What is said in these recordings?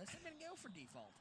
honest, I'm going to go for default.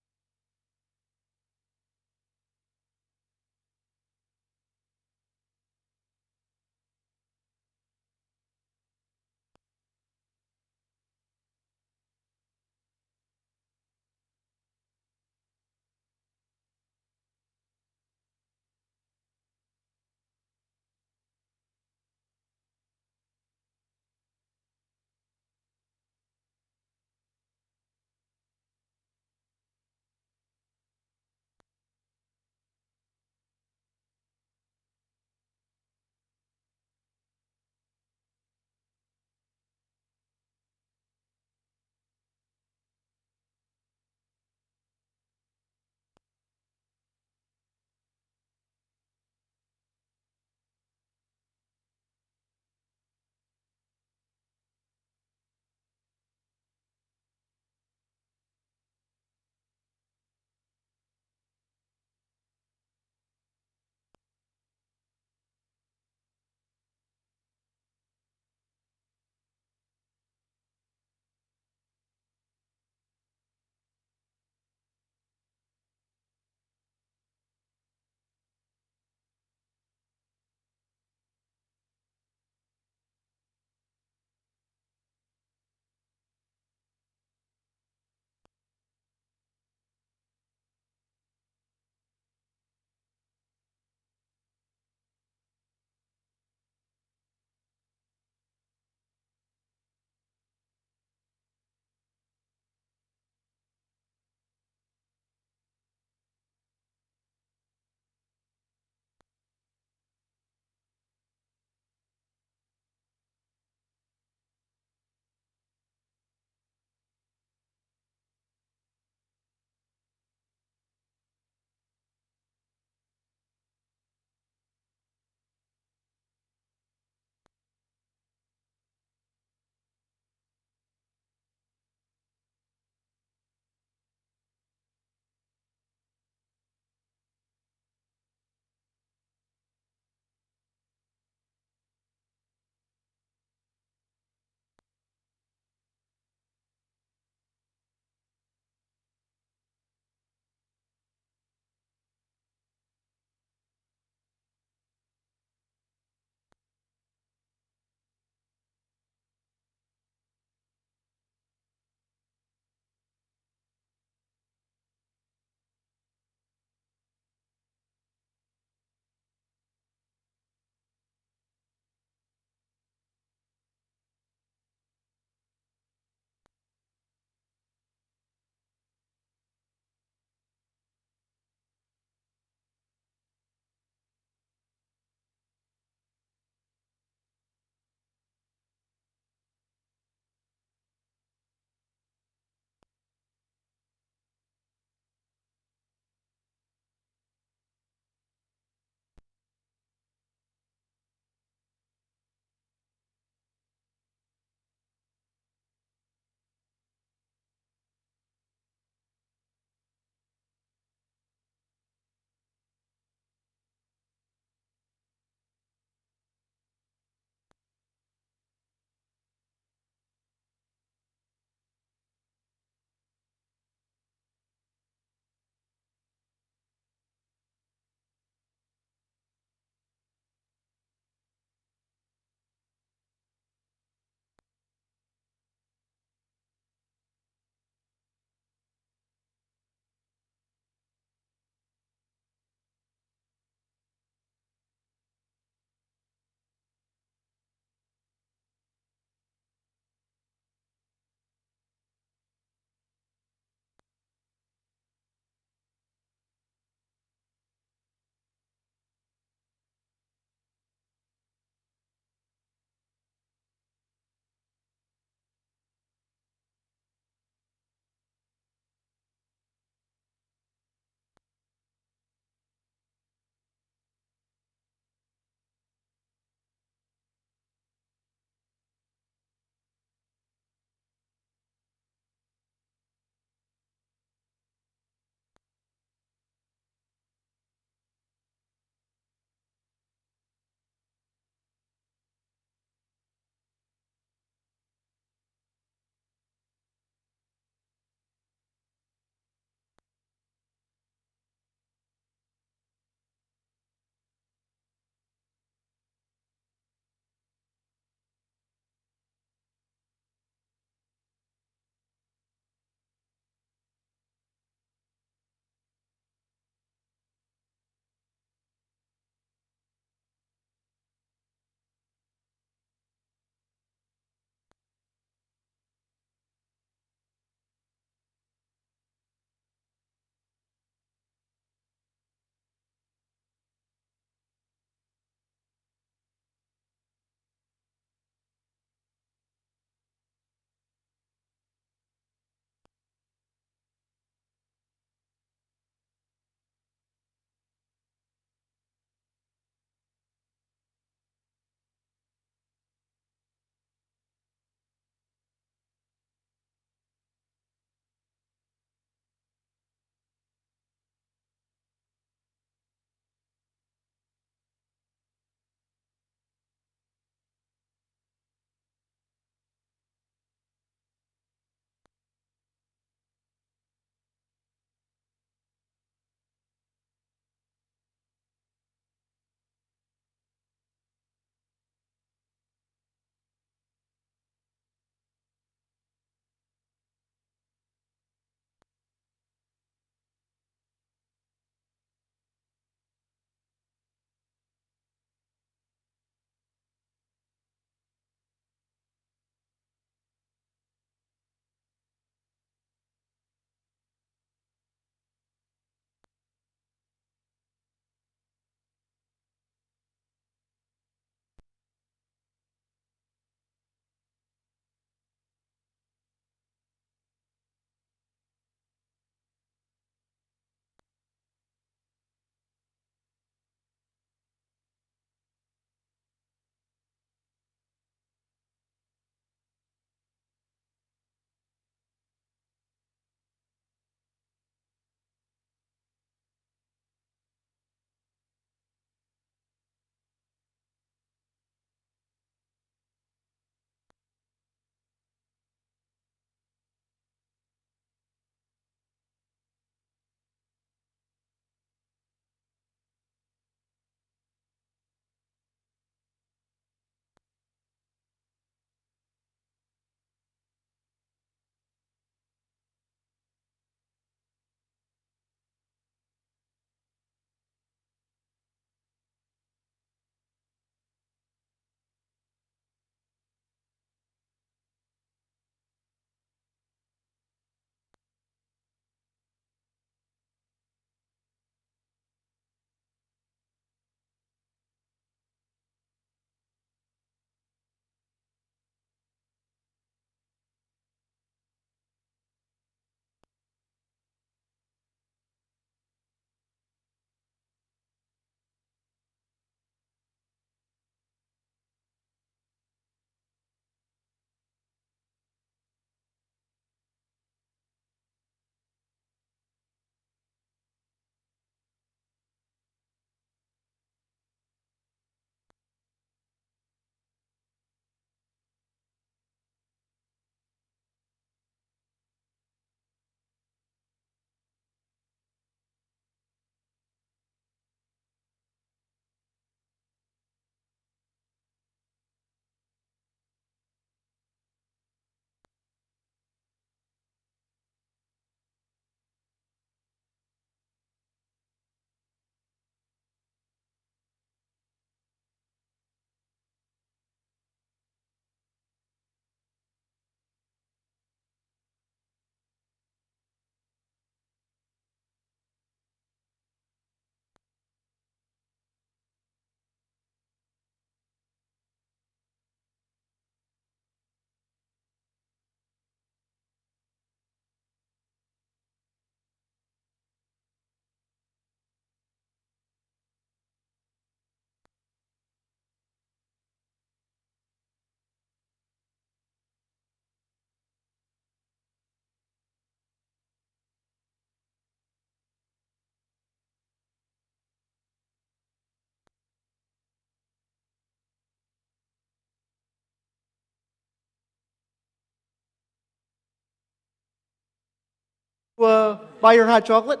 buy your hot chocolate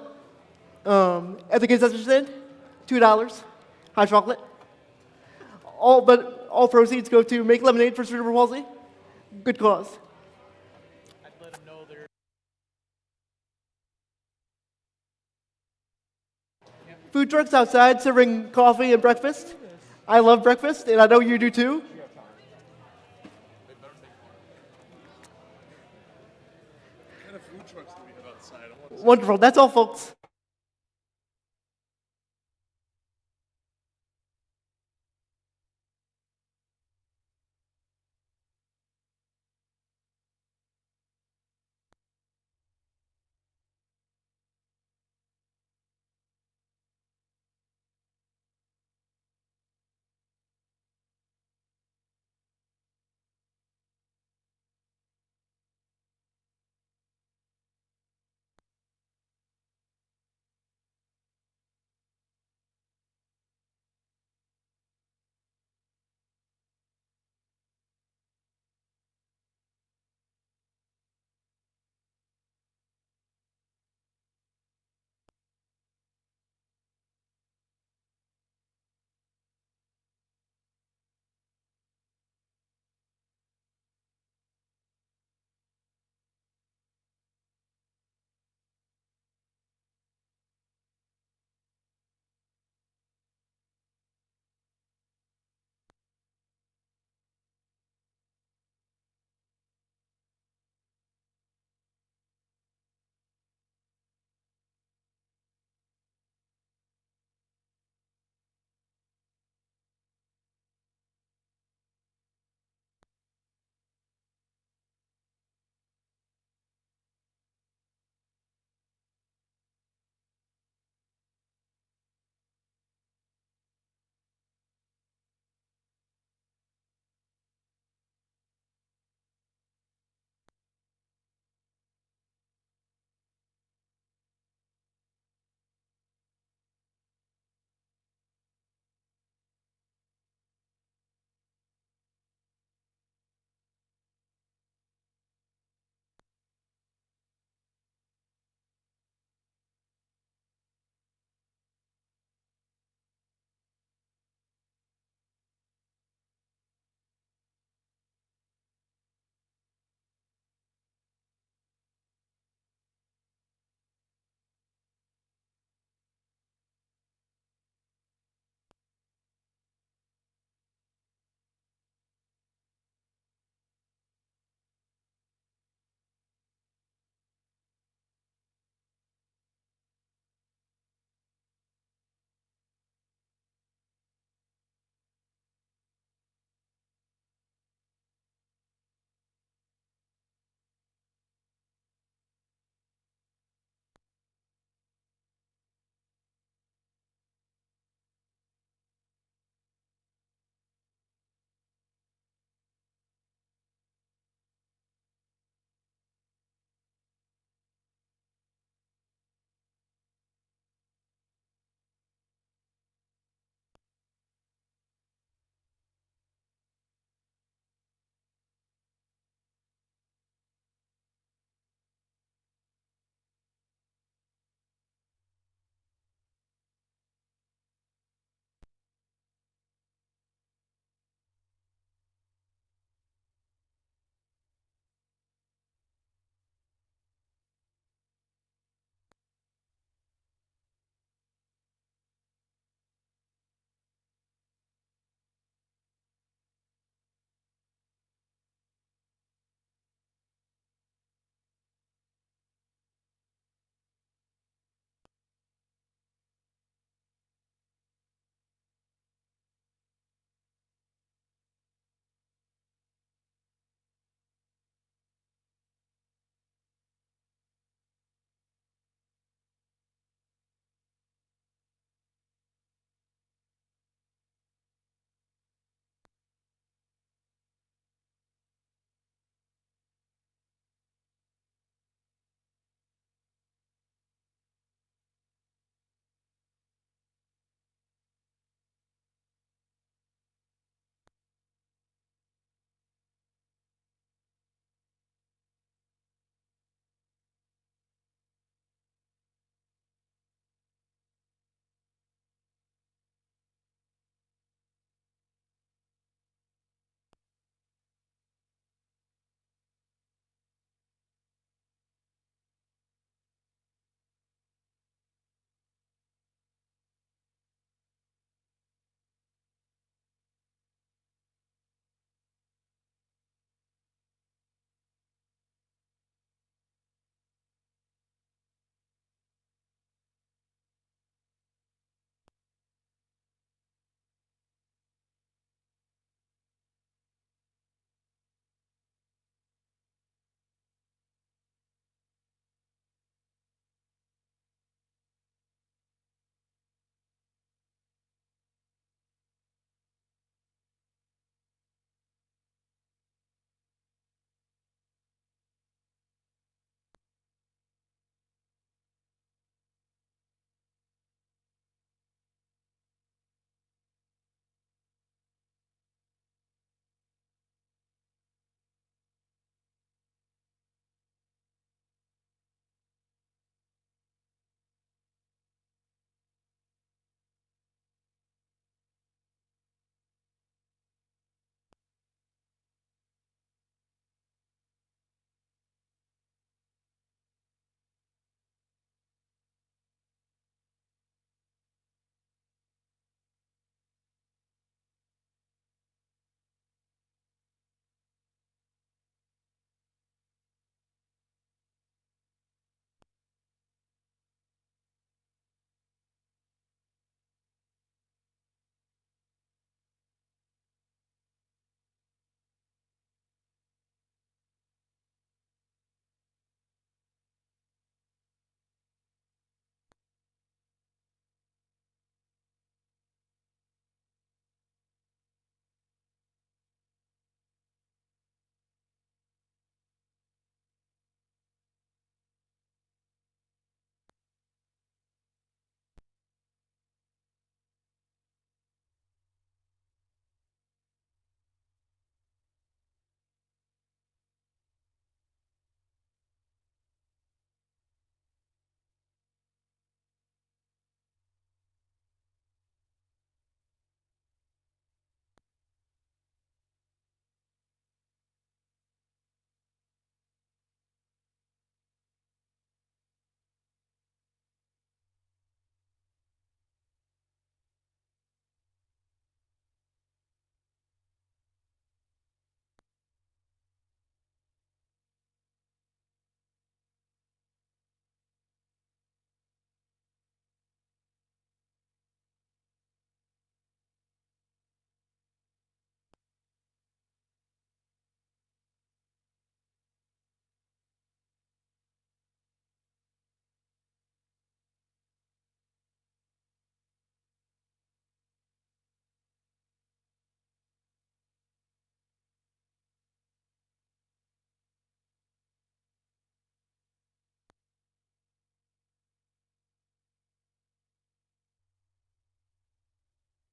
at the concession stand, $2, hot chocolate. All proceeds go to make lemonade for cerebral palsy. Good cause. Food trucks outside serving coffee and breakfast. I love breakfast, and I know you do too. Wonderful. That's all, folks.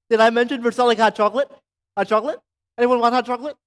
Did I mention we're selling hot chocolate? Hot chocolate? Anyone want hot chocolate?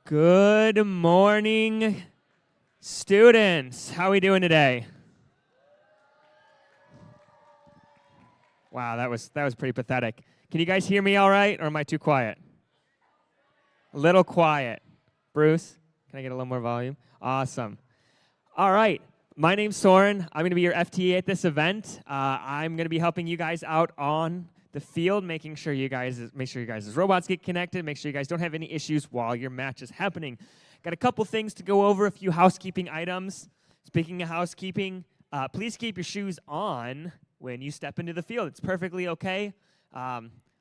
Good morning, students. How are we doing today? Wow, that was pretty pathetic. Can you guys hear me all right, or am I too quiet? A little quiet. Bruce, can I get a little more volume? Awesome. All right. My name's Soren. I'm going to be your FTA at this event. I'm going to be helping you guys out on the field, make sure you guys' robots get connected, make sure you guys don't have any issues while your match is happening. Got a couple things to go over, a few housekeeping items. Speaking of housekeeping, please keep your shoes on when you step into the field. It's perfectly okay.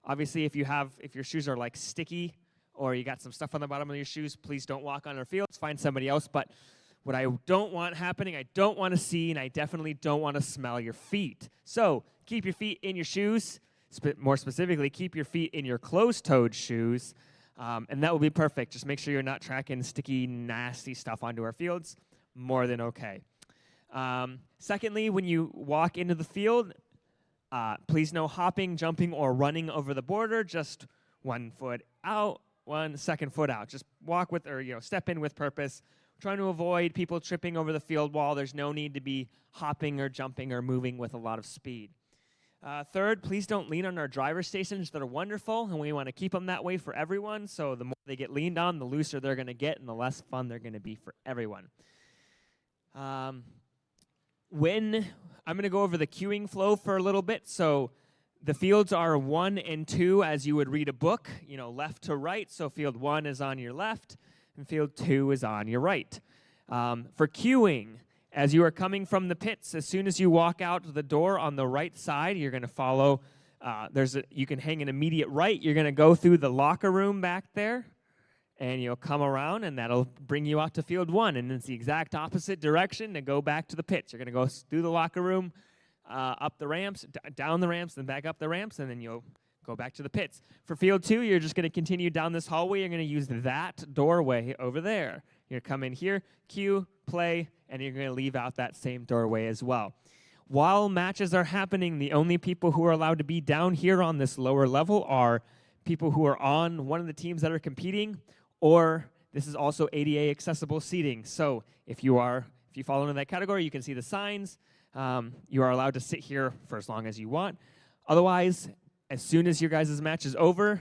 Obviously, if your shoes are like sticky or you got some stuff on the bottom of your shoes, please don't walk on our field. Find somebody else. But what I don't want happening, I don't want to see, and I definitely don't want to smell your feet. So keep your feet in your shoes. More specifically, keep your feet in your closed-toed shoes, and that will be perfect. Just make sure you're not tracking sticky, nasty stuff onto our fields. More than okay. Secondly, when you walk into the field, please no hopping, jumping, or running over the border. Just 1 foot out, 1 second foot out. Just walk with, or step in with purpose. We're trying to avoid people tripping over the field wall. There's no need to be hopping or jumping or moving with a lot of speed. Third, please don't lean on our driver stations. They're wonderful, and we want to keep them that way for everyone. So the more they get leaned on, the looser they're going to get, and the less fun they're going to be for everyone. I'm going to go over the queuing flow for a little bit. So the fields are 1 and 2 as you would read a book, left to right. So field 1 is on your left, and field 2 is on your right. For queuing, as you are coming from the pits, as soon as you walk out the door on the right side, you're going to follow. You can hang an immediate right. You're going to go through the locker room back there, and you'll come around, and that'll bring you out to field 1. And it's the exact opposite direction to go back to the pits. You're going to go through the locker room, up the ramps, down the ramps, then back up the ramps, and then you'll go back to the pits. For field 2, you're just going to continue down this hallway. You're going to use that doorway over there. You're going to come in here, queue, play, and you're going to leave out that same doorway as well. While matches are happening, the only people who are allowed to be down here on this lower level are people who are on one of the teams that are competing, or this is also ADA accessible seating. So if you fall into that category, you can see the signs. You are allowed to sit here for as long as you want. Otherwise, as soon as your guys' match is over,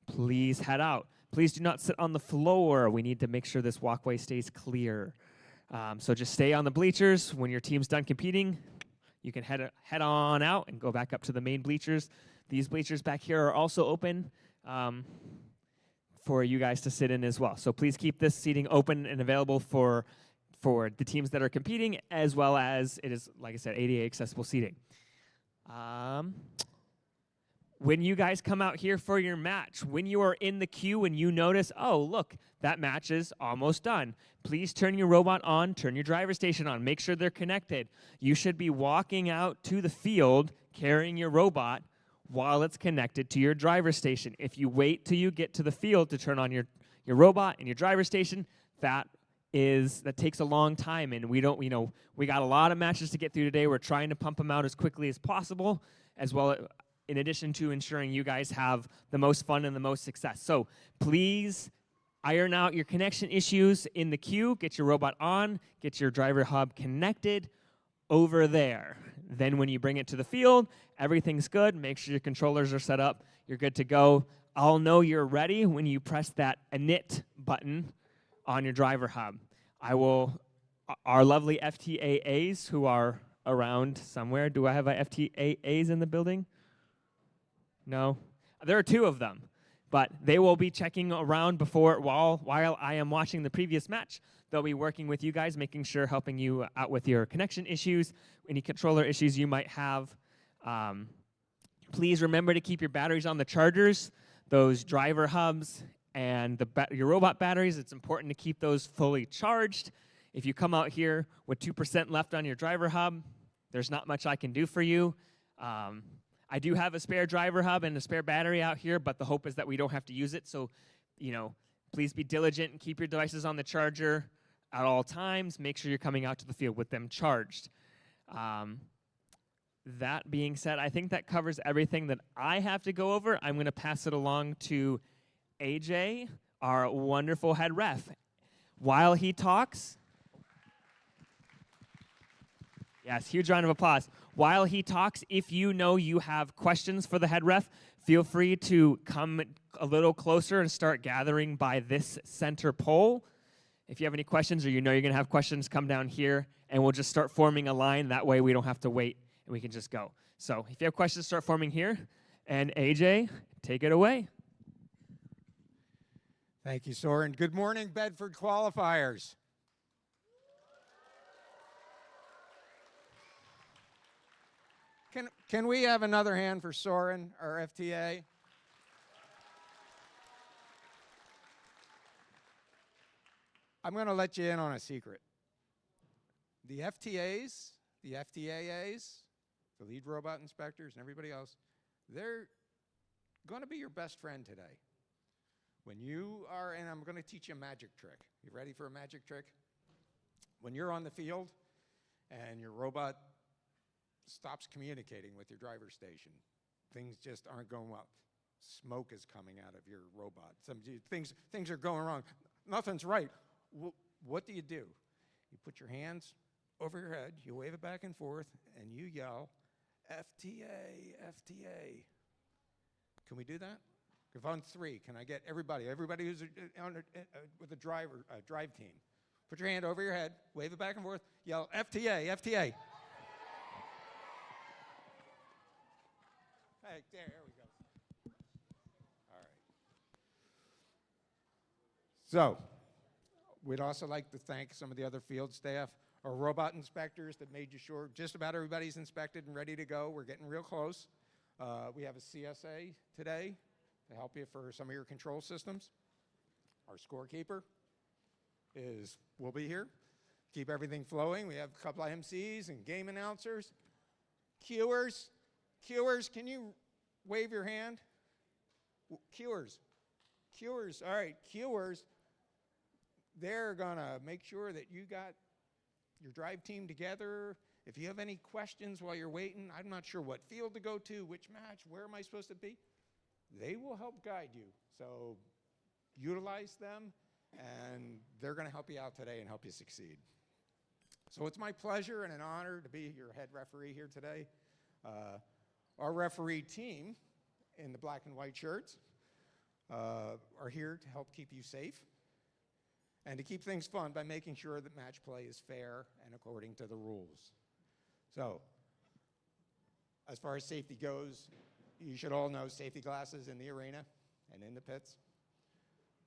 please head out. Please do not sit on the floor. We need to make sure this walkway stays clear. So just stay on the bleachers. When your team's done competing, you can head on out and go back up to the main bleachers. These bleachers back here are also open for you guys to sit in as well. So please keep this seating open and available for the teams that are competing, as well as it is, like I said, ADA accessible seating. When you guys come out here for your match, when you are in the queue and you notice, oh, look, that match is almost done, please turn your robot on, turn your driver station on, make sure they're connected. You should be walking out to the field carrying your robot while it's connected to your driver station. If you wait till you get to the field to turn on your robot and your driver station, that takes a long time, and we got a lot of matches to get through today. We're trying to pump them out as quickly as possible, as well in addition to ensuring you guys have the most fun and the most success. So please iron out your connection issues in the queue, get your robot on, get your driver hub connected over there. Then when you bring it to the field, everything's good. Make sure your controllers are set up. You're good to go. I'll know you're ready when you press that init button on your driver hub. Our lovely FTAAs who are around somewhere. Do I have FTAAs in the building? No? There are 2 of them, but they will be checking around while I am watching the previous match. They'll be working with you guys, making sure, helping you out with your connection issues, any controller issues you might have. Please remember to keep your batteries on the chargers, those driver hubs, and your robot batteries. It's important to keep those fully charged. If you come out here with 2% left on your driver hub, there's not much I can do for you. I do have a spare driver hub and a spare battery out here, but the hope is that we don't have to use it. So, please be diligent and keep your devices on the charger at all times. Make sure you're coming out to the field with them charged. That being said, I think that covers everything that I have to go over. I'm going to pass it along to AJ, our wonderful head ref. While he talks, yes, huge round of applause. While he talks, if you know you have questions for the head ref, feel free to come a little closer and start gathering by this center pole. If you have any questions or you know you're going to have questions, come down here and we'll just start forming a line. That way we don't have to wait and we can just go. So if you have questions, start forming here. And AJ, take it away. Thank you, Soren. Good morning, Bedford qualifiers. Can we have another hand for Soren, our FTA? I'm going to let you in on a secret. The FTAs, the FTAAs, the lead robot inspectors, and everybody else, they're going to be your best friend today. When you are, and I'm going to teach you a magic trick. You ready for a magic trick? When you're on the field and your robot stops communicating with your driver station, things just aren't going well. Smoke is coming out of your robot. Things are going wrong. Nothing's right. What do? You put your hands over your head, you wave it back and forth, and you yell, FTA, FTA. Can we do that? If on three, can I get everybody who's with a drive team, put your hand over your head, wave it back and forth, yell FTA, FTA. Hey, there we go. All right. So, we'd also like to thank some of the other field staff, our robot inspectors that made sure just about everybody's inspected and ready to go. We're getting real close. We have a CSA today to help you for some of your control systems. Our scorekeeper will be here. Keep everything flowing. We have a couple of MCs and game announcers. Cuers, can you wave your hand? Cuers, all right, cuers. They're gonna make sure that you got your drive team together. If you have any questions while you're waiting, I'm not sure what field to go to, which match, where am I supposed to be? They will help guide you. So utilize them, and they're going to help you out today and help you succeed. So it's my pleasure and an honor to be your head referee here today. Our referee team in the black and white shirts are here to help keep you safe and to keep things fun by making sure that match play is fair and according to the rules. So, as far as safety goes, you should all know safety glasses in the arena and in the pits,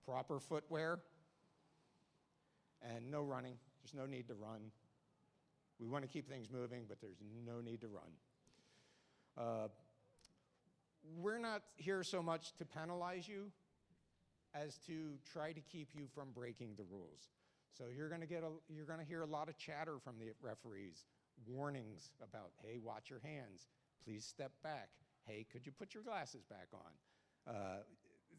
proper footwear, and no running. There's no need to run. We want to keep things moving, but there's no need to run. We're not here so much to penalize you as to try to keep you from breaking the rules. So you're going to hear a lot of chatter from the referees, warnings about, hey, watch your hands, please step back, hey, could you put your glasses back on?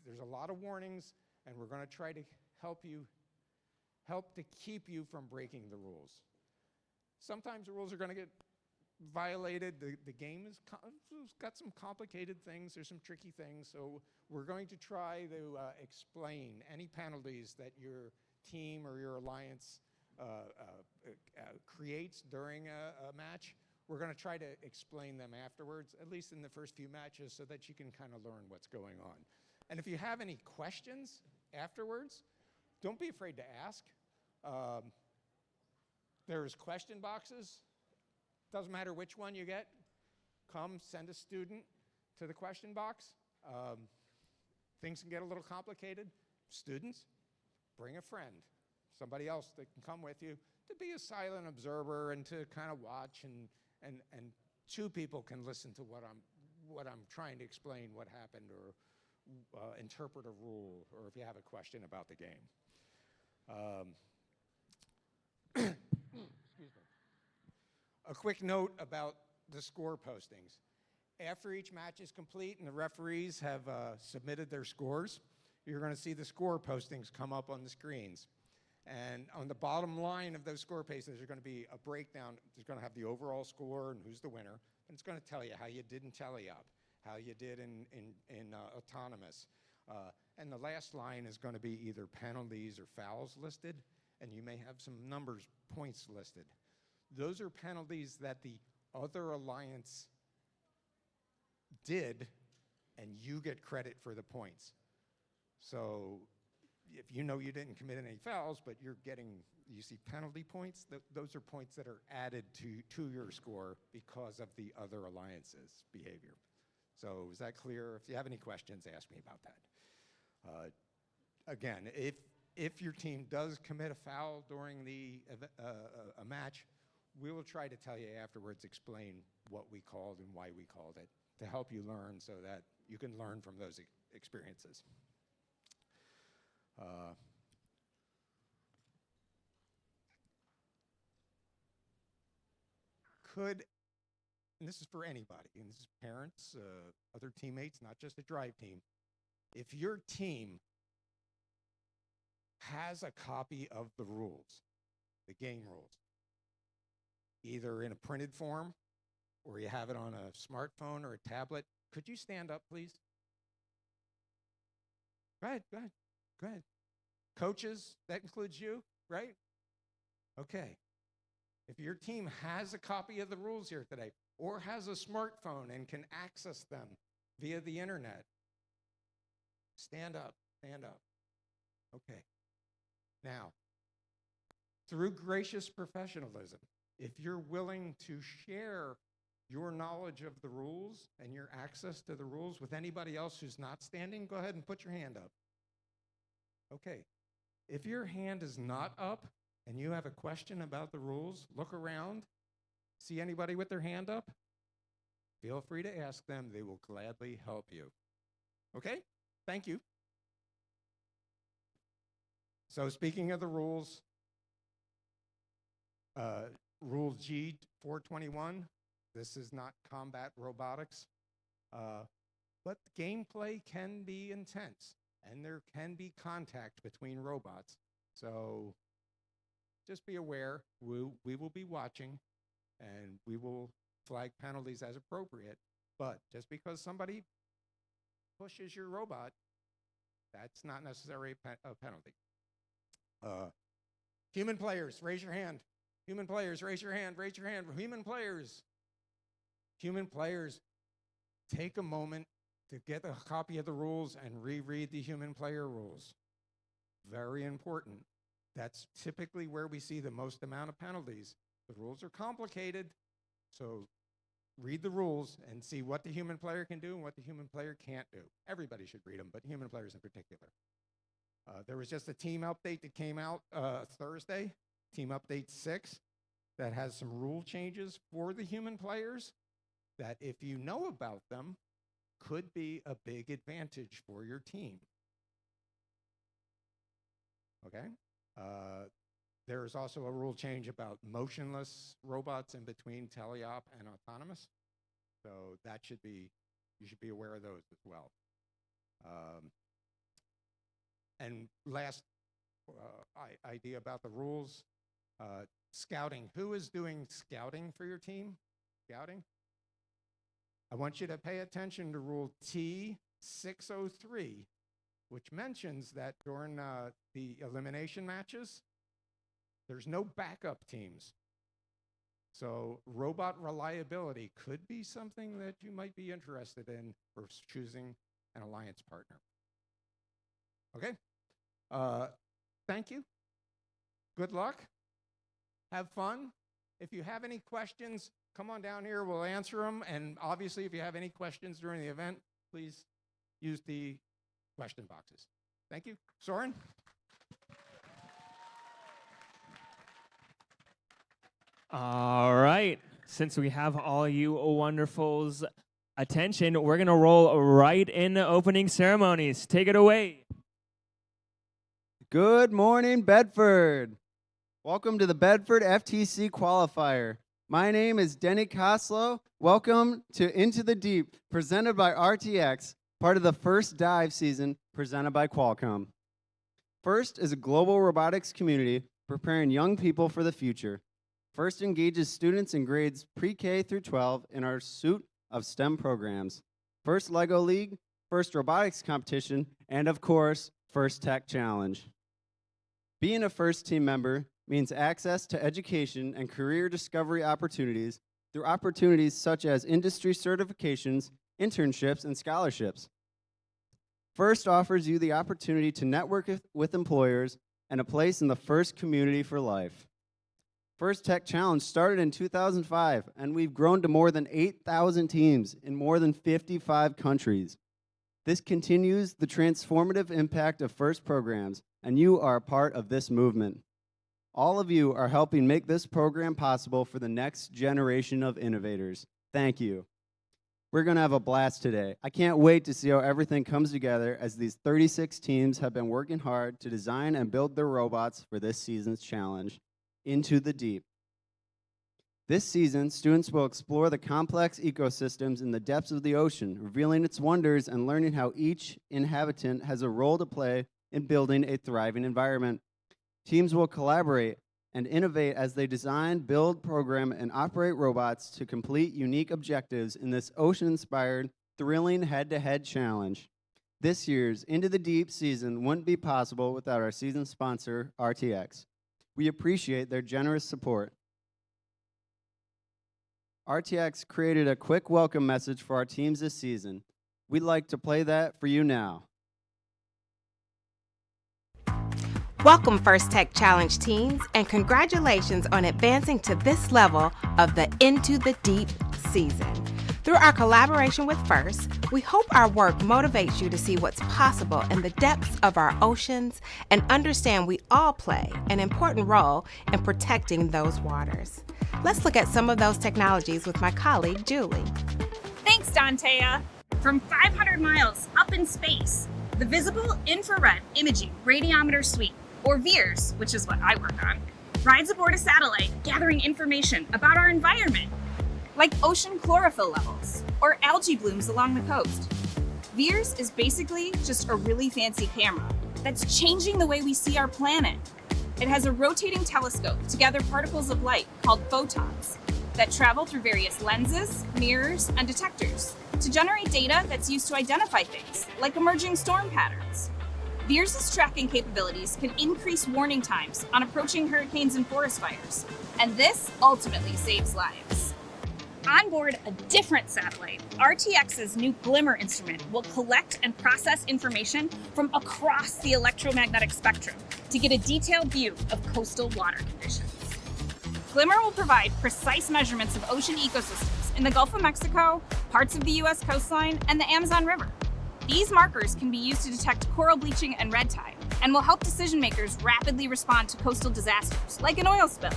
There's a lot of warnings, and we're going to try to help to keep you from breaking the rules. Sometimes the rules are going to get violated. The game has got some complicated things. There's some tricky things. So we're going to try to explain any penalties that your team or your alliance creates during a match. We're going to try to explain them afterwards, at least in the first few matches, so that you can kind of learn what's going on. And if you have any questions afterwards, don't be afraid to ask. There's question boxes. Doesn't matter which one you get. Come, send a student to the question box. Things can get a little complicated. Students, bring a friend, somebody else that can come with you to be a silent observer and to kind of watch, and two people can listen to what I'm trying to explain, what happened, or interpret a rule, or if you have a question about the game. Excuse me. A quick note about the score postings. After each match is complete and the referees have submitted their scores, you're going to see the score postings come up on the screens. And on the bottom line of those score postings, there's going to be a breakdown. It's going to have the overall score and who's the winner. And it's going to tell you how you did in tally-up, how you did in autonomous, And the last line is going to be either penalties or fouls listed, and you may have some numbers, points listed. Those are penalties that the other alliance did, and you get credit for the points. So if you know you didn't commit any fouls, but you see penalty points, those are points that are added to your score because of the other alliance's behavior. So is that clear? If you have any questions, ask me about that. Again, if your team does commit a foul during a match, we will try to tell you afterwards, explain what we called and why we called it, to help you learn so that you can learn from those experiences. And this is for anybody, and this is parents, other teammates, not just a drive team. If your team has a copy of the rules, the game rules, either in a printed form or you have it on a smartphone or a tablet, could you stand up, please? Go ahead. Coaches, that includes you, right? Okay. If your team has a copy of the rules here today, or has a smartphone and can access them via the internet, stand up. Okay. Now, through gracious professionalism, if you're willing to share your knowledge of the rules and your access to the rules with anybody else who's not standing, go ahead and put your hand up. Okay. If your hand is not up and you have a question about the rules, look around. See anybody with their hand up? Feel free to ask them. They will gladly help you. Okay? Thank you. So speaking of the rules, Rule G 421, this is not combat robotics, but gameplay can be intense, and there can be contact between robots. So just be aware, we will be watching, and we will flag penalties as appropriate. But just because somebody pushes your robot, that's not necessarily a penalty. Human players, raise your hand. Human players, raise your hand, raise your hand. Human players, take a moment to get a copy of the rules and reread the human player rules. Very important. That's typically where we see the most amount of penalties. The rules are complicated, so read the rules and see what the human player can do and what the human player can't do. Everybody should read them, but human players in particular. There was just a team update that came out Thursday, Team Update 6, that has some rule changes for the human players that, if you know about them, could be a big advantage for your team. Okay? There's also a rule change about motionless robots in between teleop and autonomous. So that you should be aware of those as well. And last idea about the rules, scouting. Who is doing scouting for your team? Scouting? I want you to pay attention to Rule T603, which mentions that during the elimination matches, there's no backup teams. So robot reliability could be something that you might be interested in for choosing an alliance partner. Okay? Thank you. Good luck. Have fun. If you have any questions, come on down here. We'll answer them. And obviously, if you have any questions during the event, please use the question boxes. Thank you. Soren? All right. Since we have all you wonderfuls' attention, we're going to roll right into opening ceremonies. Take it away. Good morning, Bedford. Welcome to the Bedford FTC Qualifier. My name is Denny Koslow. Welcome to Into the Deep, presented by RTX, part of the first dive season presented by Qualcomm. FIRST is a global robotics community preparing young people for the future. FIRST engages students in grades pre-K through 12 in our suite of STEM programs. FIRST LEGO League first robotics competition, and of course, first tech challenge. Being a first team member means access to education and career discovery opportunities through opportunities such as industry certifications, internships, and scholarships. First offers you the opportunity to network with employers and a place in the First community for life. First Tech Challenge started in 2005, and we've grown to more than 8,000 teams in more than 55 countries. This continues the transformative impact of First programs, and you are a part of this movement. All of you are helping make this program possible for the next generation of innovators. Thank you. We're going to have a blast today. I can't wait to see how everything comes together as these 36 teams have been working hard to design and build their robots for this season's challenge, Into the Deep. This season, students will explore the complex ecosystems in the depths of the ocean, revealing its wonders and learning how each inhabitant has a role to play in building a thriving environment. Teams will collaborate and innovate as they design, build, program, and operate robots to complete unique objectives in this ocean-inspired, thrilling head-to-head challenge. This year's Into the Deep season wouldn't be possible without our season sponsor, RTX. We appreciate their generous support. RTX created a quick welcome message for our teams this season. We'd like to play that for you now. Welcome, First Tech Challenge teams, and congratulations on advancing to this level of the Into the Deep season. Through our collaboration with First, we hope our work motivates you to see what's possible in the depths of our oceans and understand we all play an important role in protecting those waters. Let's look at some of those technologies with my colleague, Julie. Thanks, Dantea. From 500 miles up in space, the Visible Infrared Imaging Radiometer Suite, or VIIRS, which is what I work on, rides aboard a satellite gathering information about our environment, like ocean chlorophyll levels or algae blooms along the coast. VIIRS is basically just a really fancy camera that's changing the way we see our planet. It has a rotating telescope to gather particles of light called photons that travel through various lenses, mirrors, and detectors to generate data that's used to identify things like emerging storm patterns. VIIRS' tracking capabilities can increase warning times on approaching hurricanes and forest fires, and this ultimately saves lives. On board a different satellite, RTX's new Glimmer instrument will collect and process information from across the electromagnetic spectrum to get a detailed view of coastal water conditions. Glimmer will provide precise measurements of ocean ecosystems in the Gulf of Mexico, parts of the U.S. coastline, and the Amazon River. These markers can be used to detect coral bleaching and red tide, and will help decision makers rapidly respond to coastal disasters, like an oil spill.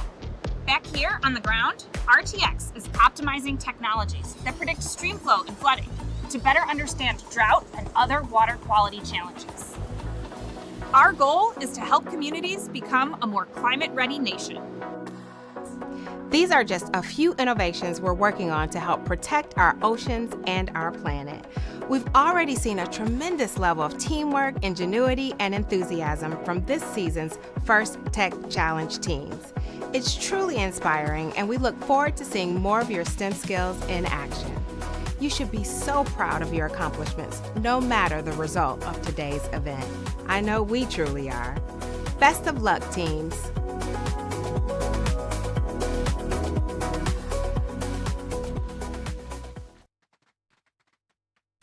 Back here on the ground, RTX is optimizing technologies that predict stream flow and flooding to better understand drought and other water quality challenges. Our goal is to help communities become a more climate-ready nation. These are just a few innovations we're working on to help protect our oceans and our planet. We've already seen a tremendous level of teamwork, ingenuity, and enthusiasm from this season's First Tech Challenge teams. It's truly inspiring, and we look forward to seeing more of your STEM skills in action. You should be so proud of your accomplishments, no matter the result of today's event. I know we truly are. Best of luck, teams.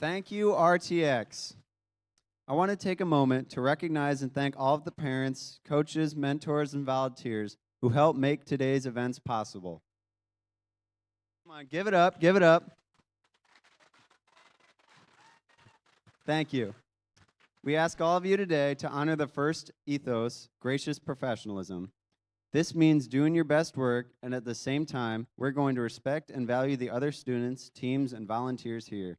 Thank you, RTX. I want to take a moment to recognize and thank all of the parents, coaches, mentors, and volunteers who helped make today's events possible. Come on, give it up, give it up. Thank you. We ask all of you today to honor the first ethos, gracious professionalism. This means doing your best work, and at the same time, we're going to respect and value the other students, teams, and volunteers here.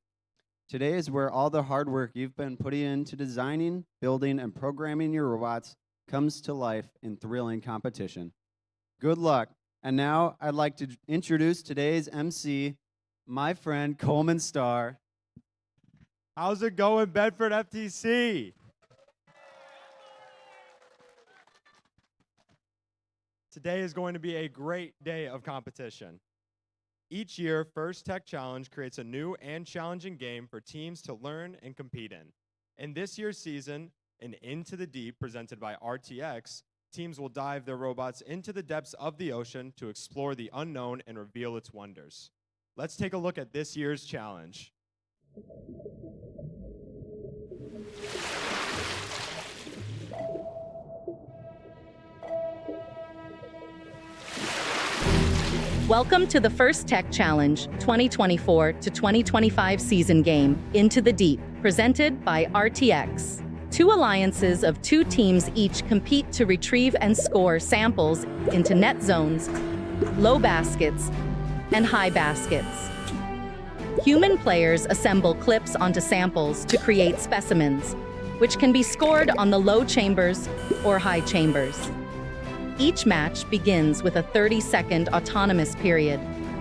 Today is where all the hard work you've been putting into designing, building, and programming your robots comes to life in thrilling competition. Good luck. And now I'd like to introduce today's MC, my friend Coleman Starr. How's it going, Bedford FTC? Today is going to be a great day of competition. Each year, First Tech Challenge creates a new and challenging game for teams to learn and compete in. In this year's season, in Into the Deep, presented by RTX, teams will dive their robots into the depths of the ocean to explore the unknown and reveal its wonders. Let's take a look at this year's challenge. Welcome to the First Tech Challenge 2024 to 2025 season game, Into the Deep, presented by RTX. Two alliances of two teams each compete to retrieve and score samples into net zones, low baskets, and high baskets. Human players assemble clips onto samples to create specimens, which can be scored on the low chambers or high chambers. Each match begins with a 30-second autonomous period.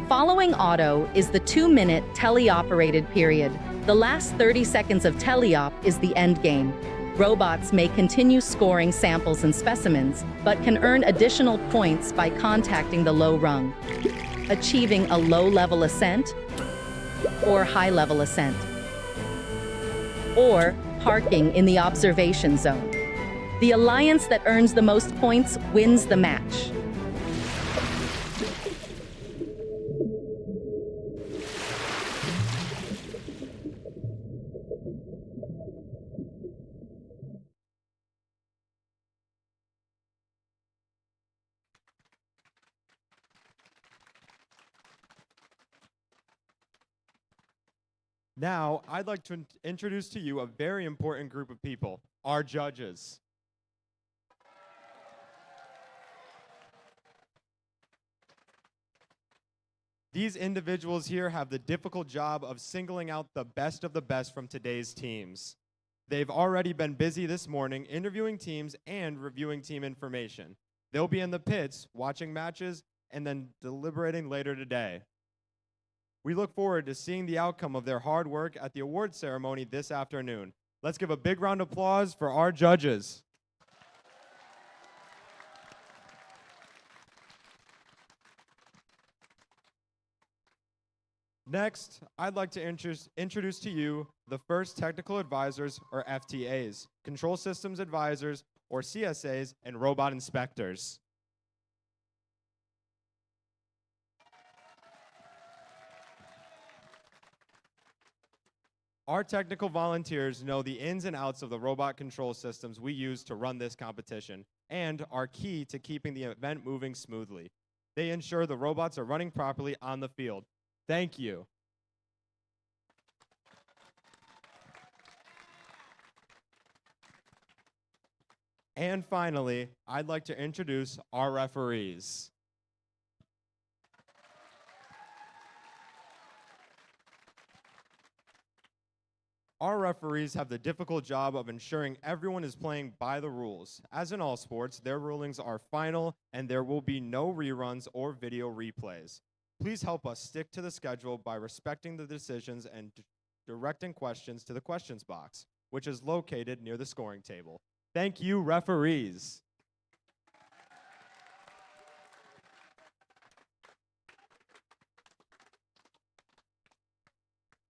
Following auto is the 2-minute teleoperated period. The last 30 seconds of teleop is the end game. Robots may continue scoring samples and specimens, but can earn additional points by contacting the low rung, achieving a low-level ascent or high-level ascent, or parking in the observation zone. The alliance that earns the most points wins the match. Now, I'd like to introduce to you a very important group of people, our judges. These individuals here have the difficult job of singling out the best of the best from today's teams. They've already been busy this morning interviewing teams and reviewing team information. They'll be in the pits watching matches and then deliberating later today. We look forward to seeing the outcome of their hard work at the award ceremony this afternoon. Let's give a big round of applause for our judges. Next, I'd like to introduce to you the first technical advisors, or FTAs, control systems advisors, or CSAs, and robot inspectors. Our technical volunteers know the ins and outs of the robot control systems we use to run this competition and are key to keeping the event moving smoothly. They ensure the robots are running properly on the field. Thank you. And finally, I'd like to introduce our referees. Our referees have the difficult job of ensuring everyone is playing by the rules. As in all sports, their rulings are final and there will be no reruns or video replays. Please help us stick to the schedule by respecting the decisions and directing questions to the questions box, which is located near the scoring table. Thank you, referees.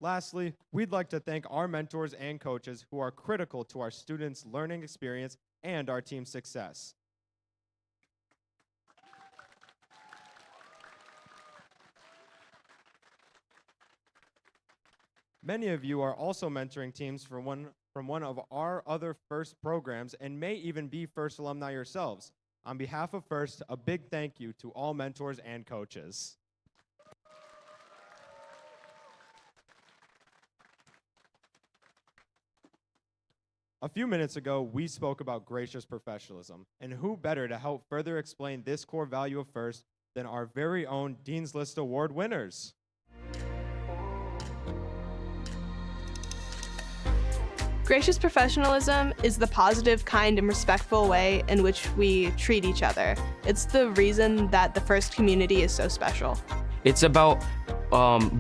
Lastly, we'd like to thank our mentors and coaches who are critical to our students' learning experience and our team's success. Many of you are also mentoring teams from one of our other FIRST programs and may even be FIRST alumni yourselves. On behalf of FIRST, a big thank you to all mentors and coaches. A few minutes ago, we spoke about gracious professionalism, and who better to help further explain this core value of FIRST than our very own Dean's List Award winners. Gracious professionalism is the positive, kind, and respectful way in which we treat each other. It's the reason that the FIRST community is so special. It's about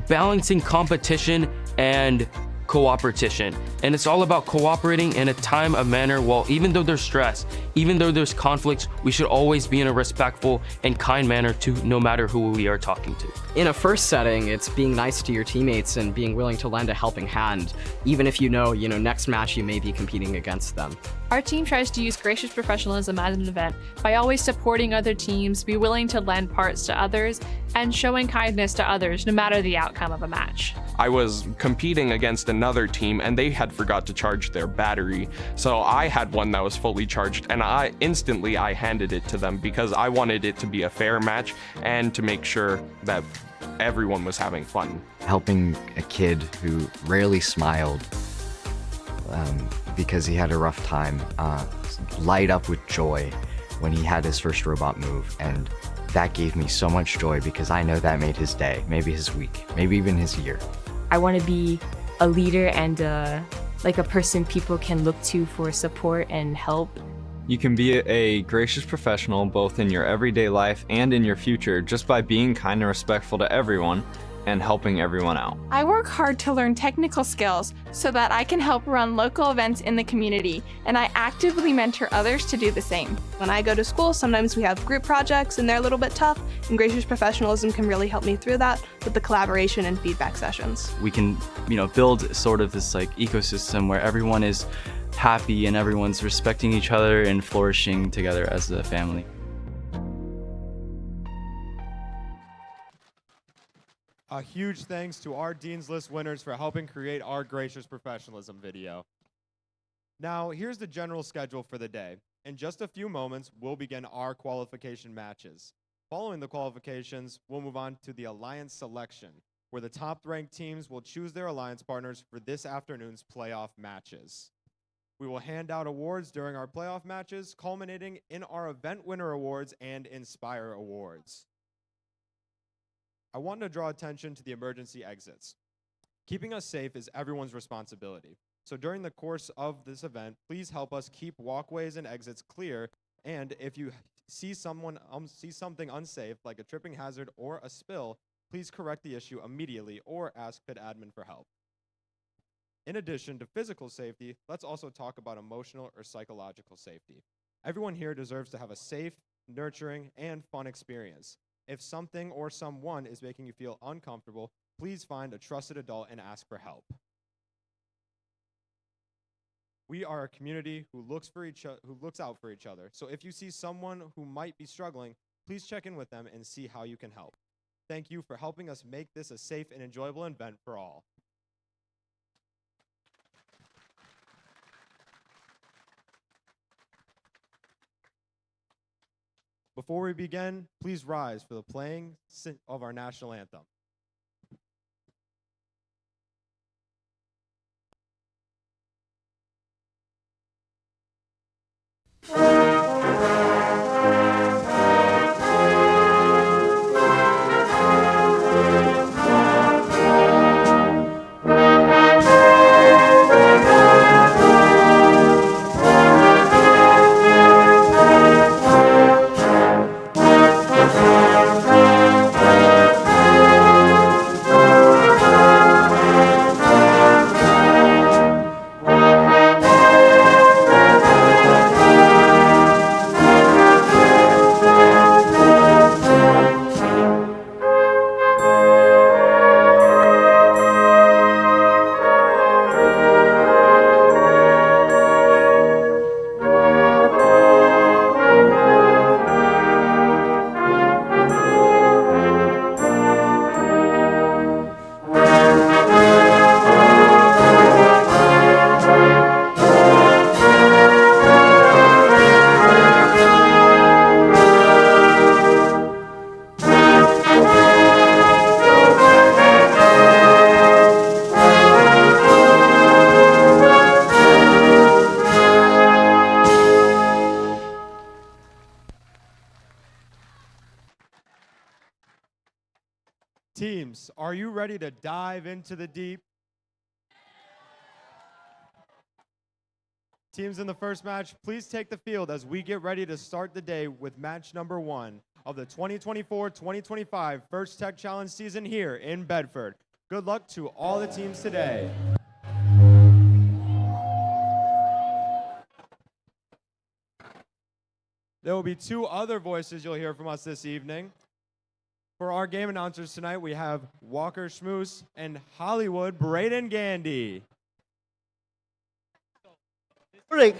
balancing competition and cooperation. And it's all about cooperating in a time of manner while even though there's stress, even though there's conflicts, we should always be in a respectful and kind manner to no matter who we are talking to. In a first setting, it's being nice to your teammates and being willing to lend a helping hand, even if you know, next match you may be competing against them. Our team tries to use gracious professionalism at an event by always supporting other teams, be willing to lend parts to others, and showing kindness to others no matter the outcome of a match. I was competing against another team and they had forgot to charge their battery. So I had one that was fully charged and I handed it to them because I wanted it to be a fair match and to make sure that everyone was having fun. Helping a kid who rarely smiled because he had a rough time light up with joy when he had his first robot move, and that gave me so much joy because I know that made his day, maybe his week, maybe even his year. I want to be a leader and like a person people can look to for support and help. You can be a gracious professional both in your everyday life and in your future just by being kind and respectful to everyone and helping everyone out. I work hard to learn technical skills so that I can help run local events in the community, and I actively mentor others to do the same. When I go to school, sometimes we have group projects and they're a little bit tough, and gracious professionalism can really help me through that with the collaboration and feedback sessions. We can, build sort of this ecosystem where everyone is happy and everyone's respecting each other and flourishing together as a family. A huge thanks to our Dean's List winners for helping create our Gracious Professionalism video. Now, here's the general schedule for the day. In just a few moments, we'll begin our qualification matches. Following the qualifications, we'll move on to the alliance selection, where the top-ranked teams will choose their alliance partners for this afternoon's playoff matches. We will hand out awards during our playoff matches, culminating in our Event Winner Awards and Inspire Awards. I want to draw attention to the emergency exits. Keeping us safe is everyone's responsibility. So during the course of this event, please help us keep walkways and exits clear. And if you see something unsafe, like a tripping hazard or a spill, please correct the issue immediately or ask pit admin for help. In addition to physical safety, let's also talk about emotional or psychological safety. Everyone here deserves to have a safe, nurturing, and fun experience. If something or someone is making you feel uncomfortable, please find a trusted adult and ask for help. We are a community who looks out for each other. So if you see someone who might be struggling, please check in with them and see how you can help. Thank you for helping us make this a safe and enjoyable event for all. Before we begin, please rise for the playing of our national anthem. Teams, are you ready to dive into the deep? Teams in the first match, please take the field as we get ready to start the day with match number 1 of the 2024-2025 First Tech Challenge season here in Bedford. Good luck to all the teams today. There will be 2 other voices you'll hear from us this evening. For our game announcers tonight, we have Walker Schmoose and Hollywood Braden Gandy. Break.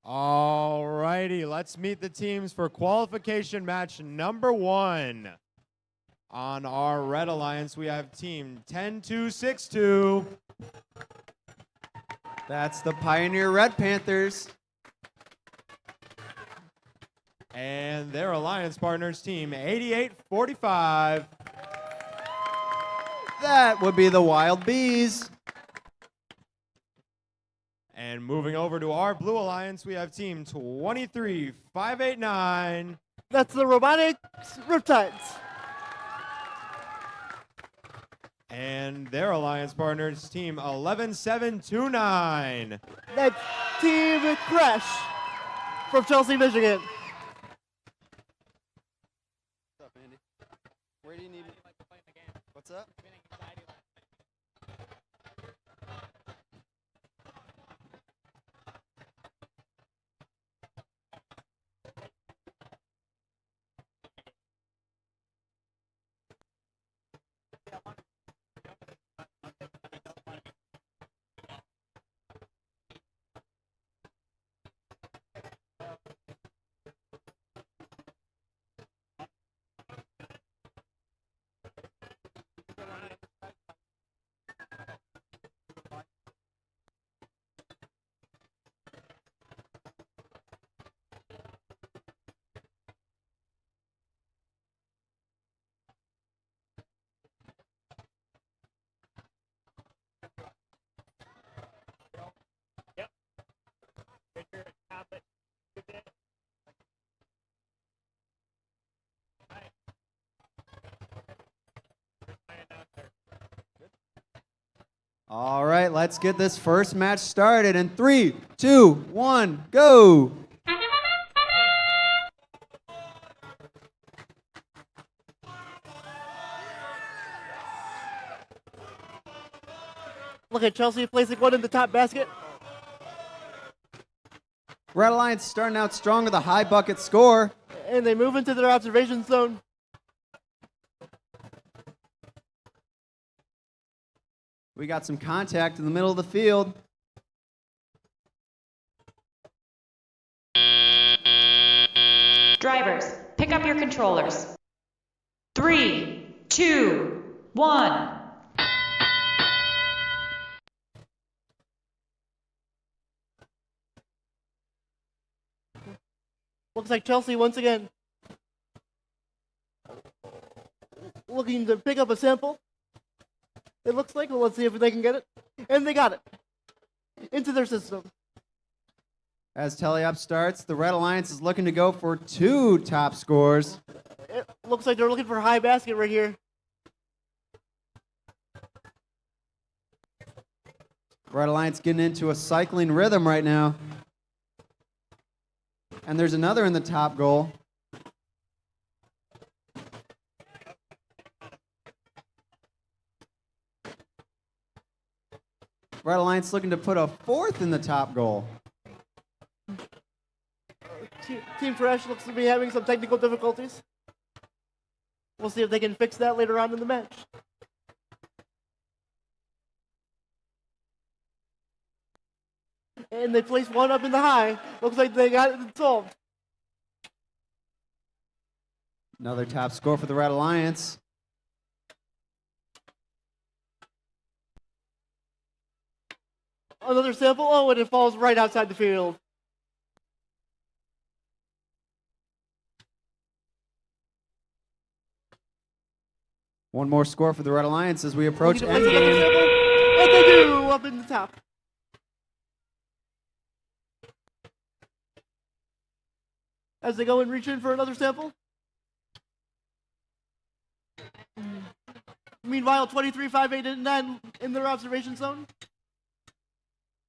All righty, let's meet the teams for qualification match number 1. On our Red Alliance, we have team 10262. That's the Pioneer Red Panthers. And their alliance partners, team 8845. That would be the Wild Bees. And moving over to our Blue Alliance, we have team 23589. That's the Robotics Riptides. And their alliance partners, team 11729. That's Team Crash from Chelsea, Michigan. What's up, Andy? Where do you need me? What's up? All right, let's get this first match started in 3, 2, 1, go. Look at Chelsea placing one in the top basket. Red Alliance starting out strong with a high bucket score. And they move into their observation zone. We got some contact in the middle of the field. Drivers, pick up your controllers. 3, 2, 1. Looks like Chelsea once again looking to pick up a sample. It looks like, well, let's see if they can get it. And they got it into their system. As Telly-Up starts, the Red Alliance is looking to go for 2 top scores. It looks like they're looking for a high basket right here. Red Alliance getting into a cycling rhythm right now. And there's another in the top goal. Red Alliance looking to put a 4th in the top goal. Team Fresh looks to be having some technical difficulties. We'll see if they can fix that later on in the match. And they place one up in the high. Looks like they got it solved. Another top score for the Red Alliance. Another sample. Oh, and it falls right outside the field. One more score for the Red Alliance as we approach Looking to place another endgame. sample. And they do, up in the top. As they go and reach in for another sample. Meanwhile, 23, 5, 8, and 9 in their observation zone.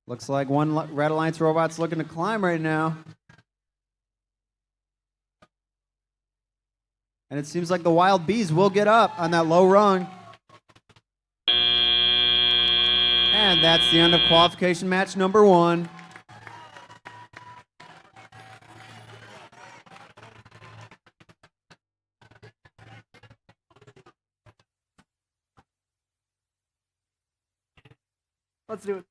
Looks like one Red Alliance robot's looking to climb right now. And it seems like the Wild Bees will get up on that low rung. And that's the end of qualification match number 1. Let's do it.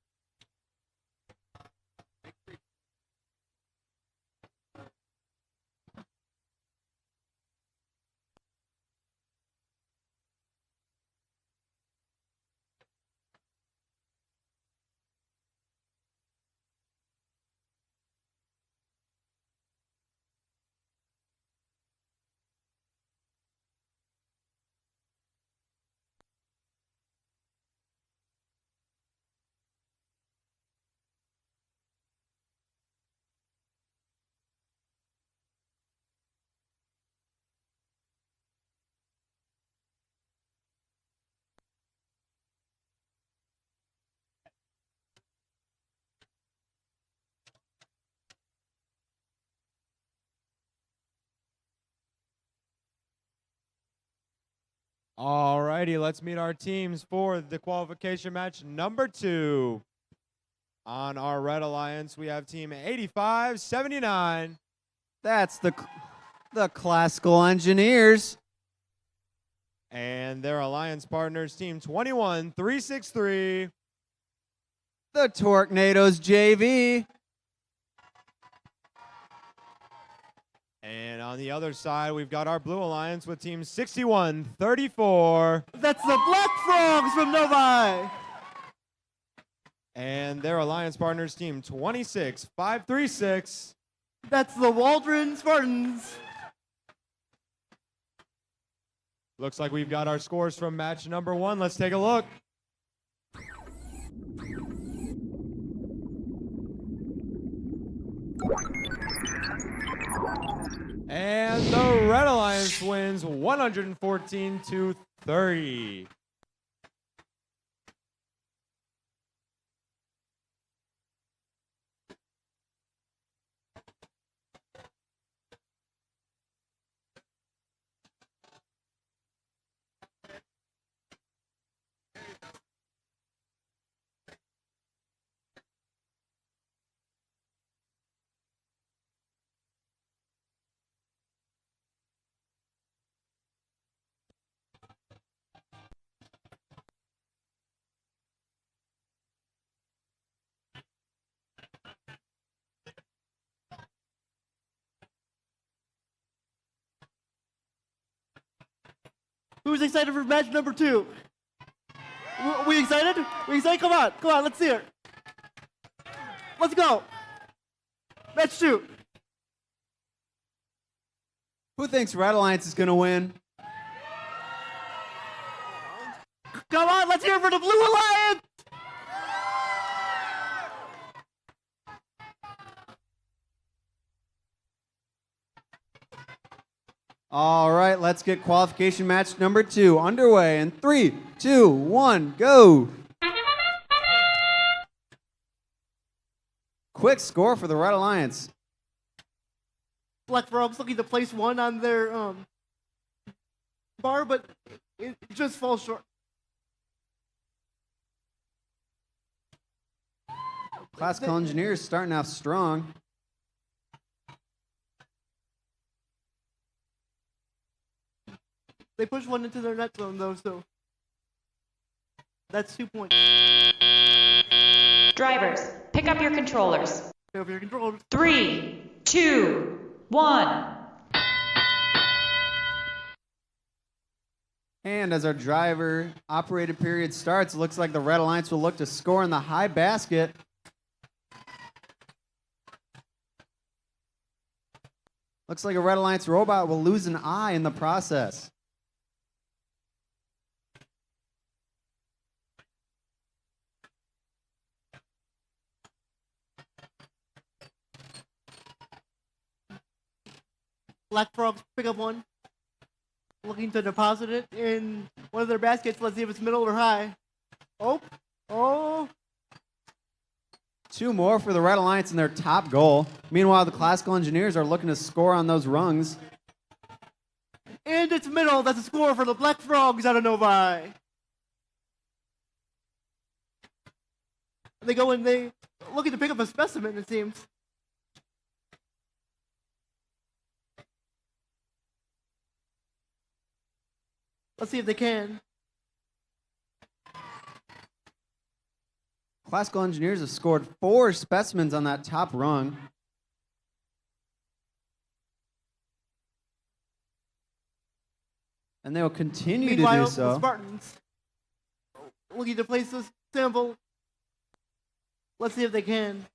All righty, let's meet our teams for the qualification match number 2. On our Red Alliance, we have team 8579. That's the Classical Engineers. And their alliance partners, team 21363. The Torquenadoes JV. And on the other side, we've got our Blue Alliance with team 6134. That's the Black Frogs from Novi. And their alliance partners, team 26536. That's the Waldron Spartans. Looks like we've got our scores from match number 1. Let's take a look. And the Red Alliance wins 114-30. Who's excited for match number 2? We excited? We excited? Come on, let's see it. Let's go. Match 2. Who thinks Red Alliance is going to win? Come on, let's hear it for the Blue Alliance. All right, let's get qualification match number 2 underway in 3, 2, 1, go. Quick score for the Red Alliance. Black Frogs looking to place 1 on their bar, but it just falls short. Classical Engineers starting off strong. They push 1 into their net zone, though, so that's 2 points. Drivers, pick up your controllers. Pick up your controllers. 3, 2, 1. And as our driver operated period starts, it looks like the Red Alliance will look to score in the high basket. Looks like a Red Alliance robot will lose an eye in the process. Black Frogs pick up 1. Looking to deposit it in one of their baskets. Let's see if it's middle or high. Oh. 2 more for the Red Alliance in their top goal. Meanwhile, the Classical Engineers are looking to score on those rungs. And it's middle. That's a score for the Black Frogs out of Novi. They go and they looking to pick up a specimen, it seems. Let's see if they can. Classical Engineers have scored 4 specimens on that top rung. And they will continue Meanwhile, to do the so. Spartans looking to place this sample. Let's see if they can.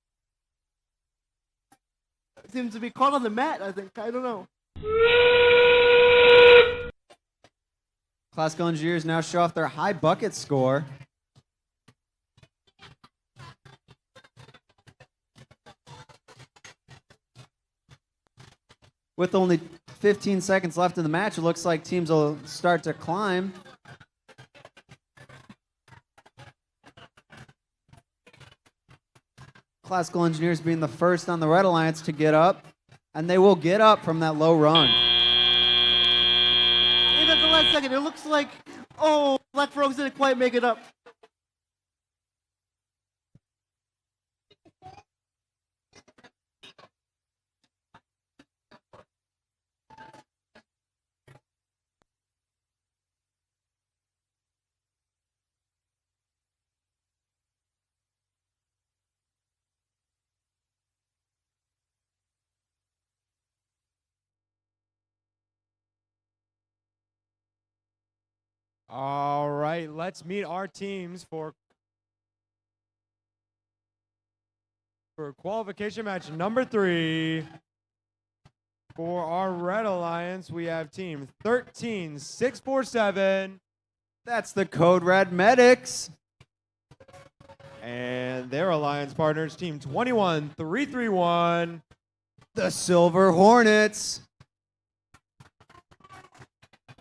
It seems to be caught on the mat, I think. I don't know. Classical Engineers now show off their high bucket score. With only 15 seconds left in the match, it looks like teams will start to climb. Classical Engineers being the first on the Red Alliance to get up, and they will get up from that low rung. And at the last second, it looks like, Black Frogs didn't quite make it up. All right, let's meet our teams for qualification match number 3. For our Red Alliance, we have team 13647. That's the Code Red Medics. And their alliance partners, team 21331. The Silver Hornets.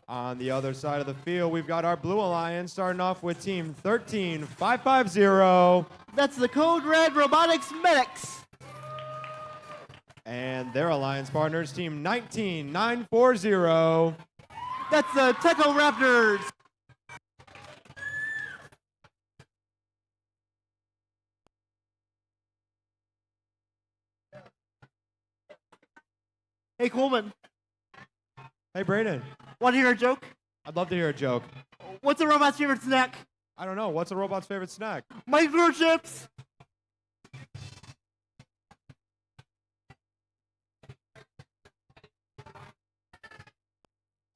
On the other side of the field, we've got our Blue Alliance starting off with team 13550. That's the Code Red Robotics Medics. And their alliance partners, team 19940. That's the Techo Raptors. Hey, Coleman. Hey, Brayden. Want to hear a joke? I'd love to hear a joke. What's a robot's favorite snack? I don't know. What's a robot's favorite snack? Microchips.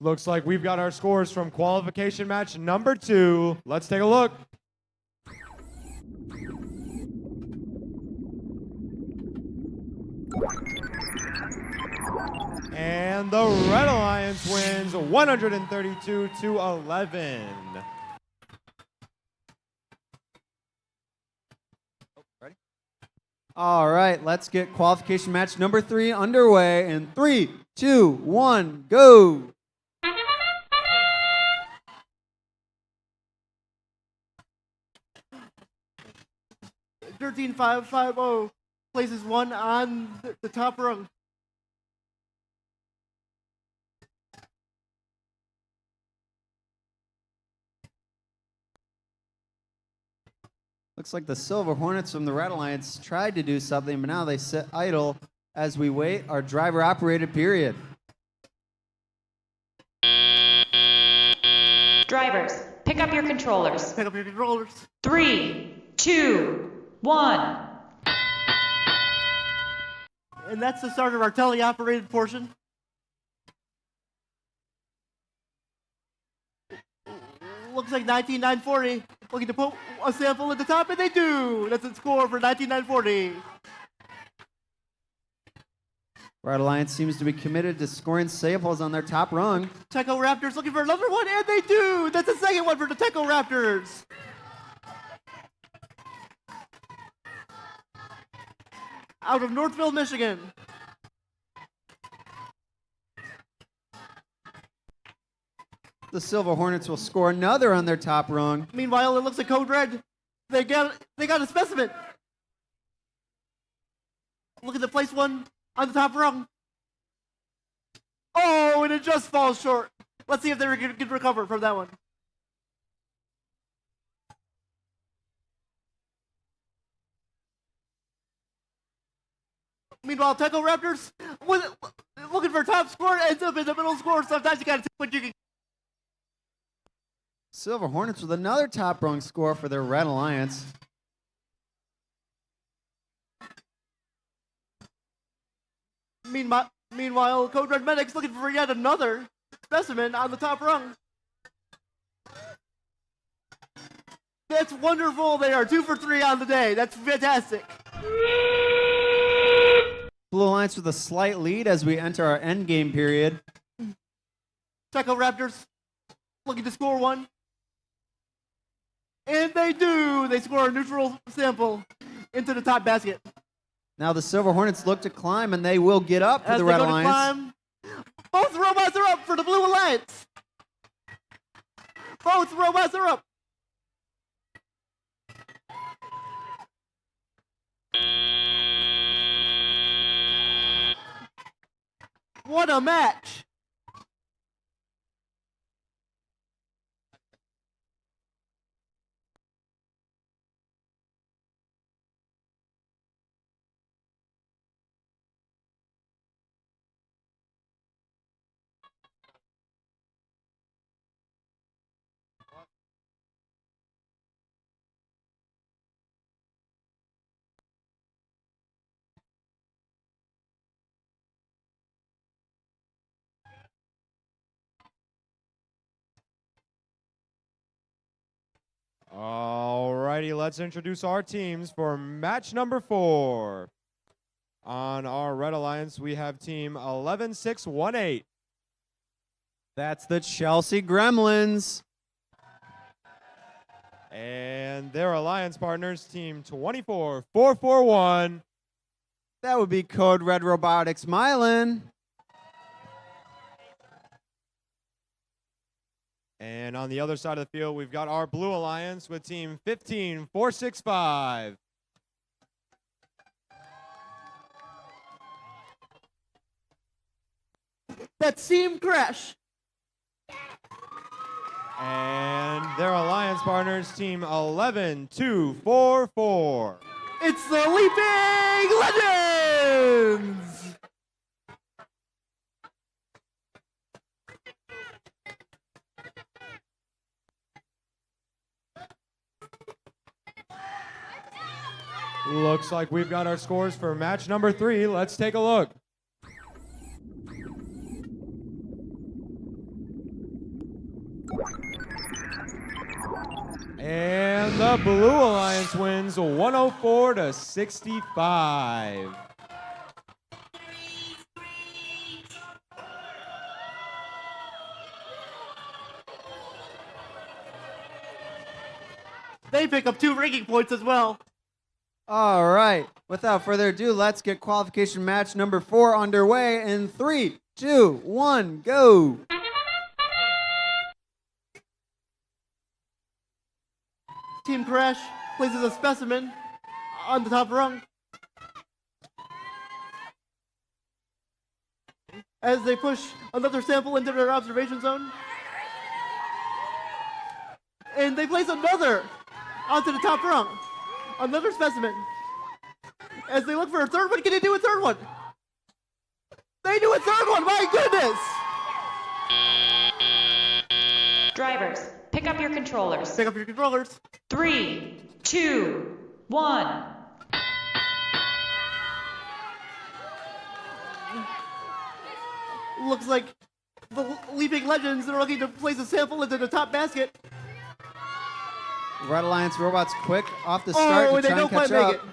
Looks like we've got our scores from qualification match number 2. Let's take a look. And the Red Alliance wins 132-11. All right, let's get qualification match number 3 underway in 3, 2, 1, go. $13,550 places one on the top rung. Looks like the Silver Hornets from the Red Alliance tried to do something, but now they sit idle as we wait our driver-operated period. Drivers, pick up your controllers. Pick up your controllers. 3, 2, 1. And that's the start of our tele-operated portion. Looks like 19,940. Looking to put a sample at the top, and they do. That's a score for 19,940. Red Alliance seems to be committed to scoring samples on their top rung. Techo Raptors looking for another one, and they do. That's the second one for the Techo Raptors. Out of Northville, Michigan. The Silver Hornets will score another on their top rung. Meanwhile, it looks like Code Red. They got a specimen. Look at the place one on the top rung. Oh, and it just falls short. Let's see if they can recover from that one. Meanwhile, Techo Raptors looking for top score, ends up in the middle score. Sometimes you gotta take what you can. Silver Hornets with another top rung score for their Red Alliance. Meanwhile, Code Red Medics looking for yet another specimen on the top rung. That's wonderful. They are 2 for 3 on the day. That's fantastic. Blue Alliance with a slight lead as we enter our end game period. Techo Raptors looking to score one. And they do. They score a neutral sample into the top basket. Now the Silver Hornets look to climb, and they will get up to As the they Red go to Alliance. climb, both robots are up for the Blue Alliance. Both robots are up. What a match. Alrighty, let's introduce our teams for match number 4. On our Red Alliance, we have team 11618. That's the Chelsea Gremlins. And their alliance partners, team 24441. That would be Code Red Robotics Mylan. And on the other side of the field, we've got our Blue Alliance with team 15465. That seam crash. And their alliance partners, team 11244. It's the Leaping Legends. Looks like we've got our scores for match number 3. Let's take a look. Blue Alliance wins 104 to 65. They pick up 2 ranking points as well. All right. Without further ado, let's get qualification match number 4 underway in 3, 2, 1, go. Team Crash places a specimen on the top rung. As they push another sample into their observation zone. And they place another onto the top rung. Another specimen. As they look for a third one, can they do a third one? They do a third one, my goodness! Drivers, pick up your controllers. Pick up your controllers. 3, 2, 1. Looks like the Leaping Legends are looking to place a sample into the top basket. Red Alliance robots quick off the start Oh, to they try don't and catch quite up. make it.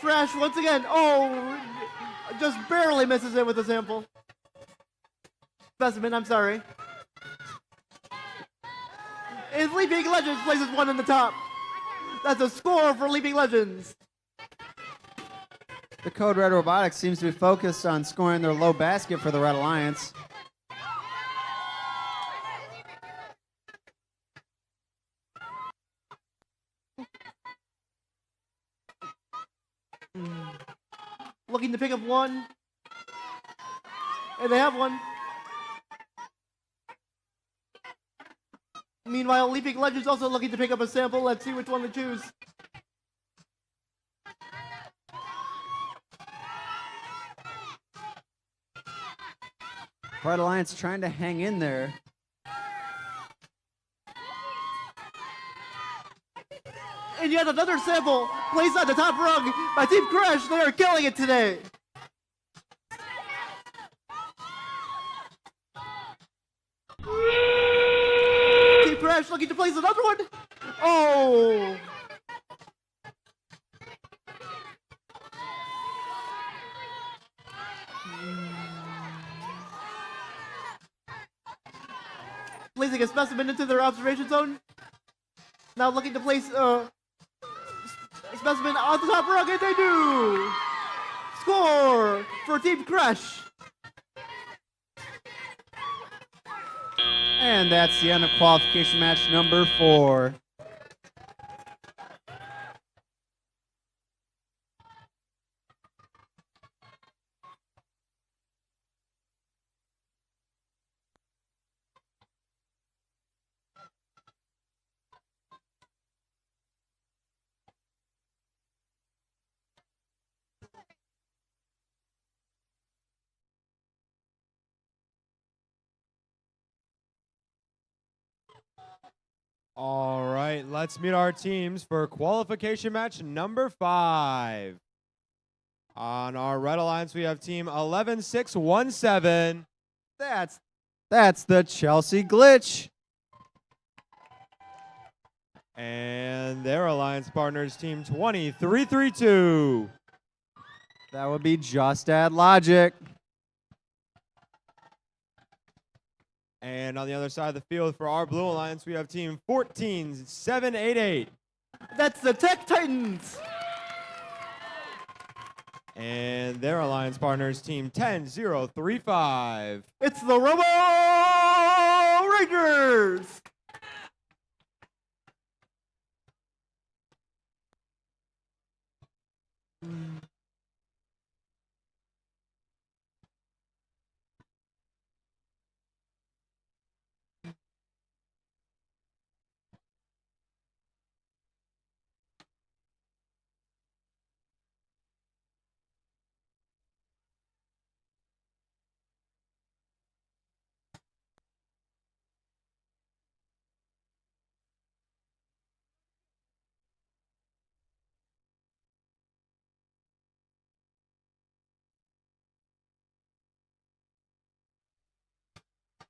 Crash once again. Oh, just barely misses it with the sample. Specimen, I'm sorry. And Leaping Legends places one in the top. That's a score for Leaping Legends. The Code Red Robotics seems to be focused on scoring their low basket for the Red Alliance. Looking to pick up one. And they have one. Meanwhile, Leaping Legends also looking to pick up a sample. Let's see which one to choose. Red Alliance trying to hang in there. And yet another sample placed on the top rung by Team Crash. They are killing it today. Team Crash looking to place another one. Oh. Placing a specimen into their observation zone. Now looking to place a specimen on the top rung, and they do! Score for Team Crash. And that's the end of qualification match number 4. All right, let's meet our teams for qualification match number 5. On our Red Alliance, we have team 11617. That's the Chelsea Glitch. And their alliance partners, team 20332. That would be Just Add Logic. And on the other side of the field for our Blue Alliance, we have team 14788. That's the Tech Titans. And their alliance partners, team 10035. It's the Robo Rangers.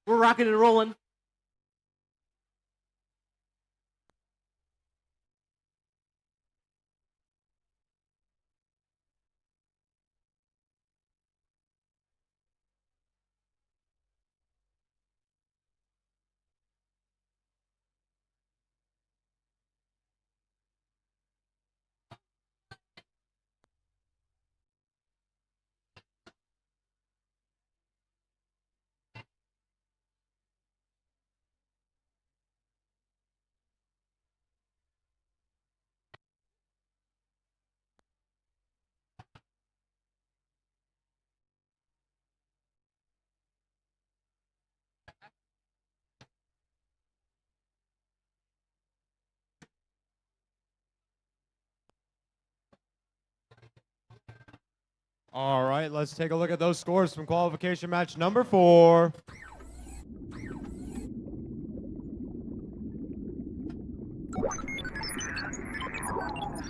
We're rocking and rolling. All right, let's take a look at those scores from qualification match number 4.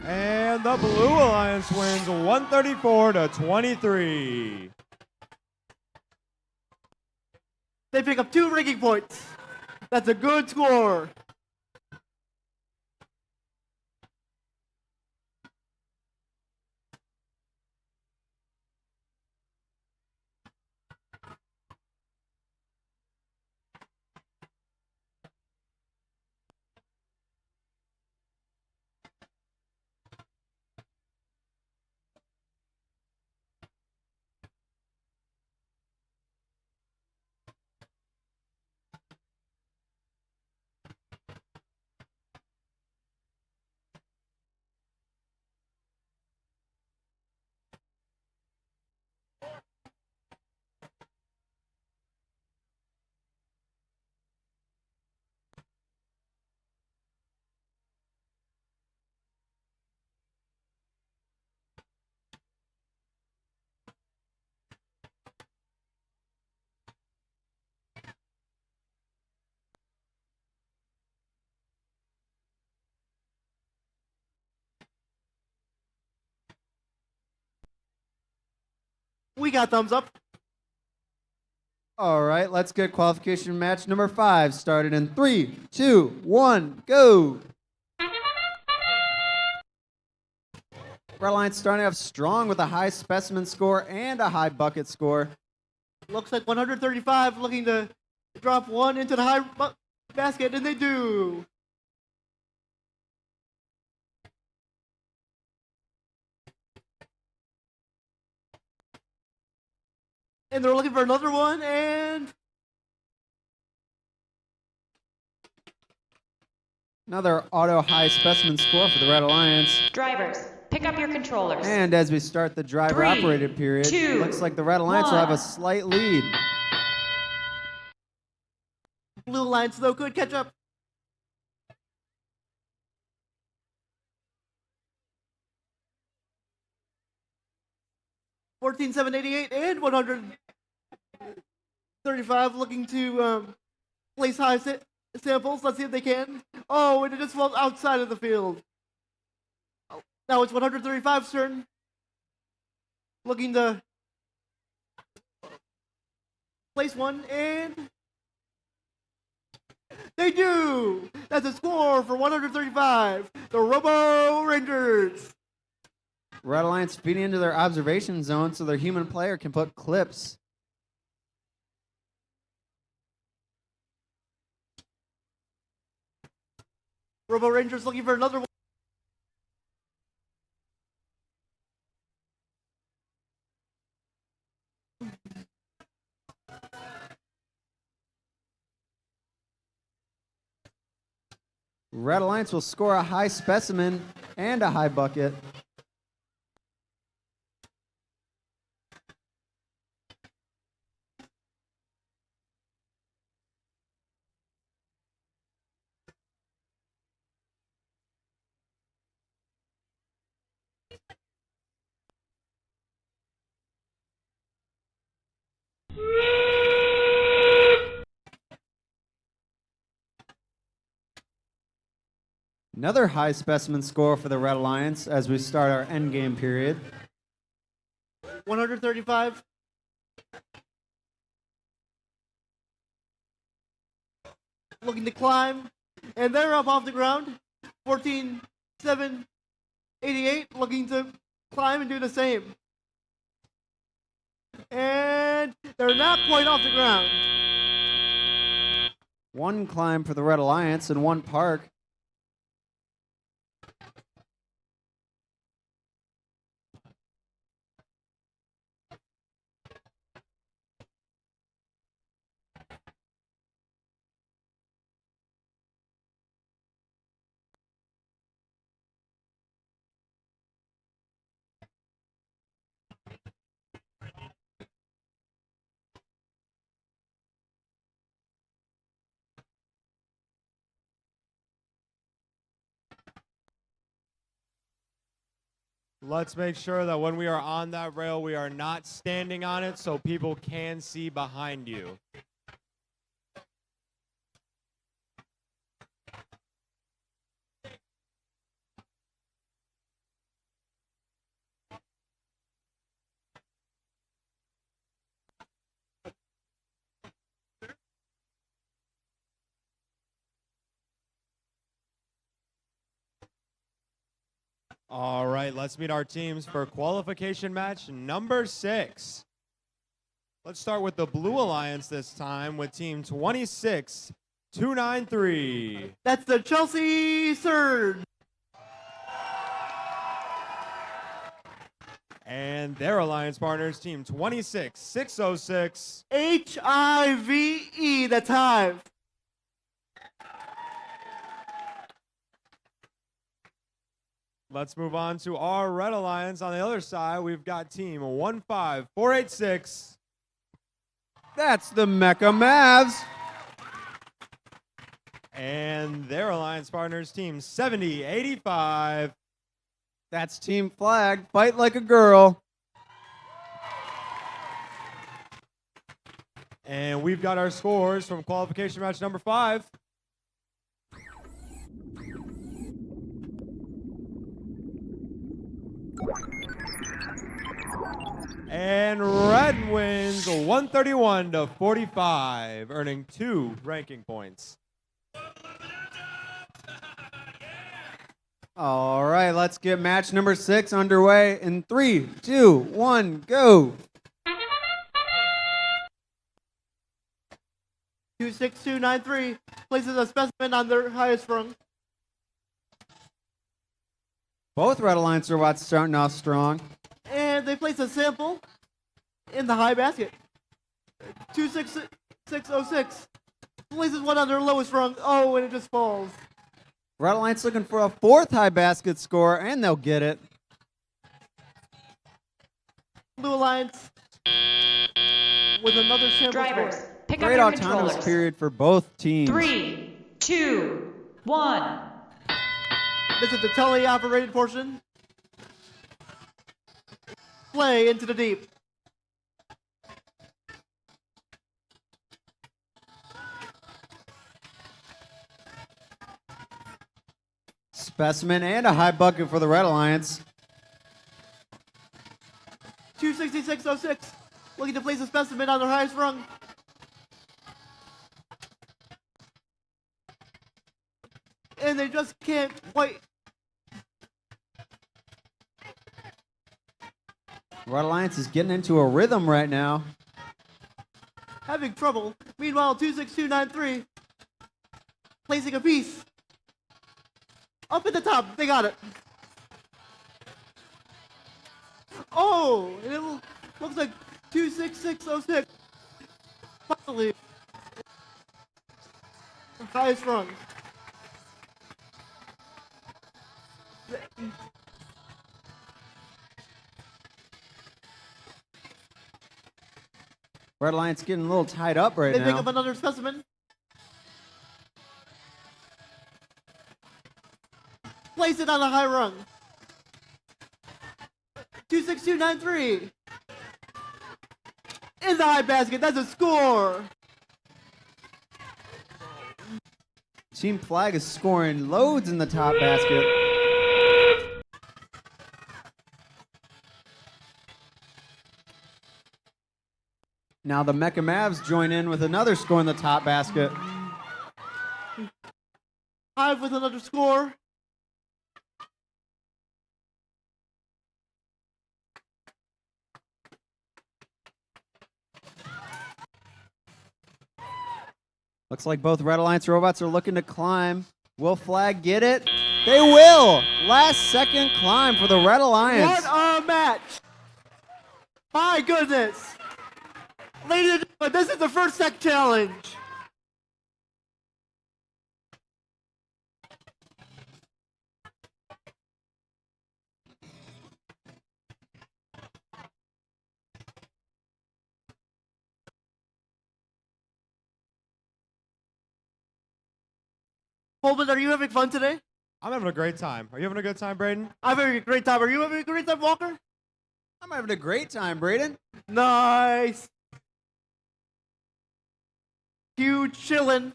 And the Blue Alliance wins 134-23. They pick up 2 ranking points. That's a good score. We got thumbs up. All right, let's get qualification match number 5 started in 3, 2, 1, go. Red Alliance starting off strong with a high specimen score and a high bucket score. Looks like 135 looking to drop 1 into the high basket, and they do. And they're looking for another one, and another auto high specimen score for the Red Alliance. Drivers, pick up your controllers. And as we start the driver 3, operated period, 2, looks like the Red Alliance will have a 1. slight lead. Blue Alliance, though, could catch up. $14,788 and 135 looking to place high samples. Let's see if they can. Oh, and it just falls outside of the field. Now it's 135's turn. Looking to place one, and they do! That's a score for 135. The Robo Rangers. Red Alliance feeding into their observation zone so their human player can put clips. Robo Rangers looking for another one. Red Alliance will score a high specimen and a high bucket. Another high specimen score for the Red Alliance as we start our endgame period. 135. looking to climb, and they're up off the ground. 14, 7, 88, looking to climb and do the same. And they're not quite off the ground. One climb for the Red Alliance and one park. Let's make sure that when we are on that rail, we are not standing on it so people can see behind you. All right, let's meet our teams for qualification match number 6. Let's start with the Blue Alliance this time with team 26293. That's the Chelsea Surge. And their alliance partners, team 26606. HIVE, that's Hive. Let's move on to our Red Alliance. On the other side, we've got team 15486. That's the Mecha Mavs. And their alliance partners, team 7085. That's Team Flag. Fight like a girl. And we've got our scores from qualification match number 5. And Red wins 131-45, earning 2 ranking points. All right, let's get match number 6 underway in 3, 2, 1, go. 26293 places a specimen on their highest rung. Both Red Alliance robots starting off strong. And they place a sample in the high basket. 26606 places one on their lowest rung. Oh, and it just falls. Red Alliance looking for a 4th high basket score, and they'll get it. Blue Alliance with another sample Drivers, score. pick up Great your autonomous controllers. period for both teams. 3, 2, 1. This is the tele-operated portion. Play into the deep. Specimen and a high bucket for the Red Alliance. 26606 looking to place a specimen on their highest rung. And they just can't quite. Red Alliance is getting into a rhythm right now. Having trouble. Meanwhile, 26293 placing a piece. Up at the top, they got it. Oh, and it looks like 26606 finally highest rung. Red Alliance getting a little tied up right They now. pick up another specimen. Place it on a high rung. 26293. In the high basket, that's a score. Team Flag is scoring loads in the top basket. Now the Mecha Mavs join in with another score in the top basket. Hive with another score. Looks like both Red Alliance robots are looking to climb. Will Flag get it? They will! Last second climb for the Red Alliance. What a match! My goodness! Ladies and gentlemen, this is the first tech challenge. Holman, are you having fun today? I'm having a great time. Are you having a good time, Braden? I'm having a great time. Are you having a great time, Walker? I'm having a great time, Braden. Nice. Huge chillin'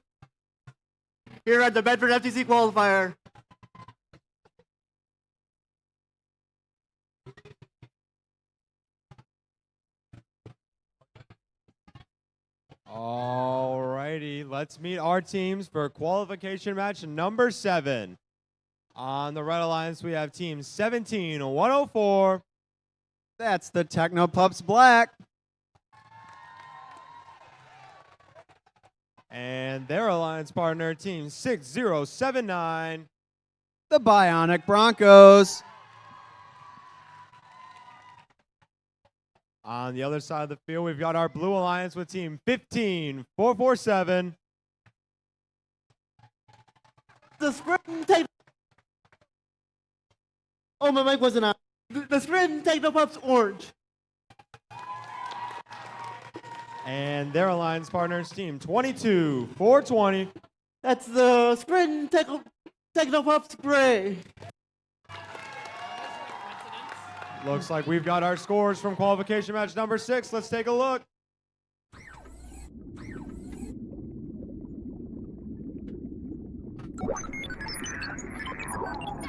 here at the Bedford FTC Qualifier. Alrighty, let's meet our teams for qualification match number 7. On the Red Alliance, we have team 17-104. That's the Techno Pups Black. And their alliance partner, team 6079. The Bionic Broncos. On the other side of the field, we've got our Blue Alliance with team 15447. The Scranton Techno. Oh, my mic wasn't on. The Scranton Techno Pups Orange. And their alliance partners, team 22420. That's the Scranton Techno Pups Gray. Looks like we've got our scores from qualification match number 6. Let's take a look.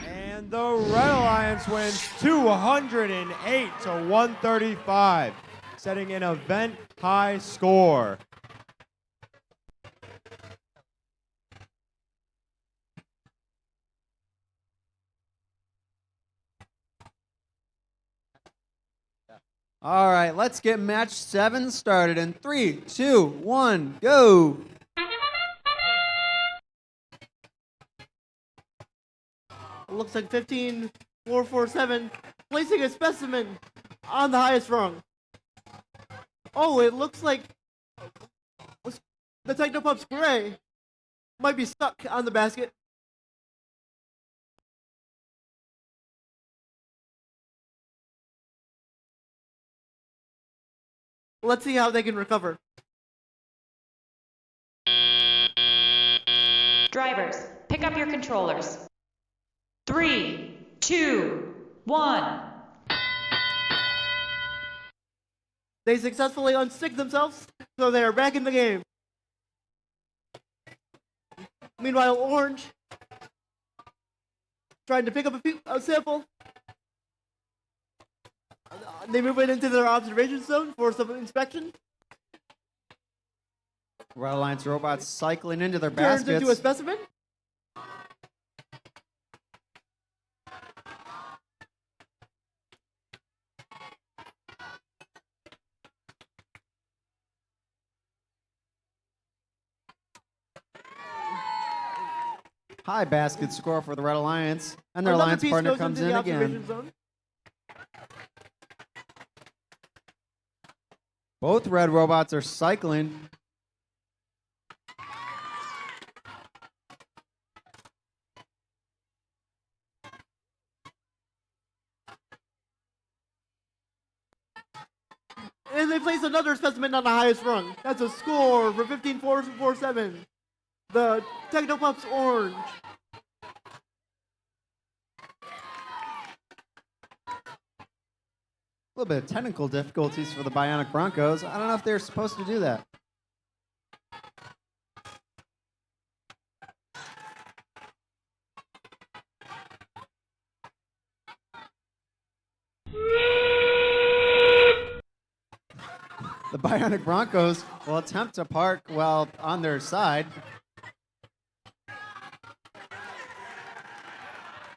And the Red Alliance wins 208 to 135, setting an event high score. All right, let's get match 7 started in 3, 2, 1, go. It looks like 15447 placing a specimen on the highest rung. Oh, it looks like the Technopups Gray might be stuck on the basket. Let's see how they can recover. Drivers, pick up your controllers. 3, 2, 1. They successfully unstick themselves, so they are back in the game. Meanwhile, Orange trying to pick up a sample. They move it into their observation zone for some inspection. Red Alliance robots cycling into their Turns baskets. into a specimen. High basket score for the Red Alliance, and their Another alliance piece partner goes comes into in the again. observation zone. Both red robots are cycling. And they place another specimen on the highest rung. That's a score for 15447. The Technopups Orange. A little bit of technical difficulties for the Bionic Broncos. I don't know if they're supposed to do that. The Bionic Broncos will attempt to park well on their side.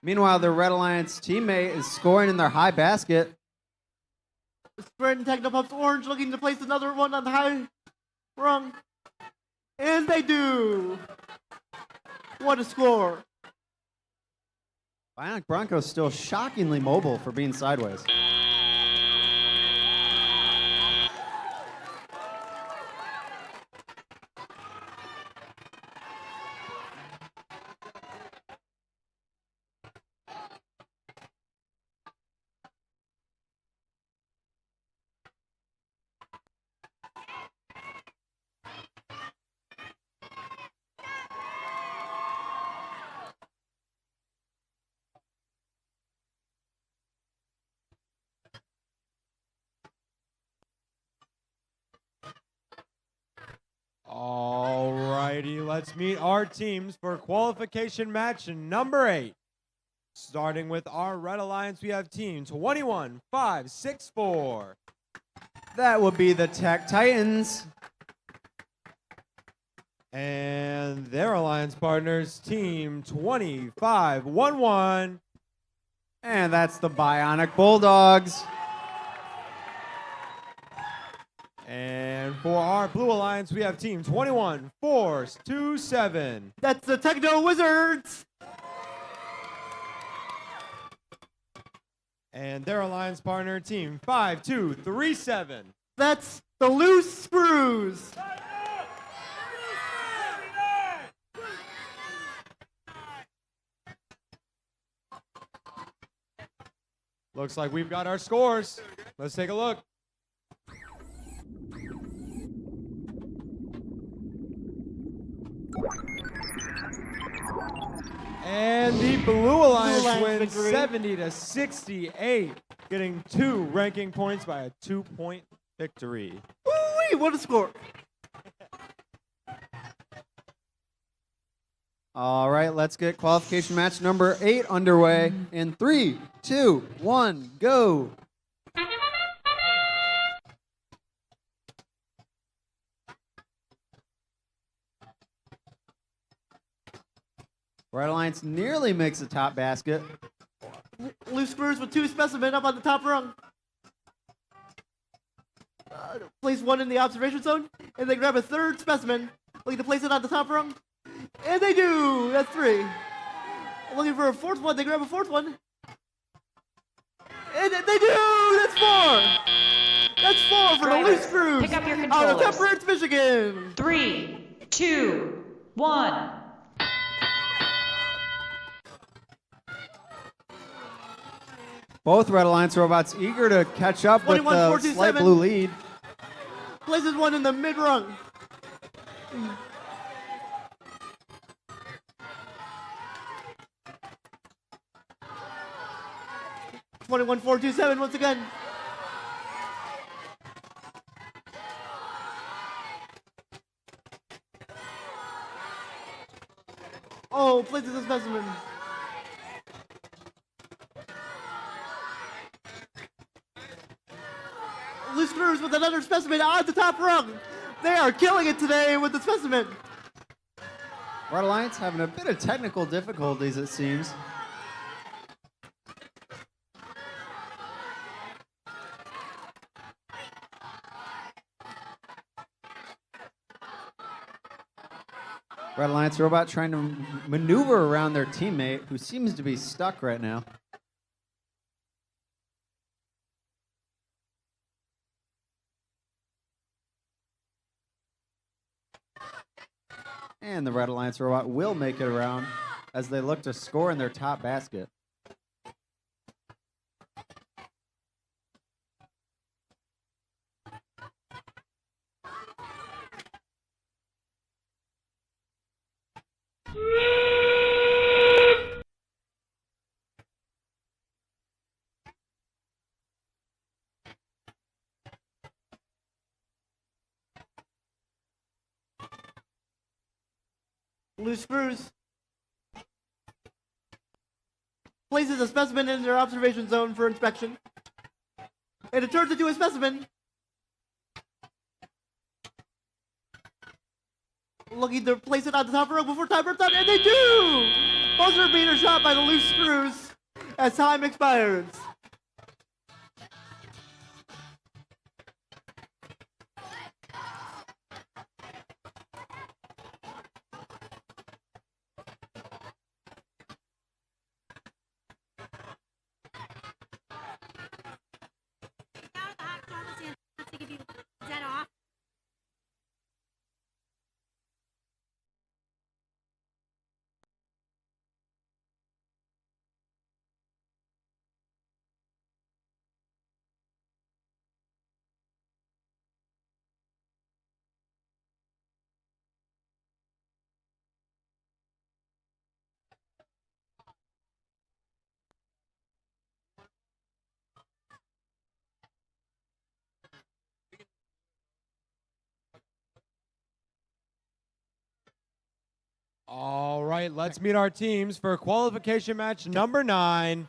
Meanwhile, the Red Alliance teammate is scoring in their high basket. Sprint and Technopuffs Orange looking to place another one on the high rung. And they do. What a score. Bionic Bronco's still shockingly mobile for being sideways. Alrighty, let's meet our teams for qualification match number 8. Starting with our Red Alliance, we have team 21-5-6-4. That would be the Tech Titans. And their alliance partners, team 25-1-1. And that's the Bionic Bulldogs. And for our Blue Alliance, we have team 21-4-2-7. That's the Techno Wizards. And their alliance partner, team 5-2-3-7. That's the Loose Screws. Looks like we've got our scores. Let's take a look. And the Blue Alliance wins 70-68, getting 2 ranking points by a 2-point victory. Ooh-wee, what a score. All right, let's get qualification match number 8 underway in 3, 2, 1, go. Red Alliance nearly makes the top basket. Loose Screws with 2 specimen up on the top rung. Place 1 in the observation zone, and they grab a 3rd specimen, looking to place it on the top rung. And they do! That's 3. Looking for a 4th one, they grab a 4th one. And they do! That's 4! That's 4 for the Loose Screws! Pick up your Out of controllers. Temperance, Michigan! 3, 2, 1. Both Red Alliance robots eager to catch up with the slight blue lead. Places 1 in the mid rung. Twenty-one, 4-2-7 once again. Oh, places a specimen. Loose Screws with another specimen on the top rung. They are killing it today with the specimen. Red Alliance having a bit of technical difficulties, it seems. Red Alliance robot trying to maneuver around their teammate, who seems to be stuck right now. And the Red Alliance robot will make it around as they look to score in their top basket. Loose Screws places a specimen in their observation zone for inspection. And it turns into a specimen. Looking to place it on the top row before time runs out, and they do! Buzzer beater shot by the loose screws as time expires. All right, let's meet our teams for qualification match number 9.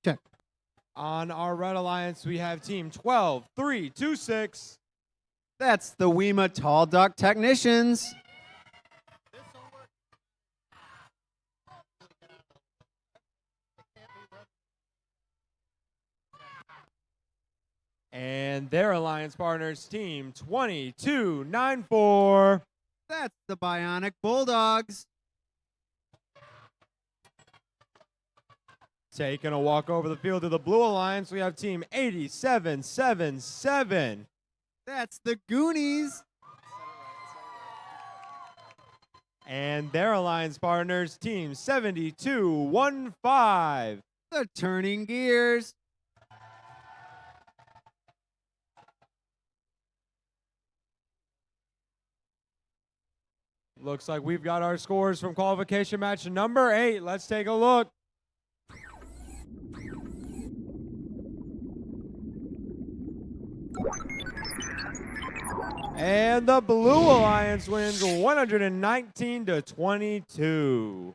Check. On our Red Alliance, we have team 12-3-2-6. That's the WEMA Tall Duck Technicians. And their alliance partners, team 22-9-4. That's the Bionic Bulldogs. Taking a walk over the field to the Blue Alliance, we have team 87-7-7. That's the Goonies. And their alliance partners, team 72-1-5. The Turning Gears. Looks like we've got our scores from qualification match number 8. Let's take a look. And the Blue Alliance wins 119-22.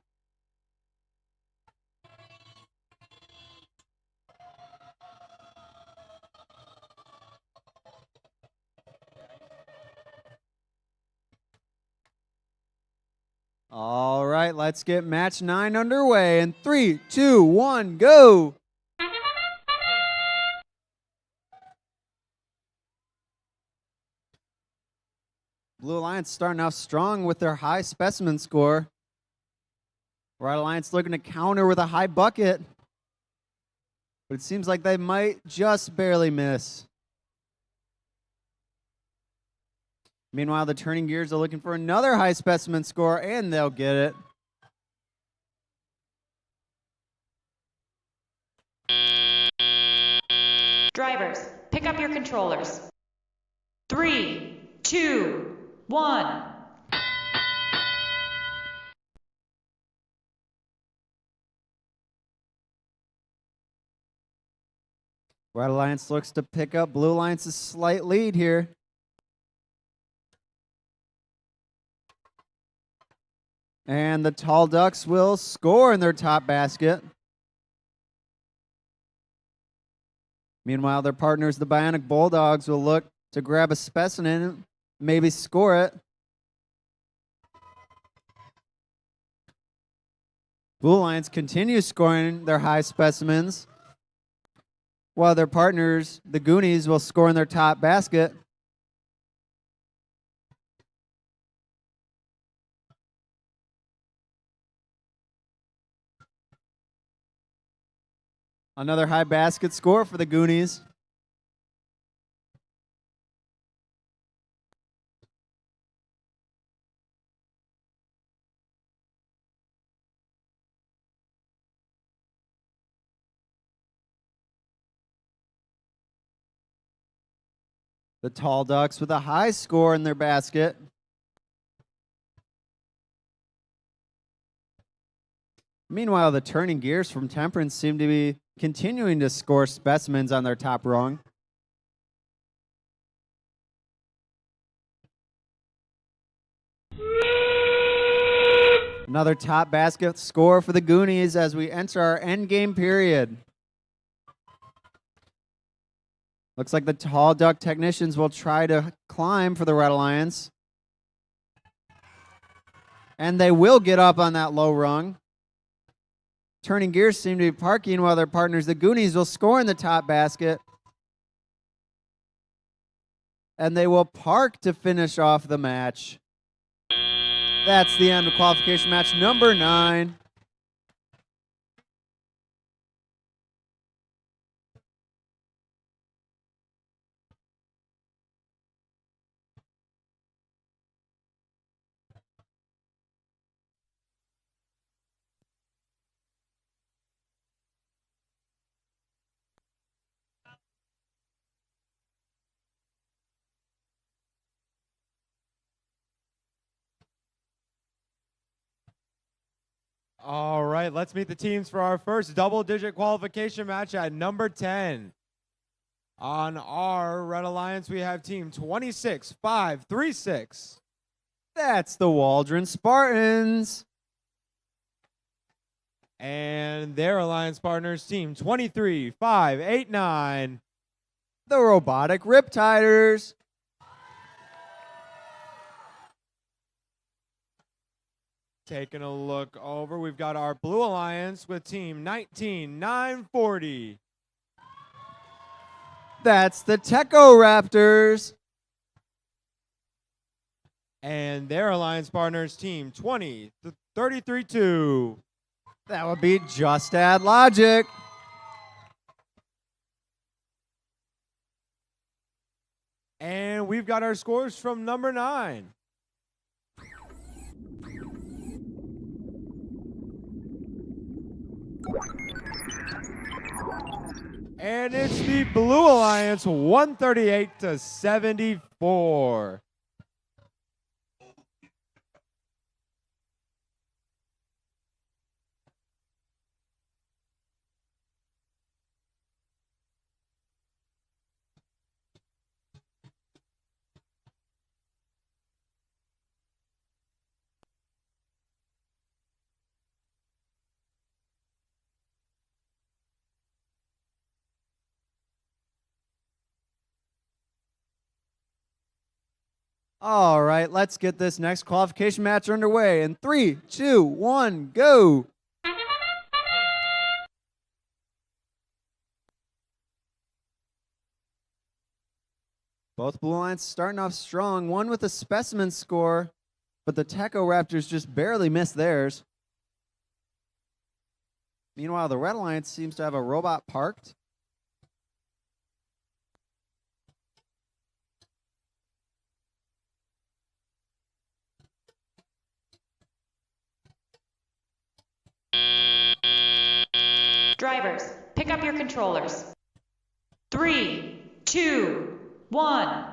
All right, let's get match 9 underway in 3, 2, 1, go. Blue Alliance starting off strong with their high specimen score. Red Alliance looking to counter with a high bucket. But it seems like they might just barely miss. Meanwhile, the Turning Gears are looking for another high specimen score, and they'll get it. Drivers, pick up your controllers. 3, 2, 1. Red Alliance looks to pick up Blue Alliance's slight lead here. And the Tall Ducks will score in their top basket. Meanwhile, their partners, the Bionic Bulldogs, will look to grab a specimen, maybe score it. Blue Alliance continues scoring their high specimens, while their partners, the Goonies, will score in their top basket. Another high basket score for the Goonies. The Tall Ducks with a high score in their basket. Meanwhile, the Turning Gears from Temperance seem to be continuing to score specimens on their top rung. Another top basket score for the Goonies as we enter our end game period. Looks like the Tall Duck Technicians will try to climb for the Red Alliance. And they will get up on that low rung. Turning Gears seem to be parking while their partners, the Goonies, will score in the top basket. And they will park to finish off the match. That's the end of qualification match number 9. All right, let's meet the teams for our first double-digit qualification match at number 10. On our Red Alliance, we have team 26536. That's the Waldron Spartans. And their alliance partners, team 23589. The Robotic Riptiders. Taking a look over, we've got our Blue Alliance with team 19940. That's the Techo Raptors. And their alliance partners, team 20332. That would be Just Add Logic. And we've got our scores from number 9. And it's the Blue Alliance 138-74. All right, let's get this next qualification match underway. In 3, 2, 1, go. Both Blue Alliance starting off strong, one with a specimen score, but the Techo Raptors just barely missed theirs. Meanwhile, the Red Alliance seems to have a robot parked. Drivers, pick up your controllers. 3, 2, 1.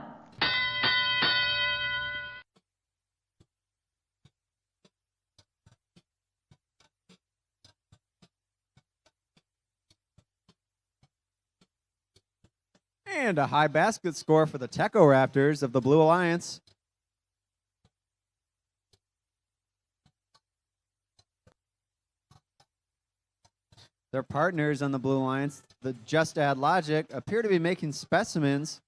And a high basket score for the Techo Raptors of the Blue Alliance. Their partners on the Blue Alliance, the Just Add Logic, appear to be making specimens.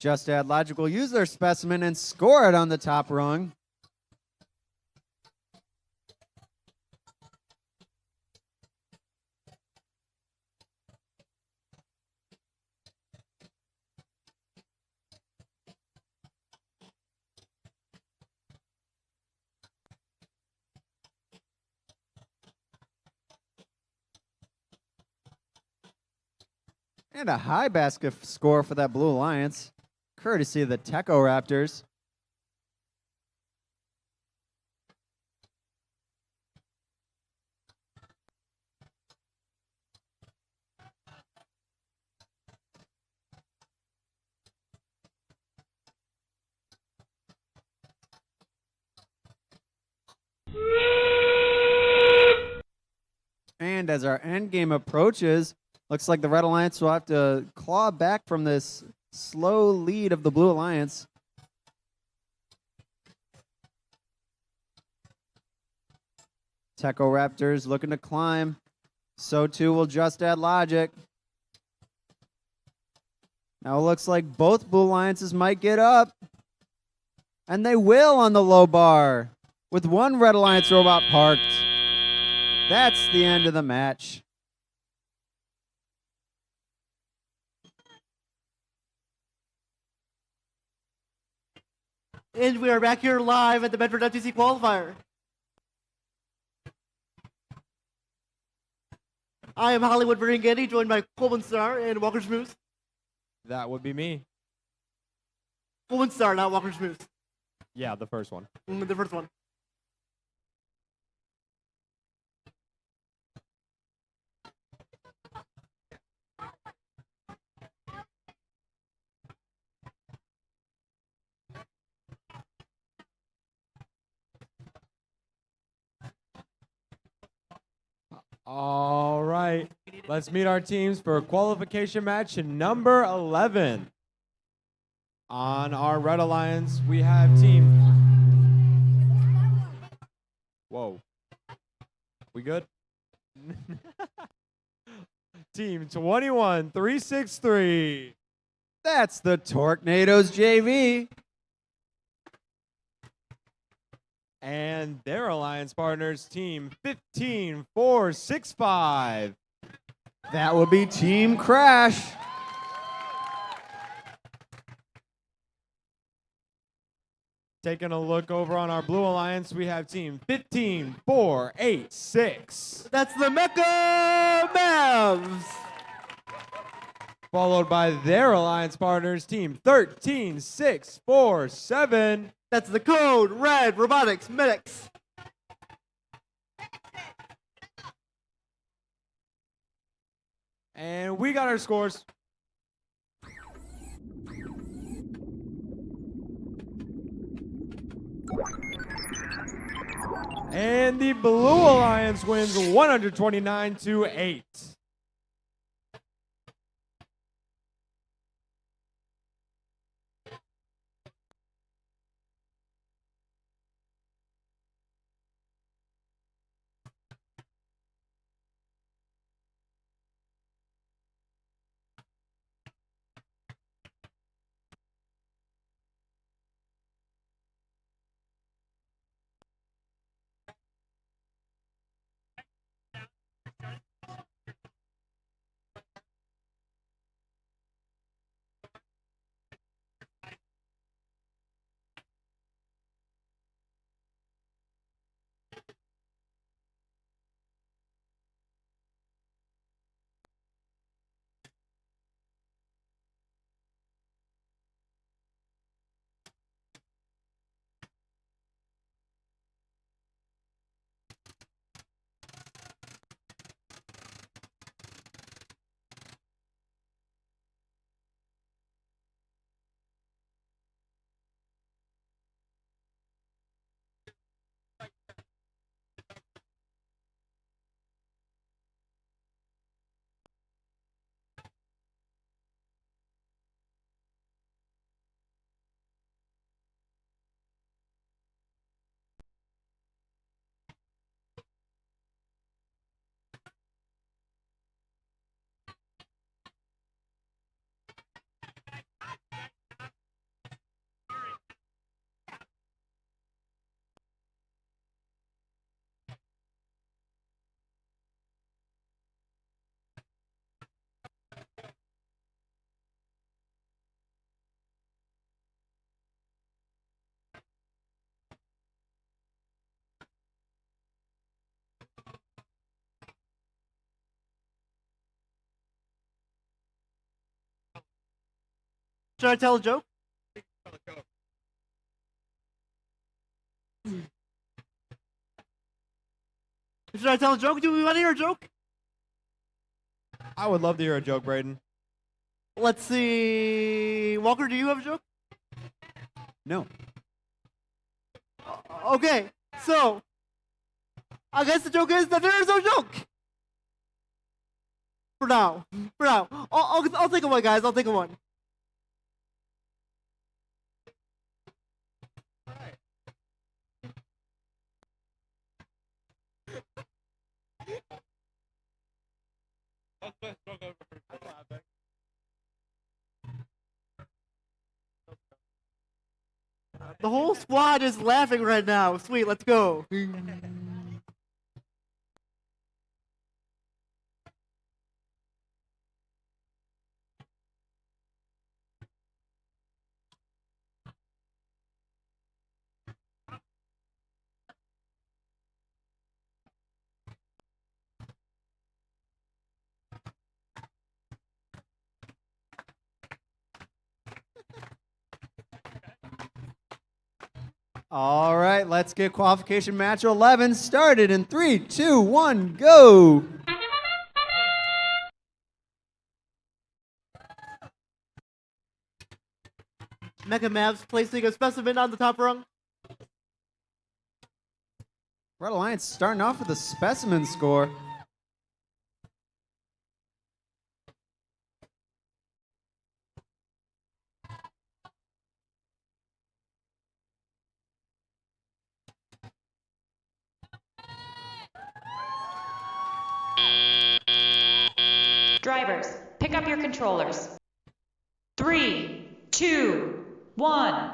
Just Add Logic will use their specimen and score it on the top rung. And a high basket score for that Blue Alliance, courtesy of the Techo Raptors. And as our end game approaches, looks like the Red Alliance will have to claw back from this slow lead of the Blue Alliance. Techo Raptors looking to climb. So too will Just Add Logic. Now it looks like both Blue Alliances might get up. And they will on the low bar with one Red Alliance robot parked. That's the end of the match. And we are back here live at the Bedford FTC Qualifier. I am Hollywood Beringhetti, joined by Coleman Star and Walker Schmooze. That would be me. Coleman Star, not Walker Schmooze. Yeah, the first one. The first one. All right, let's meet our teams for qualification match number 11. On our Red Alliance, we have team. Whoa. We good? Team 21363. That's the Torquenadoes JV. And their alliance partners, team 15465. That would be Team Crash. Taking a look over on our Blue Alliance, we have team 15486. That's the Mecca Mavs. Followed by their alliance partners, team 13647. That's the Code Red Robotics Medics. And we got our scores. And the Blue Alliance wins 129-8. Should I tell a joke? Should I tell a joke? Do we want to hear a joke? I would love to hear a joke, Braden. Let's see. Walker, do you have a joke? No. Okay, so I guess the joke is that there is no joke. For now. I'll think of one, guys. I'll think of one. The whole squad is laughing right now. Sweet, let's go. All right, let's get qualification match 11 started in 3, 2, 1, go. Mega Mavs placing a specimen on the top rung. Red Alliance starting off with a specimen score. Drivers, pick up your controllers. 3, 2, 1.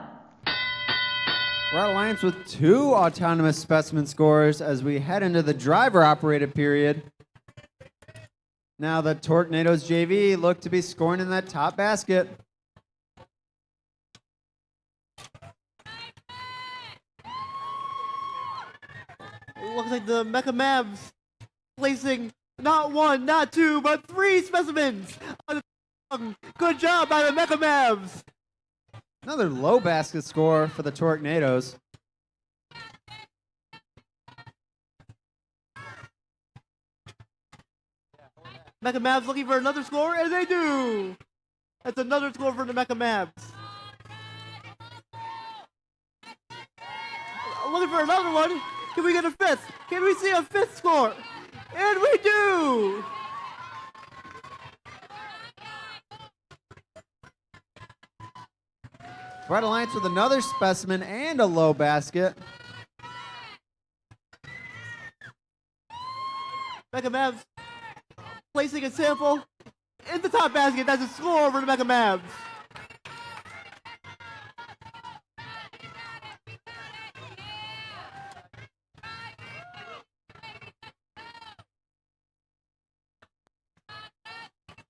Red Alliance with 2 autonomous specimen scores as we head into the driver-operated period. Now the Tornadoes JV look to be scoring in that top basket. Looks like the Mecha Mavs placing not 1, not 2, but 3 specimens on the rung. Good job by the Mecha Mavs. Another low basket score for the Tornadoes. Mecha Mavs looking for another score, and they do. That's another score for the Mecha Mavs. Looking for another one. Can we get a 5th? Can we see a 5th score? And we do. Red Alliance with another specimen and a low basket. Mecha Mavs placing a sample in the top basket. That's a score for the Mecha Mavs.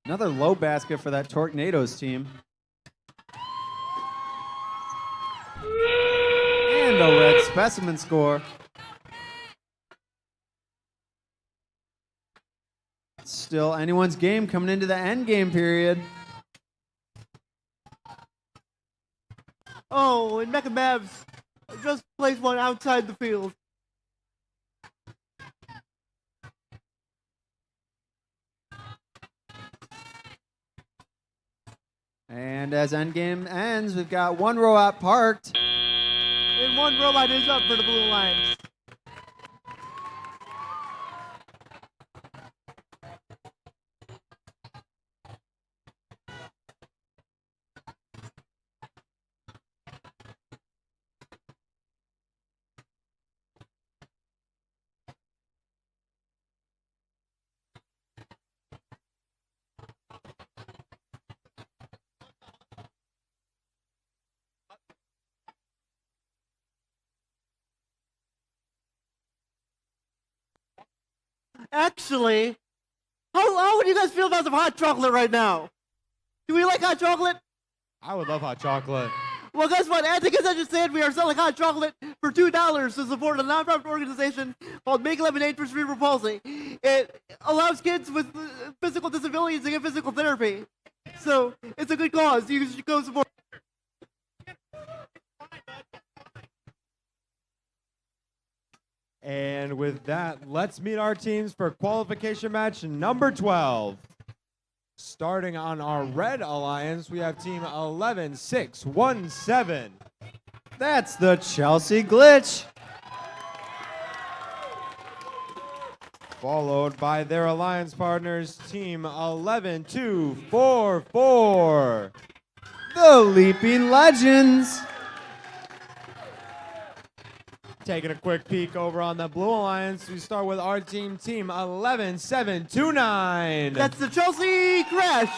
Another low basket for that Tornadoes team. And a red specimen score. Still anyone's game coming into the end game period. Oh, and Mecha Mavs just placed one outside the field. And as endgame ends, we've got one robot parked. And one robot is up for the Blue Alliance. Actually, how would you guys feel about some hot chocolate right now? Do we like hot chocolate? I would love hot chocolate. Well, guess what? At the concession stand, we are selling hot chocolate for $2 to support a nonprofit organization called Make Lemonade for Cerebral Palsy. It allows kids with physical disabilities to get physical therapy. So it's a good cause. You should go support. And with that, let's meet our teams for qualification match number 12. Starting on our Red Alliance, we have team 11617. That's the Chelsea Glitch. Followed by their alliance partners, team 11244. The Leaping Legends. Taking a quick peek over on the Blue Alliance, we start with our team 11729. That's the Chelsea Crash.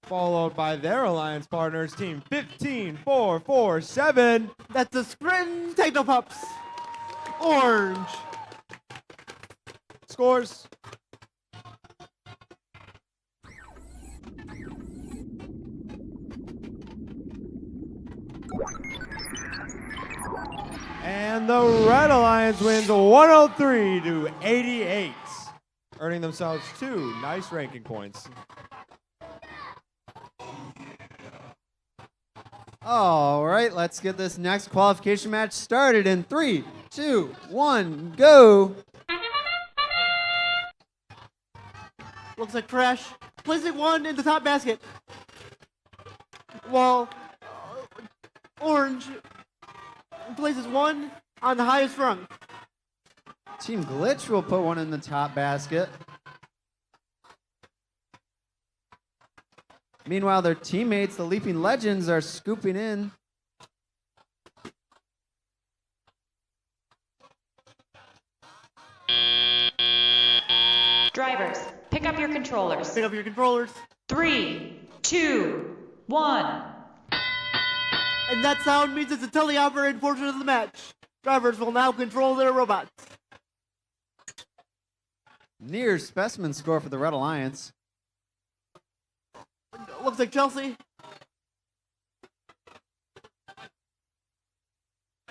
Followed by their alliance partners, team 15-4-4-7. That's the Sprint Techno Pups. Orange. Scores. And the Red Alliance wins 103-88, earning themselves 2 nice ranking points. All right, let's get this next qualification match started in 3, 2, 1, go. Looks like Crash placing one in the top basket. While Orange places one on the highest rung. Team Glitch will put one in the top basket. Meanwhile, their teammates, the Leaping Legends, are scooping in. Drivers, pick up your controllers. Pick up your controllers. 3, 2, 1. And that sound means it's a teleoperated portion of the match. Drivers will now control their robots. Near specimen score for the Red Alliance. Looks like Chelsea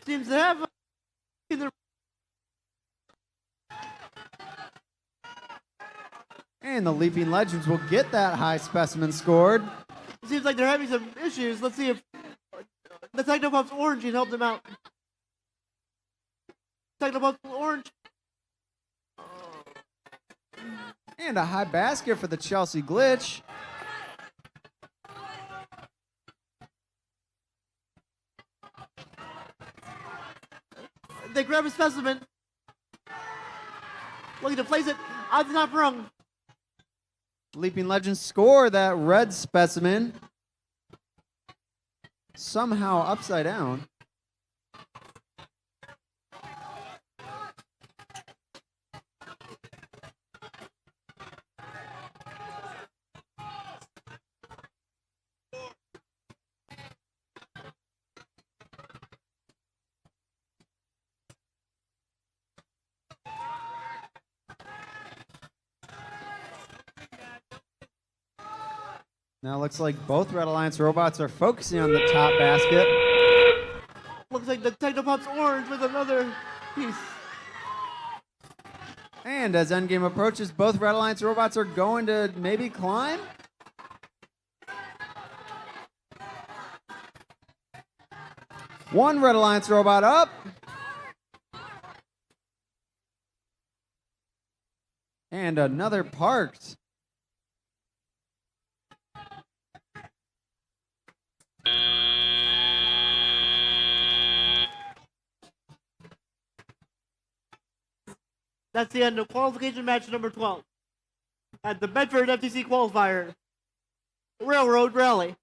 seems to have in their. And the Leaping Legends will get that high specimen scored. It seems like they're having some issues. Let's see if the Technopups Orange can help them out. Technopups Orange. And a high basket for the Chelsea Glitch. They grab a specimen, looking to place it on the top rung. Leaping Legends score that red specimen. Somehow upside down. Now it looks like both Red Alliance robots are focusing on the top basket. Looks like the Technopups Orange with another piece. And as endgame approaches, both Red Alliance robots are going to maybe climb. One Red Alliance robot up. And another parked. That's the end of qualification match number 12 at the Bedford FTC Qualifier Railroad Rally.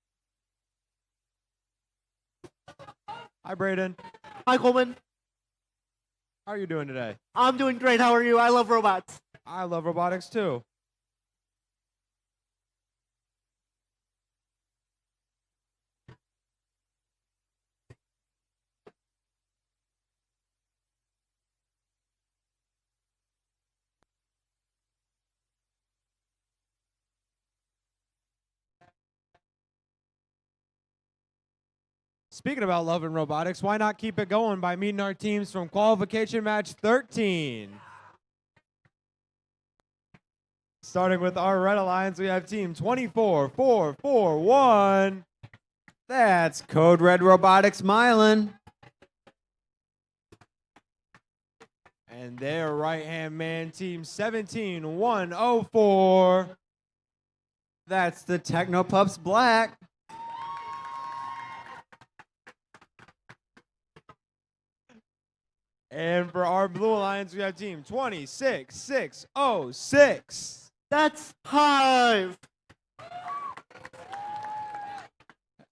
Hi, Braden. Hi, Coleman. How are you doing today? I'm doing great. How are you? I love robots. I love robotics too. Speaking about love and robotics, why not keep it going by meeting our teams from qualification match 13? Starting with our Red Alliance, we have team 24-4-4-1. That's Code Red Robotics Mylan. And their right-hand man, team 17-1-0-4. That's the Technopups Black. And for our Blue Alliance, we have team 26-6-0-6. That's Hive.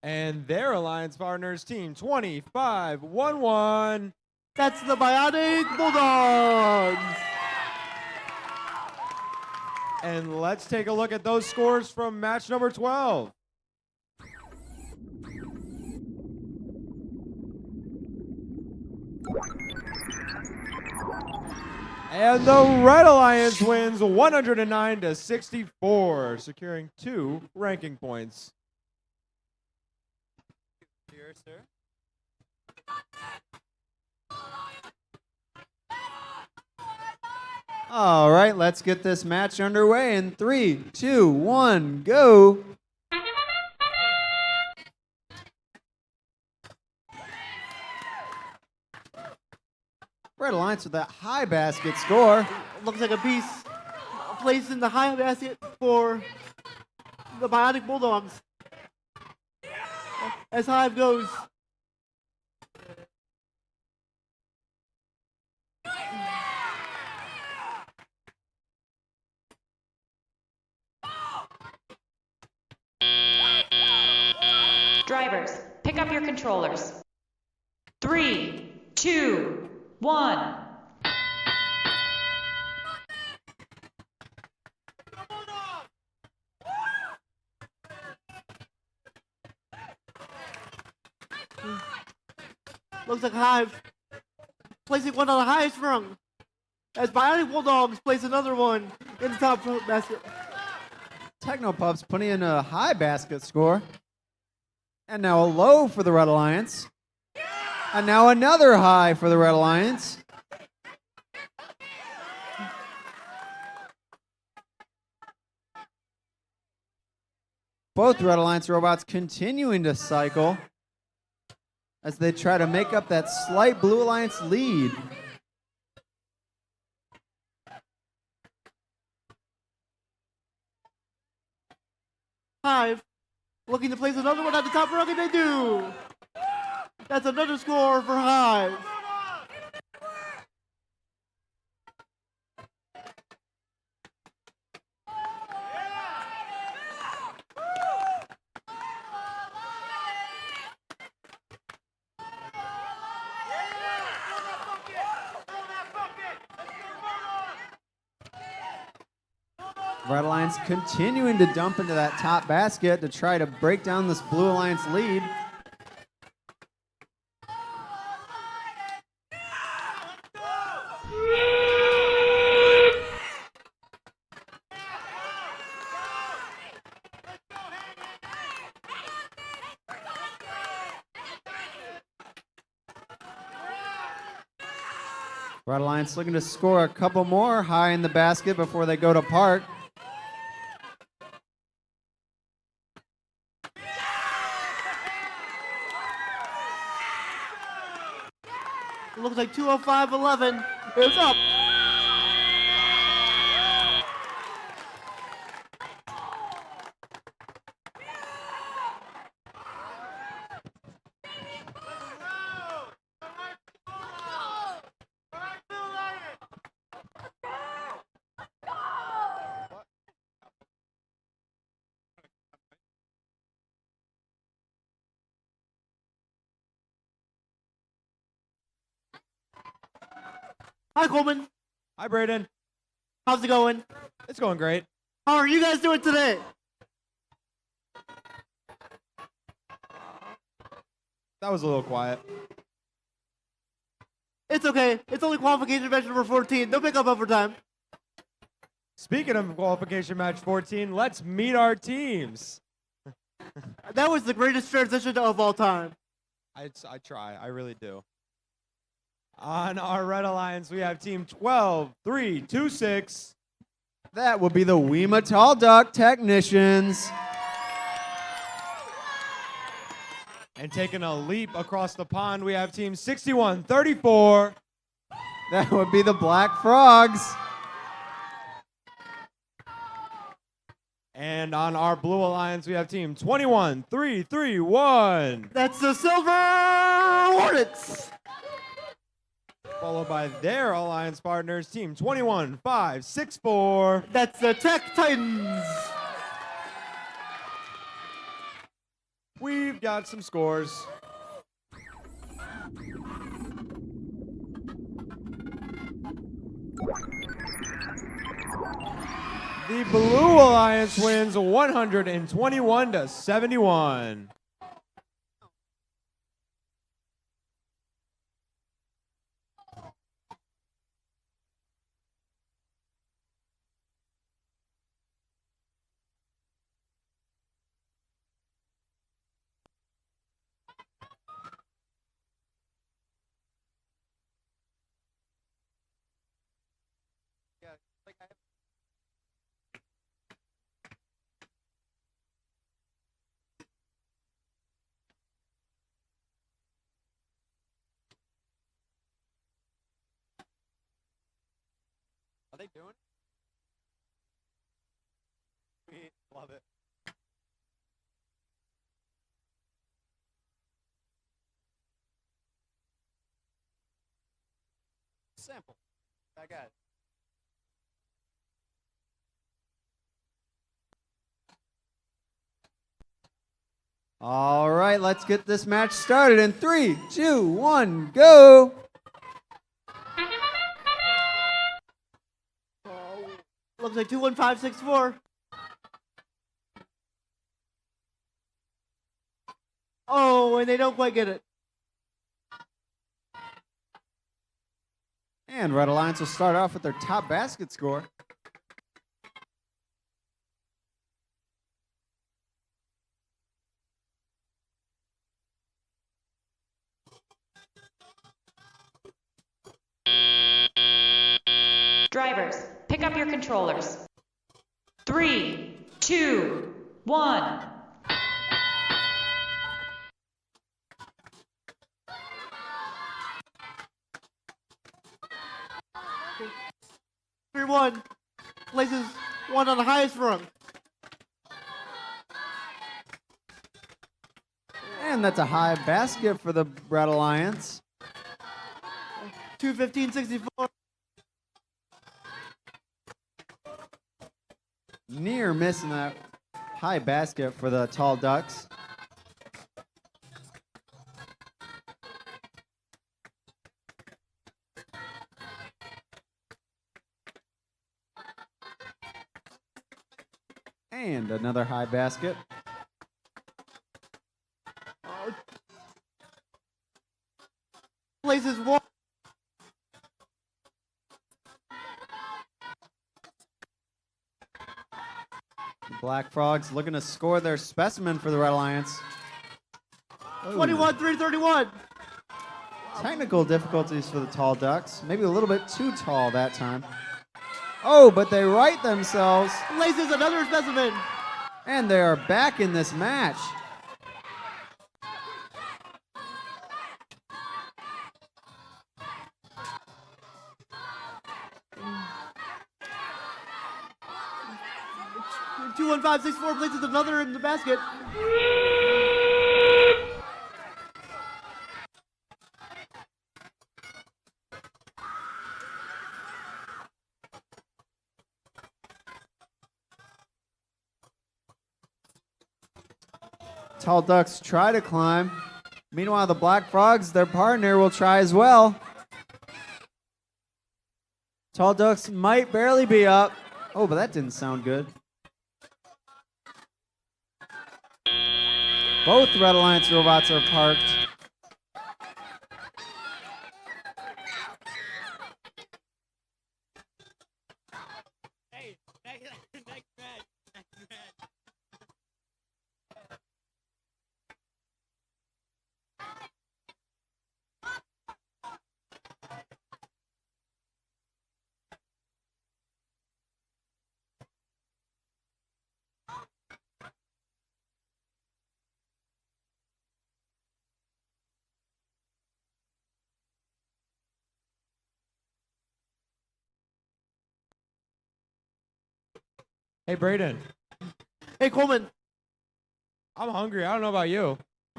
And their alliance partners, team 25-1-1. That's the Bionic Bulldogs. And let's take a look at those scores from match number 12. And the Red Alliance wins 109 to 64, securing 2 ranking points. Here, sir. All right, let's get this match underway in 3, 2, 1, go. Red Alliance with that high basket score. Looks like a piece placed in the high basket for the Bionic Bulldogs. As Hive goes. Drivers, pick up your controllers. 3, 2, 1. Looks like Hive placing one on the highest rung. As Bionic Bulldogs place another one in the top basket. Technopups putting in a high basket score. And now a low for the Red Alliance. And now another high for the Red Alliance. Both Red Alliance robots continuing to cycle as they try to make up that slight Blue Alliance lead. Hive looking to place another one at the top rung, and they do. That's another score for Hive. Red Alliance continuing to dump into that top basket to try to break down this Blue Alliance lead. Red Alliance looking to score a couple more high in the basket before they go to park. It looks like 205.11 is up. Hi, Coleman. Hi, Braden. How's it going? It's going great. How are you guys doing today? That was a little quiet. It's okay. It's only qualification match number 14. They'll pick up overtime. Speaking of qualification match 14, let's meet our teams. That was the greatest transition of all time. I try. I really do. On our Red Alliance, we have team 12-3-2-6. That would be the Weema Tall Duck Technicians. And taking a leap across the pond, we have team 61-34. That would be the Black Frogs. And on our Blue Alliance, we have team 21-3-3-1. That's the Silver Hornets. Followed by their alliance partners, team 21-5-6-4. That's the Tech Titans. We've got some scores. The Blue Alliance wins 121-71. they doing it? Sweet. Love it. Sample. I got it. All right, let's get this match started in 3, 2, 1, go! Looks like 21564. Oh, and they don't quite get it. And Red Alliance will start off with their top basket score. Drivers, pick up your controllers. 3, 2, 1. Three one places one on the highest rung. And that's a high basket for the Red Alliance. 21564. Near missing that high basket for the Tall Ducks. And another high basket. Places one. The Black Frogs looking to score their specimen for the Red Alliance. 21-331. Technical difficulties for the Tall Ducks. Maybe a little bit too tall that time. Oh, but they right themselves. Places another specimen. And they are back in this match. Two 1-5-6-4 places another in the basket. Tall Ducks try to climb. Meanwhile, the Black Frogs, their partner, will try as well. Tall Ducks might barely be up. Oh, but that didn't sound good. Both Red Alliance robots are parked. Hey, Braden. Hey, Coleman. I'm hungry. I don't know about you.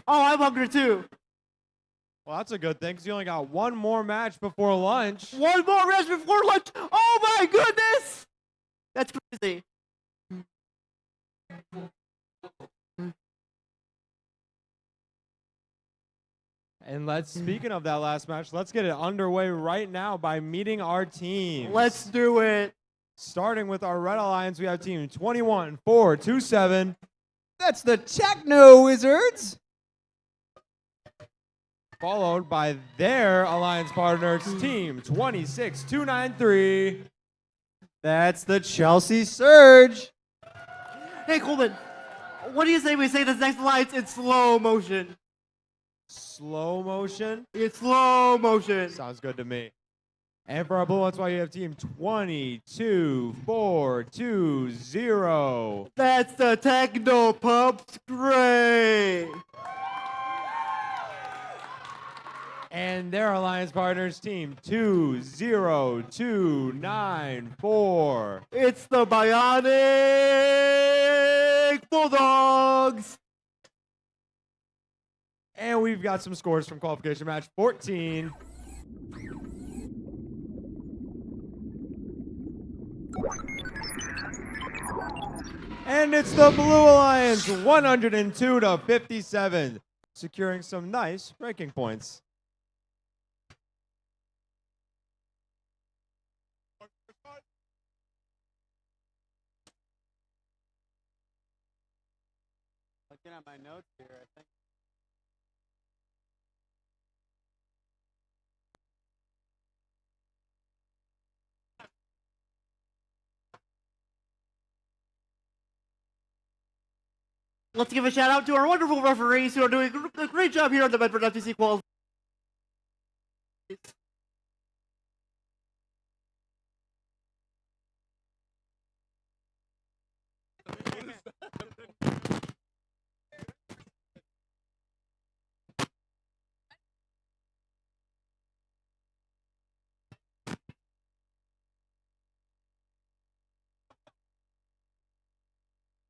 Oh, I'm hungry too. Well, that's a good thing because you only got one more match before lunch. One more match before lunch. Oh my goodness! That's crazy. And speaking of that last match, let's get it underway right now by meeting our teams. Let's do it. Starting with our Red Alliance, we have team 21-427. That's the Techno Wizards. Followed by their alliance partners, team 26-293. That's the Chelsea Surge. Hey, Coleman. What do you say we say this next alliance in slow motion? Slow motion? It's slow motion. Sounds good to me. And for our blue ones, why you have team 22-420. That's the Techno Pumps Gray. And their alliance partners, team 20294. It's the Bionic Bulldogs. And we've got some scores from qualification match 14. And it's the Blue Alliance 102 to 57, securing some nice ranking points. Looking at my notes here, I think. Let's give a shout out to our wonderful referees who are doing a great job here on the Bedford FTC Qualifier.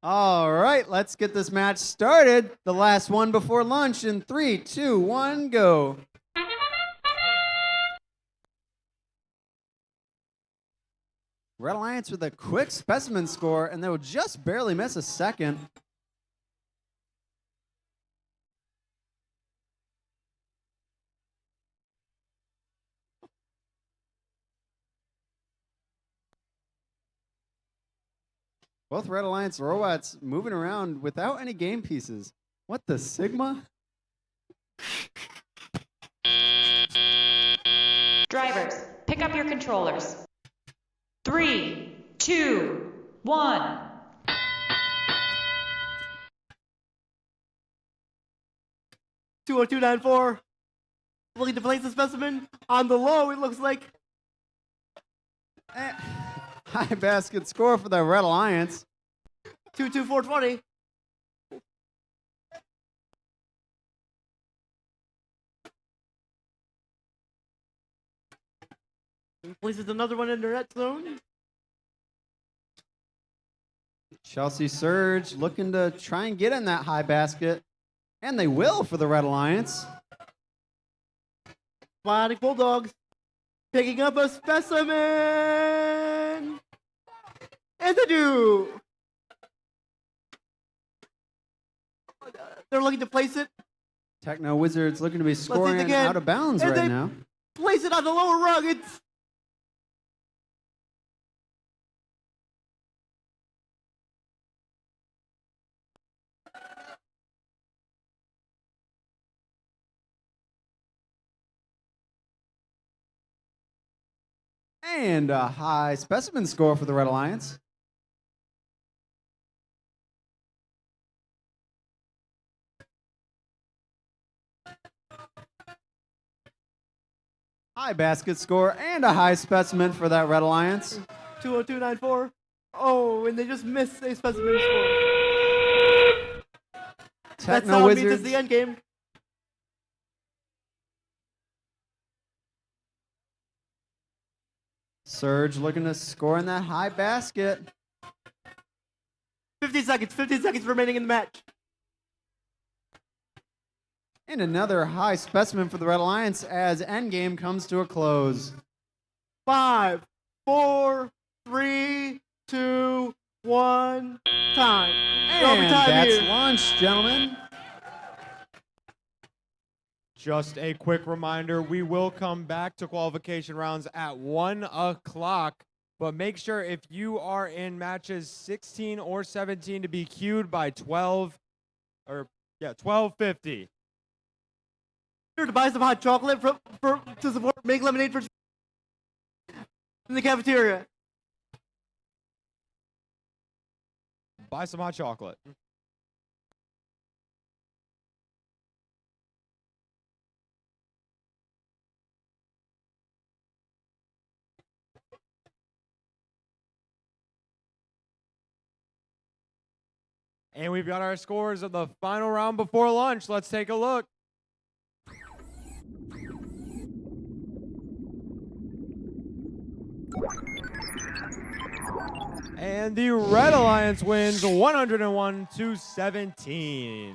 All right, let's get this match started. The last one before lunch in 3, 2, 1, go. Red Alliance with a quick specimen score, and they will just barely miss a second. Both Red Alliance robots moving around without any game pieces. What the Sigma? Drivers, pick up your controllers. 3, 2, 1. Two 20294. Looking to place the specimen on the low, it looks like. High basket score for the Red Alliance. 22420. Places another one in the red zone. Chelsea Surge looking to try and get in that high basket. And they will for the Red Alliance. Bionic Bulldogs picking up a specimen. And they do. They're looking to place it. Techno Wizards looking to be Let's see it scoring again. out of bounds And right they now. Place it on the lower rung. It's And a high specimen score for the Red Alliance. High basket score and a high specimen for that Red Alliance. 20294. Oh, and they just missed a specimen score. That's Techno how it means it's Wizards. the end game. Surge looking to score in that high basket. 15 seconds remaining in the match. And another high specimen for the Red Alliance as endgame comes to a close. 5, 4, 3, 2, 1, time. And that's lunch, gentlemen. Just a quick reminder, we will come back to qualification rounds at 1 o'clock, but make sure if you are in matches 16 or 17 to be queued by 12:50. Here to buy some hot chocolate to support Make Lemonade for in the cafeteria. Buy some hot chocolate. And we've got our scores of the final round before lunch. Let's take a look. And the Red Alliance wins 101-17.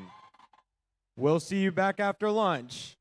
We'll see you back after lunch.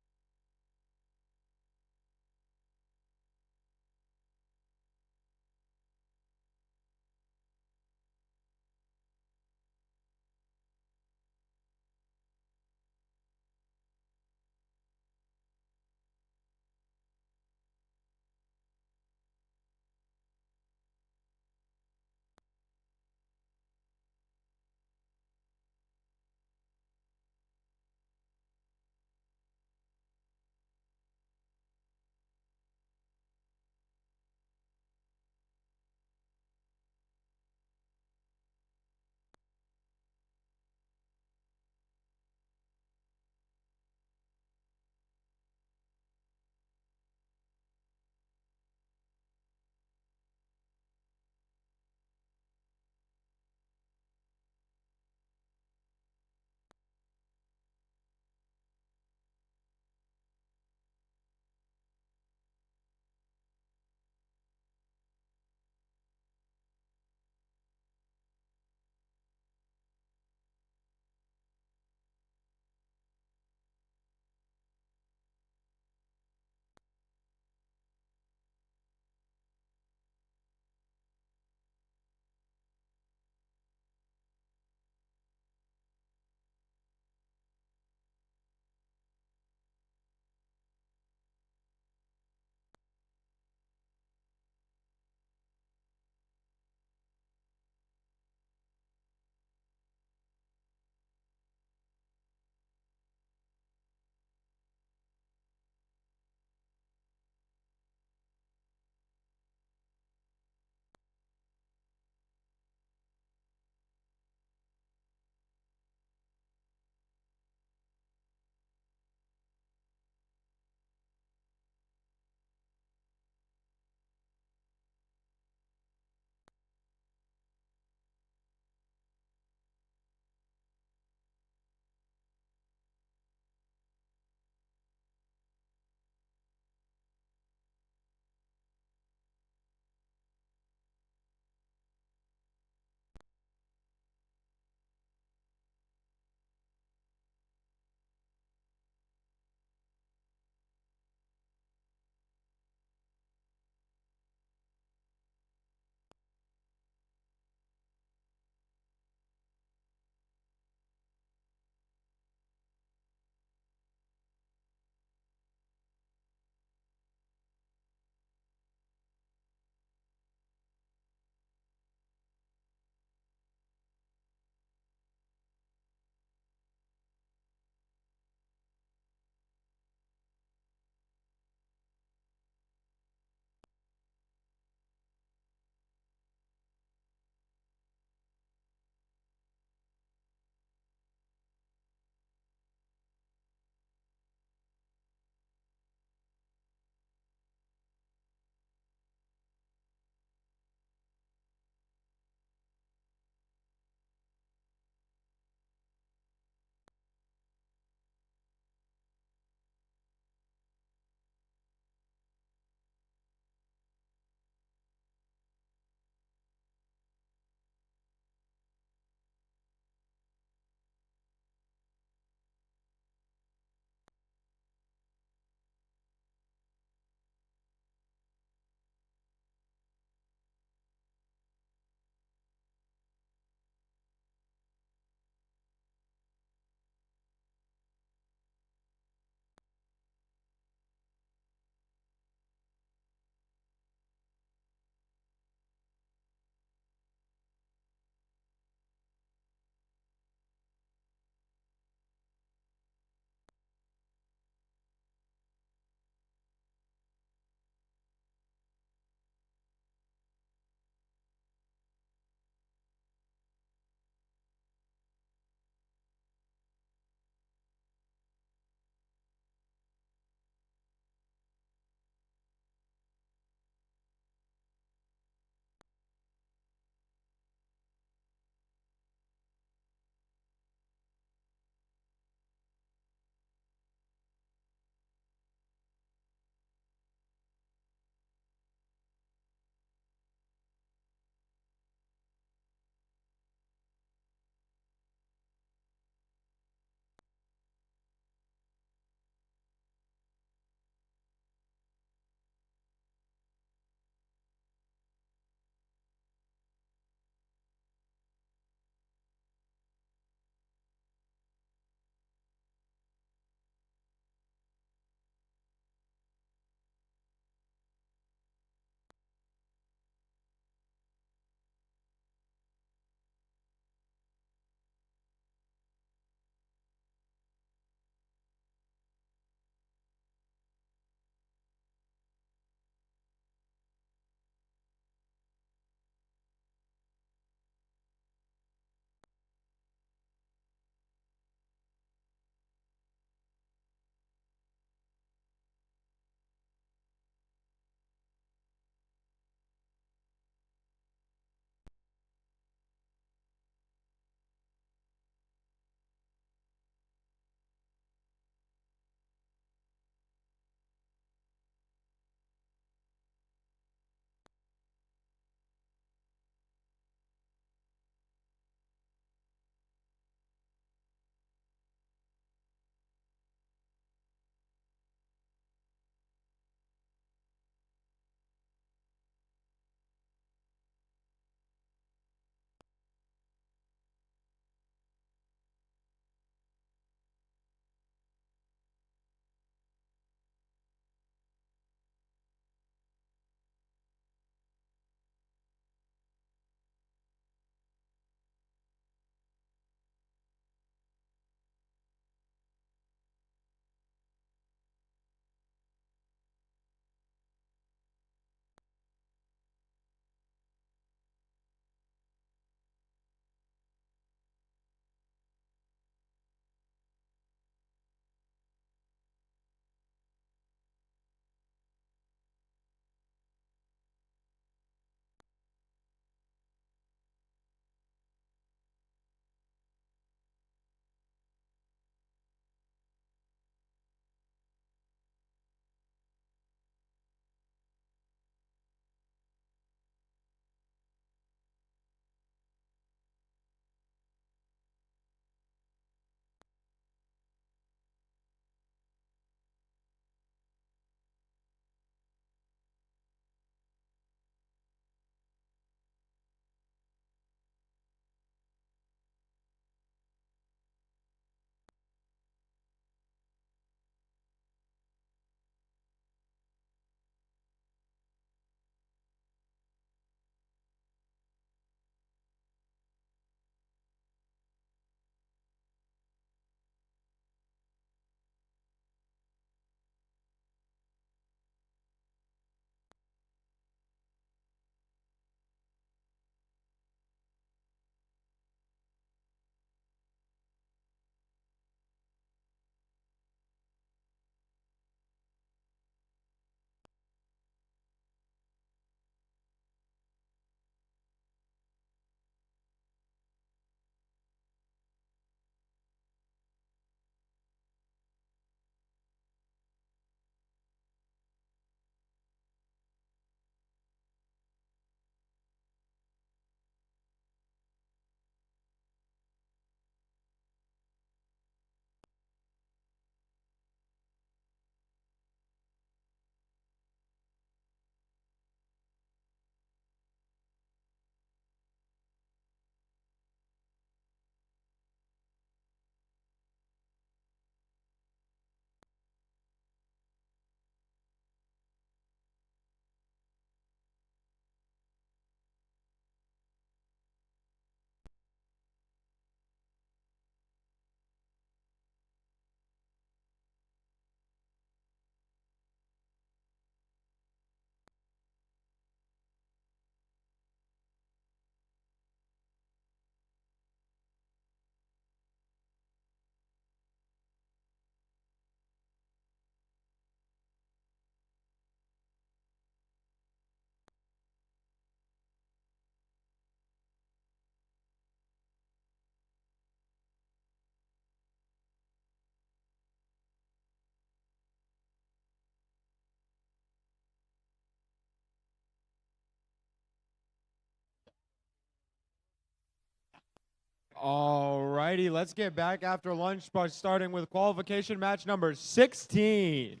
Alrighty, let's get back after lunch by starting with qualification match number 16.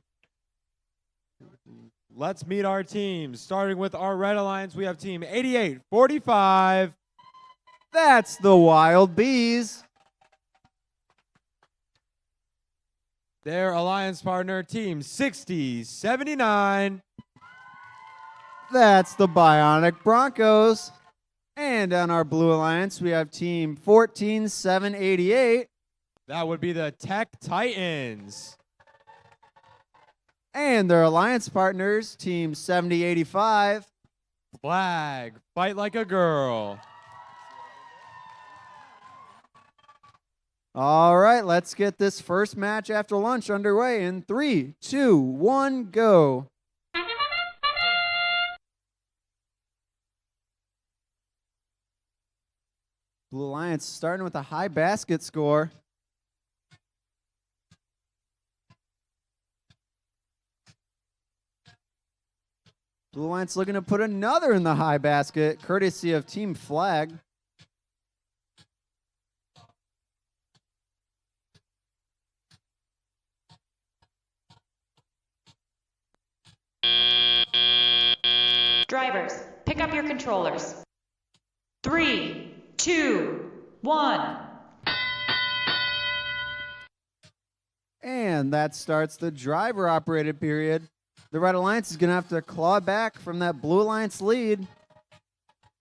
Let's meet our teams. Starting with our Red Alliance, we have team 8845. That's the Wild Bees. Their alliance partner, team 6079. That's the Bionic Broncos. And on our Blue Alliance, we have team 14788. That would be the Tech Titans. And their alliance partners, team 7085. Flag, fight like a girl. All right, let's get this first match after lunch underway in 3, 2, 1, go. Blue Alliance starting with a high basket score. Blue Alliance looking to put another in the high basket, courtesy of Team Flag. Drivers, pick up your controllers. 3, 2, 1. And that starts the driver-operated period. The Red Alliance is going to have to claw back from that Blue Alliance lead.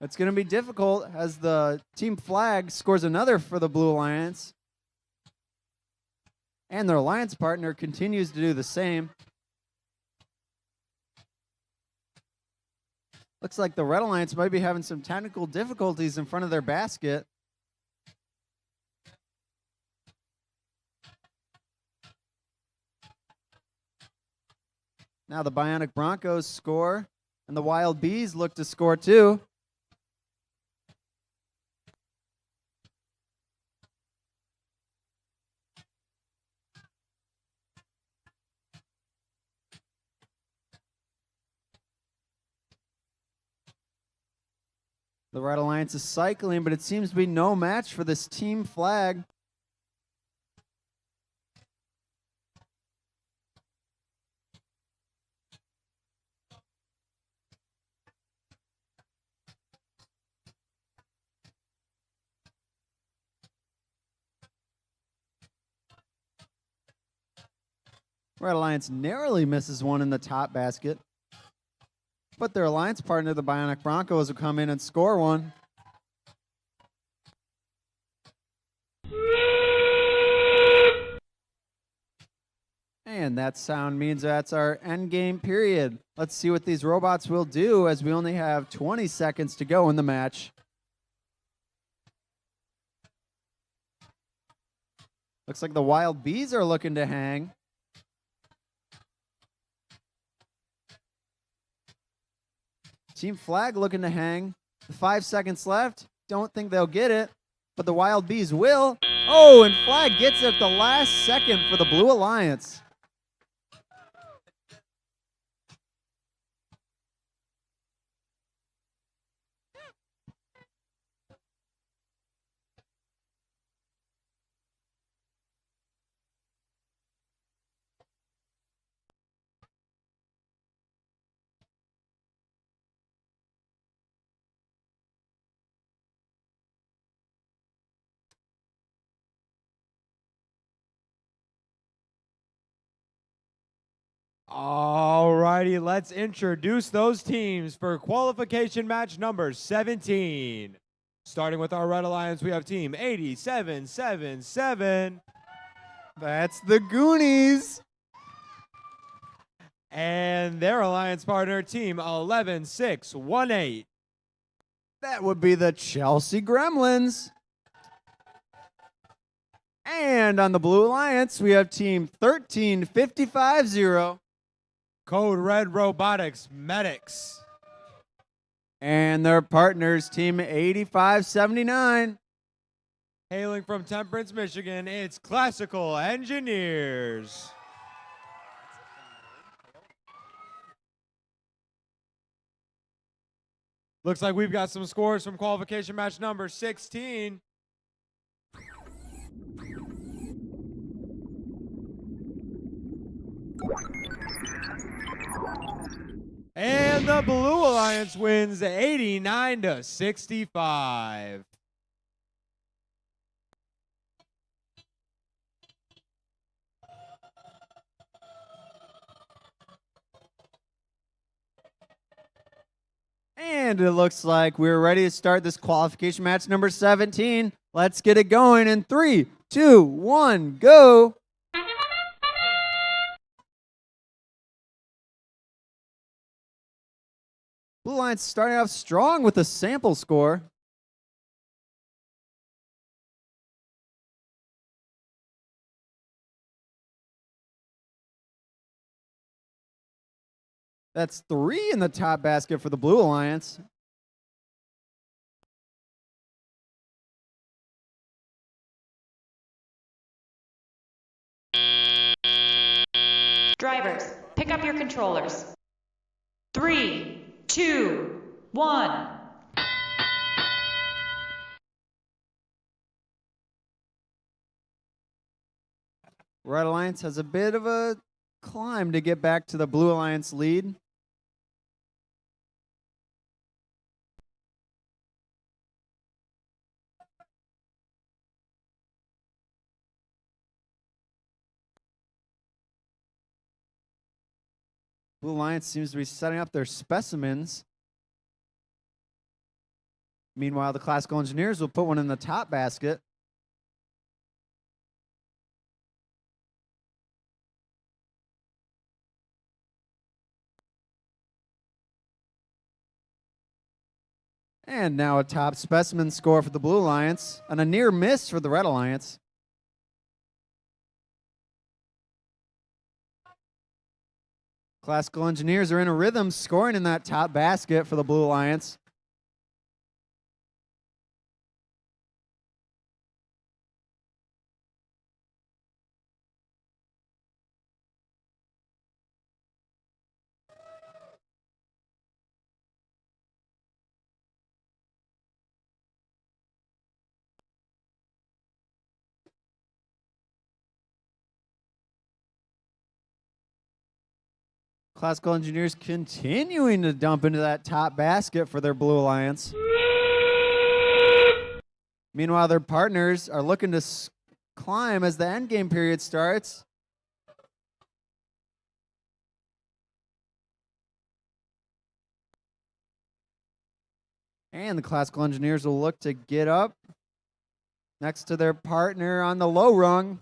It's going to be difficult as the Team Flag scores another for the Blue Alliance. And their alliance partner continues to do the same. Looks like the Red Alliance might be having some technical difficulties in front of their basket. Now the Bionic Broncos score, and the Wild Bees look to score too. The Red Alliance is cycling, but it seems to be no match for this Team Flag. Red Alliance narrowly misses one in the top basket. But their alliance partner, the Bionic Broncos, will come in and score one. And that sound means that's our end game period. Let's see what these robots will do as we only have 20 seconds to go in the match. Looks like the Wild Bees are looking to hang. Team Flag looking to hang. 5 seconds left. Don't think they'll get it, but the Wild Bees will. Oh, and Flag gets it at the last second for the Blue Alliance. Alrighty, let's introduce those teams for qualification match number 17. Starting with our Red Alliance, we have team 8777. That's the Goonies. And their alliance partner, team 11618. That would be the Chelsea Gremlins. And on the Blue Alliance, we have team 13550. Code Red Robotics Medics. And their partners, team 8579. Hailing from Temperance, Michigan, it's Classical Engineers. Looks like we've got some scores from qualification match number 16. And the Blue Alliance wins 89-65. And it looks like we're ready to start this qualification match number 17. Let's get it going in 3, 2, 1, go. Blue Alliance starting off strong with a sample score. That's 3 in the top basket for the Blue Alliance. Drivers, pick up your controllers. 3, 2, 1. Red Alliance has a bit of a climb to get back to the Blue Alliance lead. Blue Alliance seems to be setting up their specimens. Meanwhile, the Classical Engineers will put one in the top basket. And now a top specimen score for the Blue Alliance and a near miss for the Red Alliance. Classical Engineers are in a rhythm, scoring in that top basket for the Blue Alliance. Classical Engineers continuing to dump into that top basket for their Blue Alliance. Meanwhile, their partners are looking to climb as the endgame period starts. And the Classical Engineers will look to get up next to their partner on the low rung.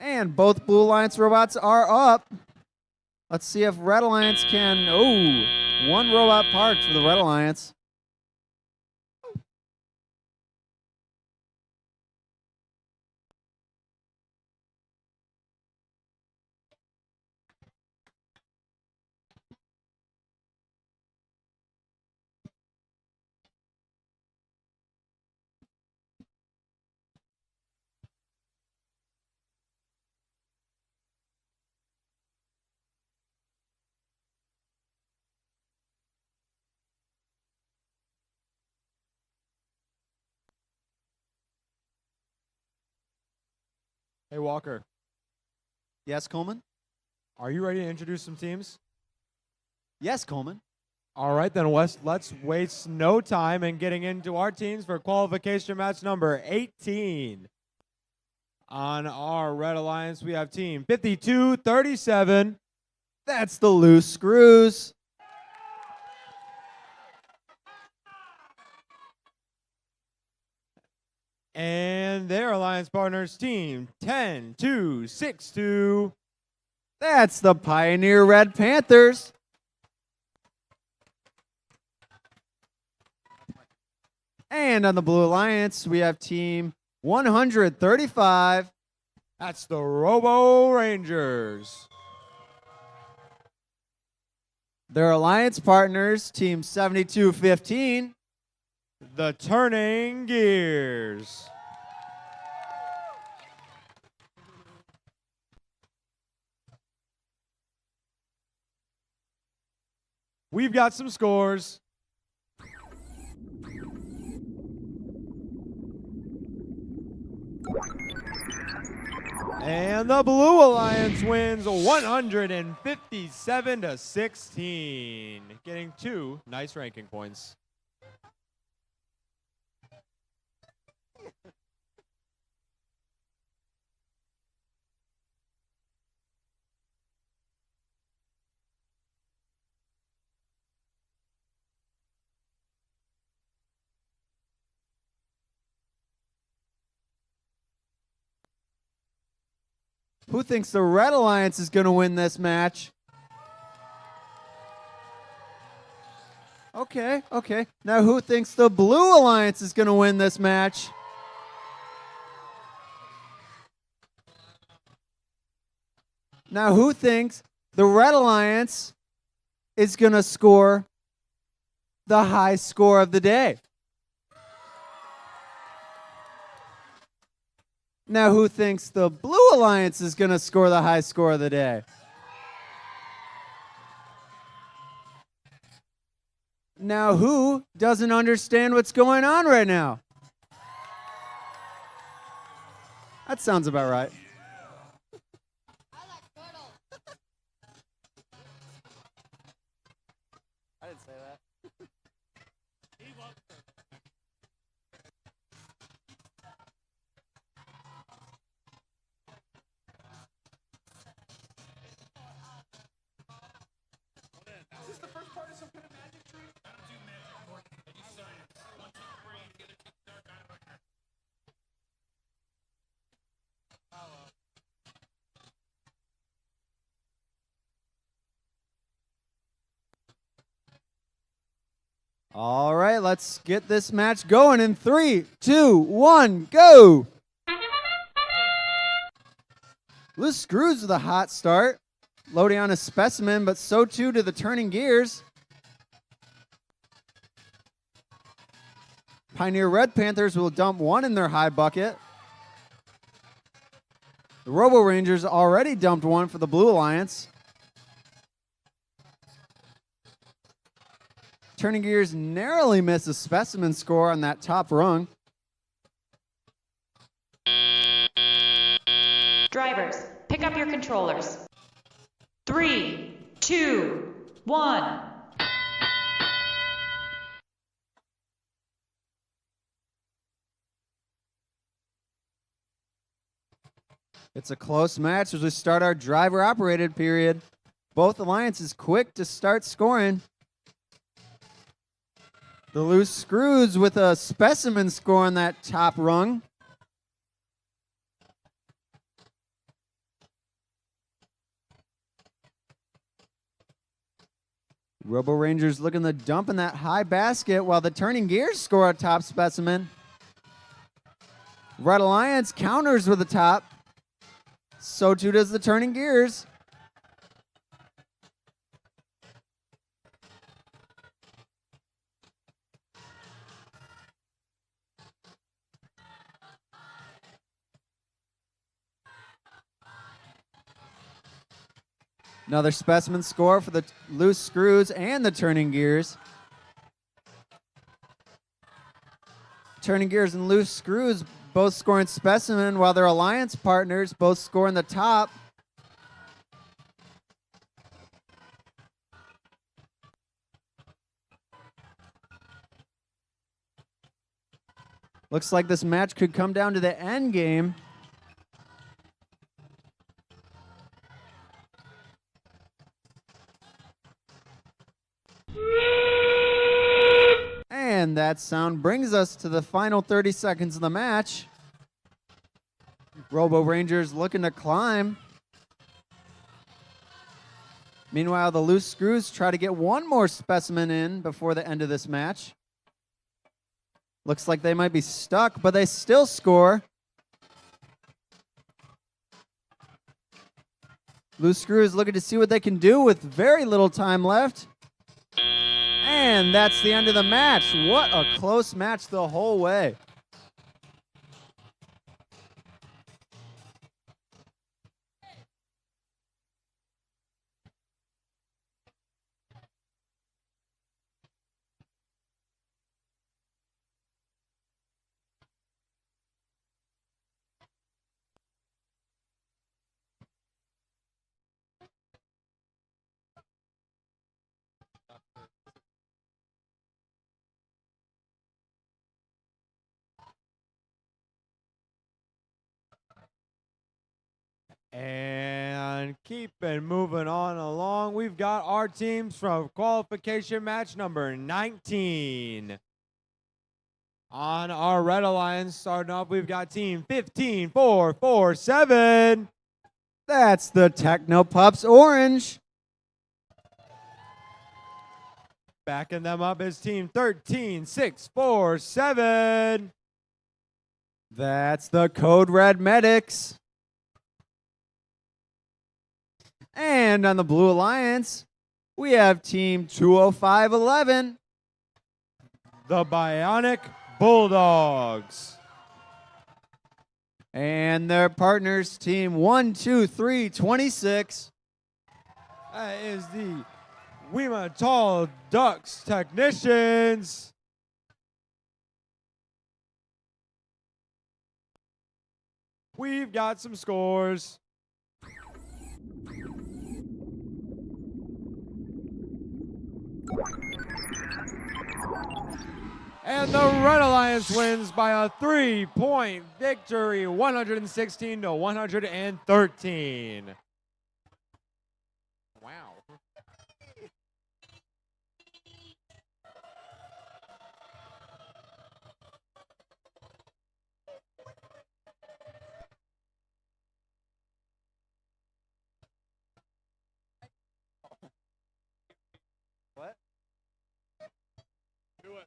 And both Blue Alliance robots are up. Let's see if Red Alliance can... Oh, one robot parked for the Red Alliance. Hey, Walker. Yes, Coleman? Are you ready to introduce some teams? Yes, Coleman. All right, then let's waste no time in getting into our teams for qualification match number 18. On our Red Alliance, we have team 5237. That's the Loose Screws. And their alliance partners, team 10262. That's the Pioneer Red Panthers. And on the Blue Alliance, we have team 135. That's the Robo Rangers. Their alliance partners, team 7215. The Turning Gears. We've got some scores. And the Blue Alliance wins 157 to 16, getting 2 nice ranking points. Who thinks the Red Alliance is going to win this match? Okay, okay. Now who thinks the Blue Alliance is going to win this match? Now who thinks the Red Alliance is going to score the high score of the day? Now who thinks the Blue Alliance is going to score the high score of the day? Now who doesn't understand what's going on right now? That sounds about right. I didn't say that. Is this the first part of some kind of magic trick? I don't do magic more than you science. 1, 2, 3, the other two start dynamite. All right, let's get this match going in 3, 2, 1, go! Loose Screws with a hot start. Loading on a specimen, but so too do the turning gears. Pioneer Red Panthers will dump 1 in their high bucket. The Robo Rangers already dumped 1 for the Blue Alliance. Turning Gears narrowly missed a specimen score on that top rung. Drivers, pick up your controllers. 3, 2, 1. It's a close match as we start our driver-operated period. Both alliances quick to start scoring. The Loose Screws with a specimen score on that top rung. Robo Rangers looking to dump in that high basket while the Turning Gears score a top specimen. Red Alliance counters with the top. So too does the Turning Gears. Another specimen score for the Loose Screws and the Turning Gears. Turning Gears and Loose Screws both scoring specimen, while their alliance partners both scoring the top. Looks like this match could come down to the end game. And that sound brings us to the final 30 seconds of the match. Robo Rangers looking to climb. Meanwhile, the Loose Screws try to get one more specimen in before the end of this match. Looks like they might be stuck, but they still score. Loose Screws looking to see what they can do with very little time left. And that's the end of the match. What a close match the whole way. And keeping moving on along, we've got our teams from qualification match number 19. On our Red Alliance, starting off, we've got team 15447. That's the Techno Pups Orange. Backing them up is team 13647. That's the Code Red Medics. And on the Blue Alliance, we have team 20511. The Bionic Bulldogs. And their partners, team 12326. That is the Wema Tall Ducks Technicians. We've got some scores. And the Red Alliance wins by a 3-point victory, 116 to 113. Wow. What? Do it.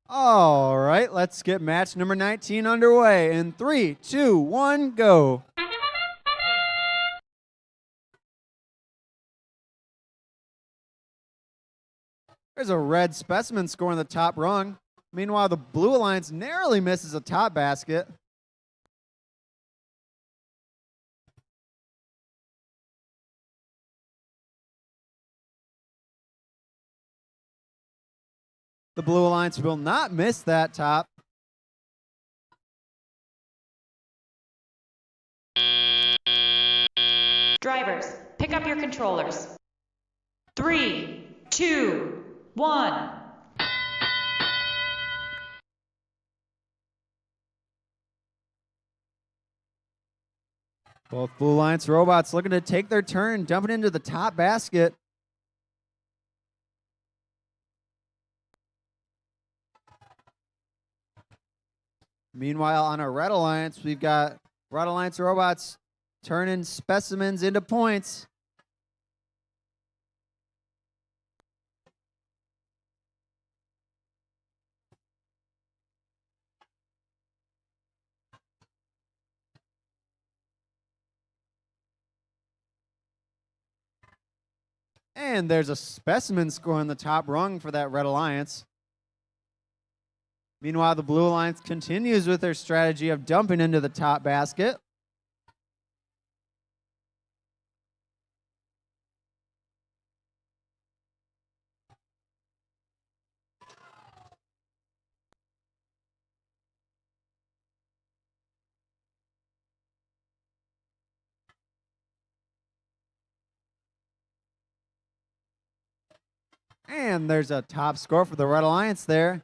All right, let's get match number 19 underway. In 3, 2, 1, go. There's a red specimen scoring the top rung. Meanwhile, the Blue Alliance narrowly misses a top basket. The Blue Alliance will not miss that top. Drivers, pick up your controllers. 3, 2, 1. Both Blue Alliance robots looking to take their turn, dumping into the top basket. Meanwhile, on our Red Alliance, we've got Red Alliance robots turning specimens into points. And there's a specimen scoring the top rung for that Red Alliance. Meanwhile, the Blue Alliance continues with their strategy of dumping into the top basket. And there's a top score for the Red Alliance there.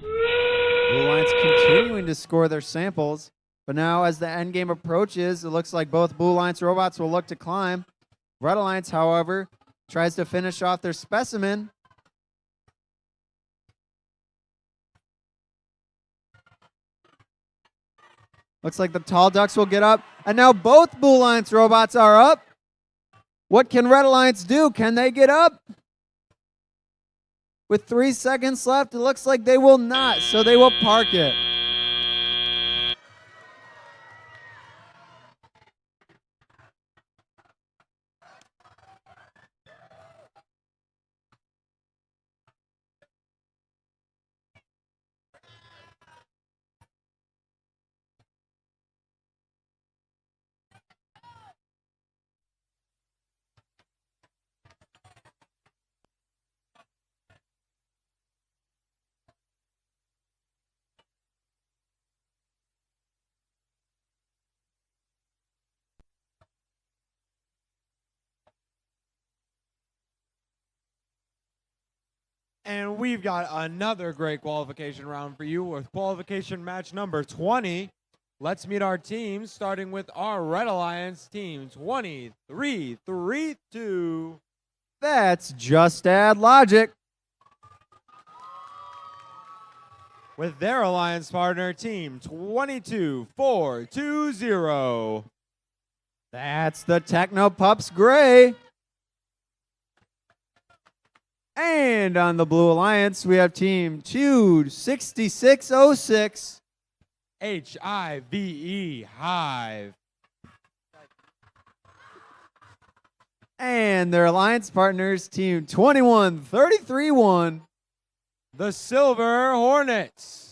Blue Alliance continuing to score their samples, but now as the end game approaches, it looks like both Blue Alliance robots will look to climb. Red Alliance, however, tries to finish off their specimen. Looks like the Tall Ducks will get up, and now both Blue Alliance robots are up. What can Red Alliance do? Can they get up? With 3 seconds left, it looks like they will not, so they will park it. And we've got another great qualification round for you with qualification match number 20. Let's meet our teams, starting with our Red Alliance team 23-3-2. That's Just Add Logic. With their alliance partner, team 22-4-2-0. That's the Techno Pups Gray. And on the Blue Alliance, we have team 26606. HIVE Hive. And their alliance partners, team 21331. The Silver Hornets.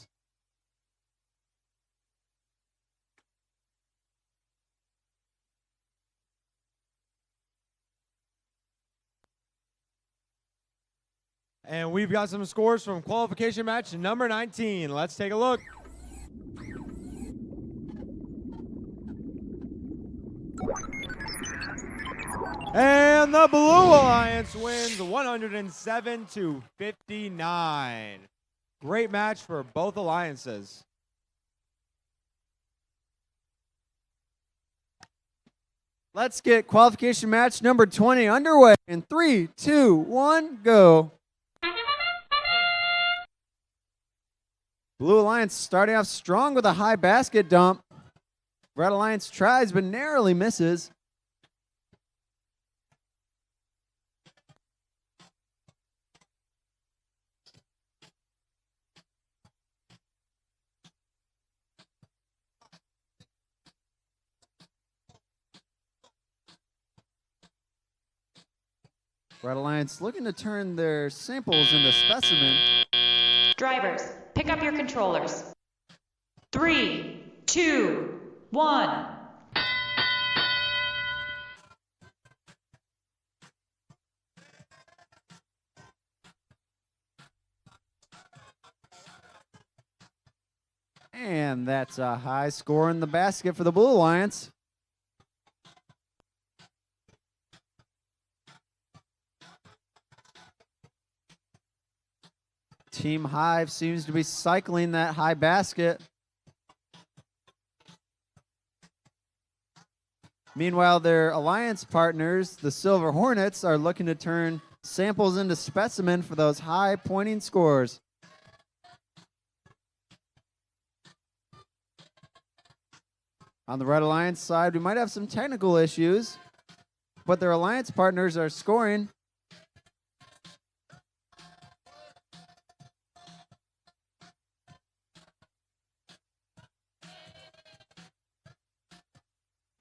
And we've got some scores from qualification match number 19. Let's take a look. And the Blue Alliance wins 107-59. Great match for both alliances. Let's get qualification match number 20 underway in 3, 2, 1, go. Blue Alliance starting off strong with a high basket dump. Red Alliance tries but narrowly misses. Red Alliance looking to turn their samples into specimen. Drivers, pick up your controllers. 3, 2, 1. And that's a high score in the basket for the Blue Alliance. Team Hive seems to be cycling that high basket. Meanwhile, their alliance partners, the Silver Hornets, are looking to turn samples into specimen for those high pointing scores. On the Red Alliance side, we might have some technical issues, but their alliance partners are scoring.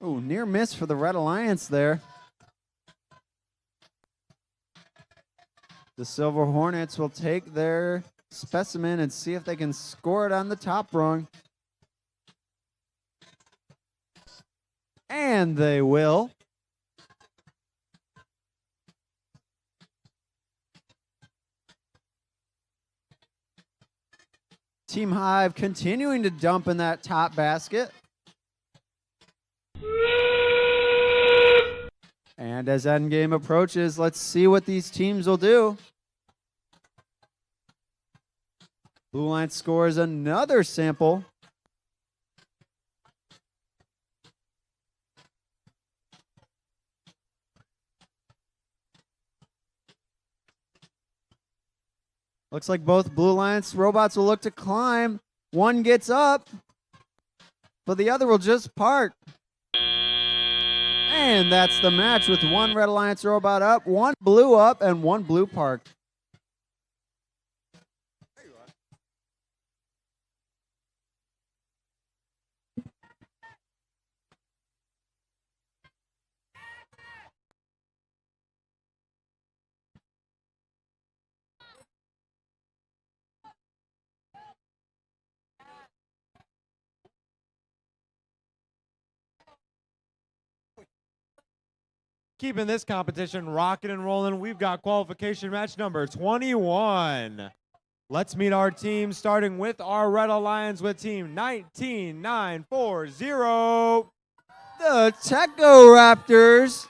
Oh, near miss for the Red Alliance there. The Silver Hornets will take their specimen and see if they can score it on the top rung. And they will. Team Hive continuing to dump in that top basket. And as endgame approaches, let's see what these teams will do. Blue Line scores another sample. Looks like both Blue Alliance robots will look to climb. One gets up, but the other will just park. And that's the match with one Red Alliance robot up, one blue up, and one blue parked. Keeping this competition rocking and rolling, we've got qualification match number 21. Let's meet our team, starting with our Red Alliance with team 19940. The Techo Raptors.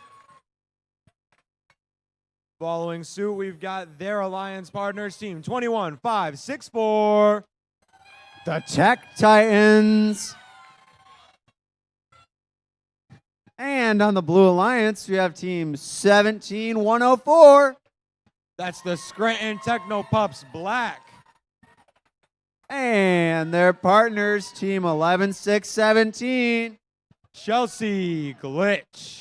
Following suit, we've got their alliance partners, Team 21564. The Tech Titans. And on the Blue Alliance, we have Team 17104. That's the Scranton Techno Pups Black. And their partners, Team 11617. Chelsea Glitch.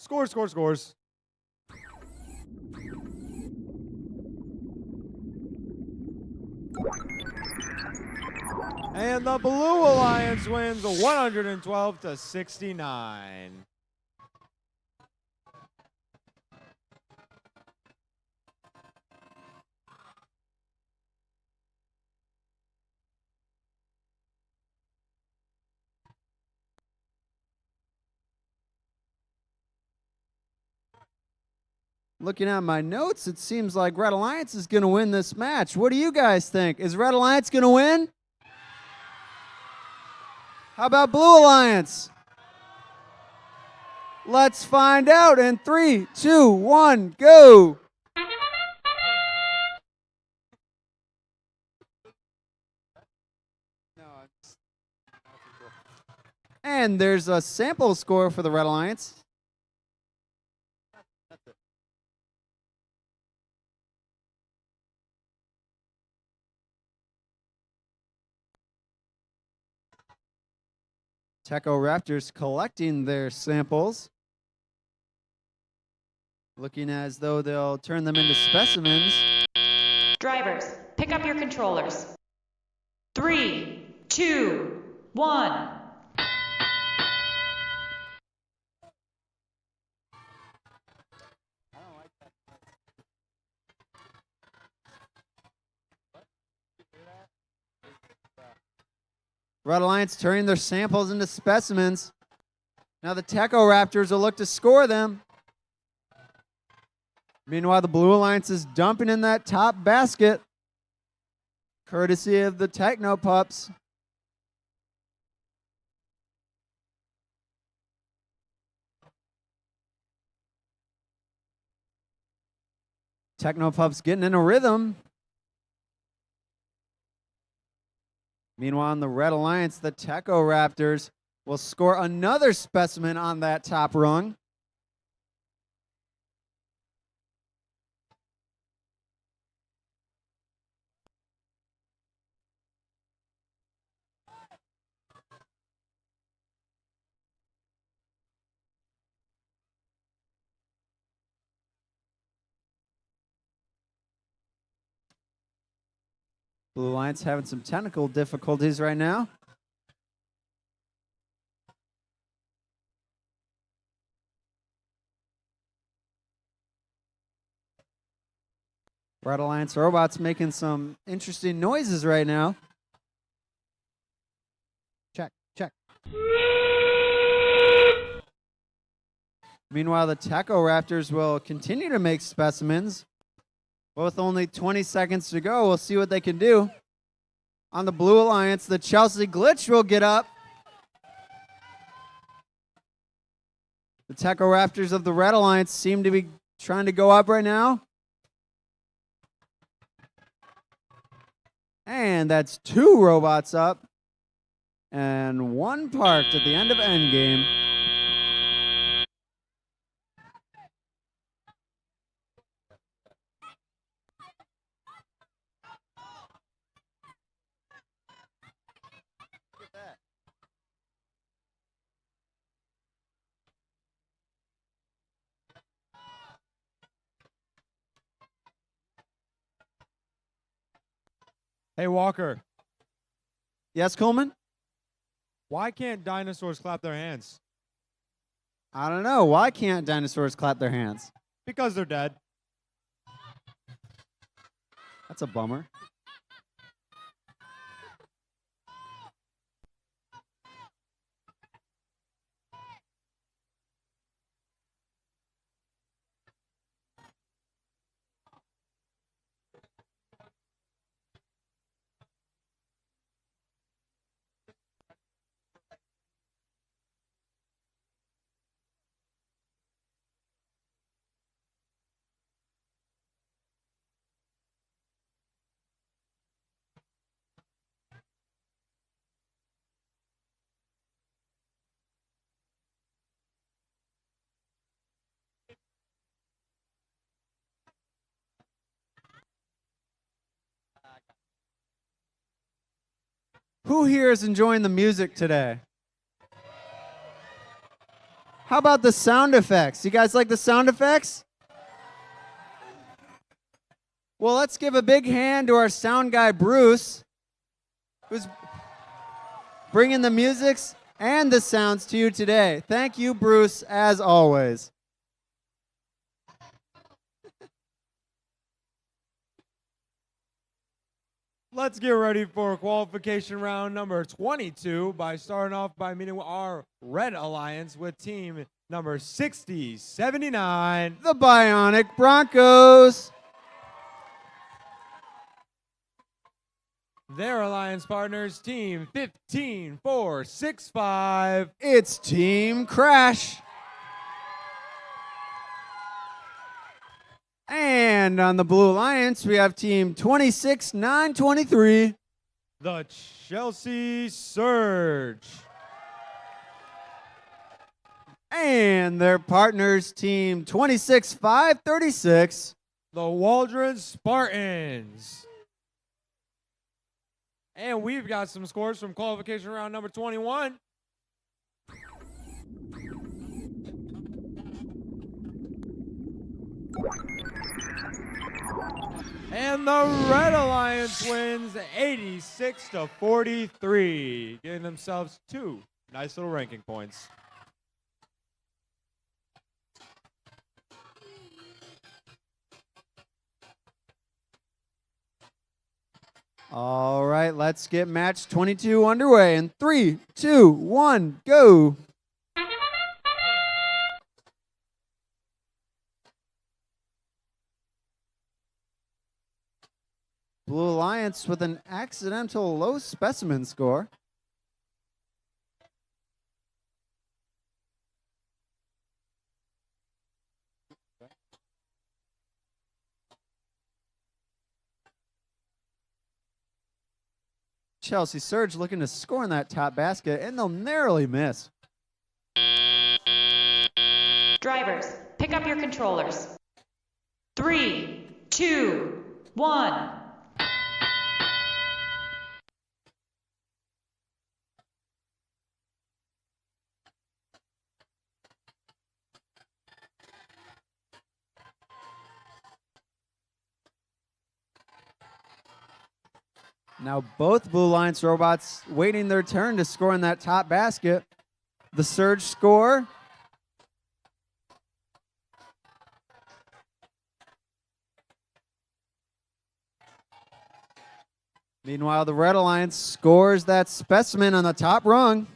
Scores. And the Blue Alliance wins 112 to 69. Looking at my notes, it seems like Red Alliance is going to win this match. What do you guys think? Is Red Alliance going to win? How about Blue Alliance? Let's find out in 3, 2, 1, go! And there's a sample score for the Red Alliance. Techo Raptors collecting their samples. Looking as though they'll turn them into specimens. Drivers, pick up your controllers. 3, 2, 1. Red Alliance turning their samples into specimens. Now the Techo Raptors will look to score them. Meanwhile, the Blue Alliance is dumping in that top basket, courtesy of the Techno Pups. Techno Pups getting in a rhythm. Meanwhile, on the Red Alliance, the Techo Raptors will score another specimen on that top rung. Blue Alliance having some technical difficulties right now. Red Alliance robots making some interesting noises right now. Check. Meanwhile, the Techo Raptors will continue to make specimens. With only 20 seconds to go, we'll see what they can do. On the Blue Alliance, the Chelsea Glitch will get up. The Techo Raptors of the Red Alliance seem to be trying to go up right now. And that's 2 robots up. And 1 parked at the end of Endgame. Hey, Walker. Yes, Coleman? Why can't dinosaurs clap their hands? I don't know. Why can't dinosaurs clap their hands? Because they're dead. That's a bummer. Who here is enjoying the music today? How about the sound effects? You guys like the sound effects? Well, let's give a big hand to our sound guy, Bruce, who's bringing the musics and the sounds to you today. Thank you, Bruce, as always. Let's get ready for qualification round number 22 by starting off by meeting our Red Alliance with team number 6079. The Bionic Broncos. Their alliance partners, team 15465. It's Team Crash. And on the Blue Alliance, we have team 26923. The Chelsea Surge. And their partners, team 26536. The Waldron Spartans. And we've got some scores from qualification round number 21. And the Red Alliance wins 86-43, getting themselves 2 nice little ranking points. All right, let's get match 22 underway in 3, 2, 1, go. Blue Alliance with an accidental low specimen score. Chelsea Surge looking to score in that top basket, and they'll narrowly miss. Drivers, pick up your controllers. 3, 2, 1. Now both Blue Alliance robots waiting their turn to score in that top basket. The Surge score. Meanwhile, the Red Alliance scores that specimen on the top rung.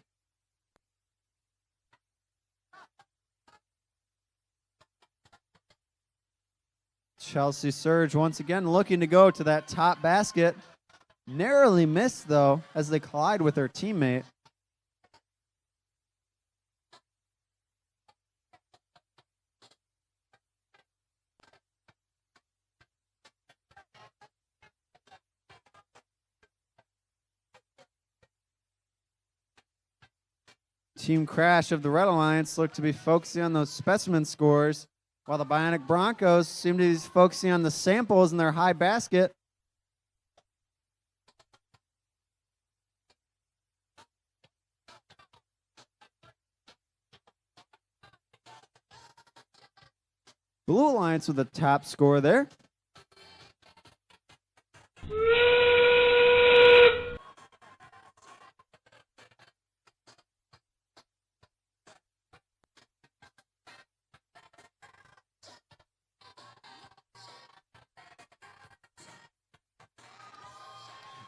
Chelsea Surge once again looking to go to that top basket. Narrowly missed, though, as they collide with their teammate. Team Crash of the Red Alliance look to be focusing on those specimen scores, while the Bionic Broncos seem to be focusing on the samples in their high basket. Blue Alliance with the top score there.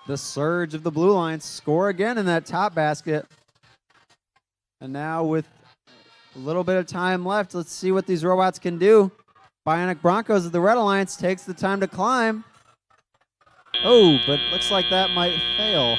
The surge of the Blue Lions score again in that top basket. And now with a little bit of time left, let's see what these robots can do. Bionic Broncos of the Red Alliance takes the time to climb. Oh, but looks like that might fail.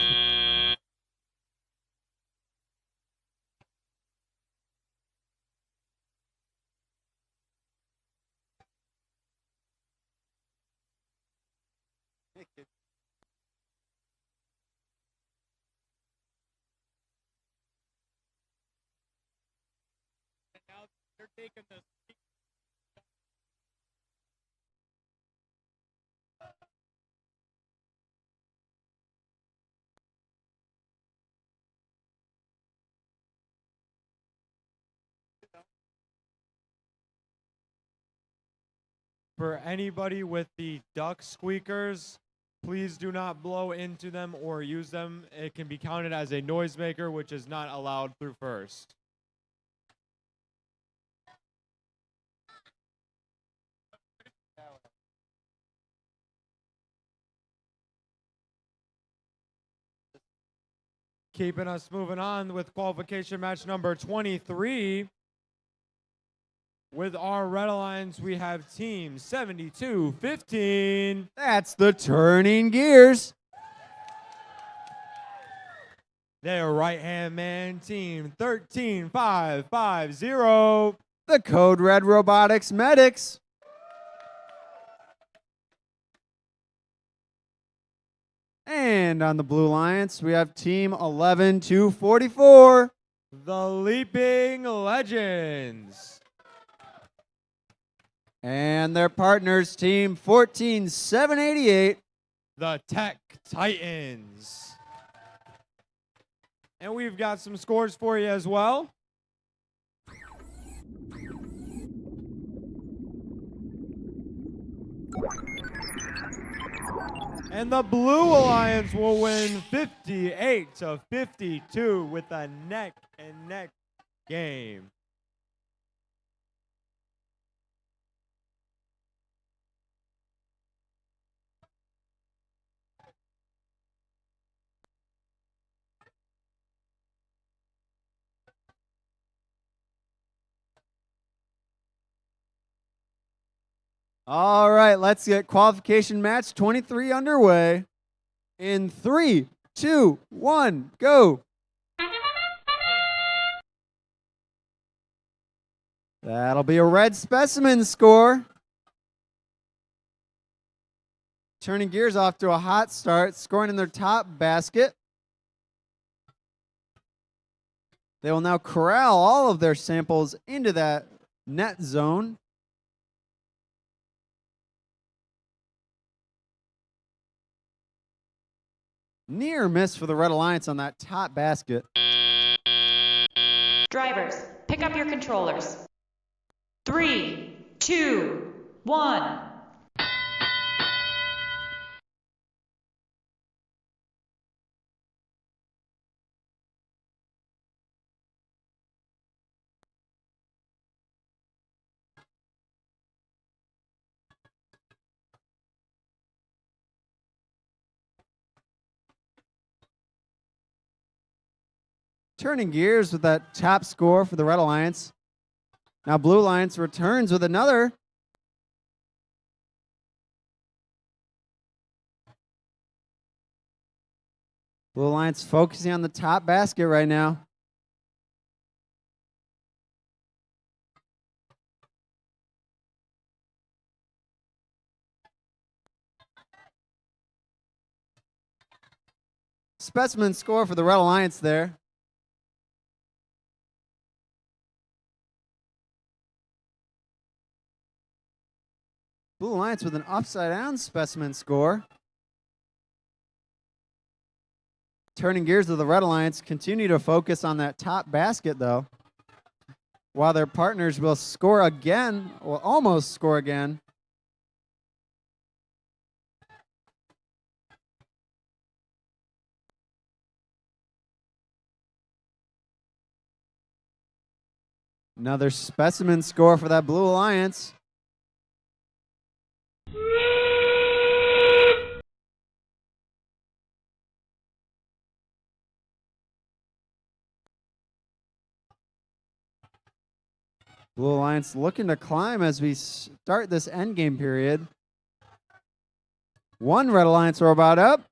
For anybody with the duck squeakers, please do not blow into them or use them. It can be counted as a noisemaker, which is not allowed through first. Keeping us moving on with qualification match number 23. With our Red Alliance, we have team 72-15. That's the Turning Gears. Their right-hand man, team 13-5-5-0. The Code Red Robotics Medics. And on the Blue Alliance, we have team 11-44. The Leaping Legends. And their partners, team 14-788. The Tech Titans. And we've got some scores for you as well. And the Blue Alliance will win 58-52 with a neck-and-neck game. All right, let's get qualification match 23 underway. In 3, 2, 1, go. That'll be a red specimen score. Turning Gears off to a hot start, scoring in their top basket. They will now corral all of their samples into that net zone. Near miss for the Red Alliance on that top basket. Drivers, pick up your controllers. 3, 2, 1. Turning Gears with that top score for the Red Alliance. Now Blue Alliance returns with another. Blue Alliance focusing on the top basket right now. Specimen score for the Red Alliance there. Blue Alliance with an upside down specimen score. Turning Gears to the Red Alliance continue to focus on that top basket though, while their partners will score again, or almost score again. Another specimen score for that Blue Alliance. Blue Alliance looking to climb as we start this endgame period. One Red Alliance robot up.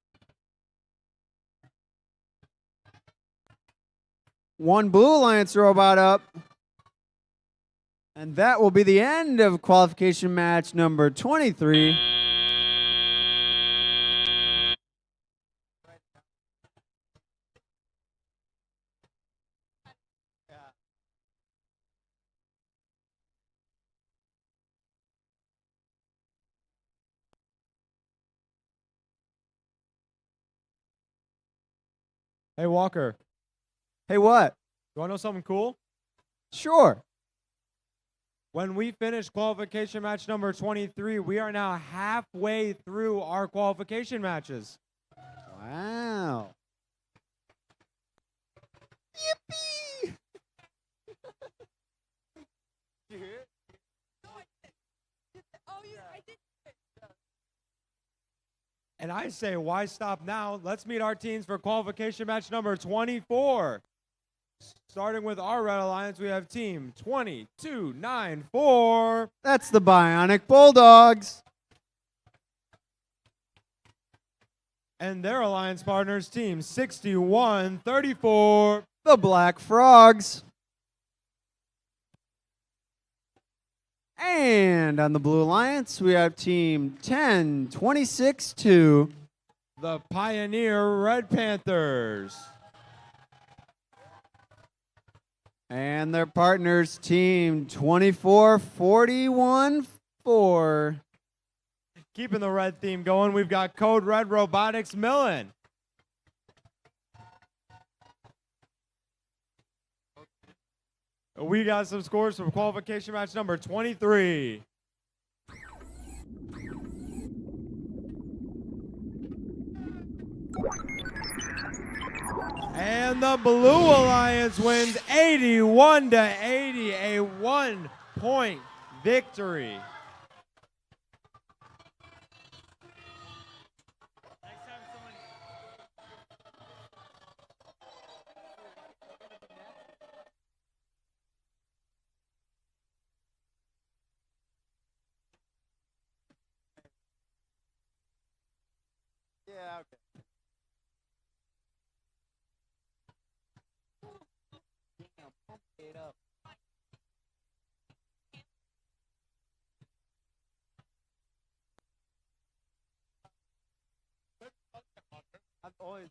One Blue Alliance robot up. And that will be the end of qualification match number 23. Hey, Walker. Hey, what? You want to know something cool? Sure. When we finish qualification match number 23, we are now halfway through our qualification matches. Wow. Yippee! Did you hear it? No, I didn't. Oh, I did. And I say, why stop now? Let's meet our teams for qualification match number 24. Starting with our Red Alliance, we have team 2294. That's the Bionic Bulldogs. And their alliance partners, team 6134. The Black Frogs. And on the Blue Alliance, we have team 1026-2. The Pioneer Red Panthers. And their partners, team 2441-4. Keeping the red theme going, we've got Code Red Robotics Millen. We got some scores from qualification match number 23. And the Blue Alliance wins 81-80, a 1-point victory. Yeah, okay. I've always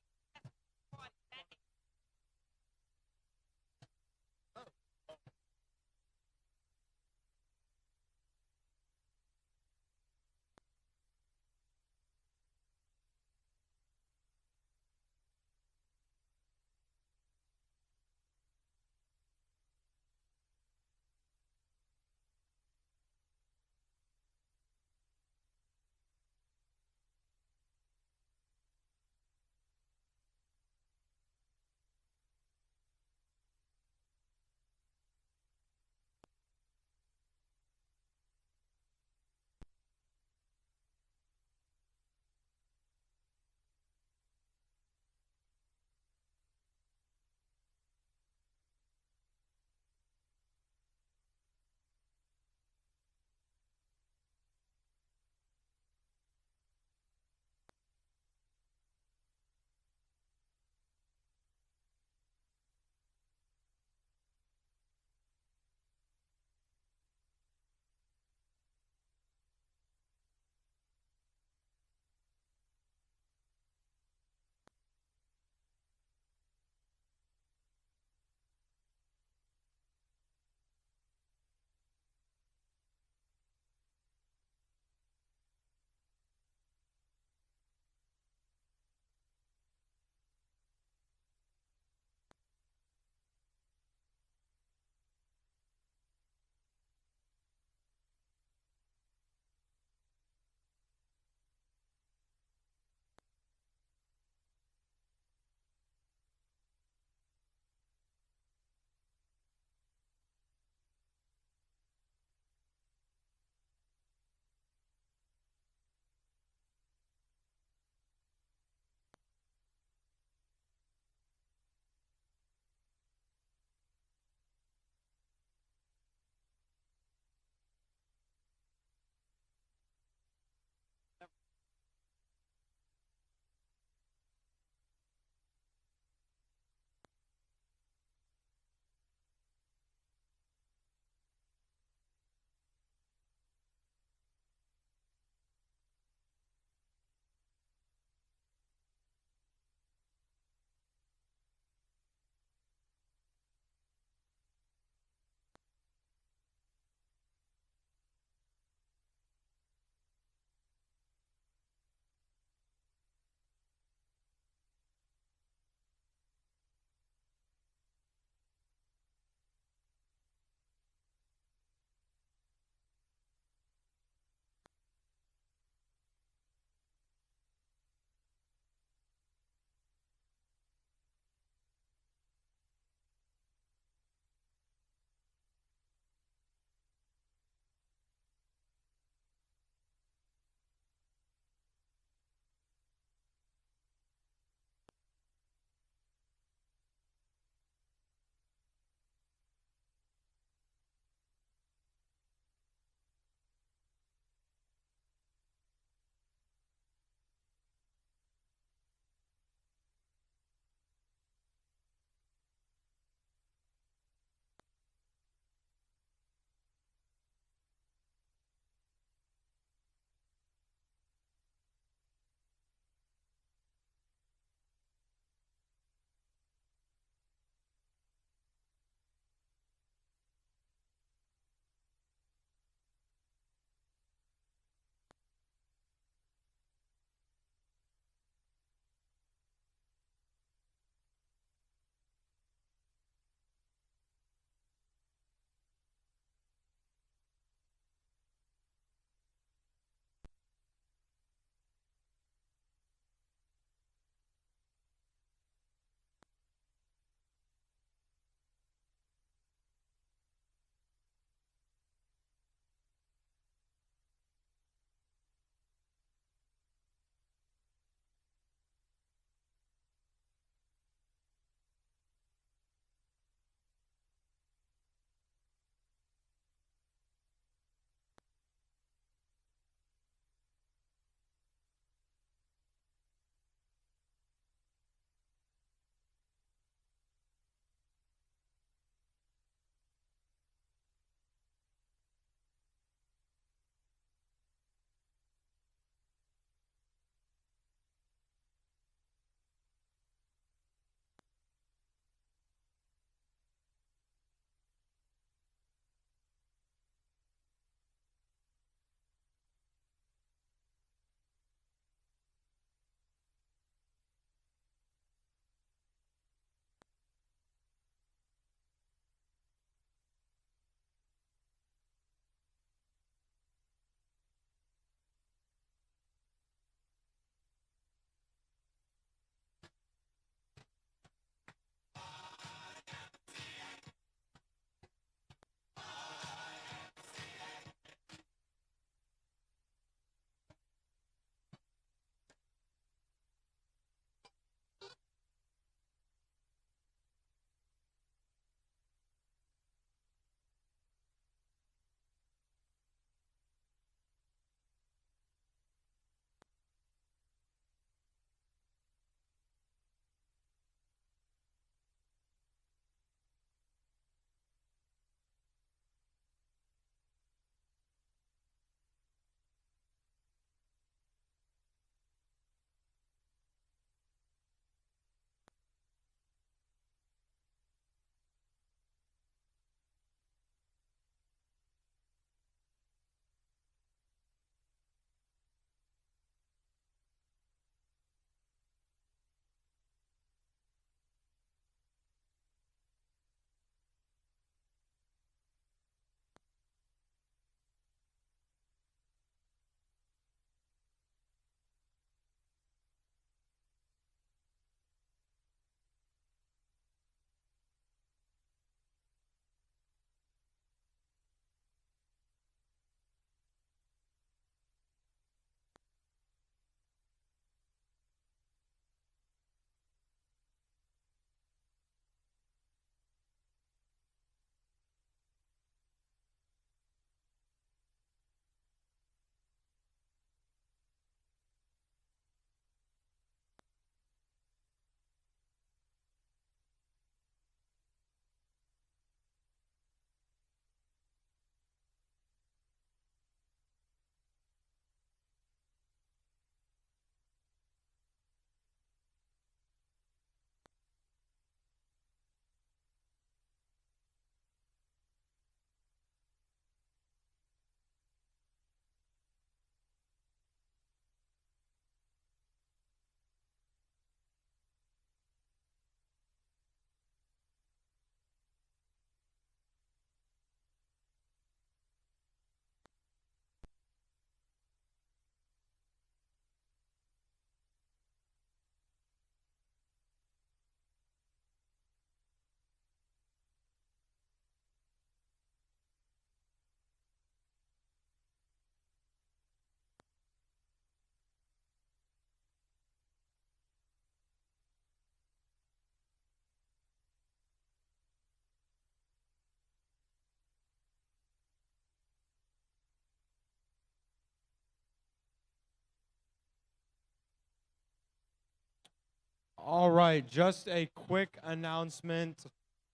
All right, just a quick announcement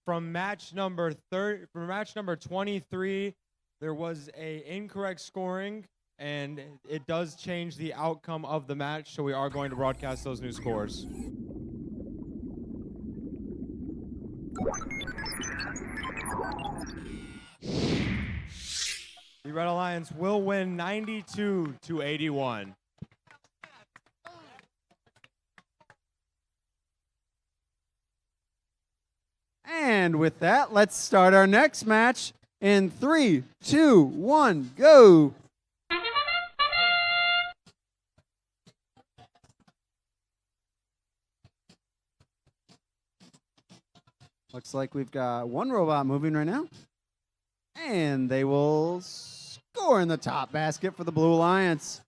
from match number 23. There was a incorrect scoring, and it does change the outcome of the match. So we are going to broadcast those new scores. The Red Alliance will win 92-81. And with that, let's start our next match in 3, 2, 1, go. Looks like we've got one robot moving right now. And they will score in the top basket for the Blue Alliance.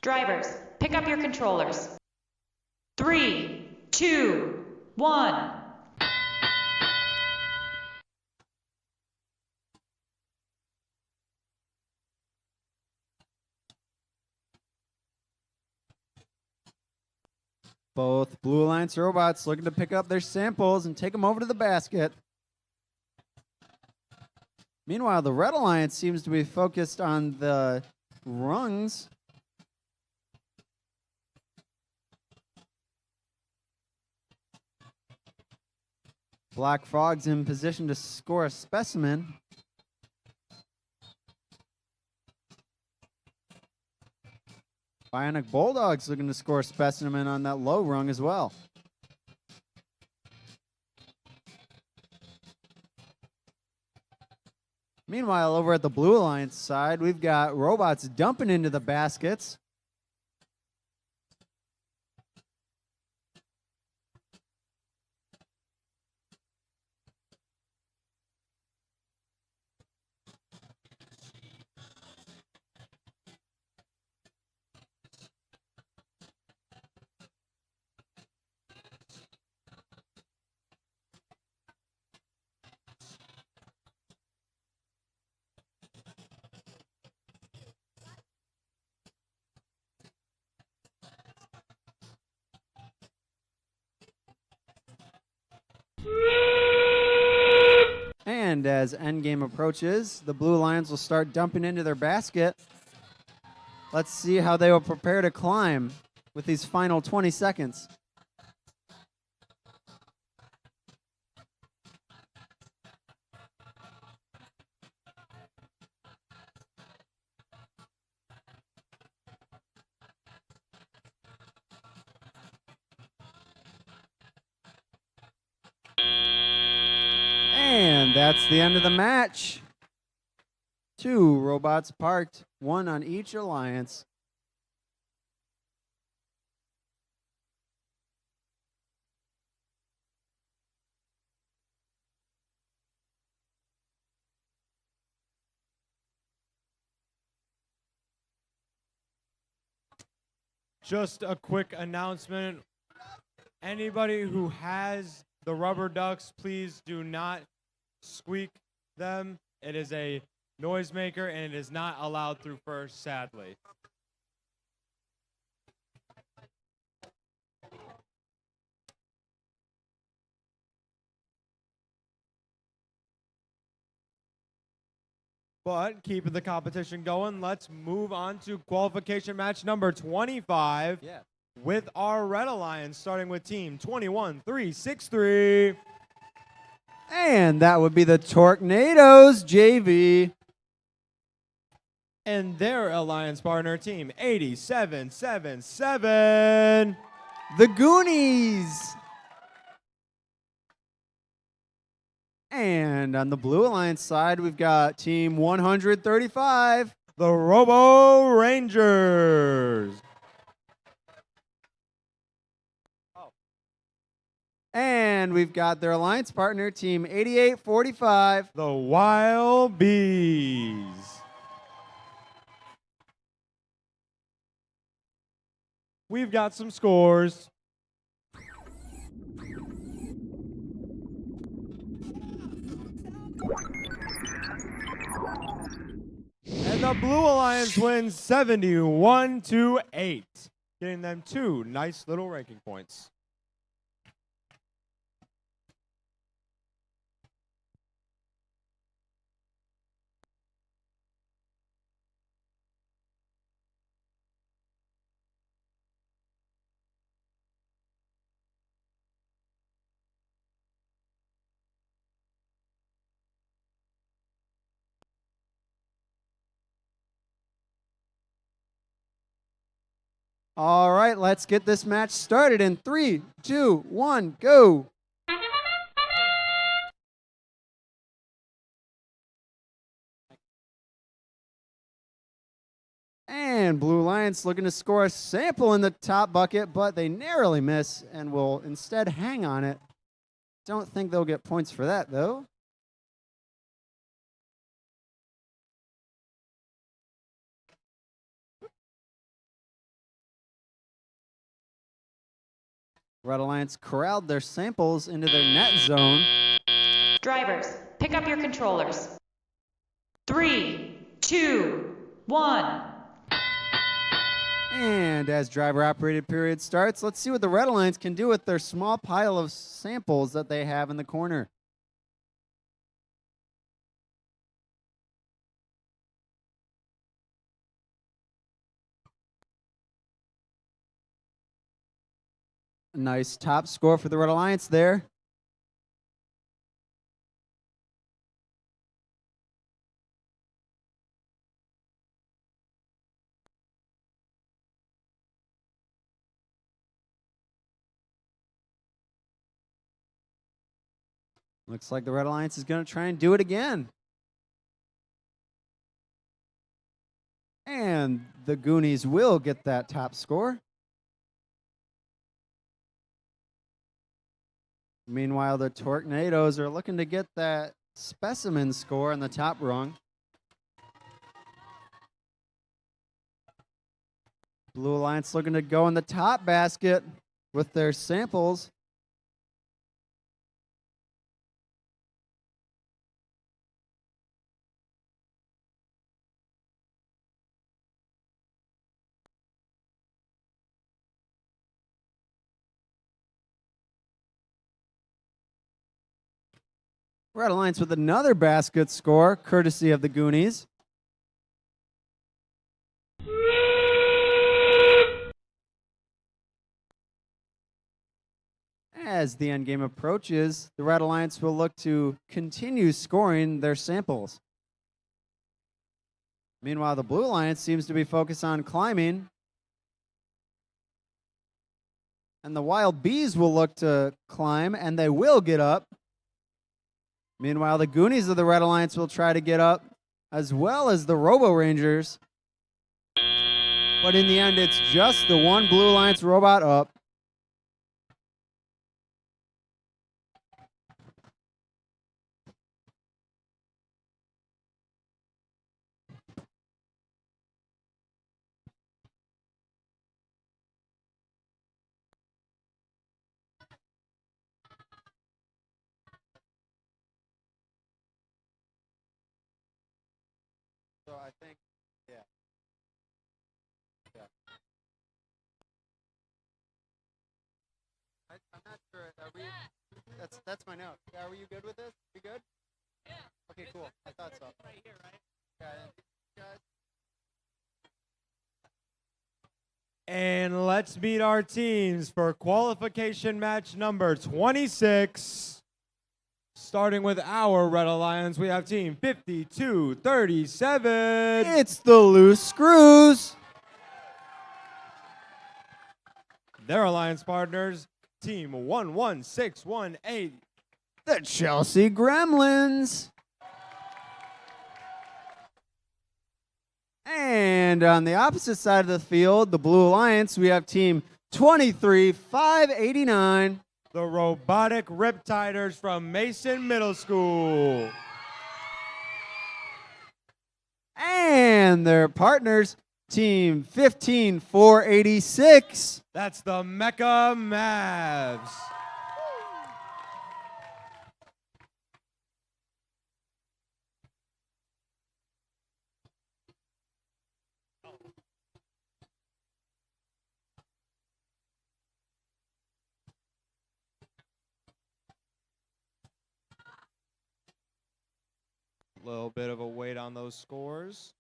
Drivers, pick up your controllers. 3, 2, 1. Both Blue Alliance robots looking to pick up their samples and take them over to the basket. Meanwhile, the Red Alliance seems to be focused on the rungs. Black Frog's in position to score a specimen. Bionic Bulldog's looking to score a specimen on that low rung as well. Meanwhile, over at the Blue Alliance side, we've got robots dumping into the baskets. And as endgame approaches, the Blue Alliance will start dumping into their basket. Let's see how they will prepare to climb with these final 20 seconds. And that's the end of the match. 2 robots parked, 1 on each alliance. Just a quick announcement. Anybody who has the rubber ducks, please do not squeak them. It is a noisemaker and it is not allowed through first, sadly. But keeping the competition going, let's move on to qualification match number 25 with our Red Alliance, starting with team 21363. And that would be the Torquenadoes JV. And their alliance partner, team 8777. The Goonies. And on the Blue Alliance side, we've got team 135. The Robo Rangers. And we've got their alliance partner, team 8845. The Wild Bees. We've got some scores. And the Blue Alliance wins 71-8, getting them 2 nice little ranking points. All right, let's get this match started in 3, 2, 1, go. And Blue Alliance looking to score a sample in the top bucket, but they narrowly miss and will instead hang on it. Don't think they'll get points for that, though. Red Alliance corralled their samples into their net zone. Drivers, pick up your controllers. 3, 2, 1. And as driver operated period starts, let's see what the Red Alliance can do with their small pile of samples that they have in the corner. A nice top score for the Red Alliance there. Looks like the Red Alliance is going to try and do it again. And the Goonies will get that top score. Meanwhile, the Tornadoes are looking to get that specimen score on the top rung. Blue Alliance looking to go in the top basket with their samples. Red Alliance with another basket score, courtesy of the Goonies. As the end game approaches, the Red Alliance will look to continue scoring their samples. Meanwhile, the Blue Alliance seems to be focused on climbing. And the Wild Bees will look to climb, and they will get up. Meanwhile, the Goonies of the Red Alliance will try to get up, as well as the Robo Rangers. But in the end, it's just the one Blue Alliance robot up. So I think, yeah. I'm not sure. Are we? That's my note. Yeah, are you good with this? You good? Yeah. Okay, cool. I thought so. Right here, right? Yeah. And let's meet our teams for qualification match number 26. Starting with our Red Alliance, we have team 5237. It's the Loose Screws. Their alliance partners, team 11618. The Chelsea Gremlins. And on the opposite side of the field, the Blue Alliance, we have team 23589. The Robotic Riptiders from Mason Middle School. And their partners, team 15486. That's the Mecha Mavs. A little bit of a wait on those scores.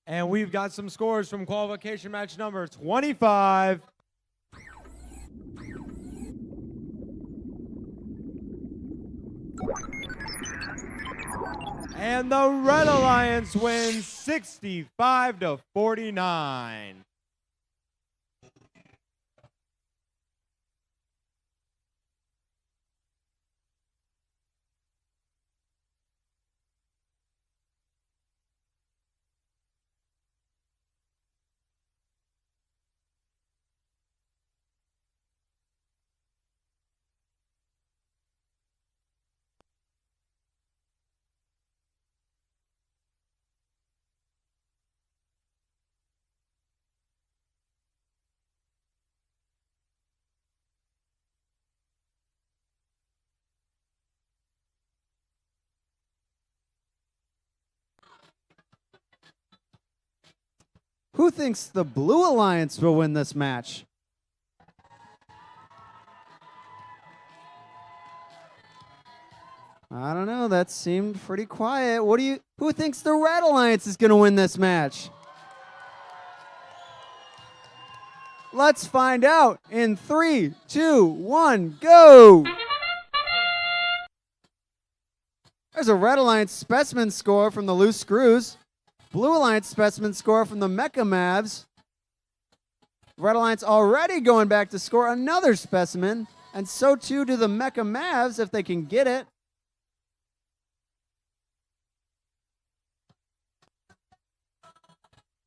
And we've got some scores from qualification match number 25. And the Red Alliance wins 65-49. Who thinks the Blue Alliance will win this match? I don't know. That seemed pretty quiet. Who thinks the Red Alliance is going to win this match? Let's find out in 3, 2, 1, go! There's a Red Alliance specimen score from the Loose Screws. Blue Alliance specimen score from the Mecha Mavs. Red Alliance already going back to score another specimen, and so too do the Mecha Mavs if they can get it.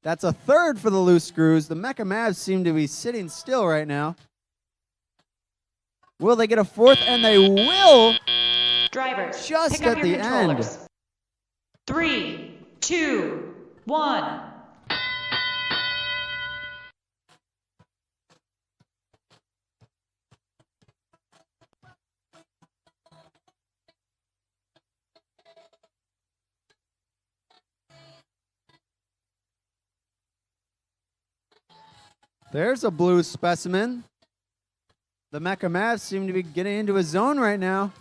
That's a third for the Loose Screws. The Mecha Mavs seem to be sitting still right now. Will they get a fourth? And they will. Drivers, just pick up at your the end. controllers. 3, 2, 1. There's a blue specimen. The Mecha Mavs seem to be getting into a zone right now.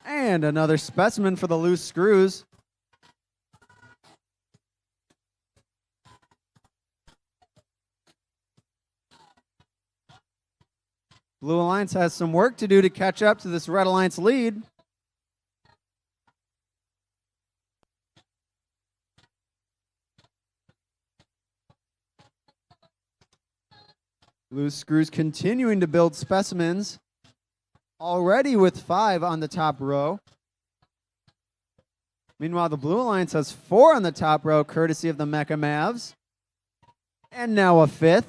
And another specimen for the Loose Screws. Blue Alliance has some work to do to catch up to this Red Alliance lead. Loose Screws continuing to build specimens. Already with 5 on the top row. Meanwhile, the Blue Alliance has 4 on the top row, courtesy of the Mecha Mavs. And now a 5th.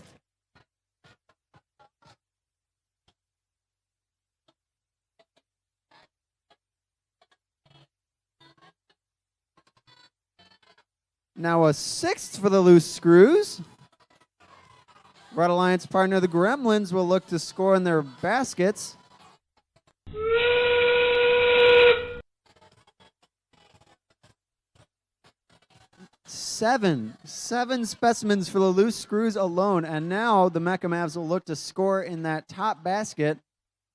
Now a 6th for the Loose Screws. Red Alliance partner, the Gremlins, will look to score in their baskets. Seven specimens for the Loose Screws alone, and now the Mecha Mavs will look to score in that top basket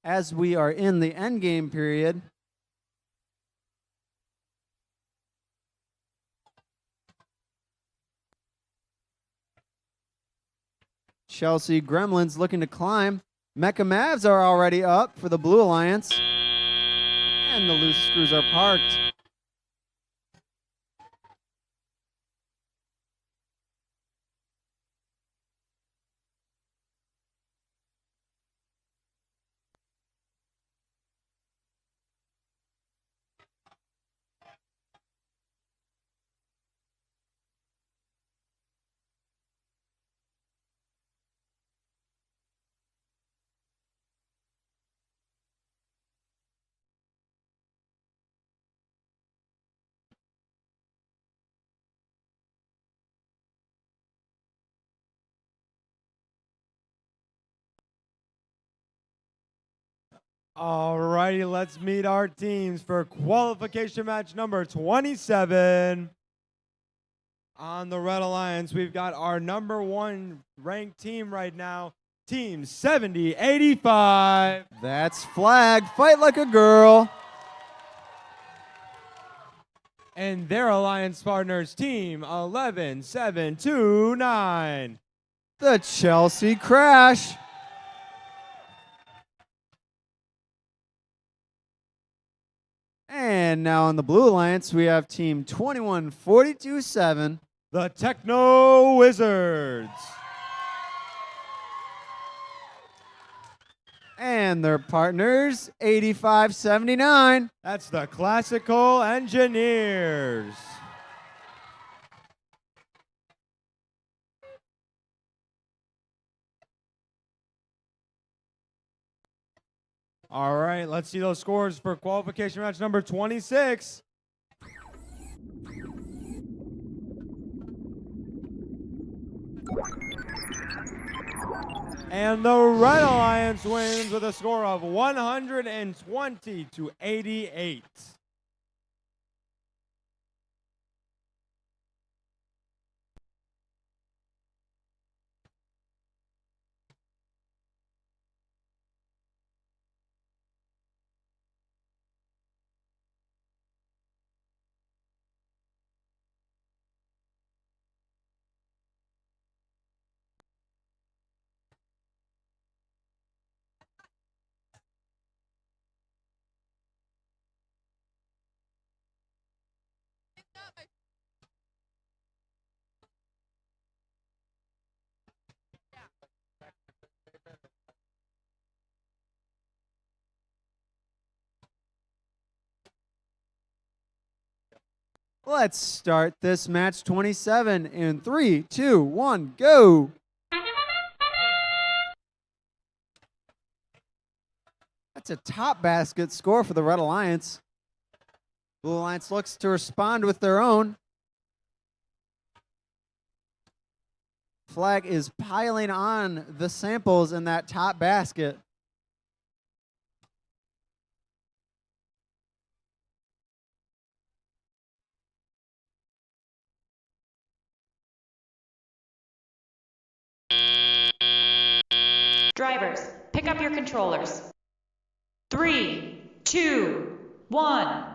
as we are in the endgame period. Chelsea Gremlins looking to climb. Mecha Mavs are already up for the Blue Alliance. And the Loose Screws are parked. Alrighty, let's meet our teams for qualification match number 27. On the Red Alliance, we've got our number 1 ranked team right now, Team 7085. That's Flag. Fight like a girl. And their alliance partners, Team 11729. The Chelsea Crash. And now on the Blue Alliance, we have Team 21427. The Techno Wizards. And their partners, 8579. That's the Classical Engineers. All right, let's see those scores for qualification match number 26. And the Red Alliance wins with a score of 120 to 88. Let's start this match 27 in 3, 2, 1, go. That's a top basket score for the Red Alliance. Blue Alliance looks to respond with their own. Flag is piling on the samples in that top basket. Drivers, pick up your controllers. 3, 2, 1.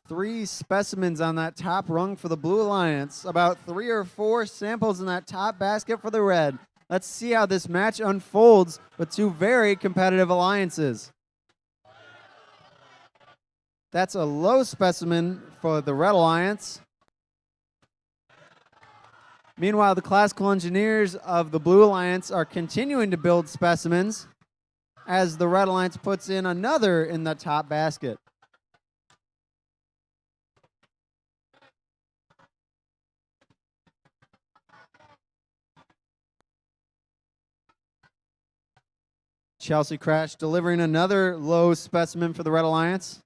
Three specimens on that top rung for the Blue Alliance. About 3 or 4 samples in that top basket for the Red. Let's see how this match unfolds with two very competitive alliances. That's a low specimen for the Red Alliance. Meanwhile, the Classical Engineers of the Blue Alliance are continuing to build specimens as the Red Alliance puts in another in the top basket. Chelsea Crash delivering another low specimen for the Red Alliance.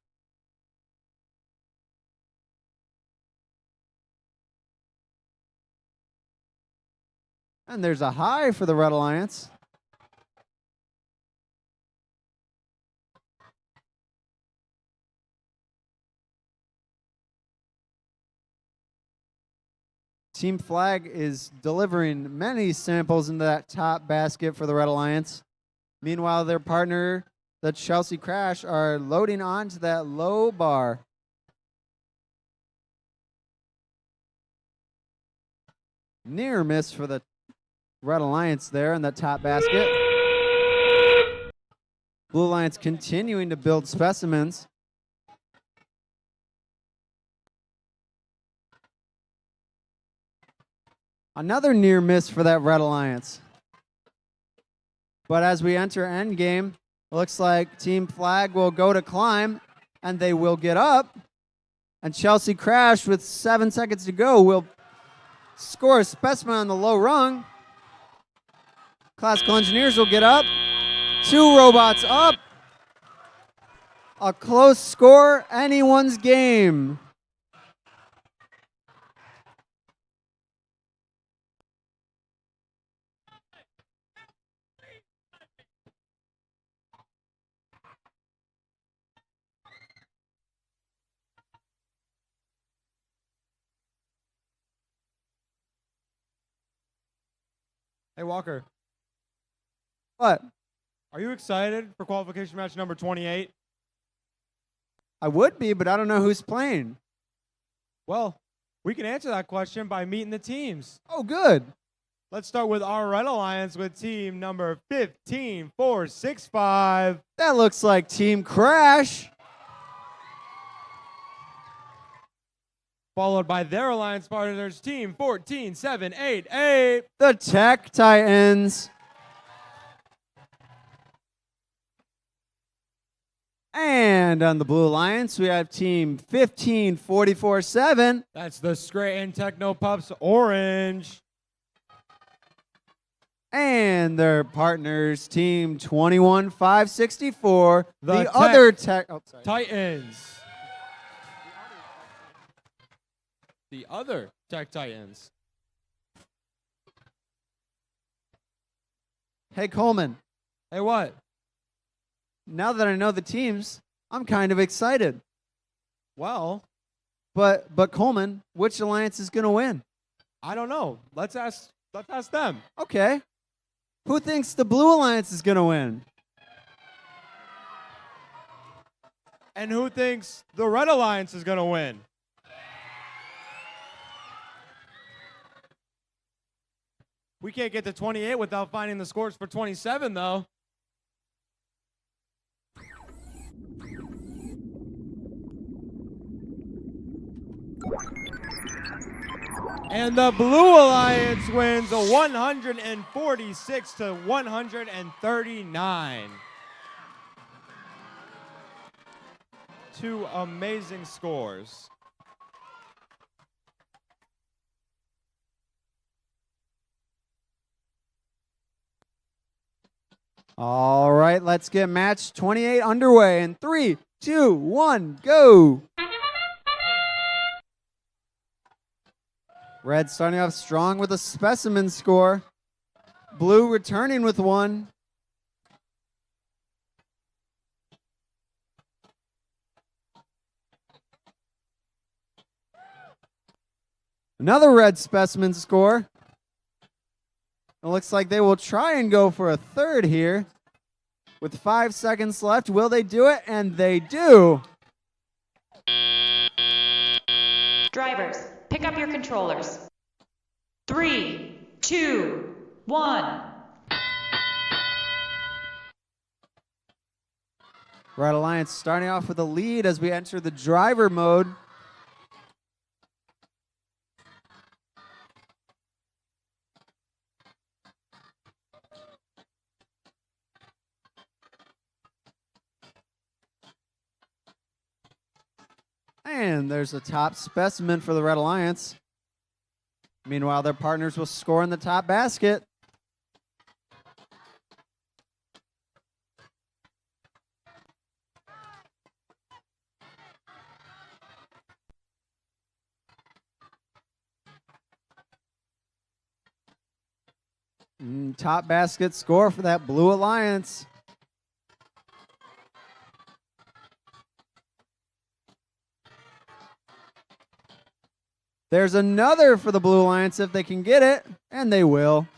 And there's a high for the Red Alliance. Team Flag is delivering many samples into that top basket for the Red Alliance. Meanwhile, their partner, the Chelsea Crash, are loading onto that low bar. Near miss for the Red Alliance there in that top basket. Blue Alliance continuing to build specimens. Another near miss for that Red Alliance. But as we enter endgame, looks like Team Flag will go to climb, and they will get up. And Chelsea Crash, with 7 seconds to go, will score a specimen on the low rung. Classical Engineers will get up. 2 robots up. A close score, anyone's game. Hey, Walker. What? Are you excited for qualification match number 28? I would be, but I don't know who's playing. Well, we can answer that question by meeting the teams. Oh, good. Let's start with our Red Alliance with team number 15465. That looks like Team Crash. Followed by their alliance partners, team 14788. The Tech Titans. And on the Blue Alliance, we have team 15447. That's the Scranton Techno Pups Orange. And their partners, team 21564. The other Tech Titans. The other Tech Titans. Hey, Coleman. Hey, what? Now that I know the teams, I'm kind of excited. Well, but Coleman, which alliance is going to win? I don't know. Let's ask them. Okay. Who thinks the Blue Alliance is going to win? And who thinks the Red Alliance is going to win? We can't get to 28 without finding the scores for 27, though. And the Blue Alliance wins a 146 to 139. Two amazing scores. All right, let's get match 28 underway in 3, 2, 1, go. Red starting off strong with a specimen score. Blue returning with one. Another red specimen score. It looks like they will try and go for a third here. With 5 seconds left, will they do it? And they do. Drivers, pick up your controllers. 3, 2, 1. Red Alliance starting off with a lead as we enter the driver mode. And there's a top specimen for the Red Alliance. Meanwhile, their partners will score in the top basket. Top basket score for that Blue Alliance. There's another for the Blue Alliance if they can get it, and they will.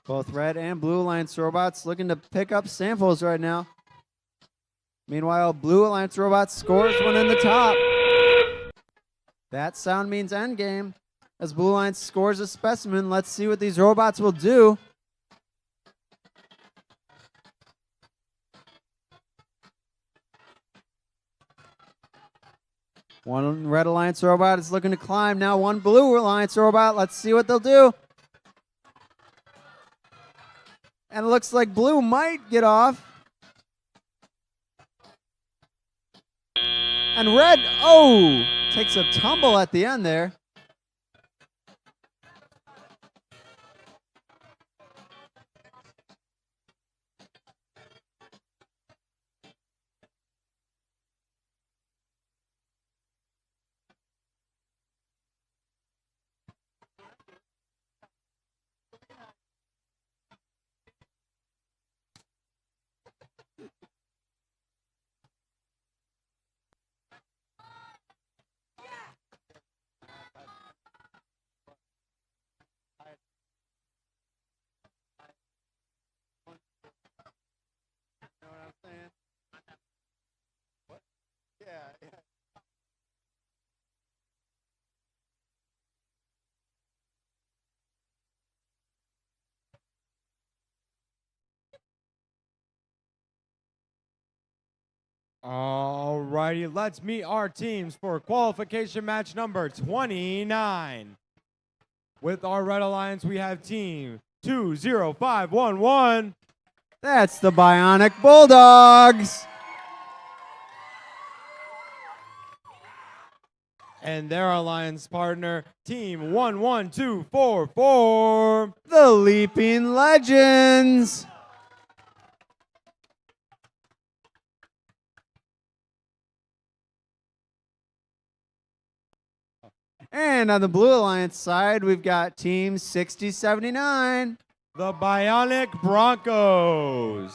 Both Red and Blue Alliance robots looking to pick up samples right now. Meanwhile, Blue Alliance robots scores one in the top. That sound means endgame. As Blue Alliance scores a specimen, let's see what these robots will do. One Red Alliance robot is looking to climb. Now one Blue Alliance robot. Let's see what they'll do. And it looks like Blue might get off. And Red, takes a tumble at the end there. Alrighty, let's meet our teams for qualification match number 29. With our Red Alliance, we have team 20511. That's the Bionic Bulldogs. And their alliance partner, team 11244. The Leaping Legends. And on the Blue Alliance side, we've got Team 6079. The Bionic Broncos.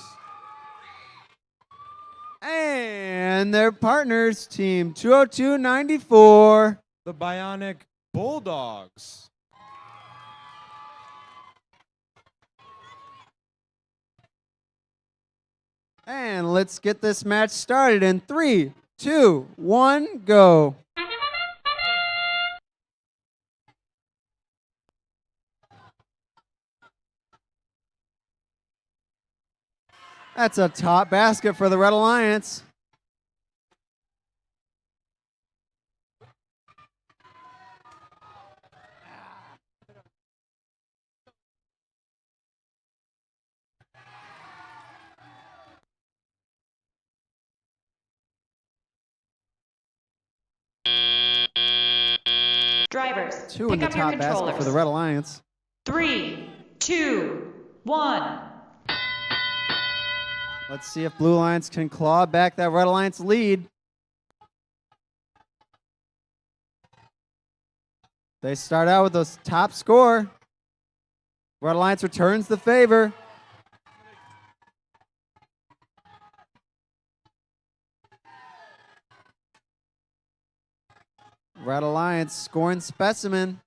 And their partners, Team 20294. The Bionic Bulldogs. And let's get this match started in 3, 2, 1, go. That's a top basket for the Red Alliance. Drivers, Two pick in the up your top basket controllers. for the Red Alliance. 3, 2, 1. Let's see if Blue Alliance can claw back that Red Alliance lead. They start out with a top score. Red Alliance returns the favor. Red Alliance scoring specimen,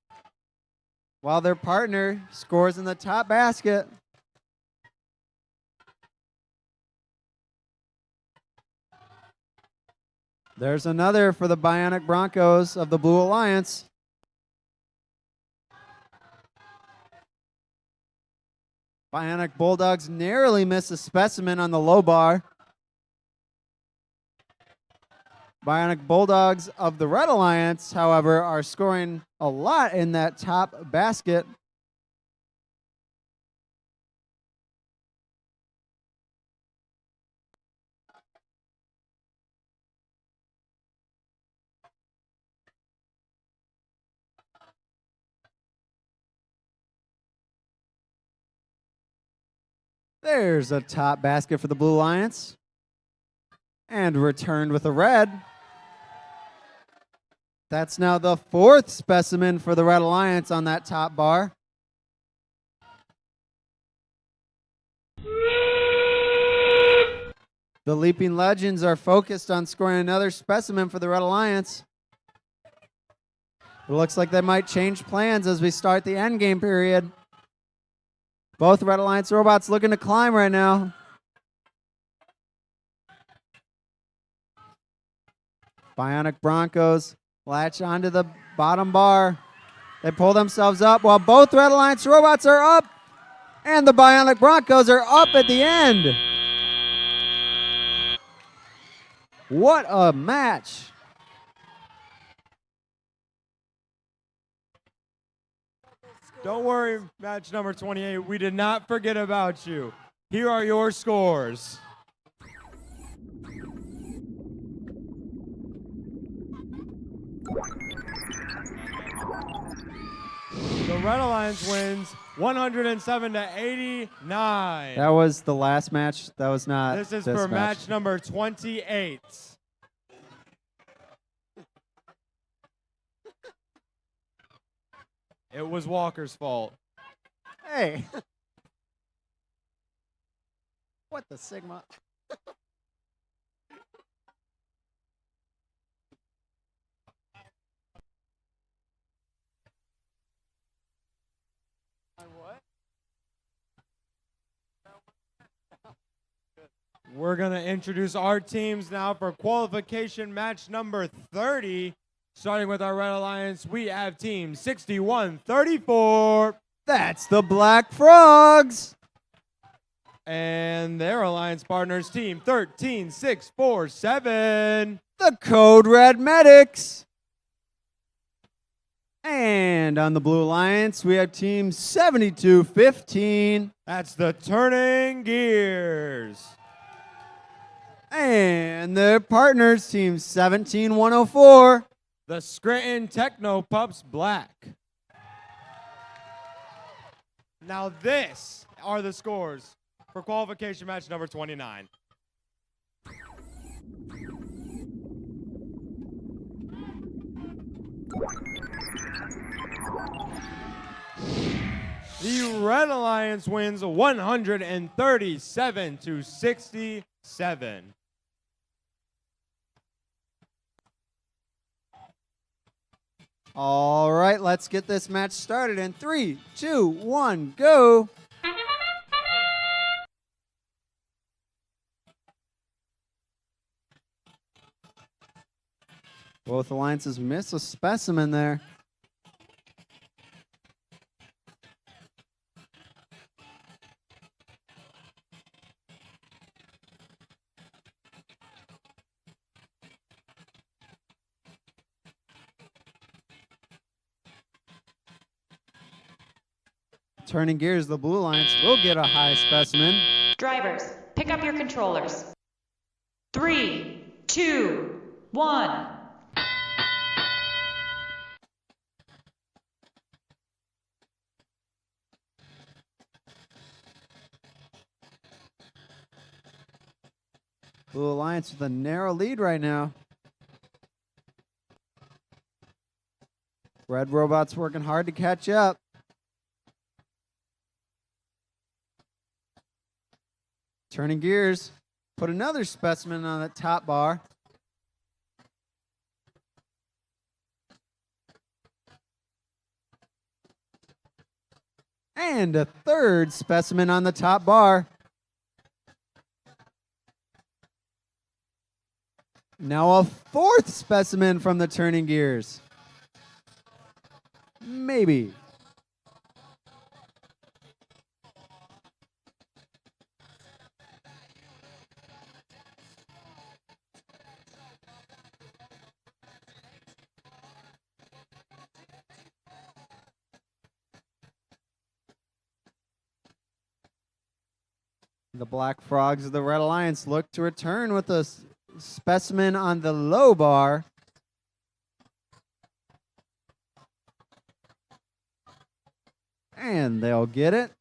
while their partner scores in the top basket. There's another for the Bionic Broncos of the Blue Alliance. Bionic Bulldogs narrowly miss a specimen on the low bar. Bionic Bulldogs of the Red Alliance, however, are scoring a lot in that top basket. There's a top basket for the Blue Alliance. And returned with a red. That's now the fourth specimen for the Red Alliance on that top bar. The Leaping Legends are focused on scoring another specimen for the Red Alliance. It looks like they might change plans as we start the endgame period. Both Red Alliance robots looking to climb right now. Bionic Broncos latch onto the bottom bar. They pull themselves up while both Red Alliance robots are up. And the Bionic Broncos are up at the end. What a match. Don't worry, match number 28. We did not forget about you. Here are your scores. The Red Alliance wins 107 to 89. That was the last match. That was not This is for match number 28. It was Walker's fault. Hey. What the Sigma? We're going to introduce our teams now for qualification match number 30. Starting with our Red Alliance, we have team 6134. That's the Black Frogs. And their alliance partners, team 13647. The Code Red Medics. And on the Blue Alliance, we have team 7215. That's the Turning Gears. And their partners, team 17104. The Scranton Techno Pups Black. Now this are the scores for qualification match number 29. The Red Alliance wins 137-67. All right, let's get this match started in 3, 2, 1, go. Both alliances miss a specimen there. Turning gears, the Blue Alliance will get a high specimen. Drivers, pick up your controllers. 3, 2, 1. Blue Alliance with a narrow lead right now. Red Robot's working hard to catch up. Turning gears, put another specimen on the top bar. And a third specimen on the top bar. Now a fourth specimen from the turning gears. Maybe. The Black Frogs of the Red Alliance look to return with a specimen on the low bar. And they'll get it.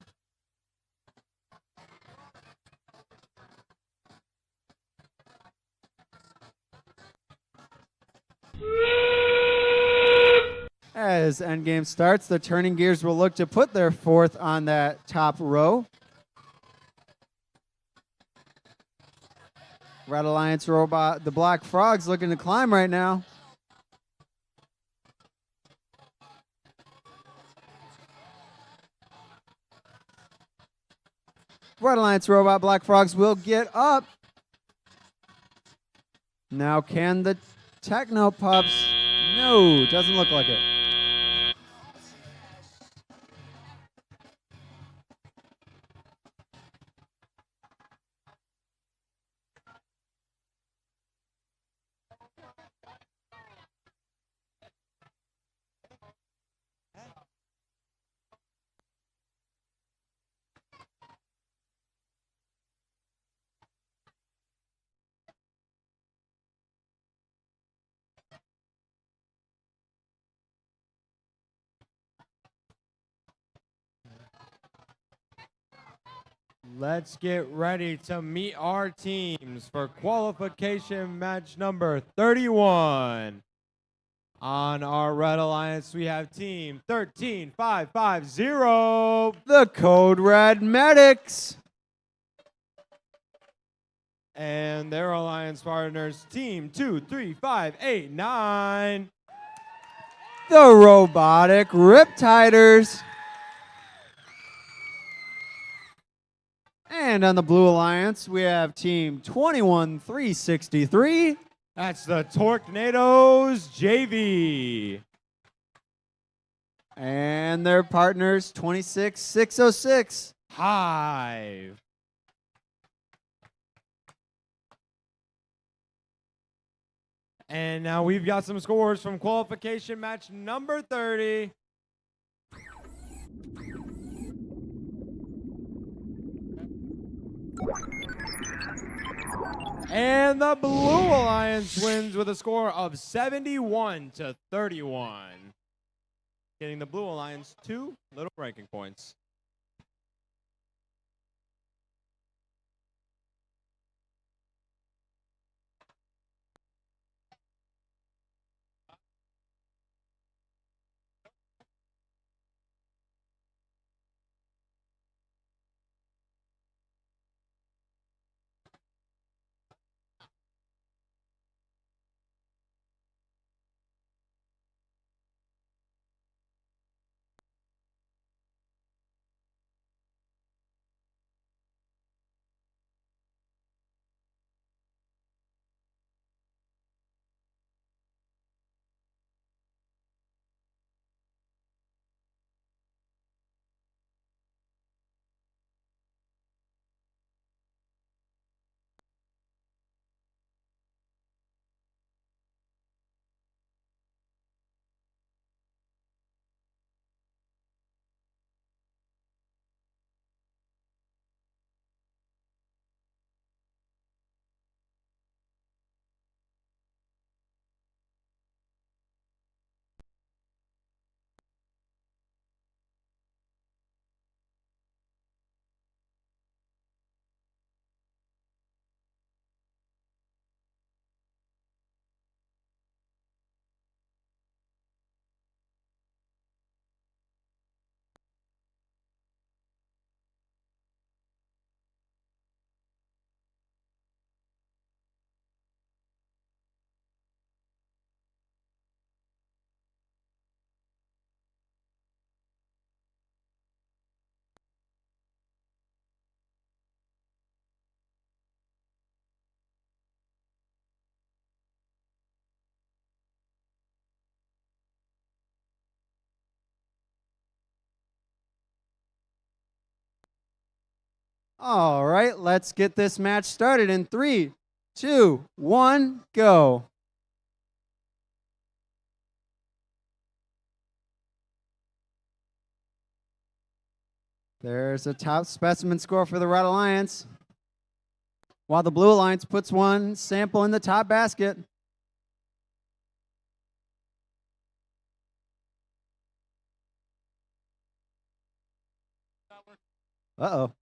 As endgame starts, the turning gears will look to put their fourth on that top row. Red Alliance robot, the Black Frog's looking to climb right now. Red Alliance robot, Black Frogs will get up. Now can the Techno Pups? No, doesn't look like it. Let's get ready to meet our teams for qualification match number 31. On our Red Alliance, we have team 13550. The Code Red Medics. And their alliance partners, team 23589. The Robotic Riptiders. And on the Blue Alliance, we have team 21363. That's the Torquenadoes JV. And their partners, 26606. Hive. And now we've got some scores from qualification match number 30. And the Blue Alliance wins with a score of 71-31. Getting the Blue Alliance 2 little ranking points. All right, let's get this match started in 3, 2, 1, go. There's a top specimen score for the Red Alliance, while the Blue Alliance puts one sample in the top basket. Uh-oh.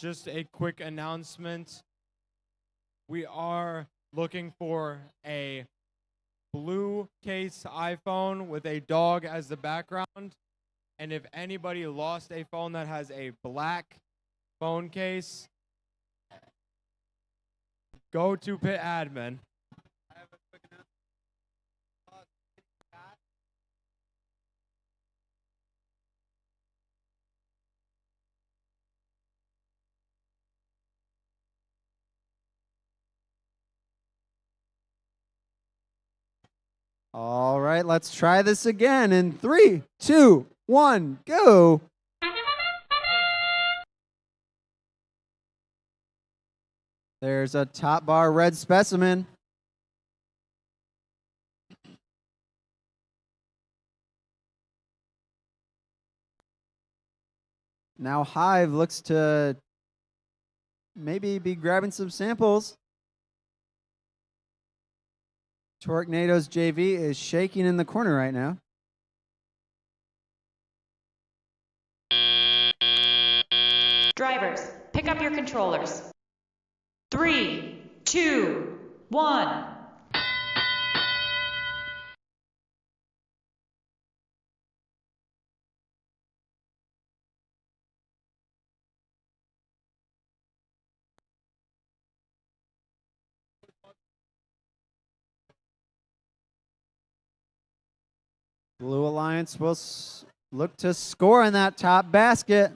Just a quick announcement. We are looking for a blue case iPhone with a dog as the background. And if anybody lost a phone that has a black phone case, go to Pit Admin. All right, let's try this again in 3, 2, 1, go. There's a top bar red specimen. Now Hive looks to maybe be grabbing some samples. Tornadoes JV is shaking in the corner right now. Drivers, pick up your controllers. 3, 2, 1. Blue Alliance will look to score in that top basket.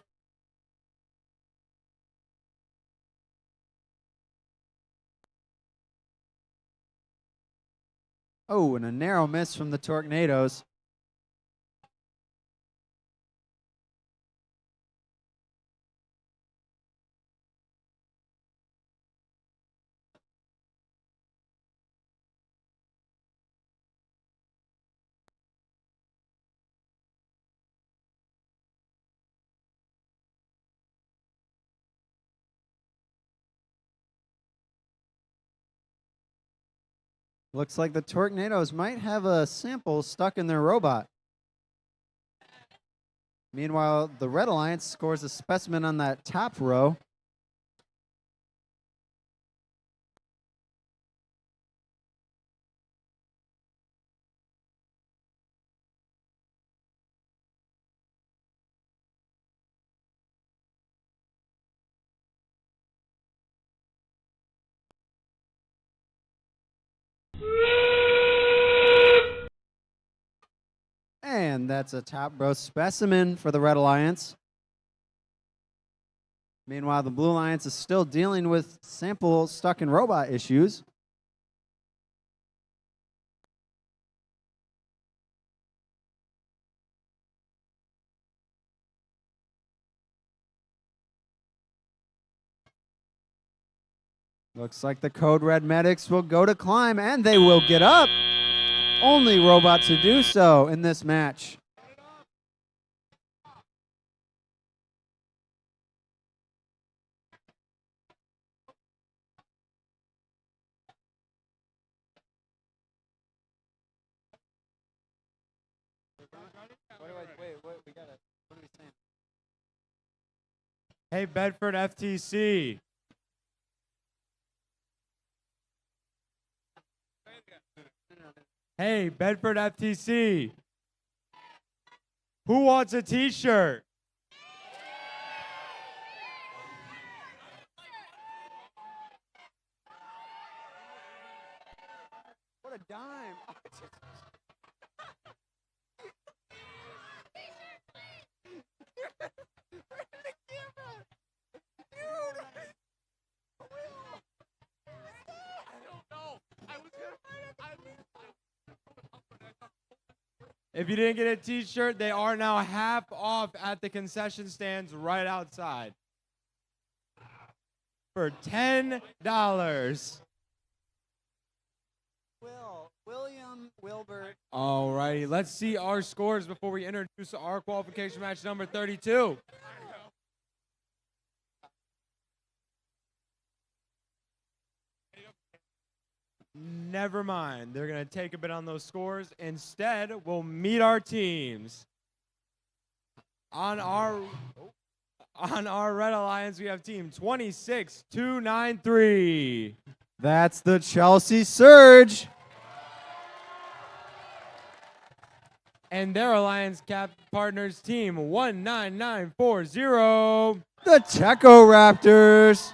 Oh, and a narrow miss from the Tornadoes. Looks like the Tornadoes might have a sample stuck in their robot. Meanwhile, the Red Alliance scores a specimen on that top row. And that's a top row specimen for the Red Alliance. Meanwhile, the Blue Alliance is still dealing with sample stuck in robot issues. Looks like the Code Red medics will go to climb, and they will get up. Only robot to do so in this match. Hey, Bedford FTC. Hey, Bedford FTC. Who wants a t-shirt? What a dime. If you didn't get a t-shirt, they are now half off at the concession stands right outside. For $10. William Wilbert. All righty, let's see our scores before we introduce our qualification match number 32. Never mind. They're going to take a bit on those scores. Instead, we'll meet our teams. On our Red Alliance, we have team 26293. That's the Chelsea Surge. And their Alliance Cap Partners team 19940. The Techo Raptors.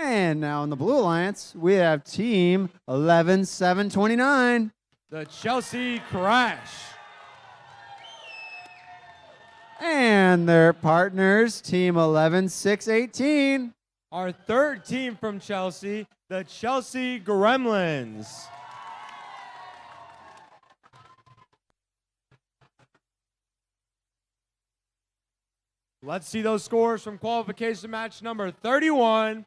And now in the Blue Alliance, we have team 11729. The Chelsea Crash. And their partners, team 11618. Our third team from Chelsea, the Chelsea Gremlins. Let's see those scores from qualification match number 31.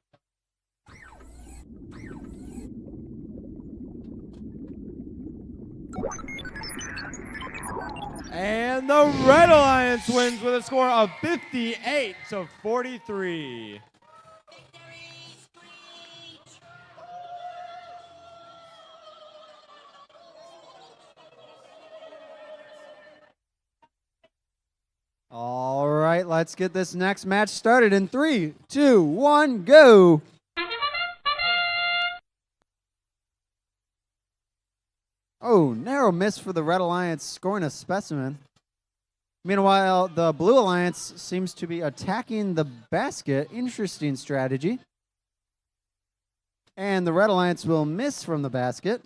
And the Red Alliance wins with a score of 58-43. All right, let's get this next match started in 3, 2, 1, go. Oh, narrow miss for the Red Alliance, scoring a specimen. Meanwhile, the Blue Alliance seems to be attacking the basket. Interesting strategy. And the Red Alliance will miss from the basket.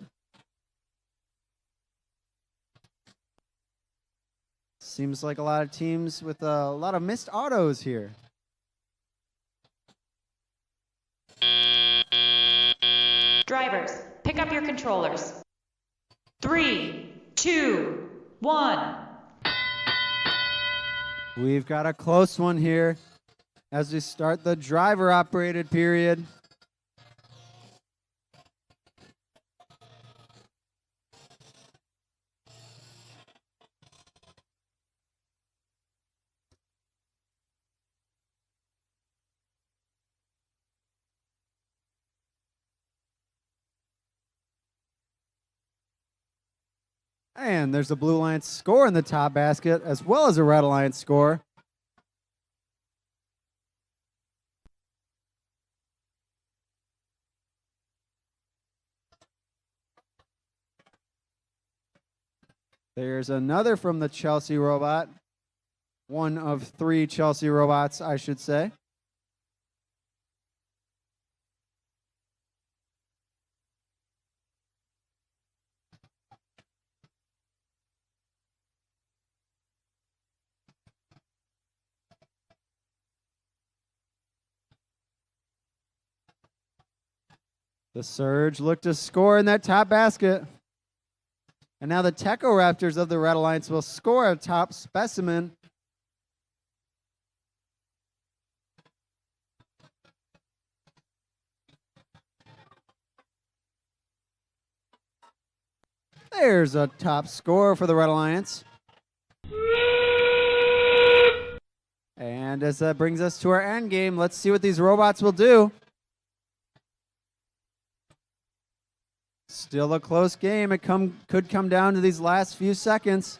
Seems like a lot of teams with a lot of missed autos here. Drivers, pick up your controllers. 3, 2, 1. We've got a close one here as we start the driver-operated period. And there's a Blue Alliance score in the top basket, as well as a Red Alliance score. There's another from the Chelsea robot. One of 3 Chelsea robots, I should say. The Surge look to score in that top basket. And now the Techo Raptors of the Red Alliance will score a top specimen. There's a top score for the Red Alliance. And as that brings us to our end game, let's see what these robots will do. Still a close game. It could come down to these last few seconds.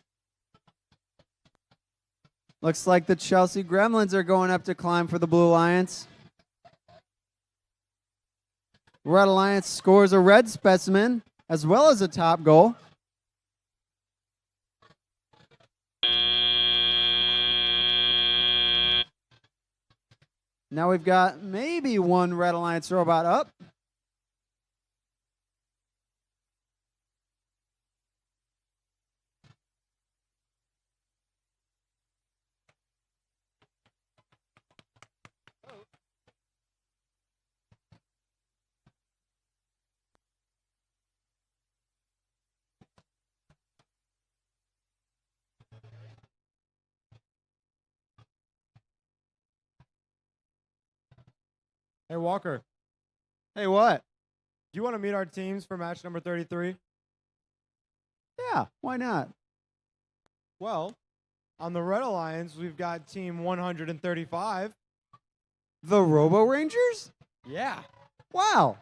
Looks like the Chelsea Gremlins are going up to climb for the Blue Alliance. Red Alliance scores a red specimen as well as a top goal. Now we've got maybe one Red Alliance robot up. Hey, Walker. Hey, what? Do you want to meet our teams for match number 33? Yeah, why not? Well, on the Red Alliance, we've got team 135. The Robo Rangers? Yeah. Wow.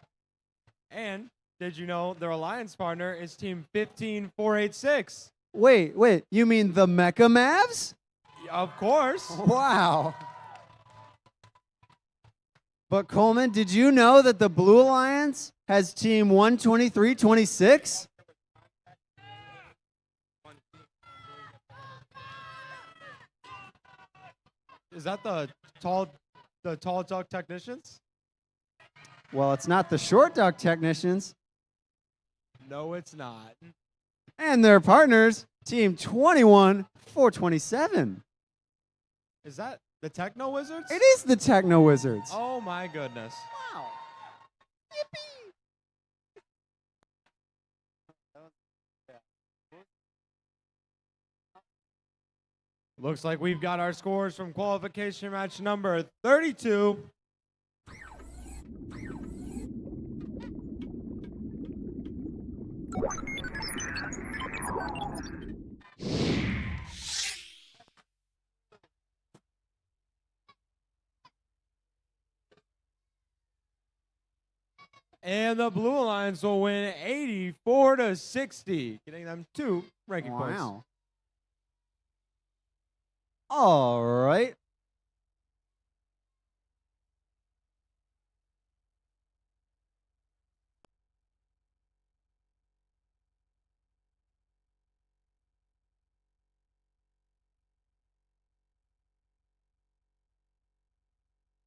And did you know their alliance partner is team 15486? Wait, you mean the Mecha Mavs? Of course. Wow. But Coleman, did you know that the Blue Alliance has team 12326? Is that the tall duck technicians? Well, it's not the short duck technicians. No, it's not. And their partners, team 21427. Is that The Techno Wizards? It is the Techno Wizards. Oh my goodness. Wow. Looks like we've got our scores from qualification match number 32. And the Blue Alliance will win 84-60, getting them 2 ranking points. Wow. All right.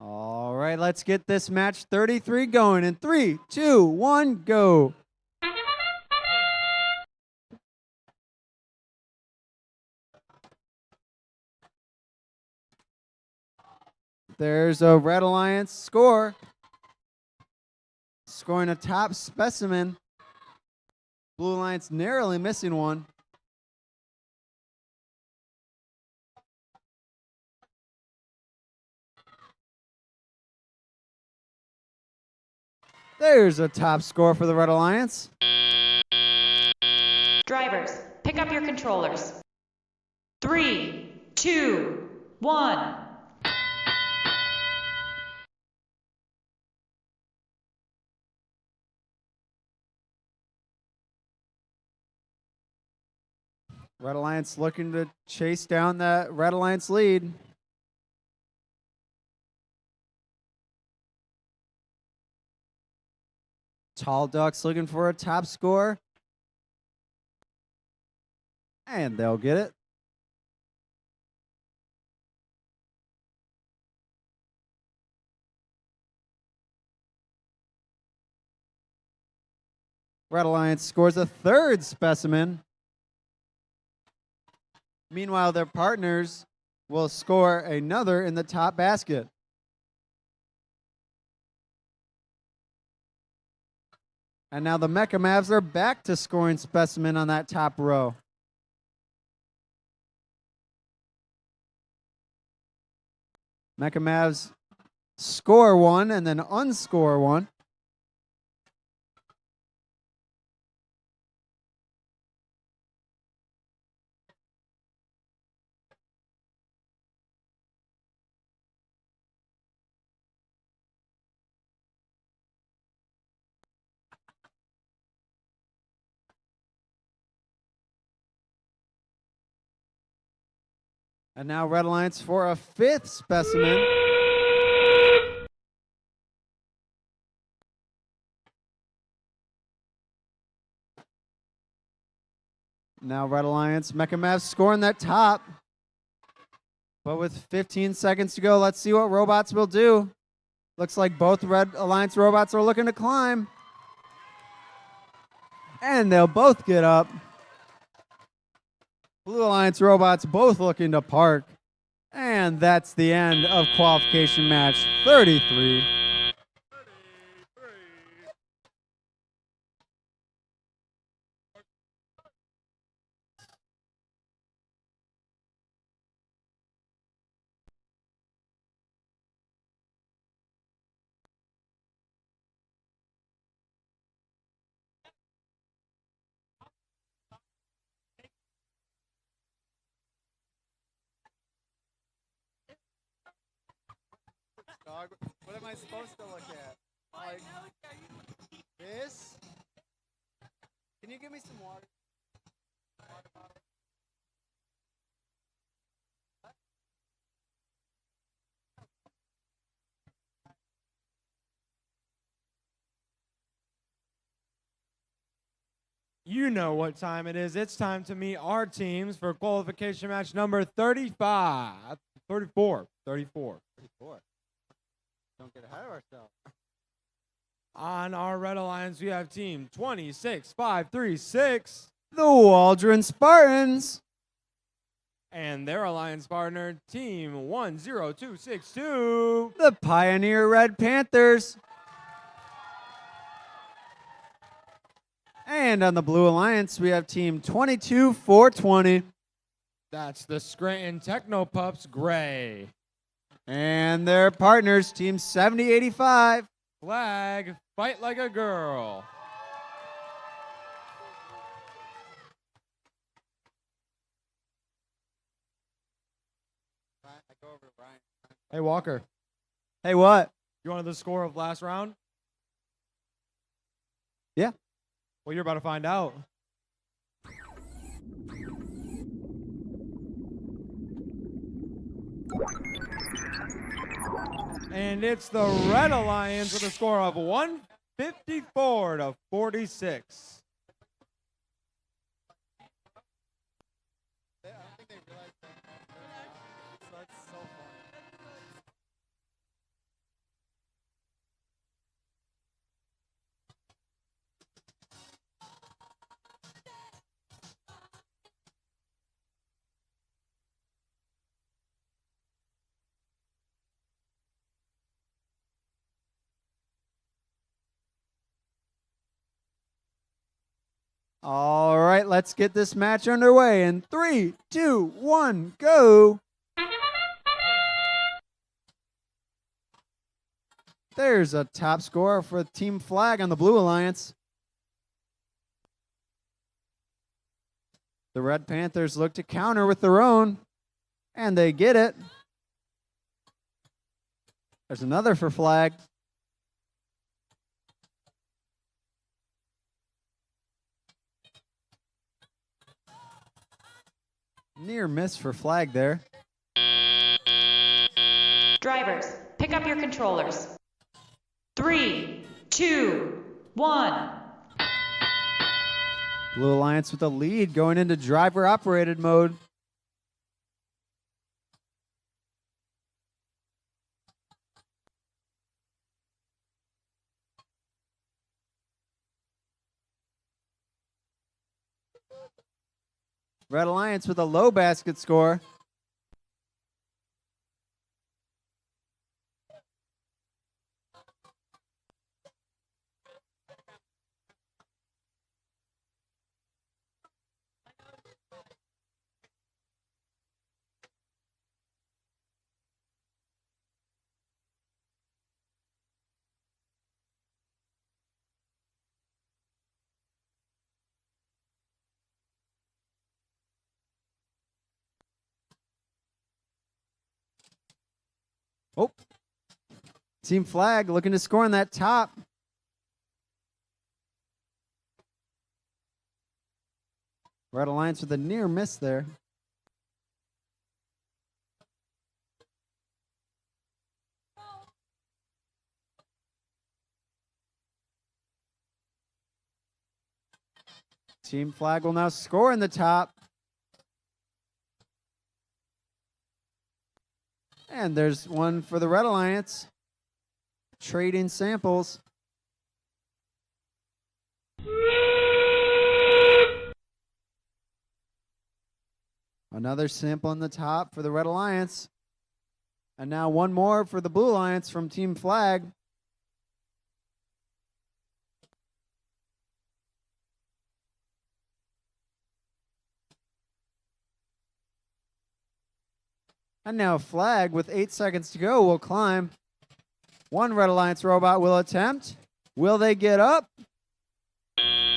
All right, let's get this match 33 going in 3, 2, 1, go. There's a Red Alliance score. Scoring a top specimen. Blue Alliance narrowly missing one. There's a top score for the Red Alliance. Drivers, pick up your controllers. 3, 2, 1. Red Alliance looking to chase down that Red Alliance lead. Tall Ducks looking for a top score. And they'll get it. Red Alliance scores a third specimen. Meanwhile, their partners will score another in the top basket. And now the Mecha Mavs are back to scoring specimen on that top row. Mecha Mavs score one and then unscore one. And now Red Alliance for a fifth specimen. Now Red Alliance, Mecha Mavs scoring that top. But with 15 seconds to go, let's see what robots will do. Looks like both Red Alliance robots are looking to climb. And they'll both get up. Blue Alliance robots both looking to park. And that's the end of qualification match 33. Dog, what am I supposed to look at? Like this? Can you give me some water? You know what time it is. It's time to meet our teams for qualification match number 34. 34. Don't get ahead of ourselves. On our Red Alliance, we have team 26536. The Waldron Spartans. And their alliance partner, Team 10262. The Pioneer Red Panthers. And on the Blue Alliance, we have Team 22420. That's the Scranton Techno Pups Gray. And their partners, Team 7085. Flag, fight like a girl. Hey, Walker. Hey, what? You wanted the score of last round? Yeah. Well, you're about to find out. And it's the Red Alliance with a score of 154 to 46. All right, let's get this match underway in 3, 2, 1, go. There's a top score for Team Flag on the Blue Alliance. The Red Panthers look to counter with their own, and they get it. There's another for Flag. Near miss for Flag there. Drivers, pick up your controllers. 3, 2, 1. Blue Alliance with a lead going into driver operated mode. Red Alliance with a low basket score. Oh, Team Flag looking to score on that top. Red Alliance with a near miss there. Team Flag will now score in the top. And there's one for the Red Alliance. Trading samples. Another sample in the top for the Red Alliance. And now one more for the Blue Alliance from Team Flag. And now Flag, with 8 seconds to go, will climb. One Red Alliance robot will attempt. Will they get up?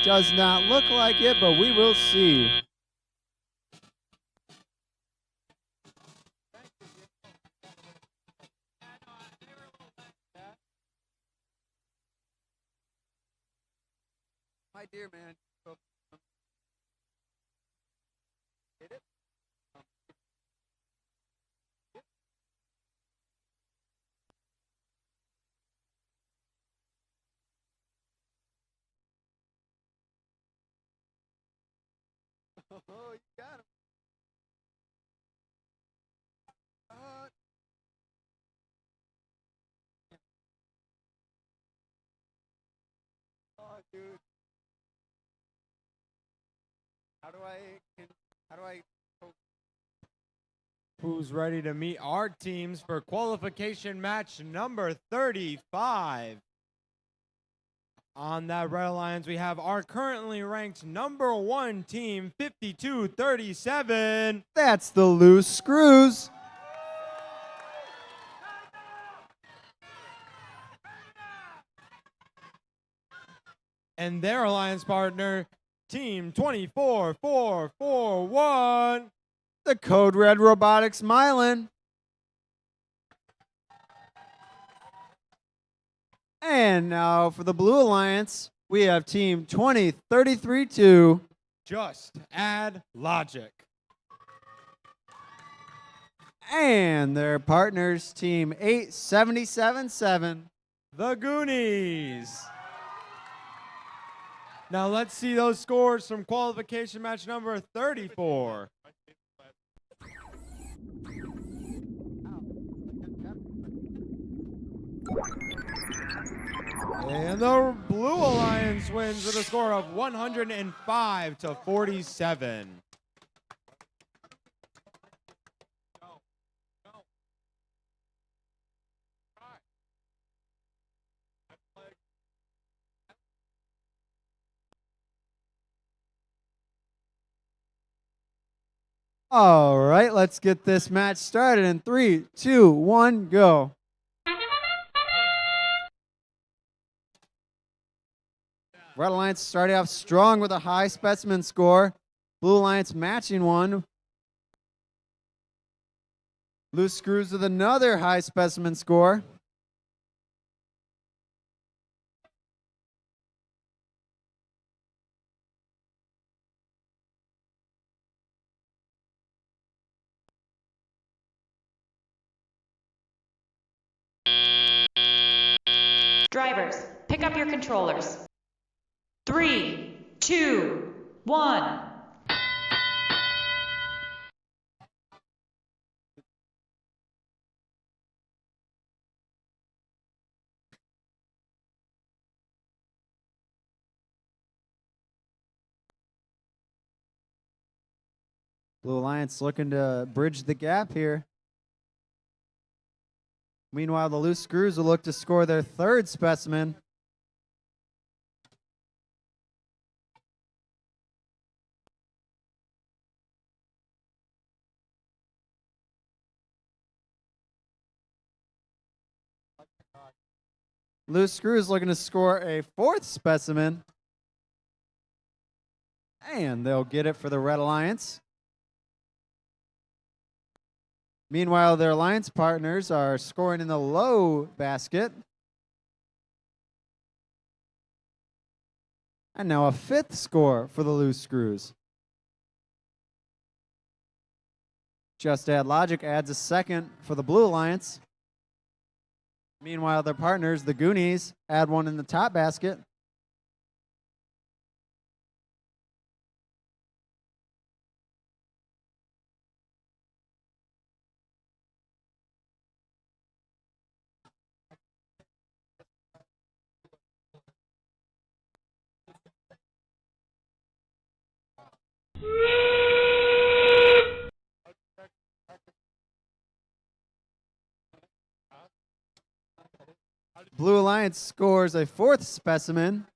Does not look like it, but we will see. My dear man. Hit it. Oh, you got him. Oh, dude. How do I Who's ready to meet our teams for qualification match number 35? On that Red Alliance, we have our currently ranked number 1 team, 52-37. That's the Loose Screws. And their alliance partner, team 24-4-4-1. The Code Red Robotics Mylan. And now for the Blue Alliance, we have team 20-33-2. Just add logic. And their partners, team 8-77-7. The Goonies. Now let's see those scores from qualification match number 34. And the Blue Alliance wins with a score of 105-47. All right, let's get this match started in 3, 2, 1, go. Red Alliance starting off strong with a high specimen score. Blue Alliance matching one. Loose Screws with another high specimen score. Drivers, pick up your controllers. 3, 2, 1. Blue Alliance looking to bridge the gap here. Meanwhile, the Loose Screws will look to score their third specimen. Loose Screws looking to score a fourth specimen. And they'll get it for the Red Alliance. Meanwhile, their alliance partners are scoring in the low basket. And now a fifth score for the Loose Screws. Just Add Logic adds a second for the Blue Alliance. Meanwhile, their partners, the Goonies, add one in the top basket. Blue Alliance scores a fourth specimen.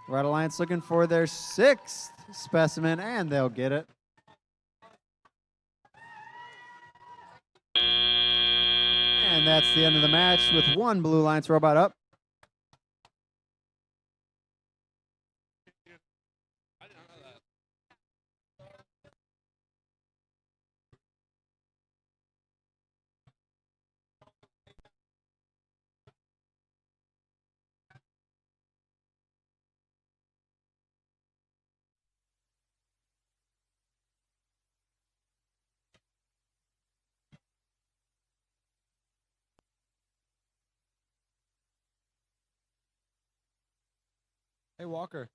Red Alliance looking for their sixth specimen, and they'll get it. And that's the end of the match with one Blue Alliance robot up. Hey, Walker.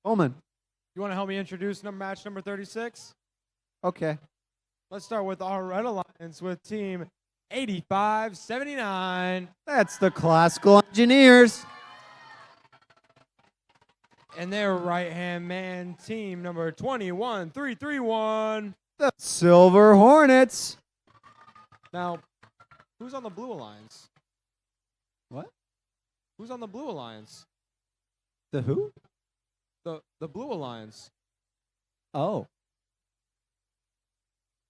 Ullman. You want to help me introduce match number 36? Okay. Let's start with our Red Alliance with team 85-79. That's the Classical Engineers. And their right-hand man, team number 21-331. The Silver Hornets. Now, who's on the Blue Alliance? What? Who's on the Blue Alliance? The who? The Blue Alliance. Oh.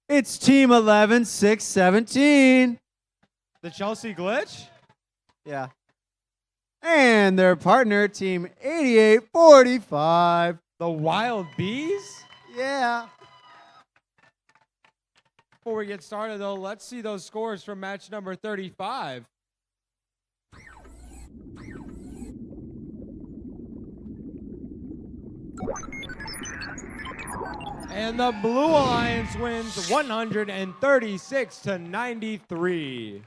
It's Team 11-6-17. The Chelsea Glitch? Yeah. And their partner, Team 88-45. The Wild Bees? Yeah. Before we get started, though, let's see those scores from match number 35. And the Blue Alliance wins 136-93.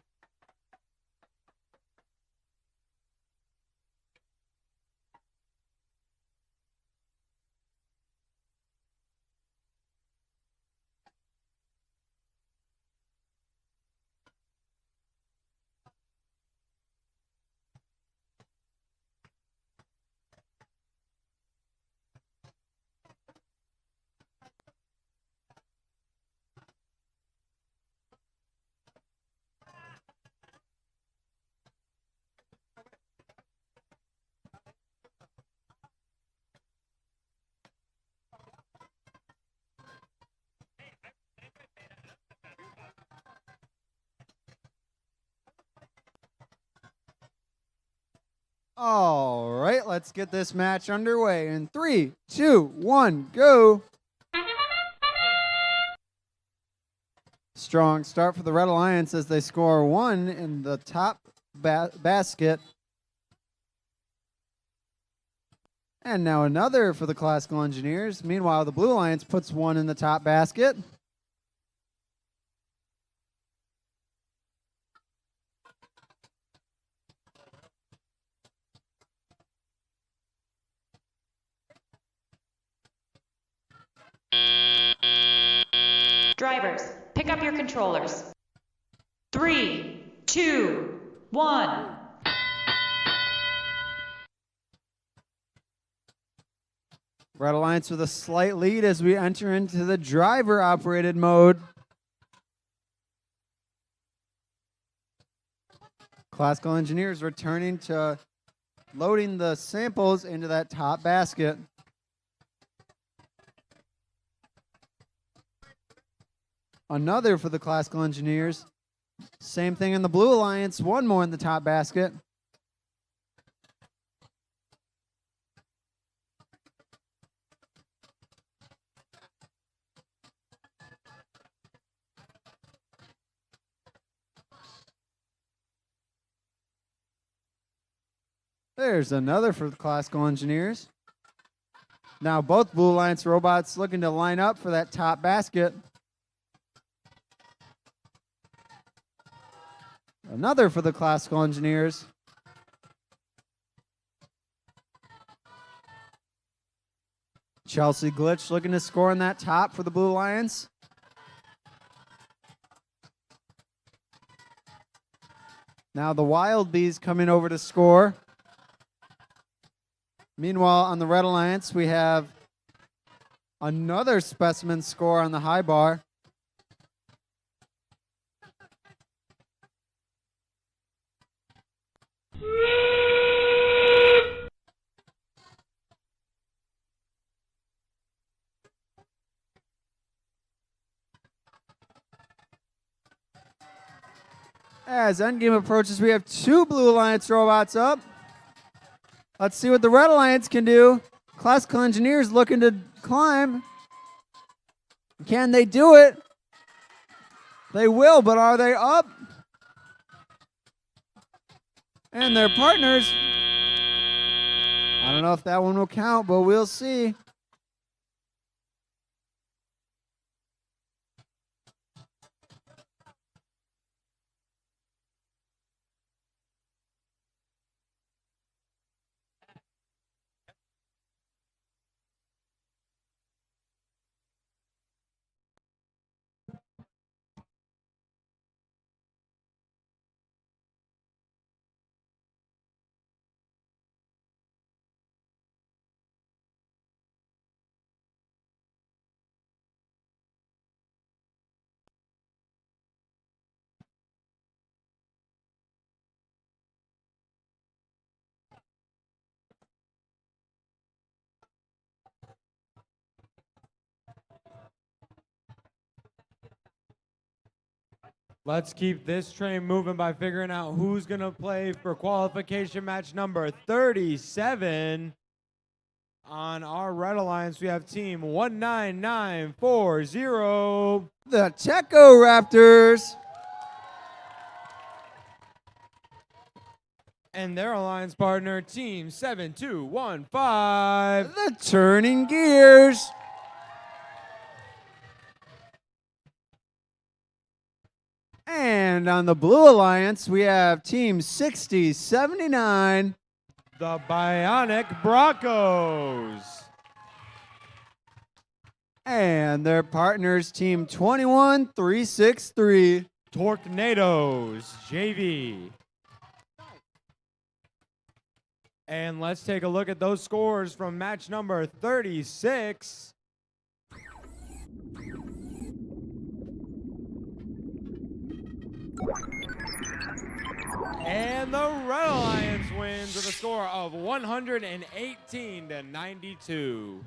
All right, let's get this match underway. In 3, 2, 1, go. Strong start for the Red Alliance as they score 1 in the top basket. And now another for the Classical Engineers. Meanwhile, the Blue Alliance puts 1 in the top basket. Drivers, pick up your controllers. 3, 2, 1. Red Alliance with a slight lead as we enter into the driver-operated mode. Classical Engineers returning to loading the samples into that top basket. Another for the Classical Engineers. Same thing in the Blue Alliance. 1 more in the top basket. There's another for the Classical Engineers. Now both Blue Alliance robots looking to line up for that top basket. Another for the Classical Engineers. Chelsea Glitch looking to score in that top for the Blue Alliance. Now the Wild Bees coming over to score. Meanwhile, on the Red Alliance, we have another specimen score on the high bar. As endgame approaches, we have 2 Blue Alliance robots up. Let's see what the Red Alliance can do. Classical Engineers looking to climb. Can they do it? They will, but are they up? And their partners. I don't know if that one will count, but we'll see. Let's keep this train moving by figuring out who's going to play for qualification match number 37. On our Red Alliance, we have team 19940. The Techo Raptors. And their alliance partner, team 7215. The Turning Gears. And on the Blue Alliance, we have team 6079. The Bionic Broncos. And their partners, team 21363. Tornadoes JV. And let's take a look at those scores from match number 36. And the Red Alliance wins with a score of 118-92.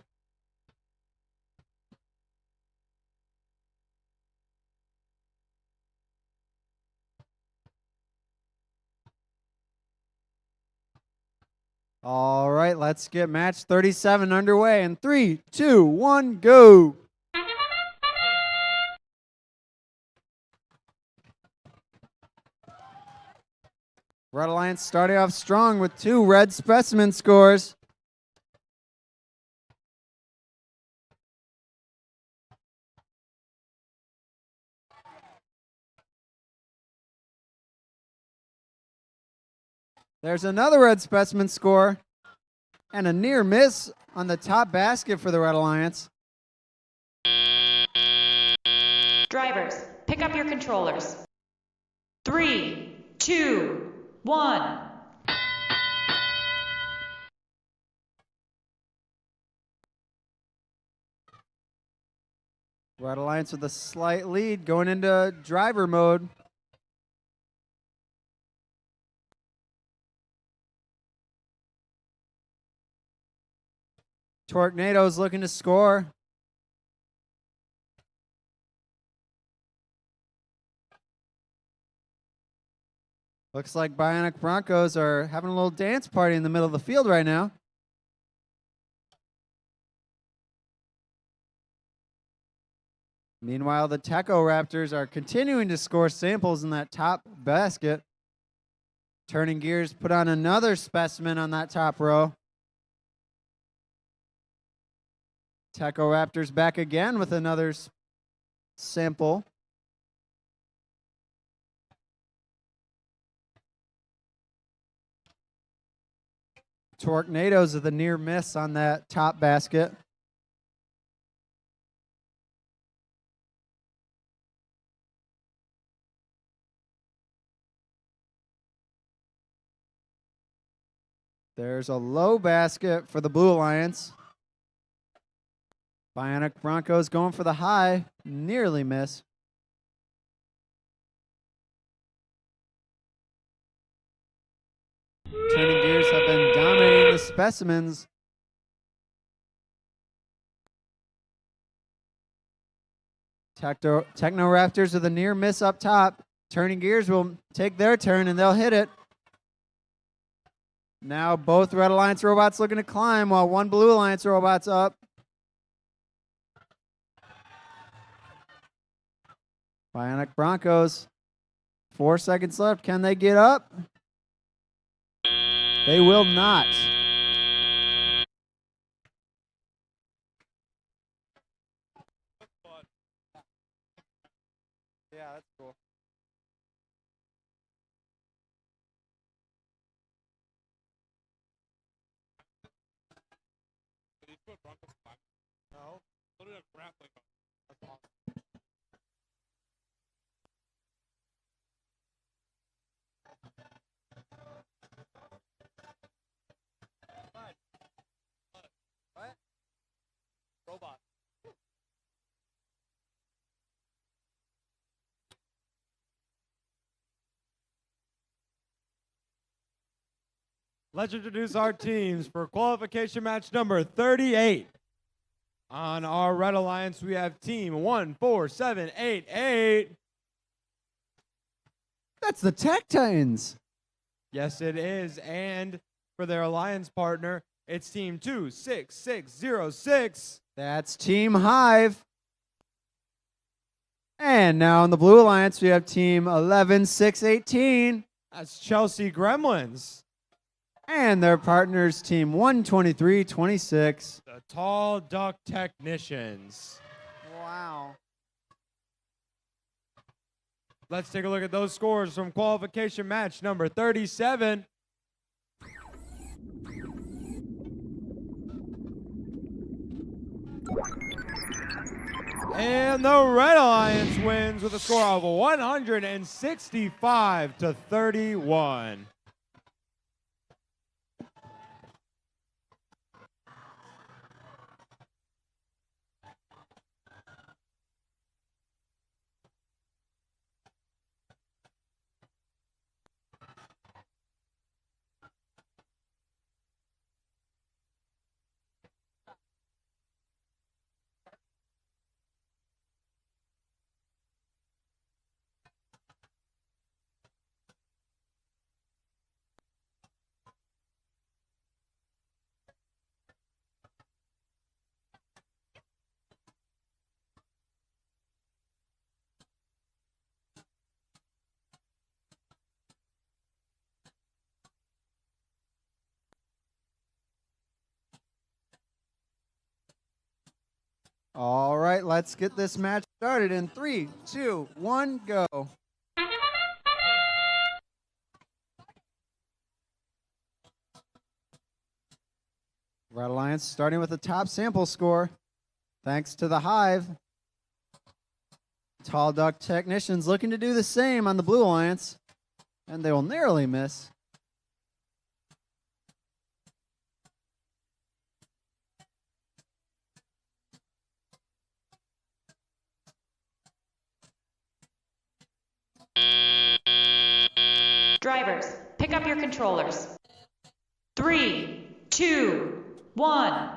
All right, let's get match 37 underway in 3, 2, 1, go. Red Alliance starting off strong with 2 red specimen scores. There's another red specimen score and a near miss on the top basket for the Red Alliance. Drivers, pick up your controllers. 3, 2, 1. Red Alliance with a slight lead going into driver mode. Tornadoes looking to score. Looks like Bionic Broncos are having a little dance party in the middle of the field right now. Meanwhile, the Techo Raptors are continuing to score samples in that top basket. Turning Gears put on another specimen on that top row. Techo Raptors back again with another sample. Tornadoes with a near miss on that top basket. There's a low basket for the Blue Alliance. Bionic Broncos going for the high, nearly miss. Turning Gears have been dominating the specimens. Techno Raptors with a near miss up top. Turning Gears will take their turn and they'll hit it. Now both Red Alliance robots looking to climb while one Blue Alliance robot's up. Bionic Broncos, 4 seconds left. Can they get up? They will not. Yeah, that's cool. No, grappling. That's awesome. What? Robot. Let's introduce our teams for qualification match number 38. On our Red Alliance, we have team 14788. That's the Tech Titans. Yes, it is. And for their alliance partner, it's Team 26606. That's Team Hive. And now in the Blue Alliance, we have Team 11618. That's Chelsea Gremlins. And their partners, Team 12326. The Tall Duck Technicians. Wow. Let's take a look at those scores from qualification match number 37. And the Red Alliance wins with a score of 165 to 31. All right, let's get this match started in 3, 2, 1, go. Red Alliance starting with the top sample score. Thanks to the Hive. Tall Duck Technicians looking to do the same on the Blue Alliance. And they will narrowly miss. Drivers, pick up your controllers. 3, 2, 1.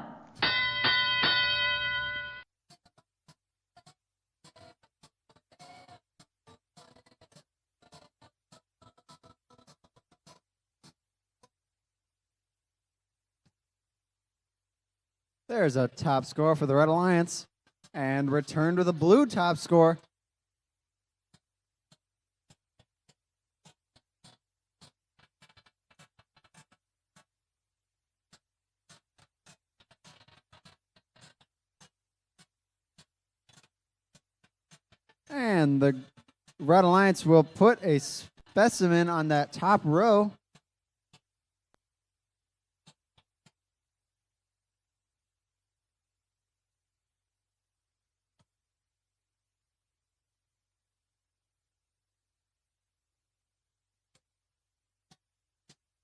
There's a top score for the Red Alliance. And return to the blue top score. And the Red Alliance will put a specimen on that top row.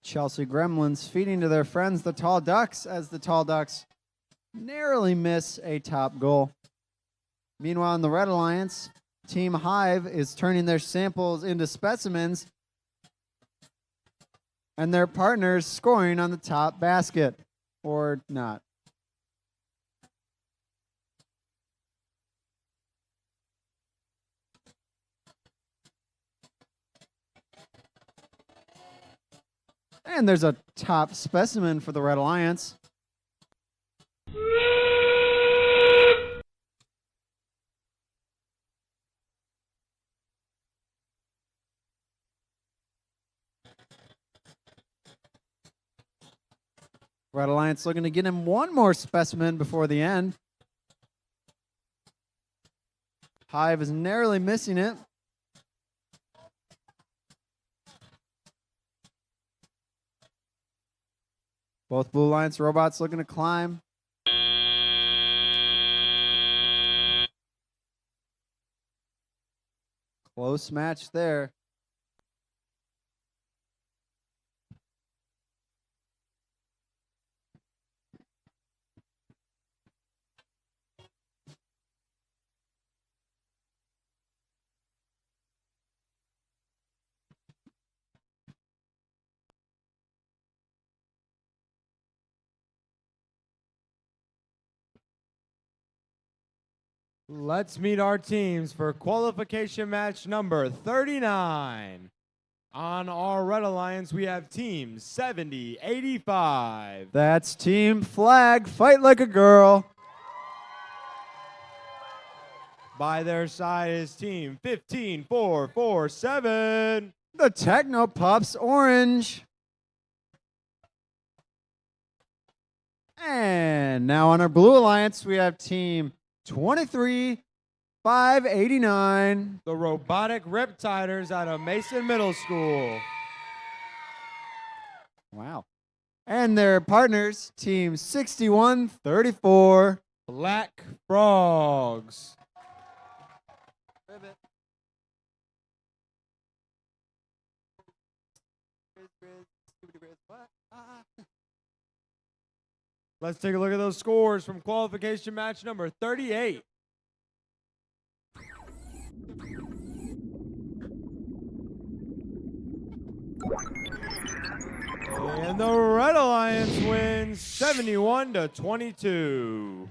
Chelsea Gremlins feeding to their friends, the Tall Ducks, as the Tall Ducks narrowly miss a top goal. Meanwhile, in the Red Alliance, Team Hive is turning their samples into specimens, and their partners scoring on the top basket, or not. And there's a top specimen for the Red Alliance. Red Alliance looking to get him one more specimen before the end. Hive is narrowly missing it. Both Blue Alliance robots looking to climb. Close match there. Let's meet our teams for qualification match number 39. On our Red Alliance, we have Team 7085. That's Team Flag, Fight Like a Girl. By their side is Team 15447. The Techno Pups Orange. And now on our Blue Alliance, we have Team 23589. The Robotic Riptiders out of Mason Middle School. Wow. And their partners, Team 6134. Black Frogs. Let's take a look at those scores from qualification match number 38. And the Red Alliance wins 71-22.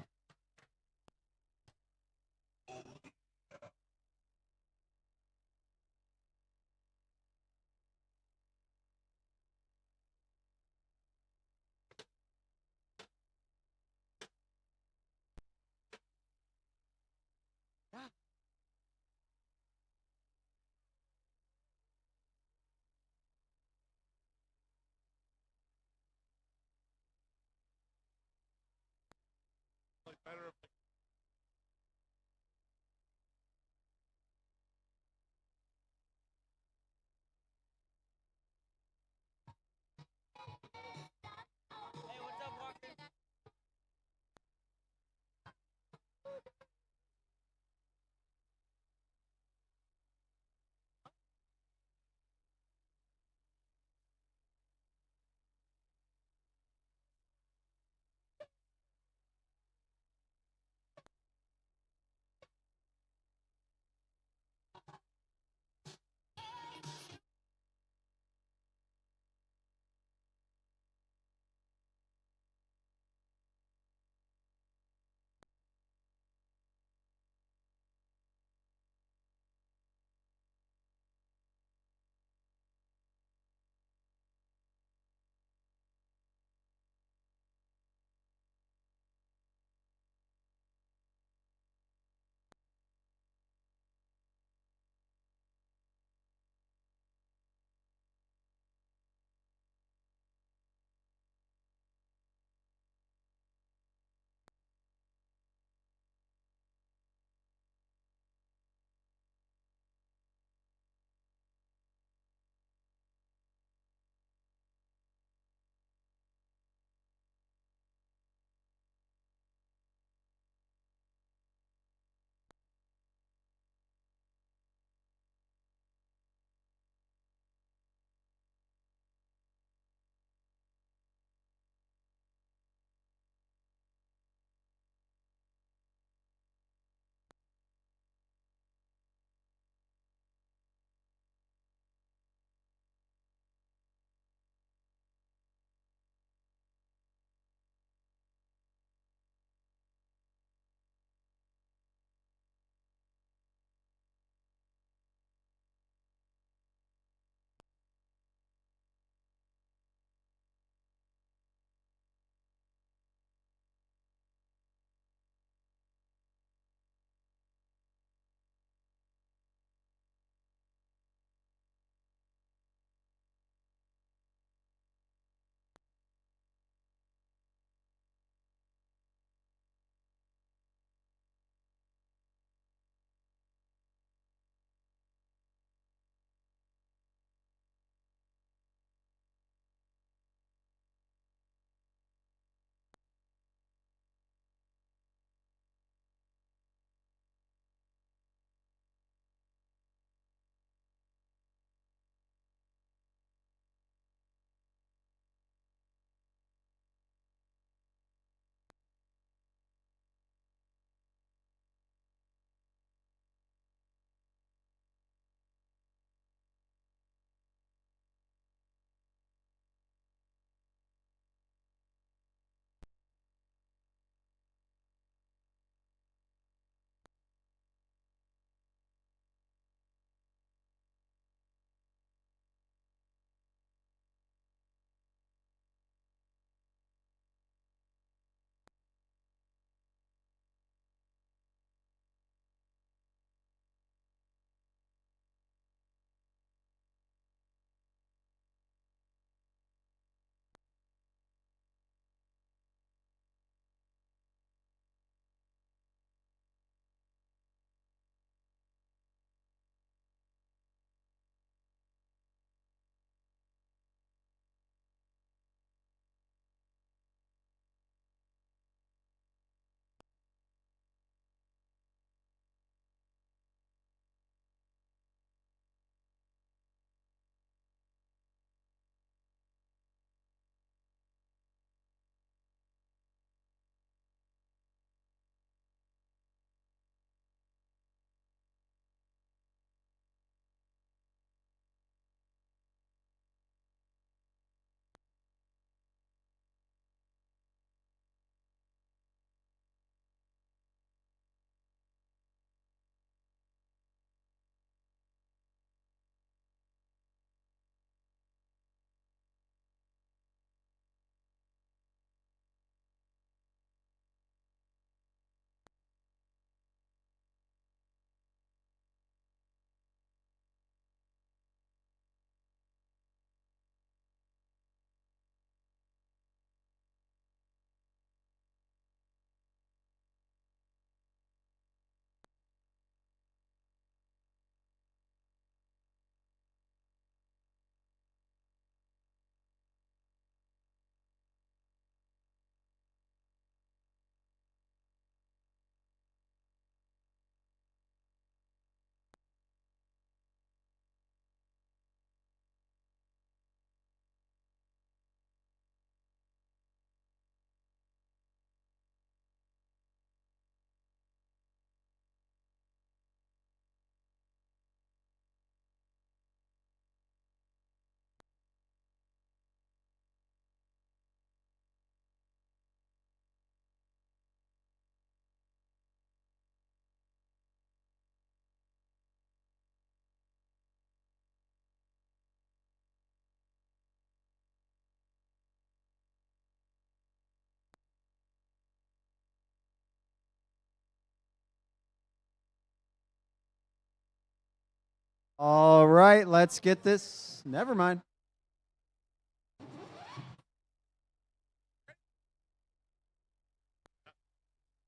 All right, let's get this. Never mind.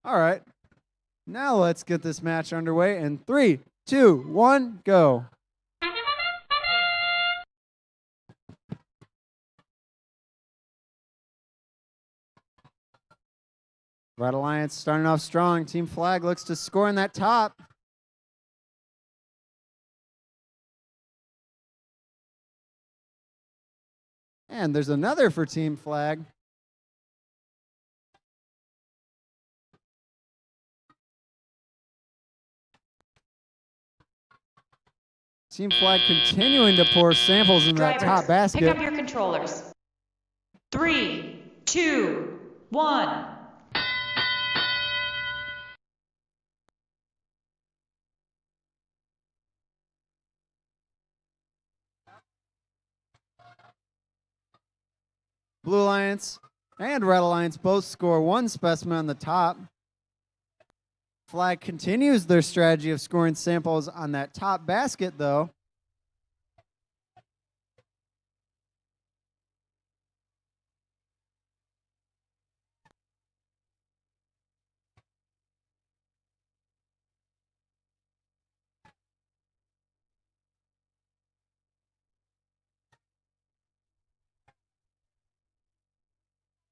All right. Now let's get this match underway in 3, 2, 1, go. Red Alliance starting off strong. Team Flag looks to score in that top. And there's another for Team Flag. Team Flag continuing to pour samples in that top basket. Pick up your controllers. 3, 2, 1. Blue Alliance and Red Alliance both score one specimen on the top. Flag continues their strategy of scoring samples on that top basket, though.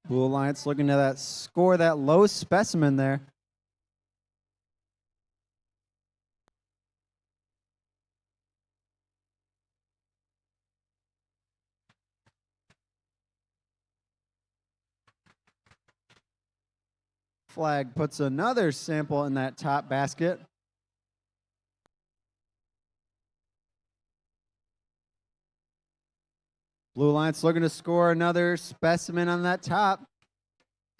Blue Alliance looking to score that low specimen there. Flag puts another sample in that top basket. Blue Alliance looking to score another specimen on that top.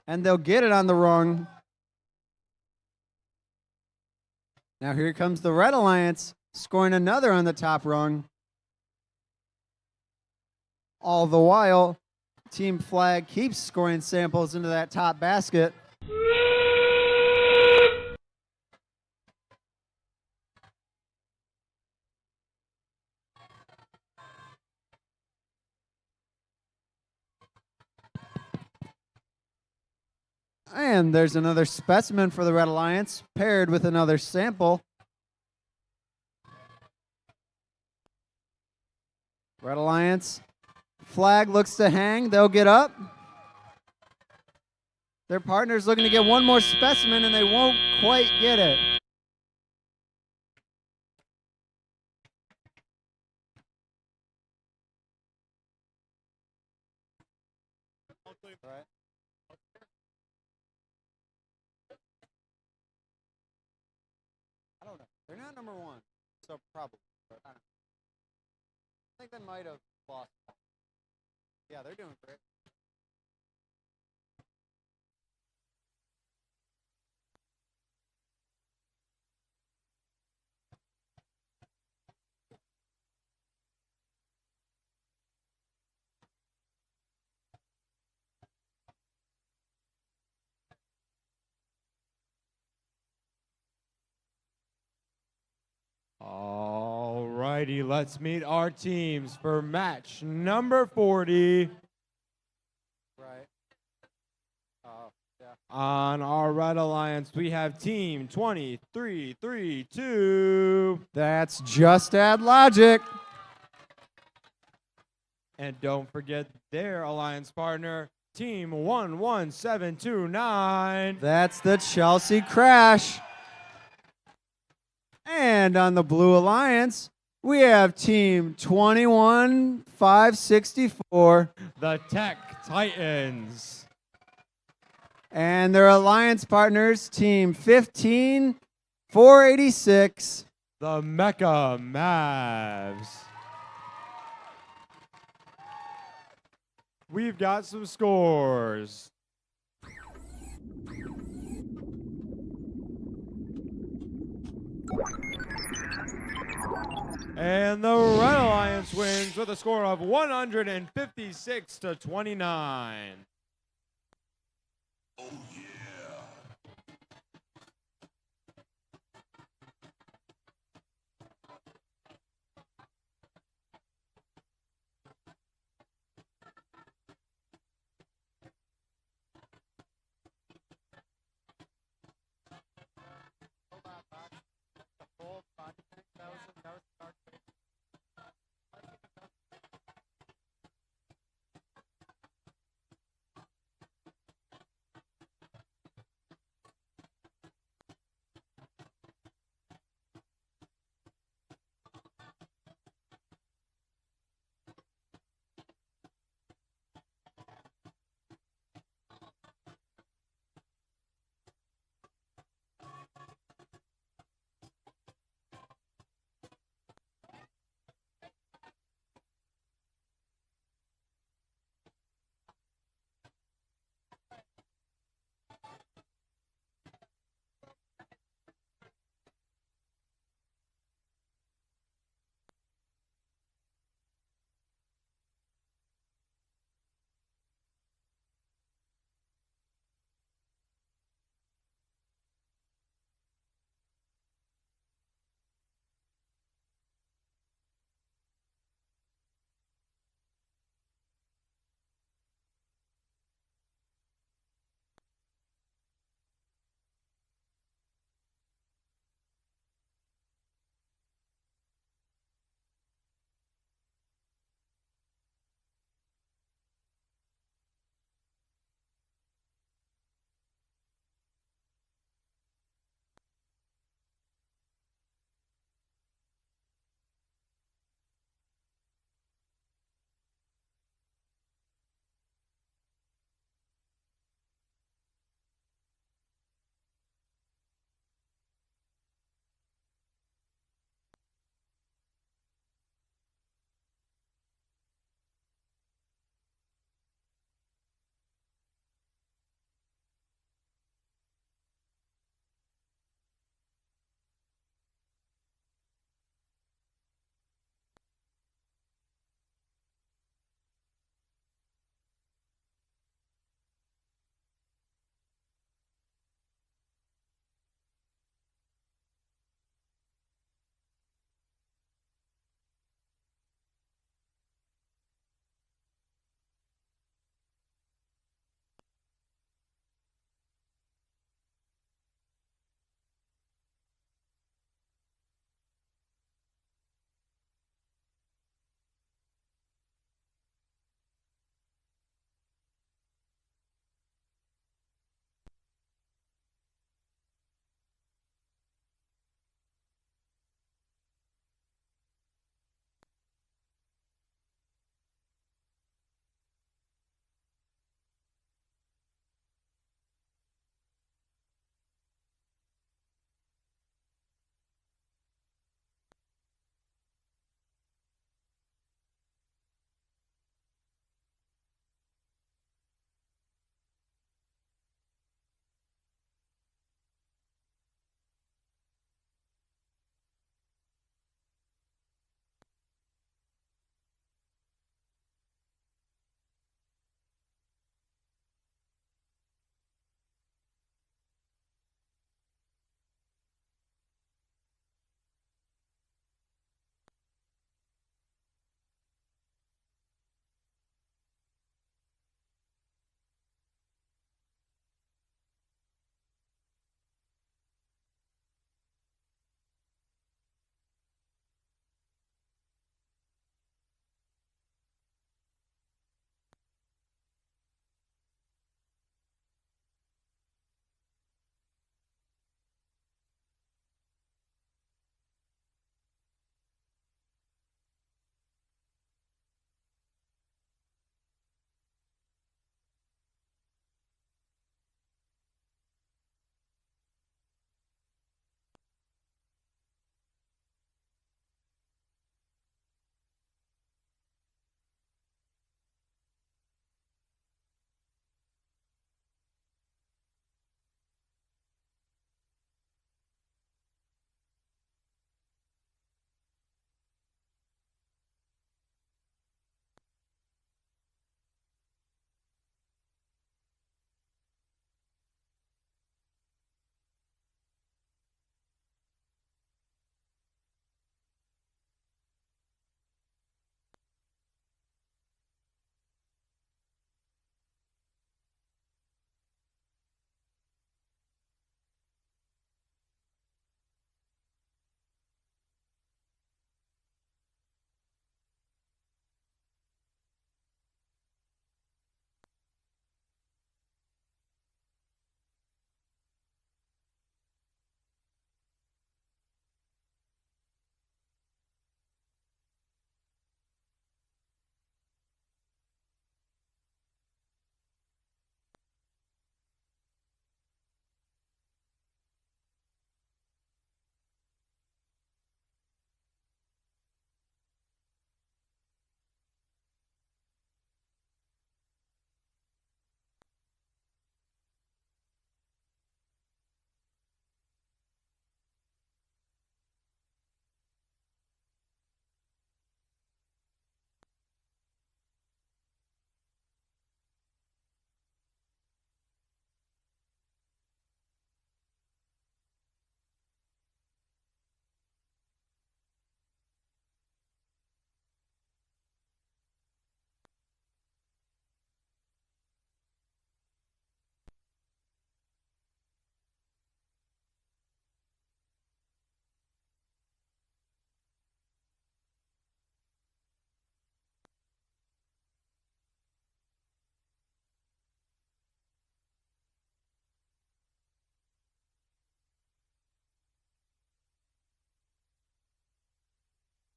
And they'll get it on the rung. Now here comes the Red Alliance scoring another on the top rung. All the while, Team Flag keeps scoring samples into that top basket. And there's another specimen for the Red Alliance, paired with another sample. Red Alliance, Flag looks to hang, they'll get up. Their partner's looking to get one more specimen and they won't quite get it. All right. I don't know. They're not number one, so probably. But I don't know. I think they might have lost. Yeah, they're doing great. All righty, let's meet our teams for match number 40. Right. Yeah. On our Red Alliance, we have Team 2332. That's Just Add Logic. And don't forget their alliance partner, Team 11729. That's the Chelsea Crash. And on the Blue Alliance, we have Team 21564. The Tech Titans. And their alliance partners, Team 15486. The Mecha Mavs. We've got some scores. And the Red Alliance wins with a score of 156 to 29. Oh, yeah.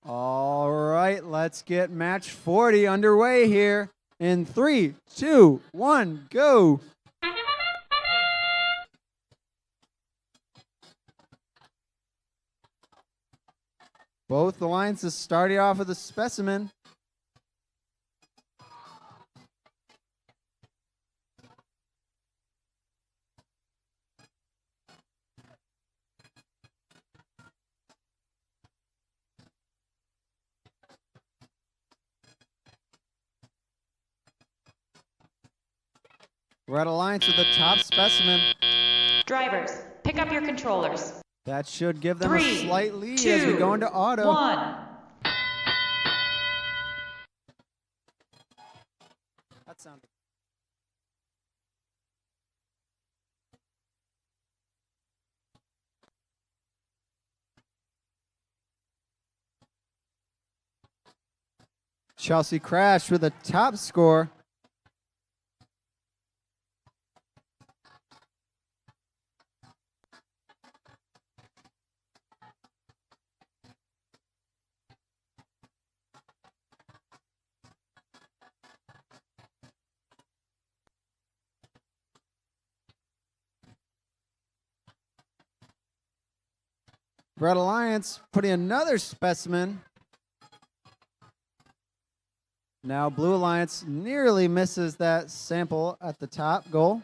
All right, let's get match 40 underway here in 3, 2, 1, go. Both alliances starting off with a specimen. Red Alliance with the top specimen. Drivers, pick up your controllers. That should give them 3, a slight lead 2, as we go into auto. 1. That sounded. Chelsea Crash with a top score. Red Alliance putting another specimen. Now Blue Alliance nearly misses that sample at the top goal.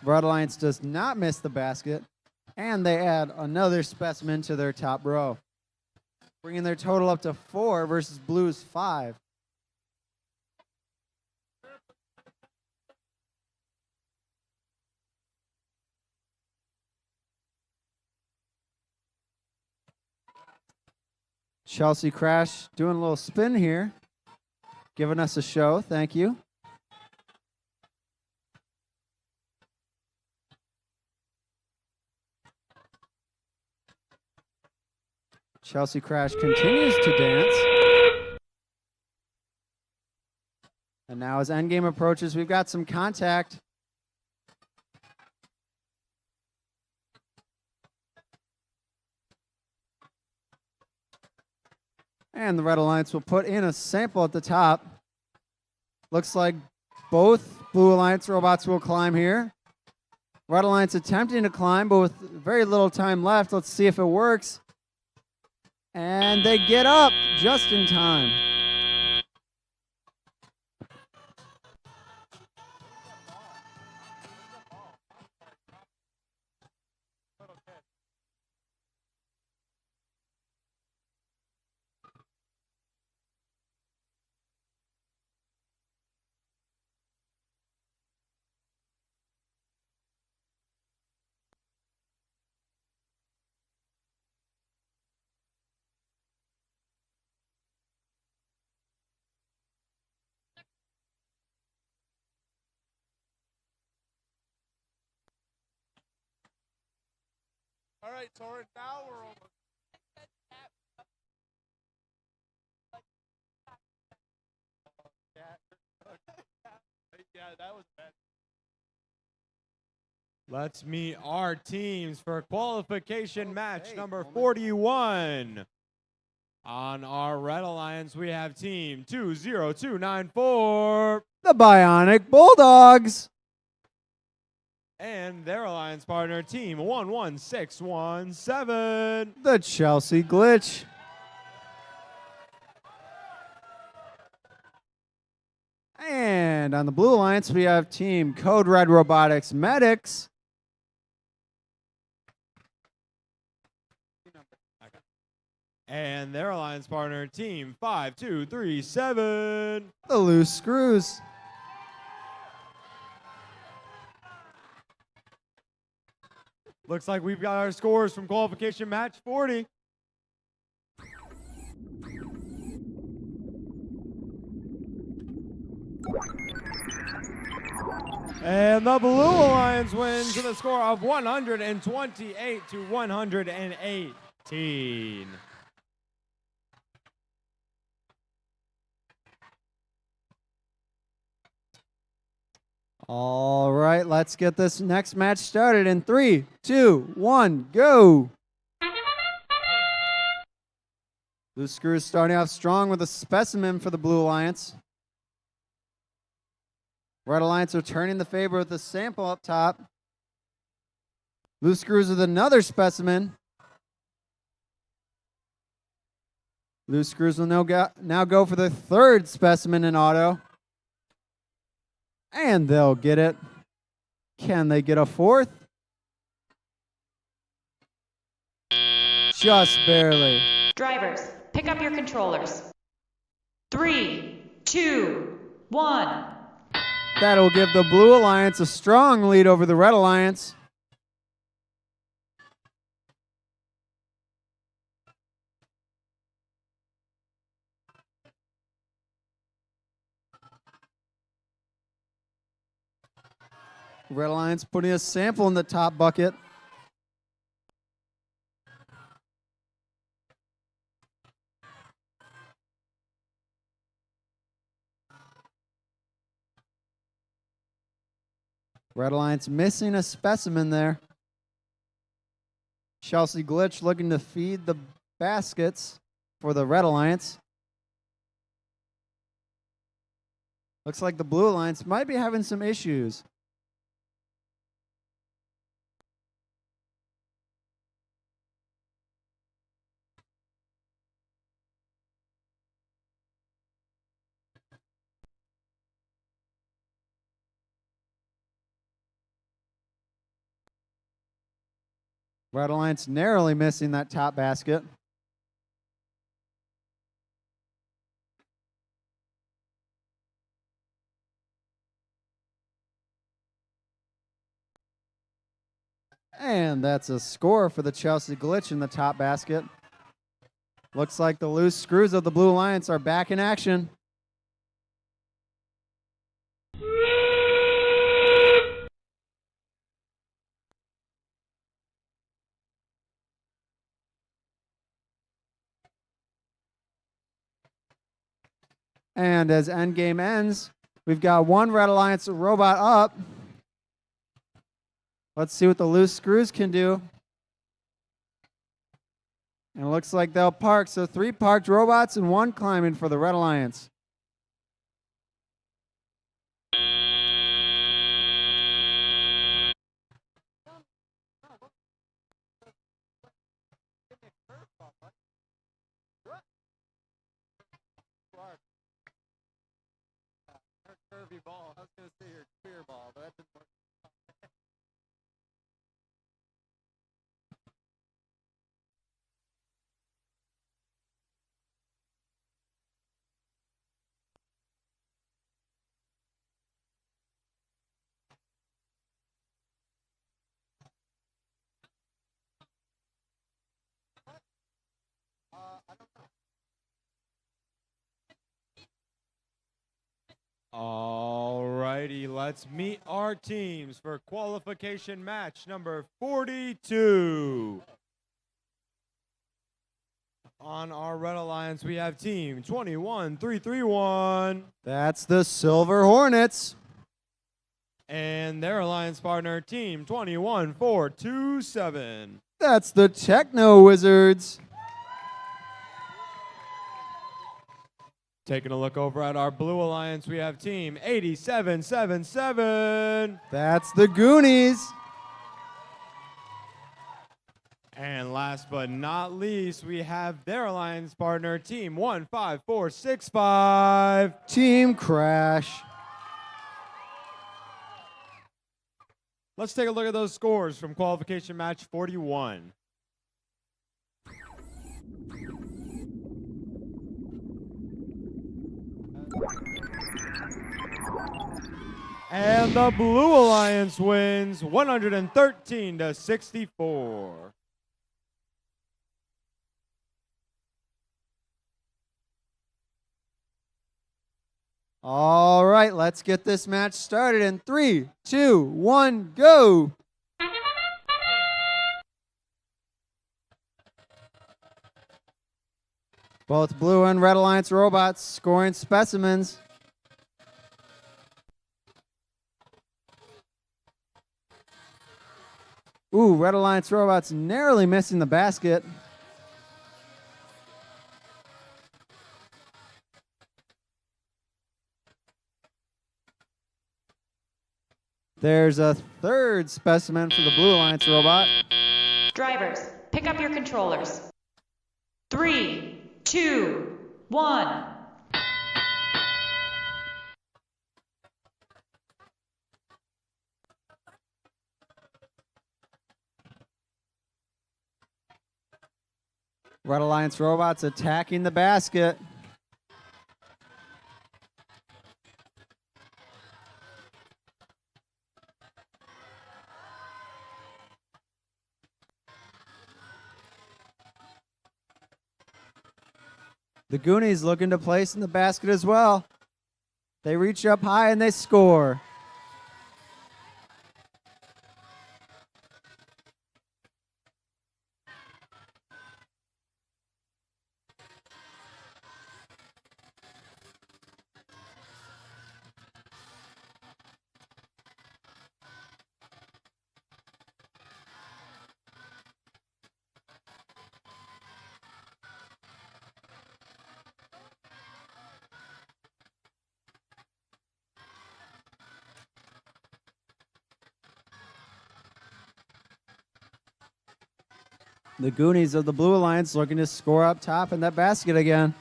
Red Alliance does not miss the basket, and they add another specimen to their top row, bringing their total up to 4 versus Blue's 5. Chelsea Crash doing a little spin here, giving us a show. Thank you. Chelsea Crash continues to dance. And now as endgame approaches, we've got some contact. And the Red Alliance will put in a sample at the top. Looks like both Blue Alliance robots will climb here. Red Alliance attempting to climb, but with very little time left. Let's see if it works. And they get up just in time. All right, Torrin, now we're almost. Yeah, that was bad. Let's meet our teams for qualification match number 41. On our Red Alliance, we have team 20294. The Bionic Bulldogs. And their alliance partner, team 11617. The Chelsea Glitch. And on the Blue Alliance, we have team Code Red Robotics Medics. And their alliance partner, team 5237. The Loose Screws. Looks like we've got our scores from qualification match 40. And the Blue Alliance wins with a score of 128 to 118. All right, let's get this next match started in 3, 2, 1, go. Loose Screws starting off strong with a specimen for the Blue Alliance. Red Alliance are turning the favor with a sample up top. Loose Screws with another specimen. Loose Screws will now go for the third specimen in auto. And they'll get it. Can they get a fourth? Just barely. Drivers, pick up your controllers. 3, 2, 1. That'll give the Blue Alliance a strong lead over the Red Alliance. Red Alliance putting a sample in the top bucket. Red Alliance missing a specimen there. Chelsea Glitch looking to feed the baskets for the Red Alliance. Looks like the Blue Alliance might be having some issues. Red Alliance narrowly missing that top basket. And that's a score for the Chelsea Glitch in the top basket. Looks like the Loose Screws of the Blue Alliance are back in action. And as endgame ends, we've got one Red Alliance robot up. Let's see what the Loose Screws can do. And it looks like they'll park. So 3 parked robots and 1 climbing for the Red Alliance. Curvy ball. I was going to say your clear ball, but that didn't work. All righty, let's meet our teams for qualification match number 42. On our Red Alliance, we have team 21331. That's the Silver Hornets. And their alliance partner, team 21427. That's the Techno Wizards. Taking a look over at our Blue Alliance, we have team 8777. That's the Goonies. And last but not least, we have their alliance partner, team 15465. Team Crash. Let's take a look at those scores from qualification match 41. And the Blue Alliance wins 113-64. All right, let's get this match started in 3, 2, 1, go. Both Blue and Red Alliance robots scoring specimens. Ooh, Red Alliance robots narrowly missing the basket. There's a third specimen for the Blue Alliance robot. Drivers, pick up your controllers. 3, 2, 1. Red Alliance robots attacking the basket. The Goonies looking to place in the basket as well. They reach up high and they score. The Goonies of the Blue Alliance looking to score up top in that basket again.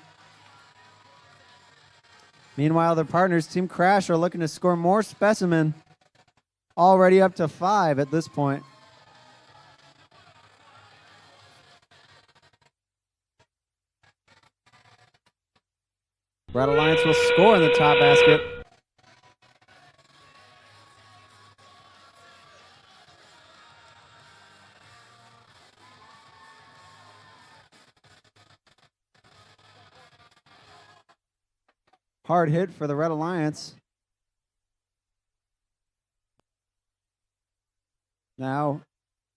Meanwhile, their partners, Team Crash, are looking to score more specimen. Already up to 5 at this point. Red Alliance will score in the top basket. Hard hit for the Red Alliance. Now,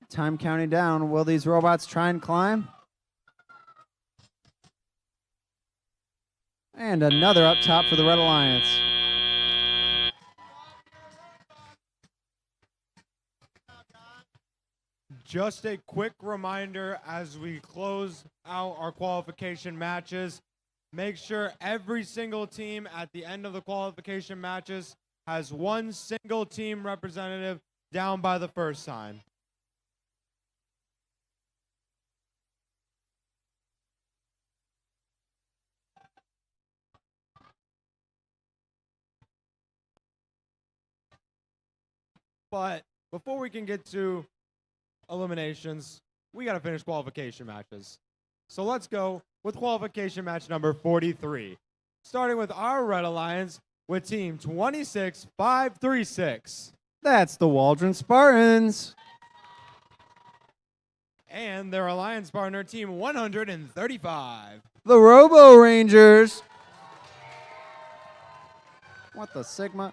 time counting down. Will these robots try and climb? And another up top for the Red Alliance. Just a quick reminder as we close out our qualification matches, make sure every single team at the end of the qualification matches has one single team representative down by the first sign. But before we can get to eliminations, we got to finish qualification matches. So let's go with qualification match number 43. Starting with our Red Alliance with team 26536. That's the Waldron Spartans. And their alliance partner, team 135. The Robo Rangers. What the Sigma?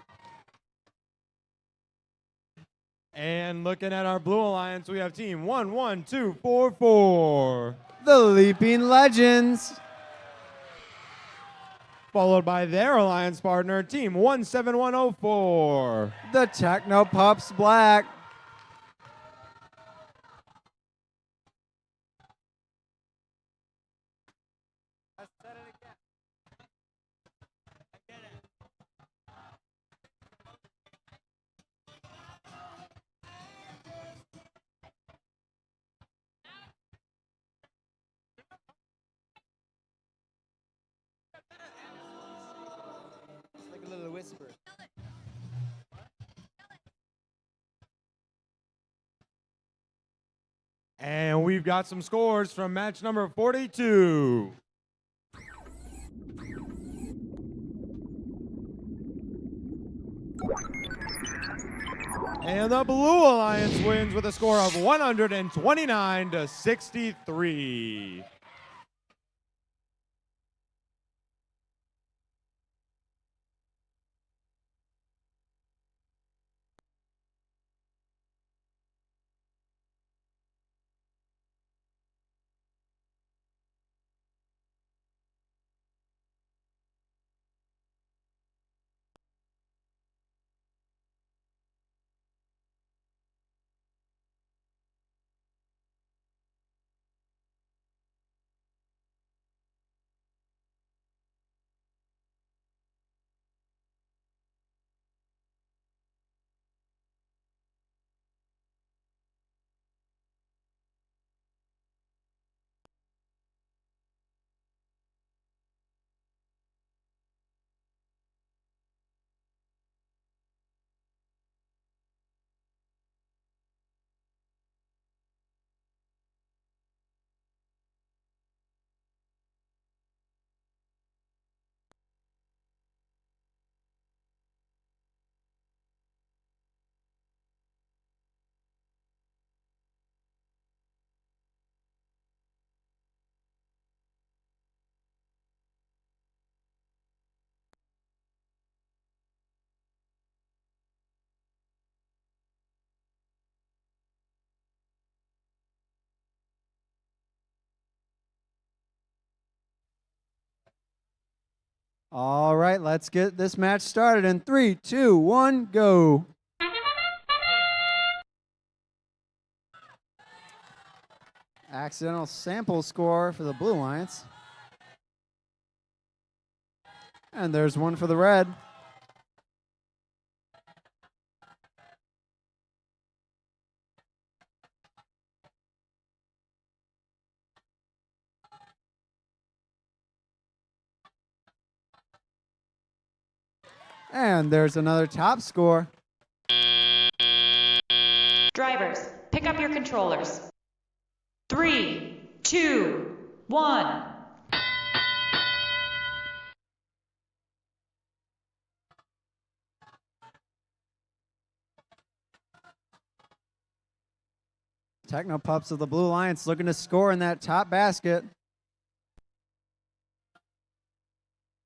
And looking at our Blue Alliance, we have team 11244. The Leaping Legends. Followed by their alliance partner, team 17104. The Techno Pups Black. Like a little whisper. And we've got some scores from match number 42. And the Blue Alliance wins with a score of 129 to 63. All right, let's get this match started in 3, 2, 1, go. Accidental sample score for the Blue Alliance. And there's one for the red. And there's another top score. Drivers, pick up your controllers. 3, 2, 1. Techno Pups of the Blue Alliance looking to score in that top basket.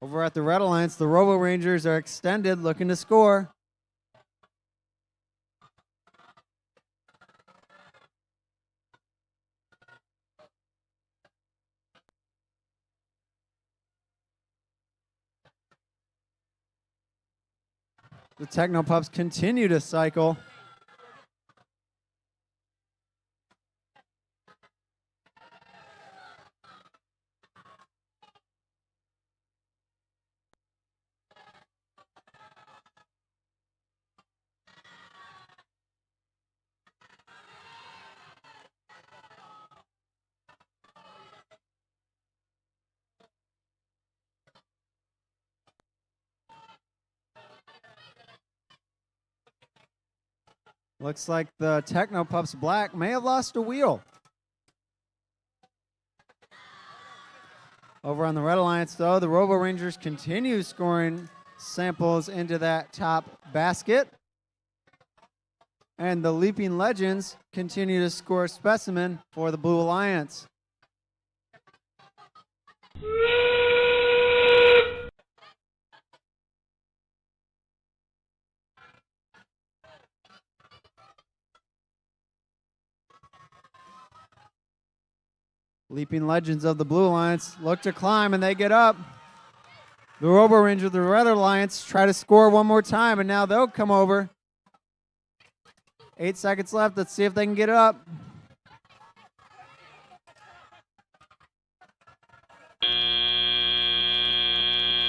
Over at the Red Alliance, the Robo Rangers are extended looking to score. The Techno Pups continue to cycle. Looks like the Techno Pups Black may have lost a wheel. Over on the Red Alliance, though, the Robo Rangers continue scoring samples into that top basket. And the Leaping Legends continue to score specimen for the Blue Alliance. Leaping Legends of the Blue Alliance look to climb, and they get up. The Robo Ranger of the Red Alliance try to score one more time, and now they'll come over. 8 seconds left. Let's see if they can get up.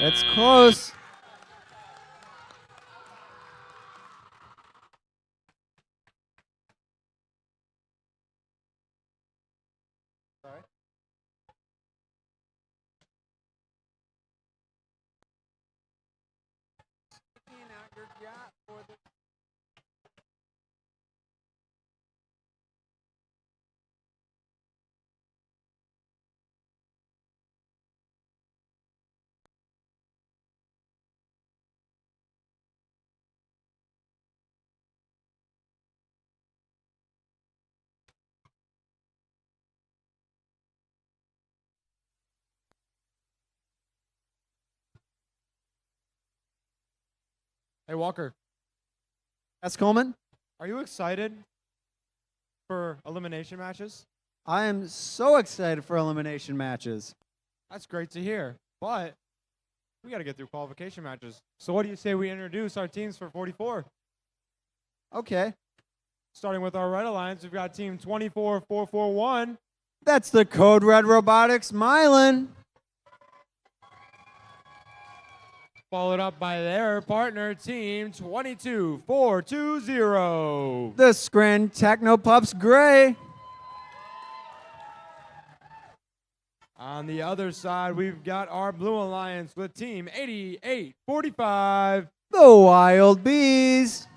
It's close. Hey, Walker. That's Coleman. Are you excited for elimination matches? I am so excited for elimination matches. That's great to hear. But we got to get through qualification matches. So what do you say we introduce our teams for 44? Okay. Starting with our Red Alliance, we've got team 24441. That's the Code Red Robotics Mylan. Followed up by their partner team 22420. The Scran Techno Pups Gray. On the other side, we've got our Blue Alliance with team 8845. The Wild Bees.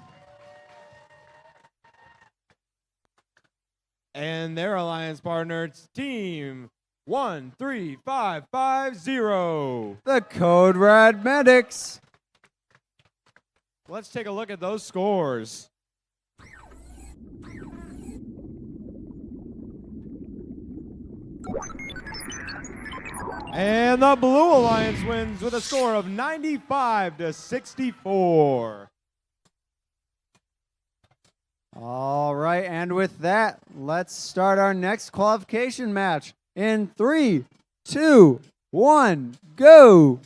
And their alliance partner team 13550. The Code Red Medics. Let's take a look at those scores. And the Blue Alliance wins with a score of 95-64. All right, and with that, let's start our next qualification match in 3, 2, 1, go.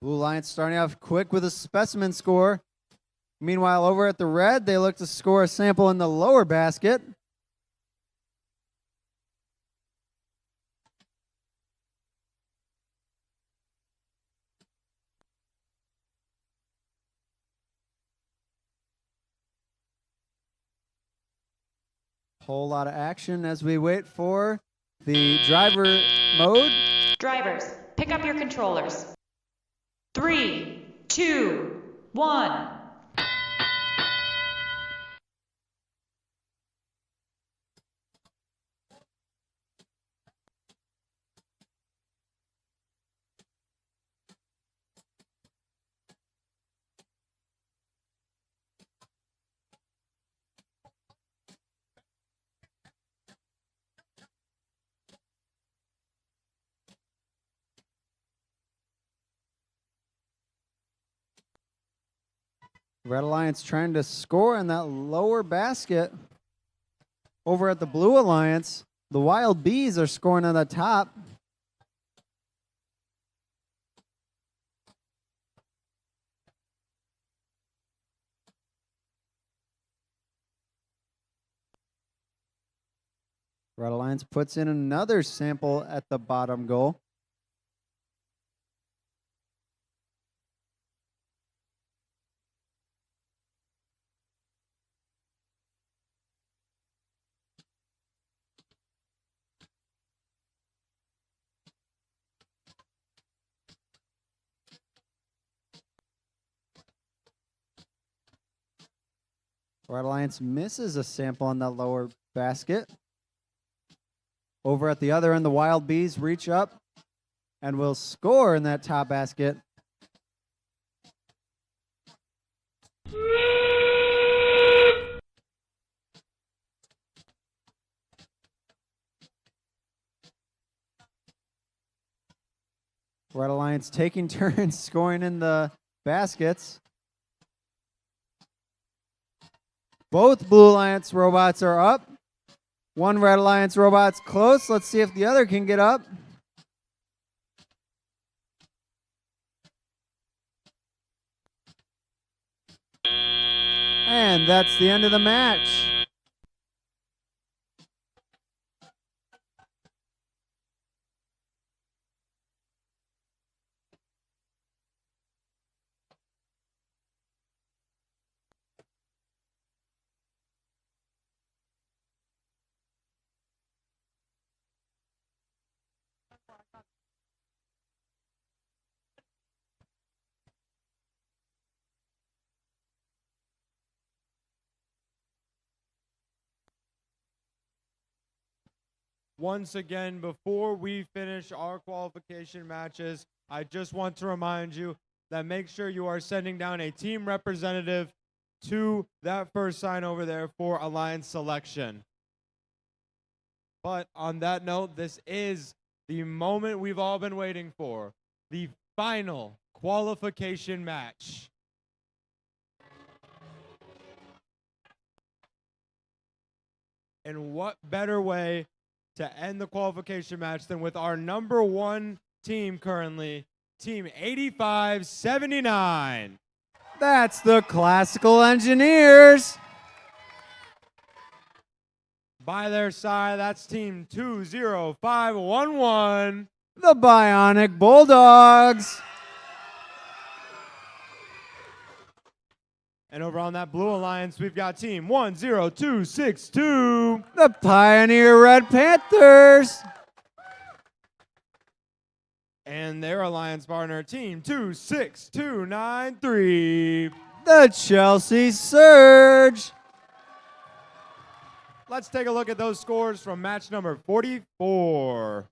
Blue Alliance starting off quick with a specimen score. Meanwhile, over at the red, they look to score a sample in the lower basket. Whole lot of action as we wait for the driver mode. Drivers, pick up your controllers. 3, 2, 1. Red Alliance trying to score in that lower basket. Over at the Blue Alliance, the Wild Bees are scoring on the top. Red Alliance puts in another sample at the bottom goal. Red Alliance misses a sample on that lower basket. Over at the other end, the Wild Bees reach up and will score in that top basket. Red Alliance taking turns scoring in the baskets. Both Blue Alliance robots are up. One Red Alliance robot's close. Let's see if the other can get up. And that's the end of the match. Once again, before we finish our qualification matches, I just want to remind you that make sure you are sending down a team representative to that first sign over there for alliance selection. But on that note, this is the moment we've all been waiting for, the final qualification match. And what better way to end the qualification match than with our number one team currently, Team 8579. That's the Classical Engineers. By their side, that's Team 20511. The Bionic Bulldogs. And over on that Blue Alliance, we've got Team 10262. The Pioneer Red Panthers. And their alliance partner, Team 26293. The Chelsea Surge. Let's take a look at those scores from match number 44.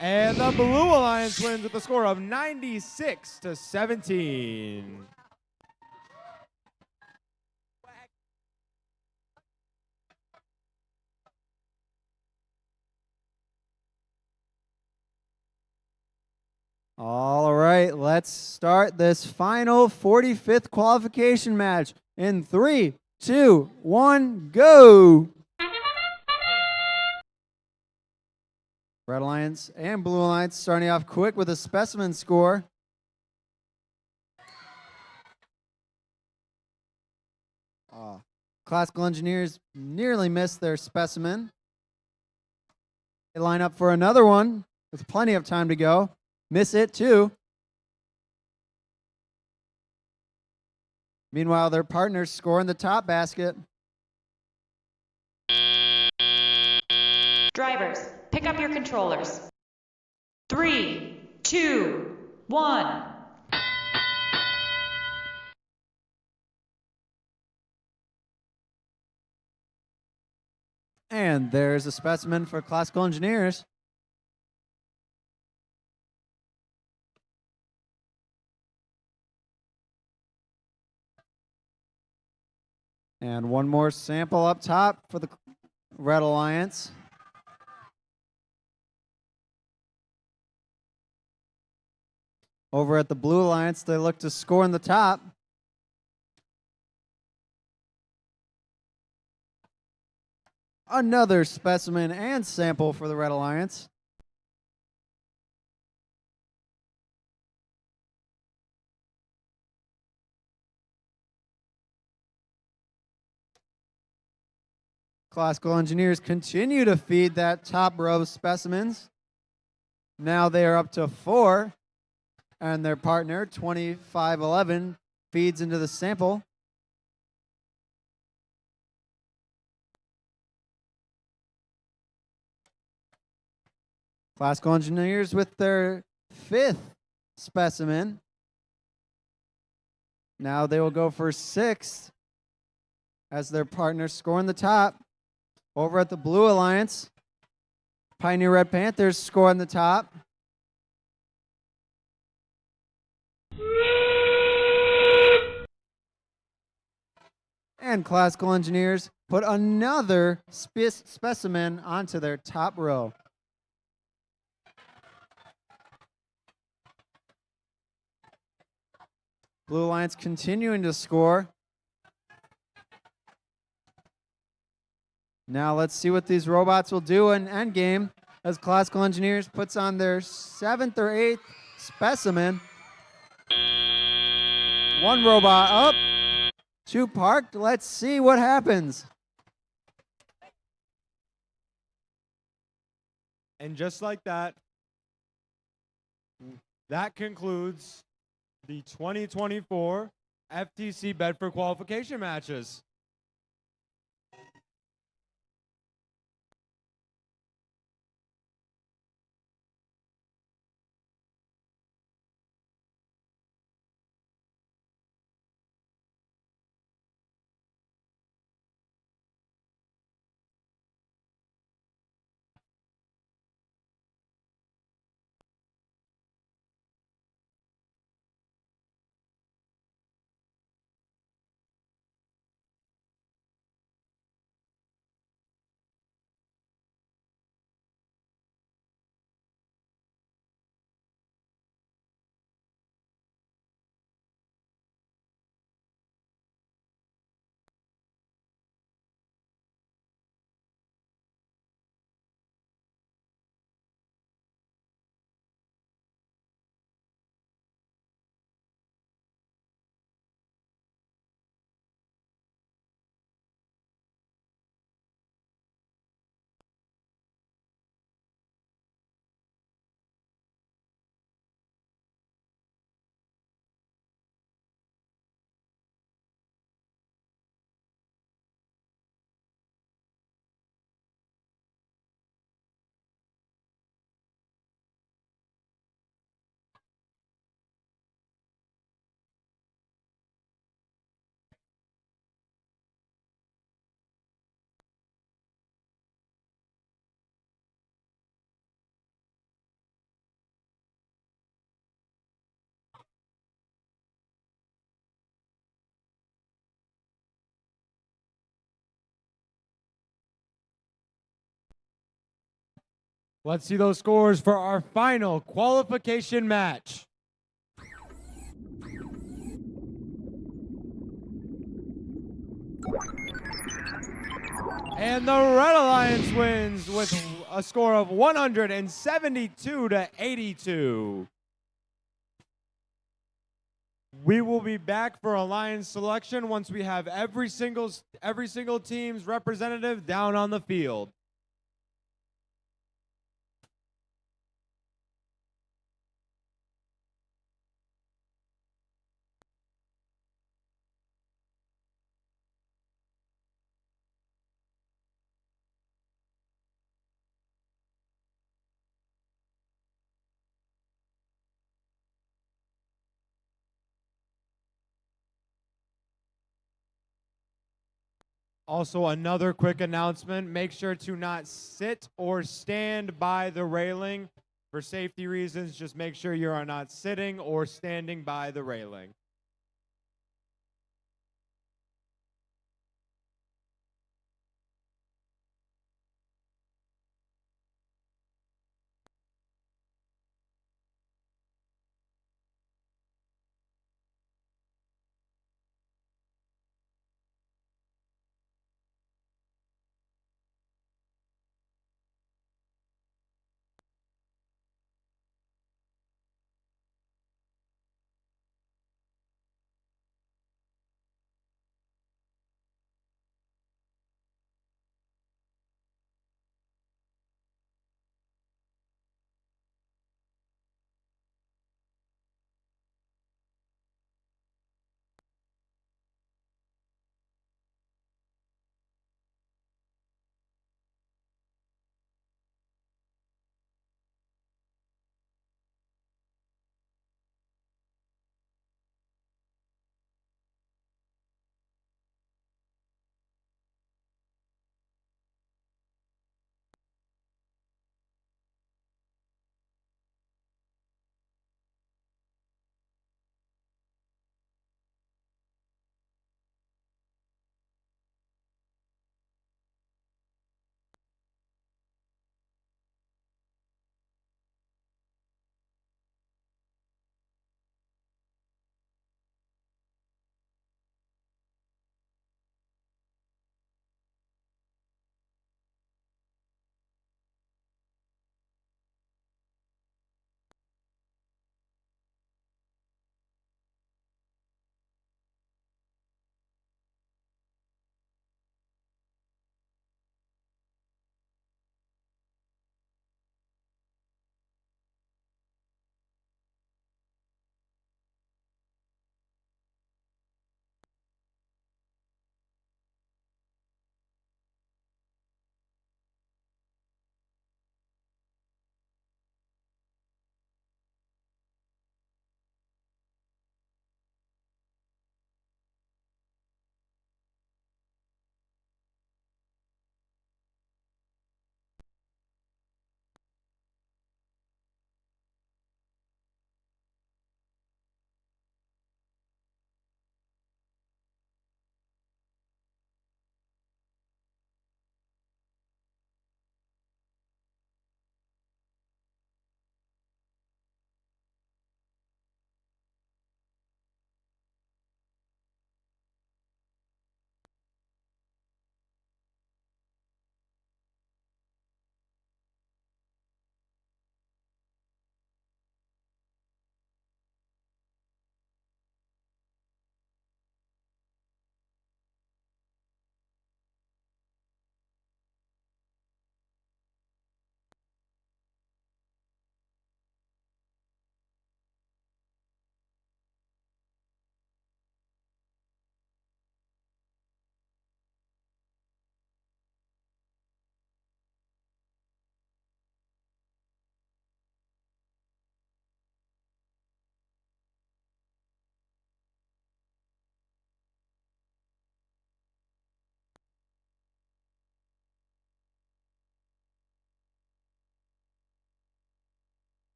And the Blue Alliance wins with a score of 96-17. All right, let's start this final 45th qualification match in 3, 2, 1, go. Red Alliance and Blue Alliance starting off quick with a specimen score. Classical Engineers nearly missed their specimen. They line up for another one with plenty of time to go. Miss it too. Meanwhile, their partners score in the top basket. Drivers, pick up your controllers. 3, 2, 1. And there's a specimen for Classical Engineers. And one more sample up top for the Red Alliance. Over at the Blue Alliance, they look to score in the top. Another specimen and sample for the Red Alliance. Classical Engineers continue to feed that top row of specimens. Now they are up to 4, and their partner, 2511, feeds into the sample. Classical Engineers with their 5th specimen. Now they will go for 6 as their partners score in the top. Over at the Blue Alliance, Pioneer Red Panthers score in the top. And Classical Engineers put another specimen onto their top row. Blue Alliance continuing to score. Now let's see what these robots will do in endgame as Classical Engineers puts on their 7th or 8th specimen. One robot up, 2 parked. Let's see what happens. And just like that, that concludes the 2024 FTC Bedford qualification matches. Let's see those scores for our final qualification match. And the Red Alliance wins with a score of 172 to 82. We will be back for Alliance selection once we have every single team's representative down on the field. Also, another quick announcement, make sure to not sit or stand by the railing. For safety reasons, just make sure you are not sitting or standing by the railing.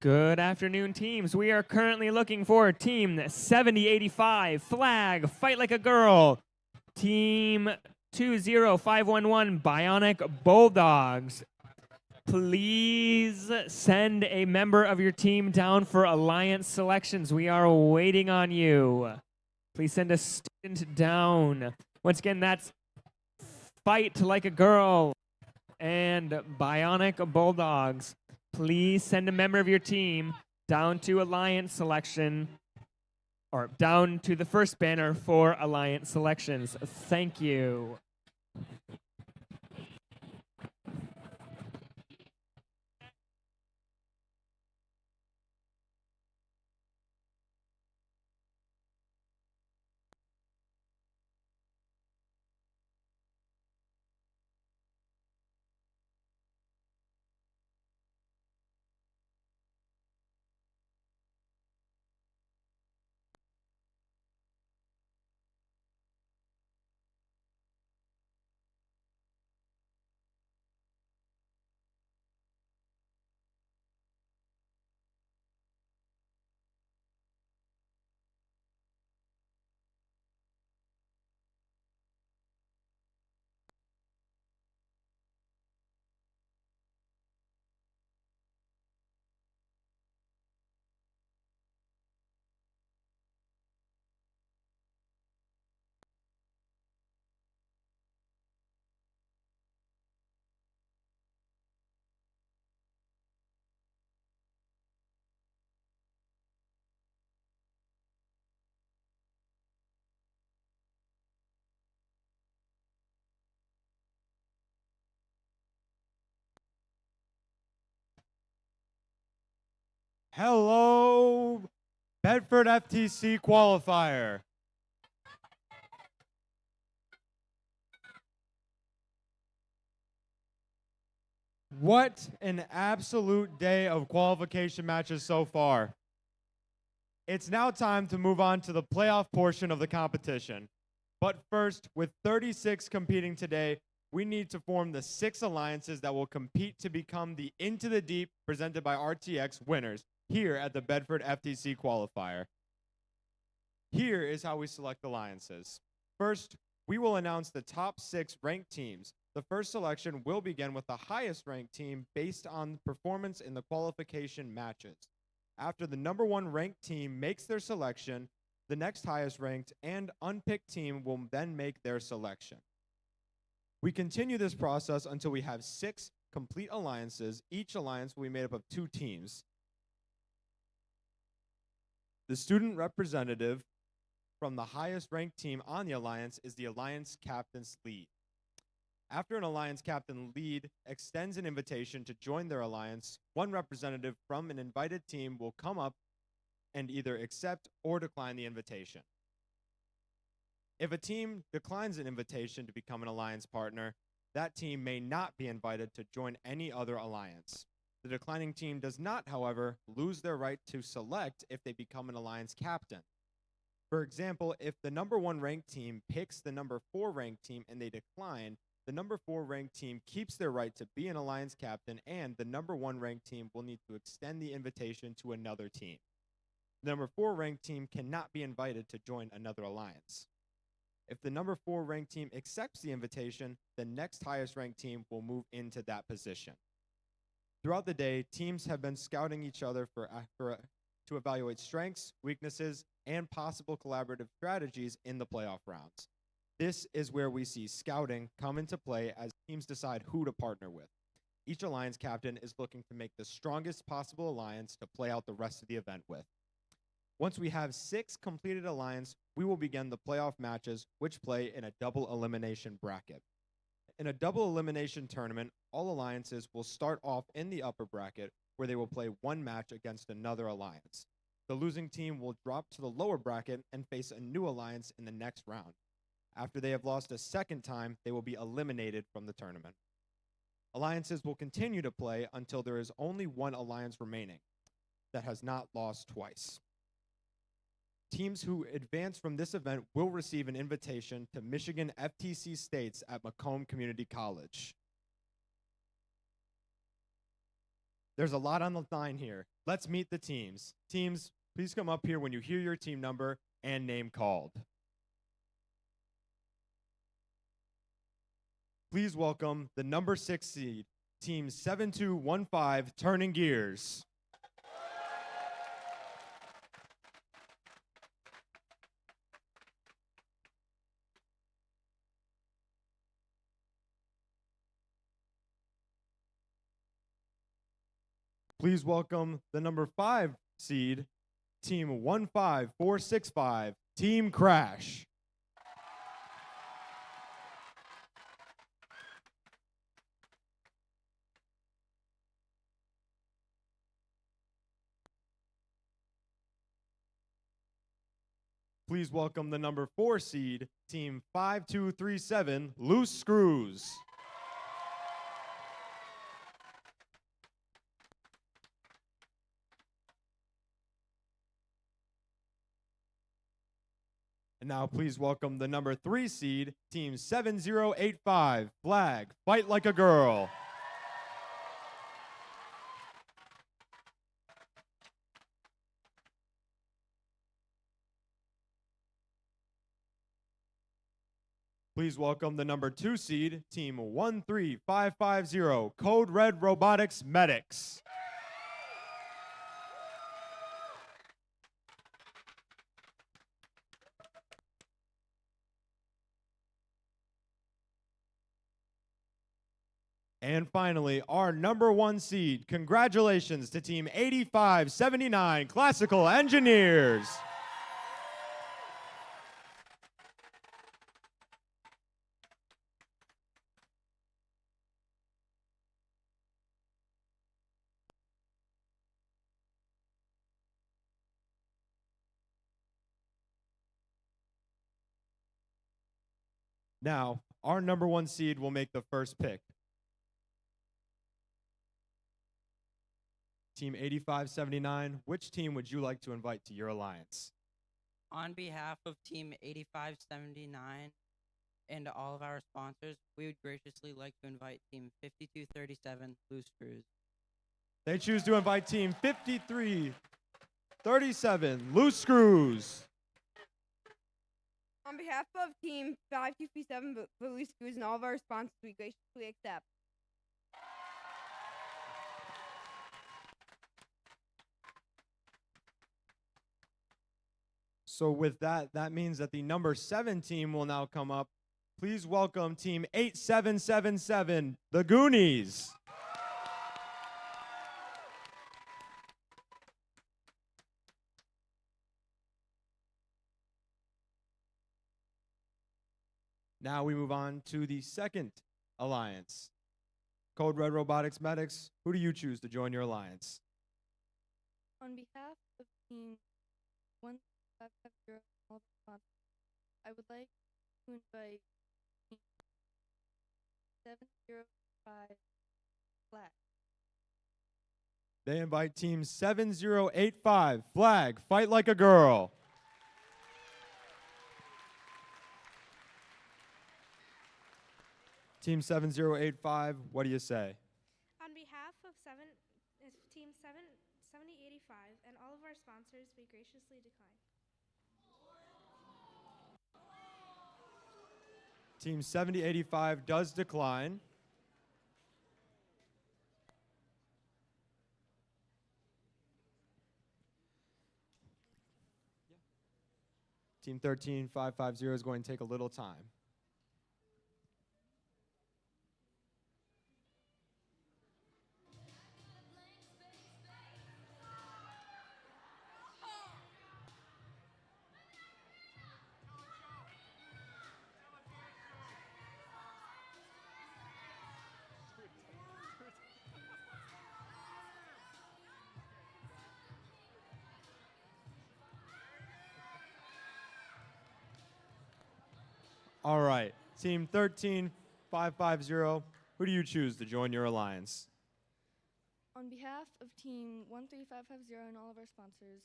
Good afternoon, teams. We are currently looking for Team 7085, Flag, Fight Like a Girl. Team 20511, Bionic Bulldogs. Please send a member of your team down for alliance selections. We are waiting on you. Please send a student down. Once again, that's Fight Like a Girl and Bionic Bulldogs. Please send a member of your team down to alliance selection, or down to the first banner for alliance selections. Thank you. Hello, Bedford FTC Qualifier. What an absolute day of qualification matches so far. It's now time to move on to the playoff portion of the competition. But first, with 36 competing today, we need to form the 6 alliances that will compete to become the Into the Deep presented by RTX winners here at the Bedford FTC Qualifier. Here is how we select alliances. First, we will announce the top 6 ranked teams. The first selection will begin with the highest ranked team based on performance in the qualification matches. After the number 1 ranked team makes their selection, the next highest ranked and unpicked team will then make their selection. We continue this process until we have 6 complete alliances. Each alliance will be made up of 2 teams. The student representative from the highest ranked team on the alliance is the alliance captain's lead. After an alliance captain lead extends an invitation to join their alliance, one representative from an invited team will come up and either accept or decline the invitation. If a team declines an invitation to become an alliance partner, that team may not be invited to join any other alliance. The declining team does not, however, lose their right to select if they become an alliance captain. For example, if the number 1 ranked team picks the number 4 ranked team and they decline, the number 4 ranked team keeps their right to be an alliance captain, and the number 1 ranked team will need to extend the invitation to another team. The number 4 ranked team cannot be invited to join another alliance. If the number 4 ranked team accepts the invitation, the next highest ranked team will move into that position. Throughout the day, teams have been scouting each other to evaluate strengths, weaknesses, and possible collaborative strategies in the playoff rounds. This is where we see scouting come into play as teams decide who to partner with. Each alliance captain is looking to make the strongest possible alliance to play out the rest of the event with. Once we have 6 completed alliances, we will begin the playoff matches, which play in a double elimination bracket. In a double elimination tournament, all alliances will start off in the upper bracket, where they will play 1 match against another alliance. The losing team will drop to the lower bracket and face a new alliance in the next round. After they have lost a second time, they will be eliminated from the tournament. Alliances will continue to play until there is only 1 alliance remaining that has not lost twice. Teams who advance from this event will receive an invitation to Michigan FTC States at Macomb Community College. There's a lot on the line here. let's meet the teams. Teams, please come up here when you hear your team number and name called. Please welcome the number 6 seed, Team 7215, Turning Gears. Please welcome the number 5 seed, Team 15465, Team Crash. Please welcome the number 4 seed, Team 5237, Loose Screws. And now please welcome the number 3 seed, Team 7085, Flag, Fight Like a Girl. Please welcome the number 2 seed, Team 13550, Code Red Robotics Medics. And finally, our number 1 seed, congratulations to Team 8579, Classical Engineers. Now, our number 1 seed will make the first pick. Team 8579, which team would you like to invite to your alliance? On behalf of Team 8579 and all of our sponsors, we would graciously like to invite Team 5237, Loose Screws. They choose to invite Team 5337, Loose Screws. On behalf of Team 5237, Loose Screws, and all of our sponsors, we graciously accept. So with that, that means that the number 7 team will now come up. Please welcome Team 8777, the Goonies. Now we move on to the second alliance. Code Red Robotics Medics, who do you choose to join your alliance? On behalf of Team 1550, I would like to invite Team 705, Flag. They invite Team 7085, Flag, Fight Like a Girl. Team 7085, what do you say? On behalf of Team 7085 and all of our sponsors, we graciously decline. Team 7085 does decline. Team 13550 is going to take a little time. All right, Team 13550, who do you choose to join your alliance? On behalf of Team 13550 and all of our sponsors,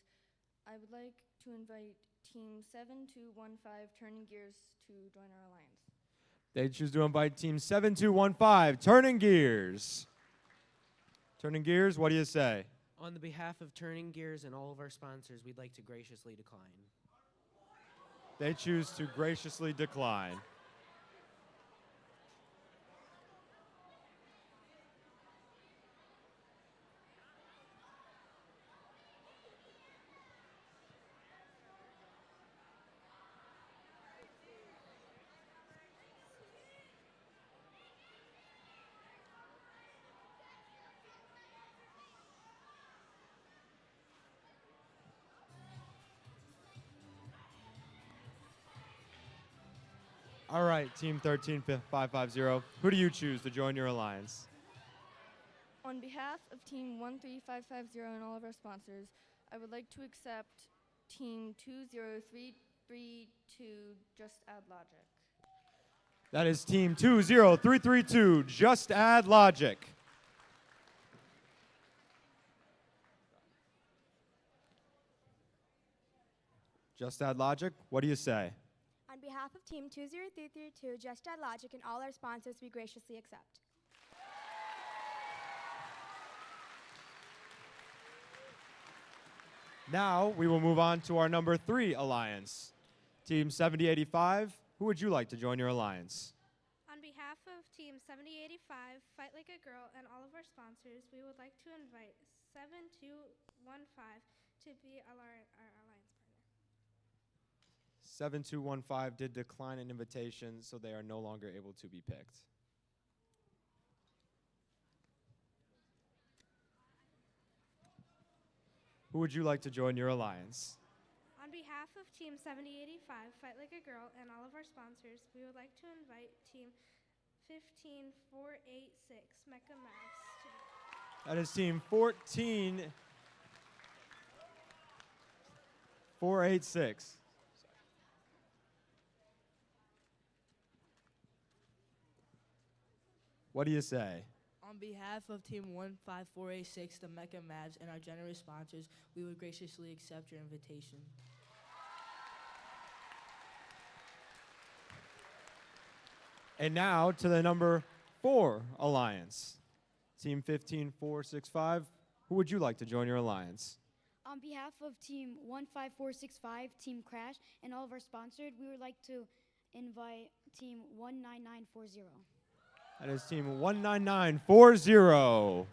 I would like to invite Team 7215, Turning Gears, to join our alliance. They choose to invite Team 7215, Turning Gears. Turning Gears, what do you say? On the behalf of Turning Gears and all of our sponsors, we'd like to graciously decline. They choose to graciously decline. All right, Team 13550, who do you choose to join your alliance? On behalf of Team 13550 and all of our sponsors, I would like to accept Team 20332, Just Add Logic. That is Team 20332, Just Add Logic. Just Add Logic, what do you say? On behalf of Team 20332, Just Add Logic, and all our sponsors, we graciously accept. Now we will move on to our number 3 alliance. Team 7085, who would you like to join your alliance? On behalf of Team 7085, Fight Like a Girl, and all of our sponsors, we would like to invite 7215 to be our alliance partner. 7215 did decline an invitation, so they are no longer able to be picked. Who would you like to join your alliance? On behalf of Team 7085, Fight Like a Girl, and all of our sponsors, we would like to invite Team 15486, Mecca Mavs. That is Team 14486. What do you say? On behalf of Team 15486, the Mecca Mavs, and our generous sponsors, we would graciously accept your invitation. And now to the number 4 alliance. Team 15465, who would you like to join your alliance? On behalf of Team 15465, Team Crash, and all of our sponsors, we would like to invite Team 19940. That is Team 19940.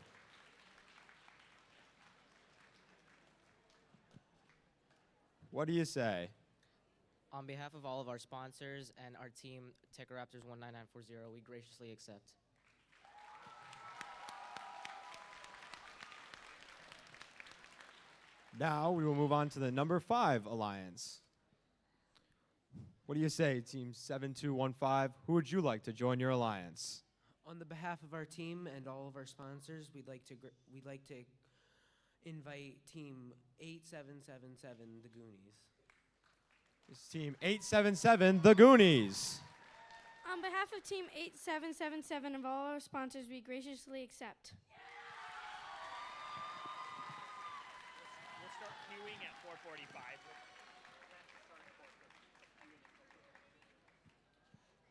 What do you say? On behalf of all of our sponsors and our team, Raptors 19940, we graciously accept. Now we will move on to the number 5 alliance. What do you say, Team 7215? Who would you like to join your alliance? On the behalf of our team and all of our sponsors, we'd like to invite Team 8777, the Goonies. It's Team 877, the Goonies. On behalf of Team 8777 and all our sponsors, we graciously accept. We'll start queuing at 4:45.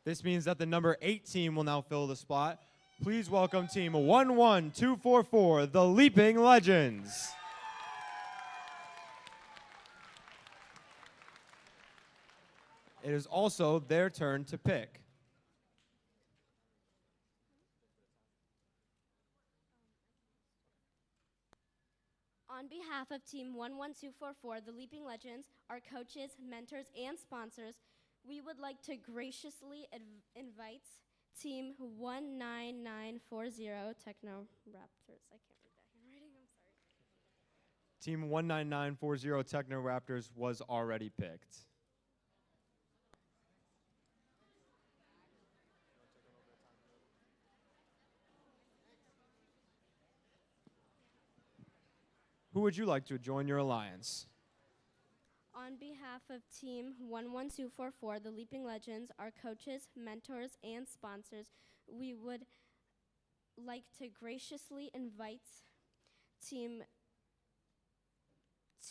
This means that the number 8 team will now fill the spot. Please welcome Team 11244, the Leaping Legends. It is also their turn to pick. On behalf of Team 11244, the Leaping Legends, our coaches, mentors, and sponsors, we would like to graciously invite Team 19940, Techno Raptors. I can't read that handwriting, I'm sorry. Team 19940, Techno Raptors, was already picked. Who would you like to join your alliance? On behalf of Team 11244, the Leaping Legends, our coaches, mentors, and sponsors, we would like to graciously invite Team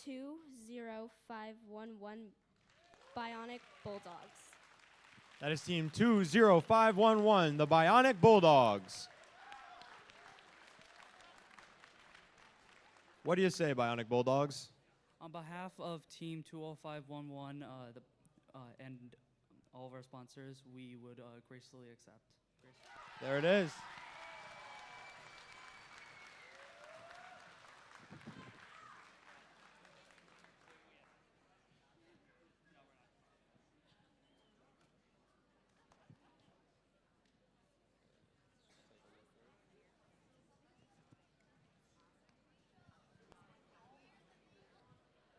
20511, Bionic Bulldogs. That is Team 20511, the Bionic Bulldogs. What do you say, Bionic Bulldogs? On behalf of Team 20511 and all of our sponsors, we would graciously accept. There it is.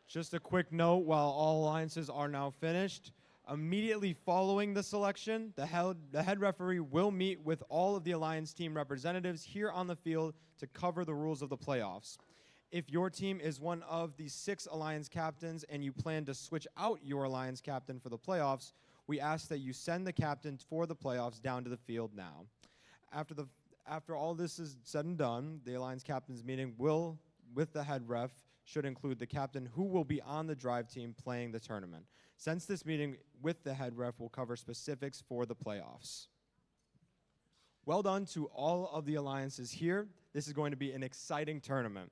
Just a quick note while all alliances are now finished. Immediately following the selection, the head referee will meet with all of the alliance team representatives here on the field to cover the rules of the playoffs. If your team is one of the 6 alliance captains and you plan to switch out your alliance captain for the playoffs, we ask that you send the captain for the playoffs down to the field now. After all this is said and done, the alliance captains meeting will, with the head ref, should include the captain who will be on the drive team playing the tournament. Since this meeting with the head ref will cover specifics for the playoffs. Well done to all of the alliances here. This is going to be an exciting tournament.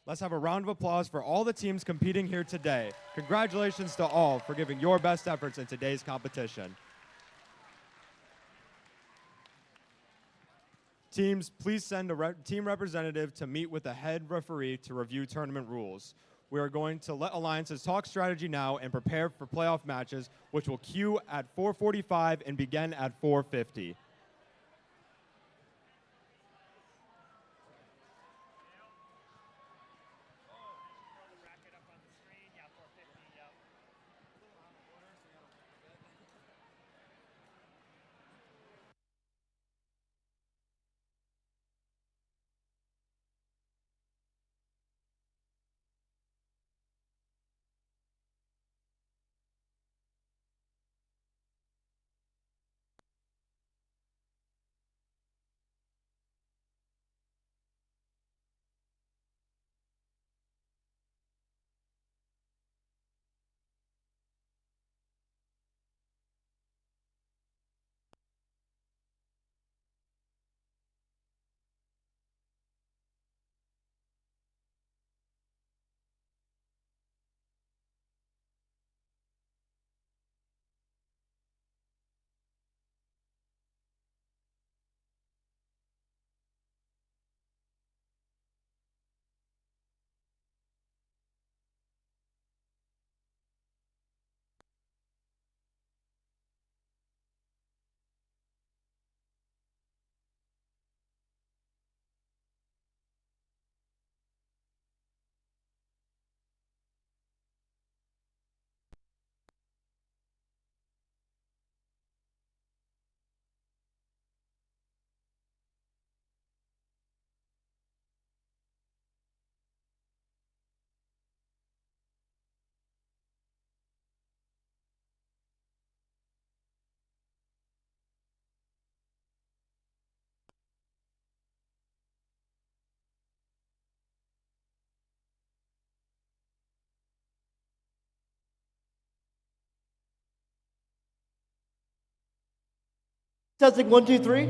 Let's have a round of applause for all the teams competing here today. Congratulations to all for giving your best efforts in today's competition. Teams, please send a team representative to meet with the head referee to review tournament rules. We are going to let alliances talk strategy now and prepare for playoff matches, which will cue at 4:45 and begin at 4:50. Testing 1, 2, 3.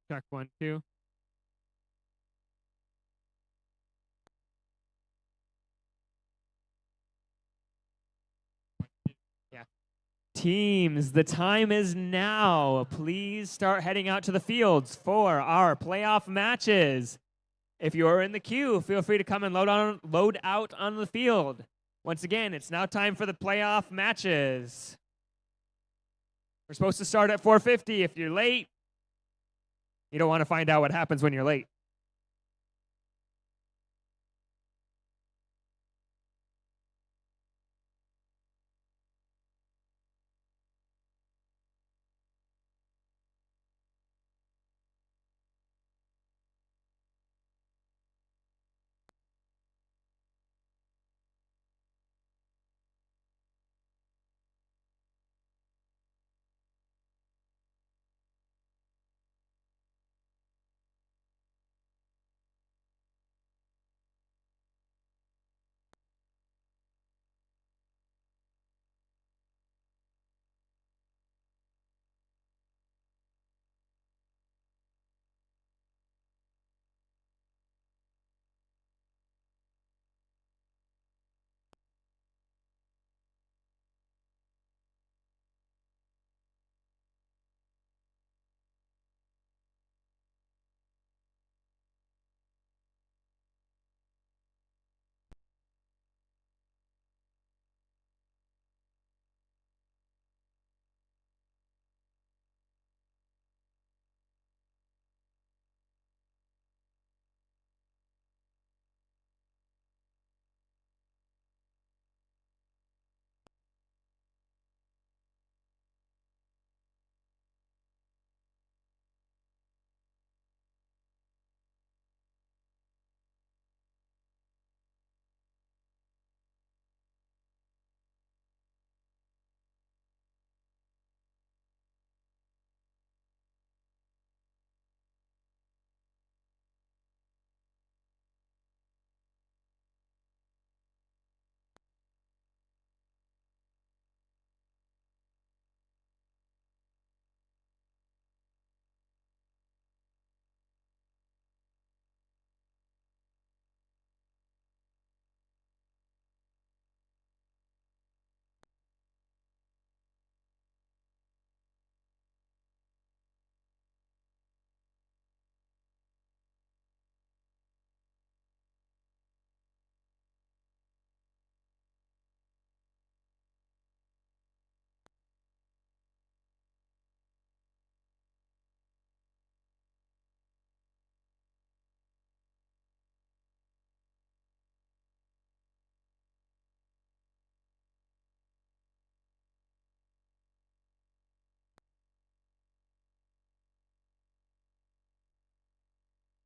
Check 1, 2. Yeah. Teams, the time is now. Please start heading out to the fields for our playoff matches. If you are in the queue, feel free to come and load out on the field. Once again, it's now time for the playoff matches. We're supposed to start at 4:50. If you're late, you don't want to find out what happens when you're late.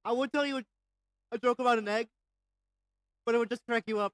I would tell you a joke about an egg, but it would just crack you up.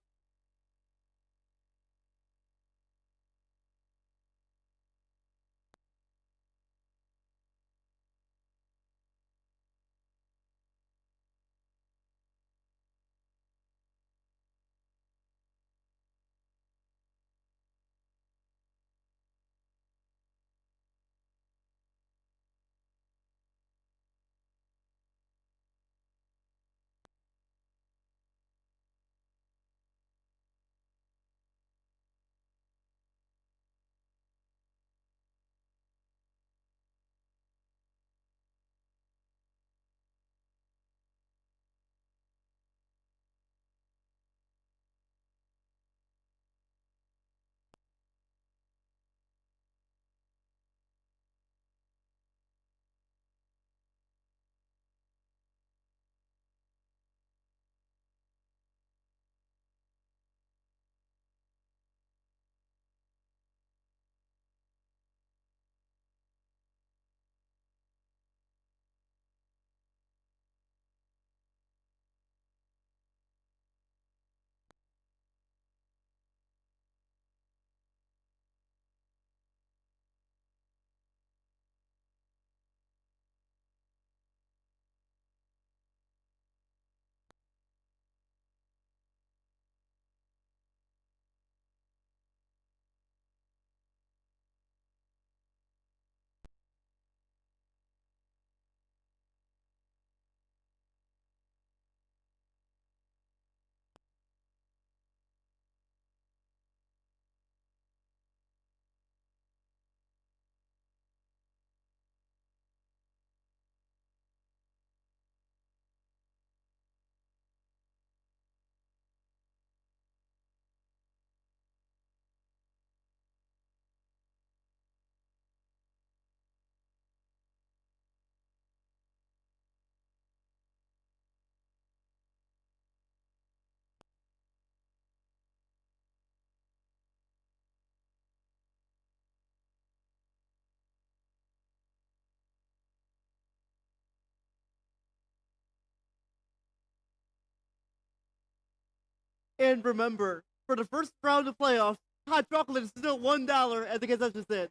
And remember, for the first round of playoffs, hot chocolate is still $1 at the concession stand.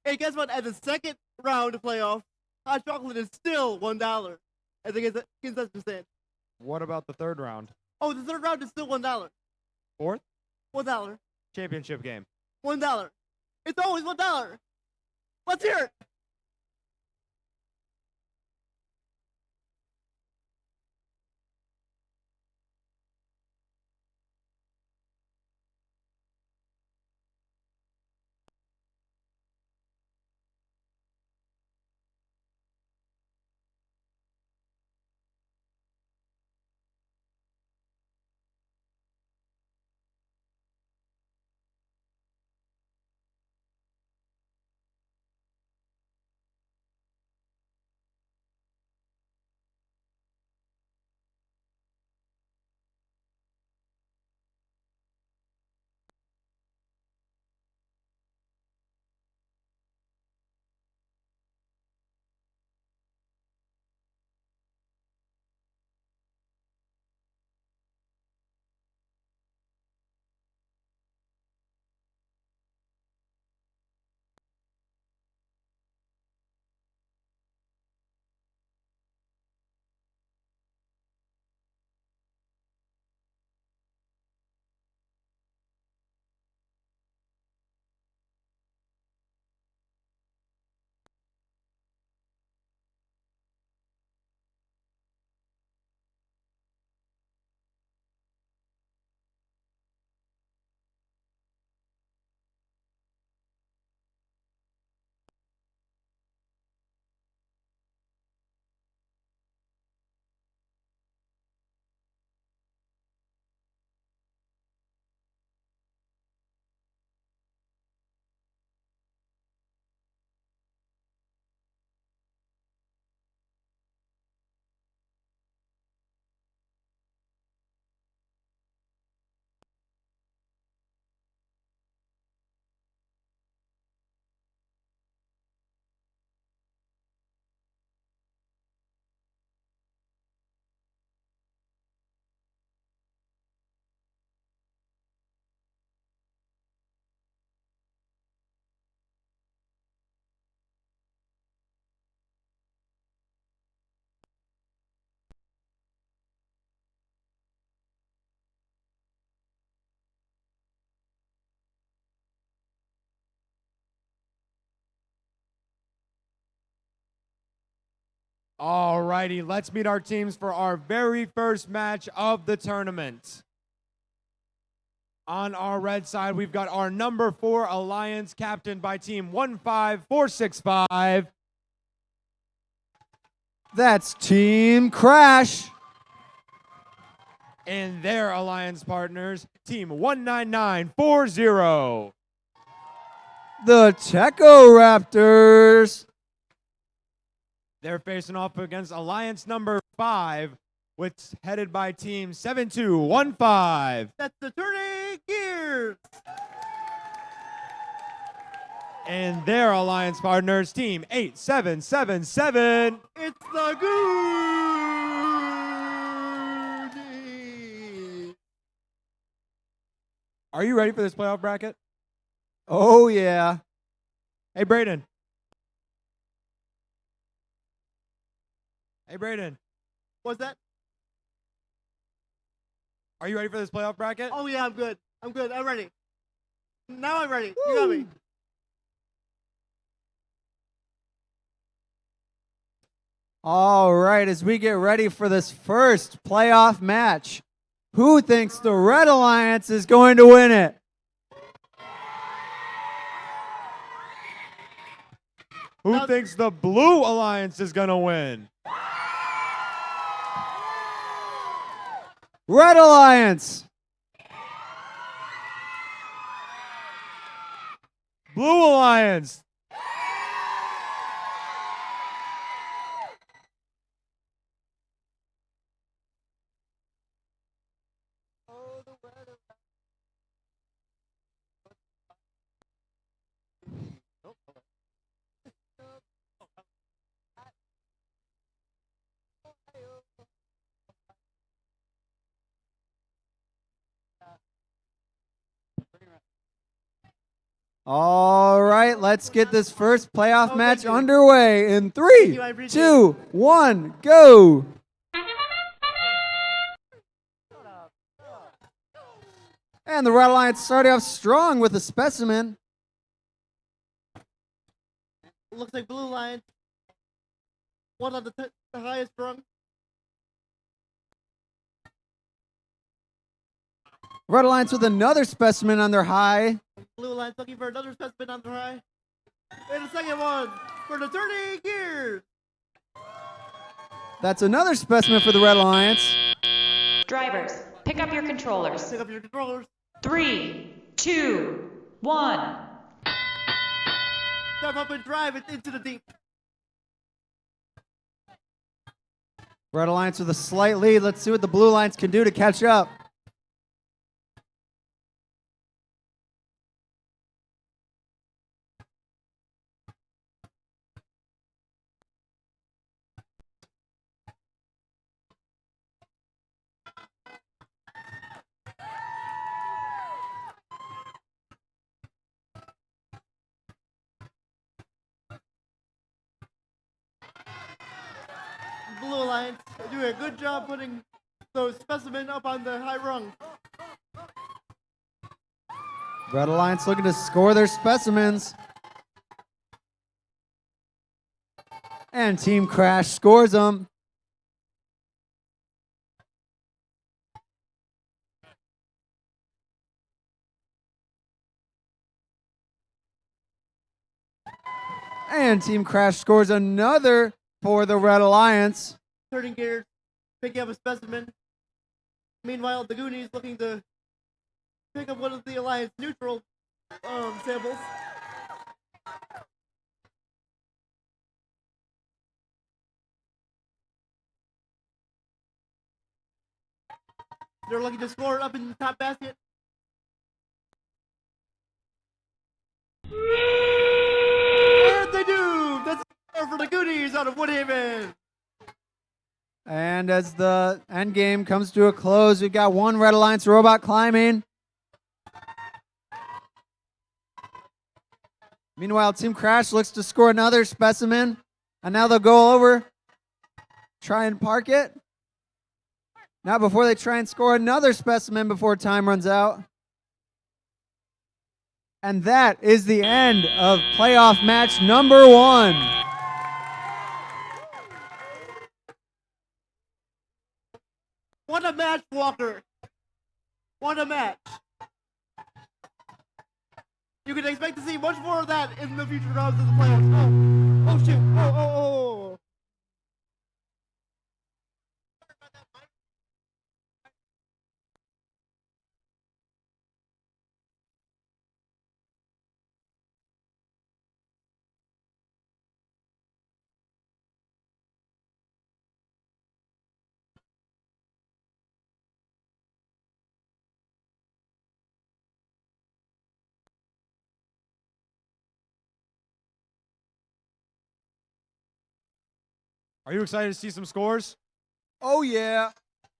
And guess what? At the second round of playoffs, hot chocolate is still $1 at the concession stand. What about the third round? Oh, the third round is still $1. Fourth? $1. Championship game. $1. It's always $1. Let's hear it. All righty, let's meet our teams for our very first match of the tournament. On our red side, we've got our number 4 Alliance, captained by team 15465. That's Team Crash. And their Alliance partners, team 19940. The Techo Raptors. They're facing off against Alliance number 5, which is headed by team 7215. That's the turning gears. And their Alliance partners, team 8777. It's the Goonies. Are you ready for this playoff bracket? Oh, yeah. Hey, Braden. Hey, Braden. What's that? Are you ready for this playoff bracket? Oh, yeah, I'm good. I'm good. I'm ready. Now I'm ready. You got me. All right, as we get ready for this first playoff match, who thinks the Red Alliance is going to win it? Who thinks the Blue Alliance is going to win? Red Alliance. Blue Alliance. All right, let's get this first playoff match underway in 3, 2, 1, go. And the Red Alliance starting off strong with a specimen. Looks like Blue Lions. One on the highest rung. Red Alliance with another specimen on their high. Blue Lions looking for another specimen on the high. And the second one for the turning gears. That's another specimen for the Red Alliance. Drivers, pick up your controllers. Pick up your controllers. 3, 2, 1. Step up and drive it into the deep. Red Alliance with a slight lead. Let's see what the Blue Alliance can do to catch up. Blue Alliance doing a good job putting those specimens up on the high rung. Red Alliance looking to score their specimens. And Team Crash scores them. And Team Crash scores another for the Red Alliance. Turning gears, picking up a specimen. Meanwhile, the Goonies looking to pick up one of the Alliance neutral samples. They're looking to score up in the top basket. And they do! That's a score for the Goonies out of Woodhaven. And as the end game comes to a close, we've got one Red Alliance robot climbing. Meanwhile, Team Crash looks to score another specimen. And now they'll go over, try and park it. Not before they try and score another specimen before time runs out. And that is the end of playoff match number 1. What a match, Walker. What a match. You can expect to see much more of that in the future rounds of the playoffs. Oh shoot. Oh. Are you excited to see some scores? Oh, yeah.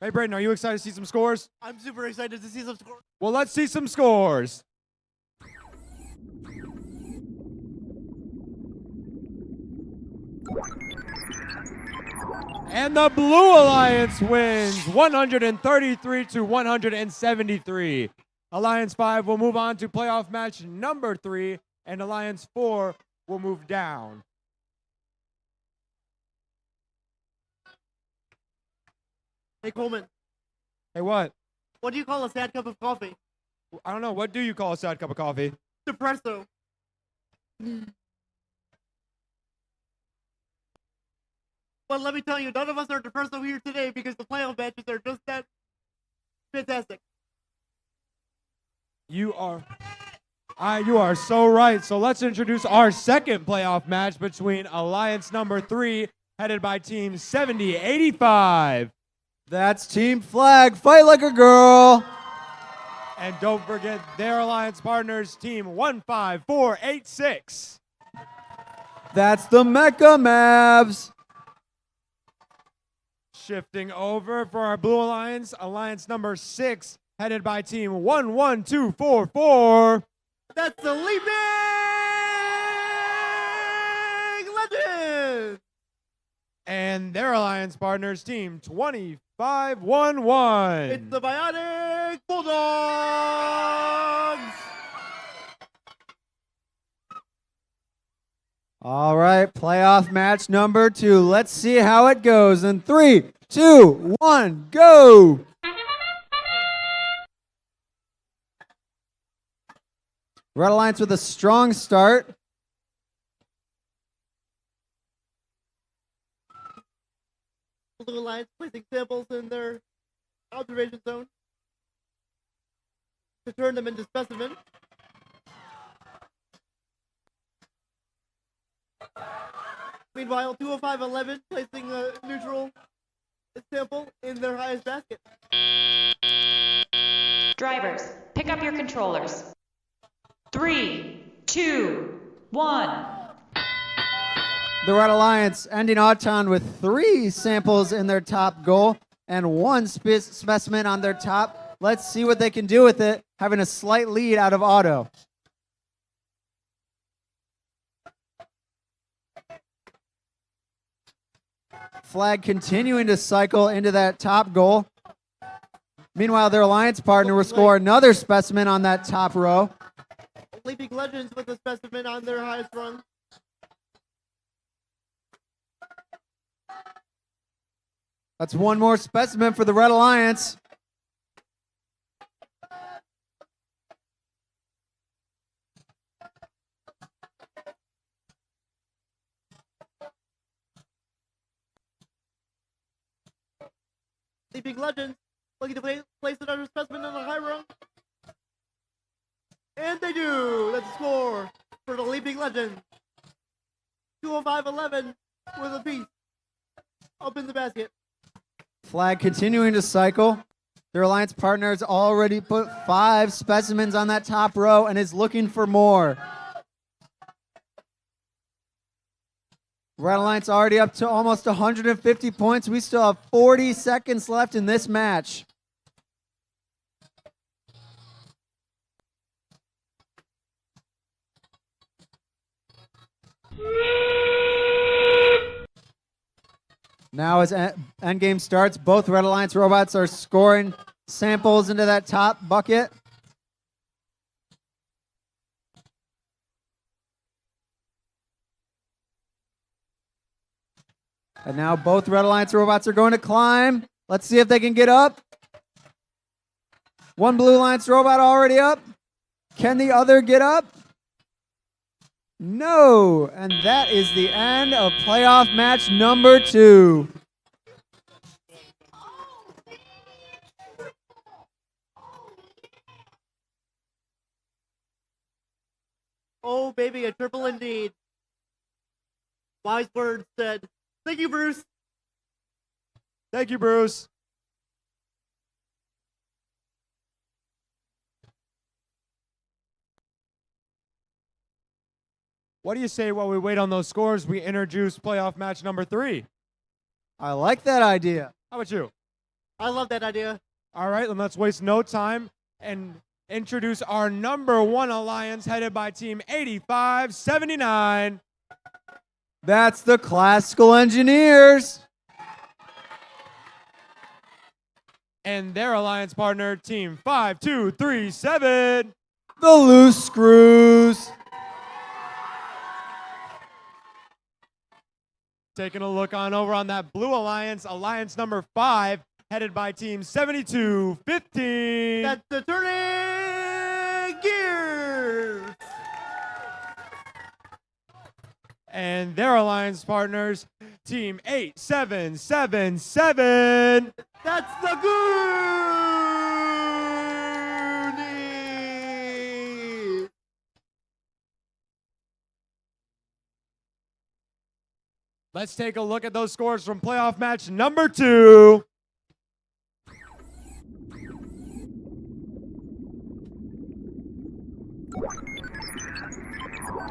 Hey, Brayden, are you excited to see some scores? I'm super excited to see some scores. Well, let's see some scores. And the Blue Alliance wins 133 to 173. Alliance 5 will move on to playoff match number 3, and Alliance 4 will move down. Hey, Coleman. Hey, what? What do you call a sad cup of coffee? I don't know. What do you call a sad cup of coffee? Depresso. Well, let me tell you, none of us are depresso here today because the playoff matches are just that fantastic. You are so right. So let's introduce our second playoff match between Alliance number 3, headed by Team 7085. That's Team Flag, fight like a girl. And don't forget their alliance partners, Team 15486. That's the Mecha Mavs. Shifting over for our Blue Alliance, Alliance number 6, headed by Team 11244. That's the Leaping And their alliance partners, team 2511. It's the Bionic Bulldogs! All right, playoff match number 2. Let's see how it goes. In 3, 2, 1, go! Red Alliance with a strong start. Blue Alliance placing samples in their observation zone to turn them into specimens. Meanwhile, 205-11 placing a neutral sample in their highest basket. Drivers, pick up your controllers. 3, 2, 1. The Red Alliance ending Auton with 3 samples in their top goal and 1 specimen on their top. Let's see what they can do with it, having a slight lead out of Auto. Flag continuing to cycle into that top goal. Meanwhile, their alliance partner will score another specimen on that top row. Leaping Legends with a specimen on their highest rung. That's 1 more specimen for the Red Alliance. Leaping Legends looking to place another specimen on the high rung. And they do! That's a score for the Leaping Legends. 205-11 with a piece up in the basket. Flag continuing to cycle. Their alliance partners already put 5 specimens on that top row and is looking for more. Red Alliance already up to almost 150 points. We still have 40 seconds left in this match. Now as endgame starts, both Red Alliance robots are scoring samples into that top bucket. And now both Red Alliance robots are going to climb. Let's see if they can get up. 1 Blue Alliance robot already up. Can the other get up? No. And that is the end of playoff match number 2. Oh, baby, a triple indeed. Wise words said. Thank you, Bruce. Thank you, Bruce. What do you say while we wait on those scores, we introduce playoff match number 3? I like that idea. How about you? I love that idea. All right, then let's waste no time and introduce our number 1 alliance headed by team 8579. That's the Classical Engineers. And their alliance partner, team 5237. The Loose Screws. Taking a look on over on that blue alliance, alliance number 5, headed by team 7215. That's the Turning Gears. And their alliance partners, team 8777. That's the Goonies. Let's take a look at those scores from playoff match number 2.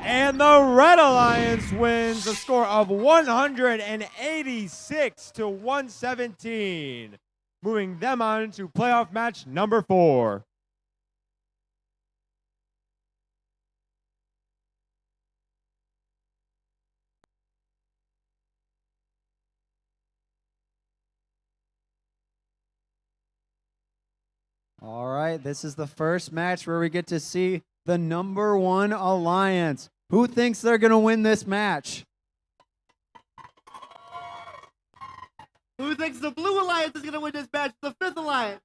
And the Red Alliance wins a score of 186 to 117, moving them on to playoff match number 4. All right, this is the first match where we get to see the #1 alliance. Who thinks they're going to win this match? Who thinks the Blue Alliance is going to win this match? The 5th Alliance.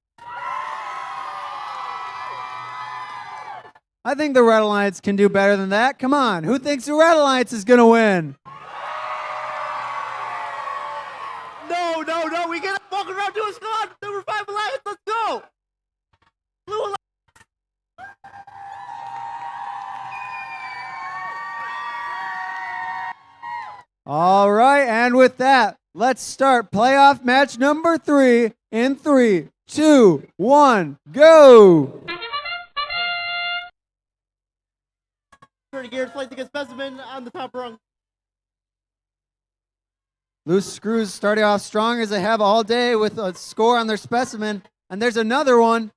I think the Red Alliance can do better than that. Come on, who thinks the Red Alliance is going to win? No, no, no. We get walk around to a squad. Number 5 Alliance. Let's go. Blue Alliance. All right, and with that, let's start playoff match number 3 in 3, 2, 1, go! Turning gears, placing a specimen on the top rung. Loose Screws starting off strong as they have all day with a score on their specimen, and there's another one.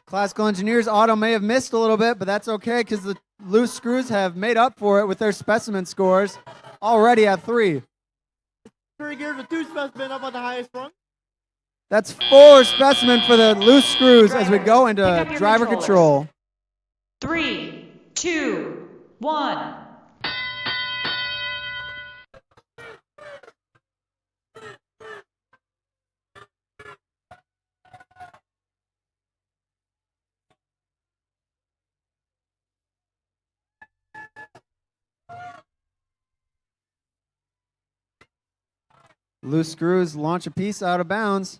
Classical Engineers auto may have missed a little bit, but that's okay because the Loose Screws have made up for it with their specimen scores already at 3. Turning gears with 2 specimen up on the highest rung. That's 4 specimen for the Loose Screws as we go into driver control. 3, 2, 1. Loose Screws launch a piece out of bounds.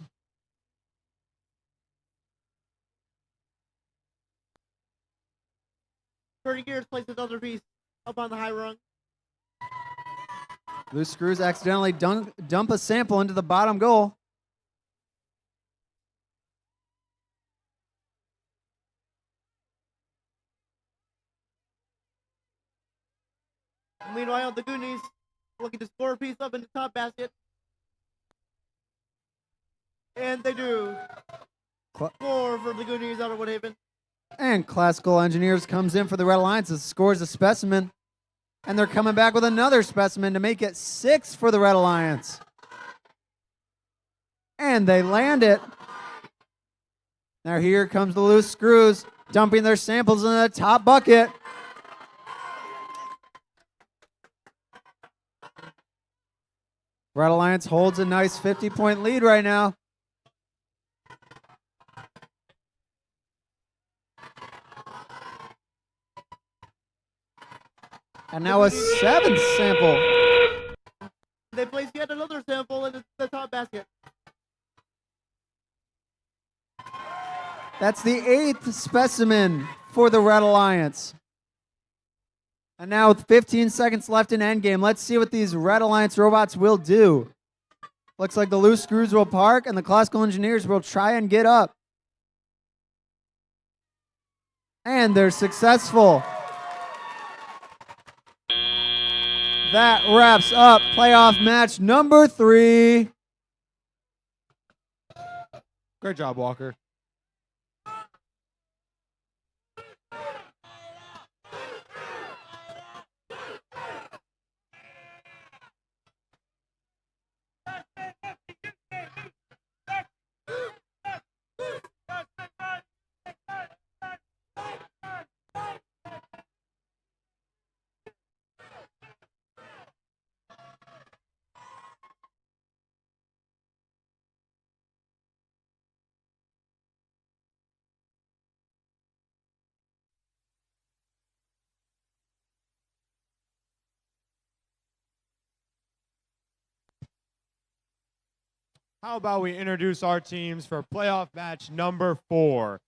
Turning gears, place another piece up on the high rung. Loose Screws accidentally dump a sample into the bottom goal. Meanwhile, the Goonies looking to score a piece up in the top basket. And they do. Score for the Goonies out of Woodhaven. And Classical Engineers comes in for the Red Alliance and scores a specimen. And they're coming back with another specimen to make it 6 for the Red Alliance. And they land it. Now here comes the Loose Screws, dumping their samples in the top bucket. Red Alliance holds a nice 50-point lead right now. And now a 7th sample. They place yet another sample in the top basket. That's the 8th specimen for the Red Alliance. And now with 15 seconds left in endgame, let's see what these Red Alliance robots will do. Looks like the Loose Screws will park and the Classical Engineers will try and get up. And they're successful. That wraps up playoff match number 3. Great job, Walker. How about we introduce our teams for playoff match number 4?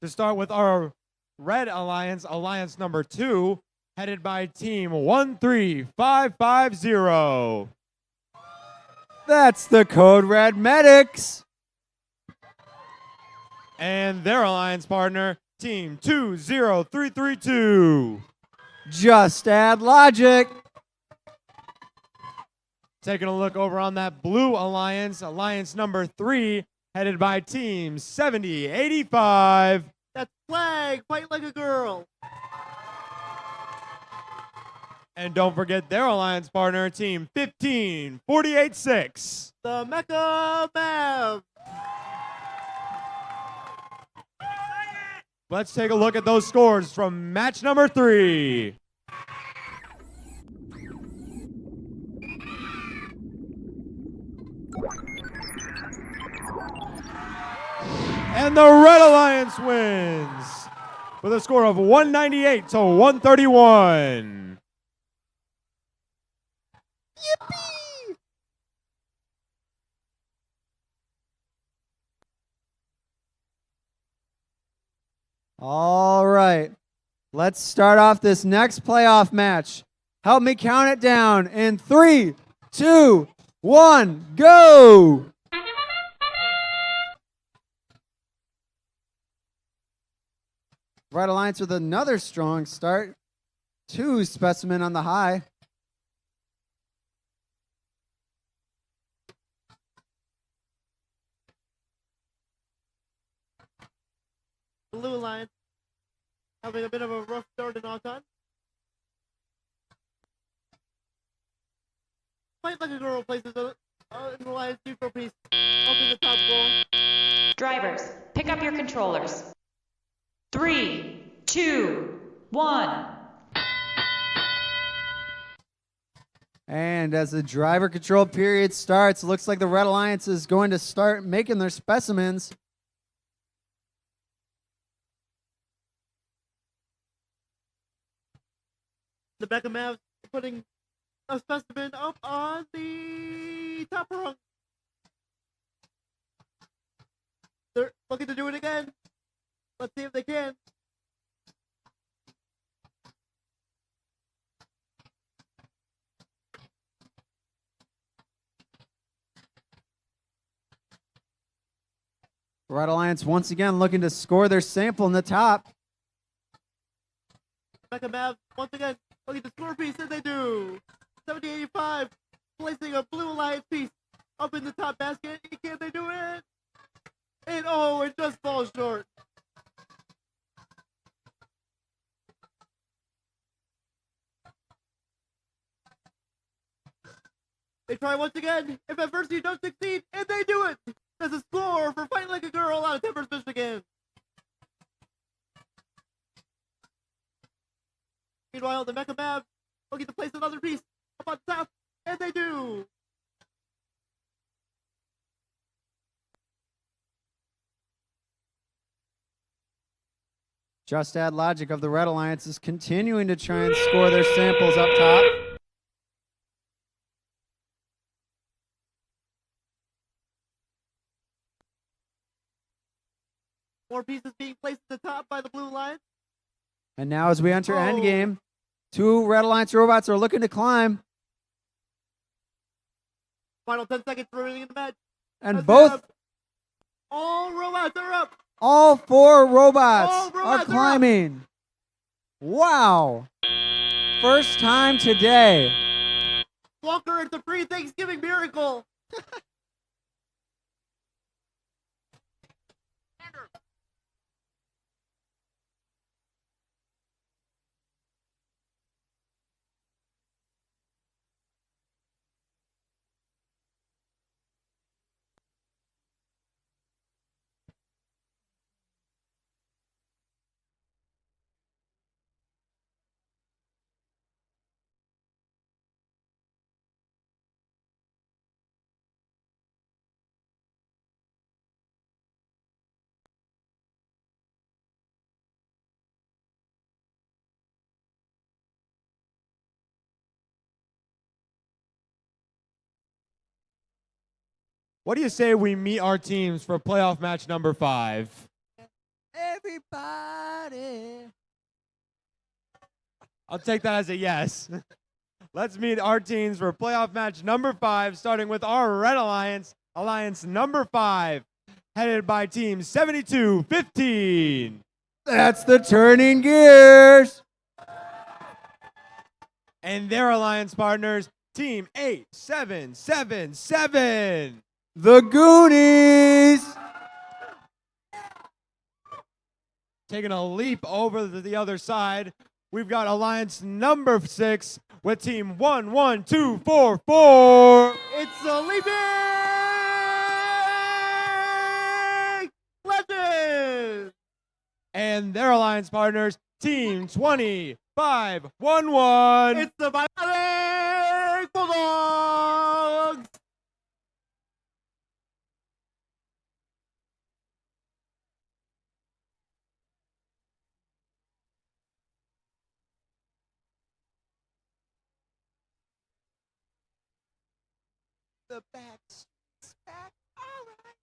To start with our Red Alliance, Alliance number 2, headed by team 13550. That's the Code Red Medics. And their alliance partner, team 20332. Just add logic. Taking a look over on that Blue Alliance, Alliance number 3, headed by team 7085. That's Flag, fight like a girl. And don't forget their alliance partner, Team 1548-6. The Mecca Mavs. Let's take a look at those scores from match number 3. And the Red Alliance wins with a score of 198 to 131. Yippee! All right. Let's start off this next playoff match. Help me count it down in 3, 2, 1, go! Red Alliance with another strong start. 2 specimen on the high. Blue Alliance having a bit of a rough start in Auton. Fight Like a Girl places an Alliance neutral piece up in the top goal. Drivers, pick up your controllers. 3, 2, 1. And as the driver control period starts, looks like the Red Alliance is going to start making their specimens. The Becca Mavs putting a specimen up on the top rung. They're looking to do it again. Let's see if they can. Red Alliance once again looking to score their sample in the top. Becca Mavs once again looking to score a piece, and they do. 70-85, placing a Blue Alliance piece up in the top basket. Can they do it? And oh, it just falls short. They try once again. If at first you don't succeed, and they do it. That's a score for Fighting Like a Girl out of Timbers, Michigan. Meanwhile, the Mecca Mavs looking to place another piece up on top, and they do. Just Add Logic of the Red Alliance is continuing to try and score their samples up top. More pieces being placed at the top by the Blue Alliance. And now as we enter endgame, 2 Red Alliance robots are looking to climb. Final 10 seconds remaining in the match. And both, all robots are up. all 4 robots, All robots are climbing. Wow. First time today. Walker, it's a pre-Thanksgiving miracle. What do you say we meet our teams for playoff match number 5? Everybody. I'll take that as a yes. Let's meet our teams for playoff match number 5, starting with our Red Alliance, Alliance number 5, headed by Team 7215. That's the turning gears. And their alliance partners, Team 8777. The Goonies. Taking a leap over to the other side we've got Alliance number 6 with team 11244. It's the Leaping Legends! And their alliance partners, team 2511. It's the Bionic Bulldogs! The back's back. All right.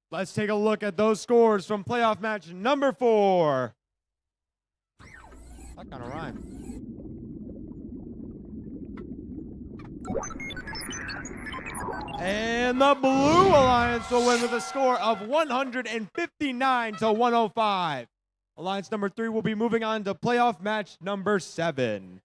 Let's take a look at those scores from playoff match number 4. That kind of rhyme. And the Blue Alliance will win with a score of 159 to 105. Alliance number 3 will be moving on to playoff match number 7.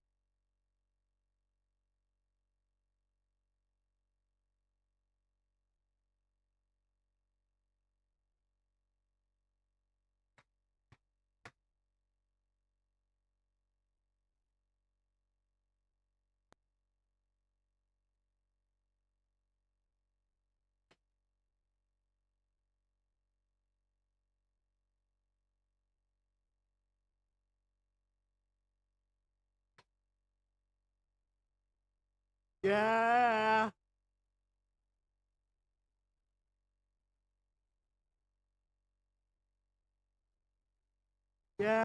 Yeah! Yeah!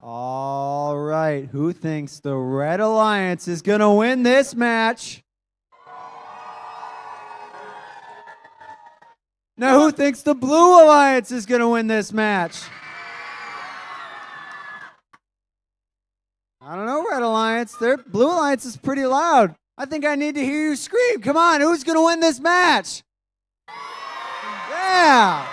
All right, who thinks the Red Alliance is going to win this match? Now, who thinks the Blue Alliance is going to win this match? I don't know, Red Alliance. Their Blue Alliance is pretty loud. I think I need to hear you scream. Come on, who's going to win this match? Yeah!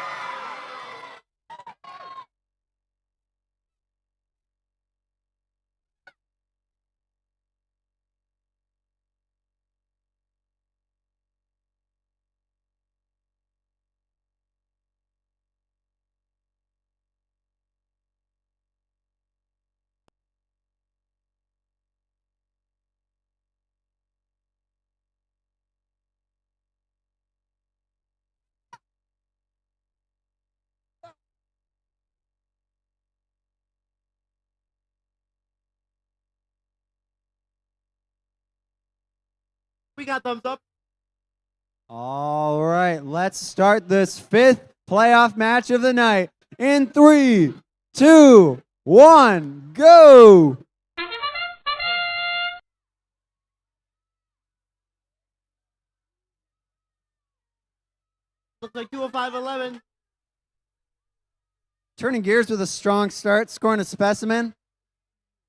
We got thumbs up. All right, let's start this 5th playoff match of the night in 3, 2, 1, go! Looks like 205-11. Turning gears with a strong start, scoring a specimen.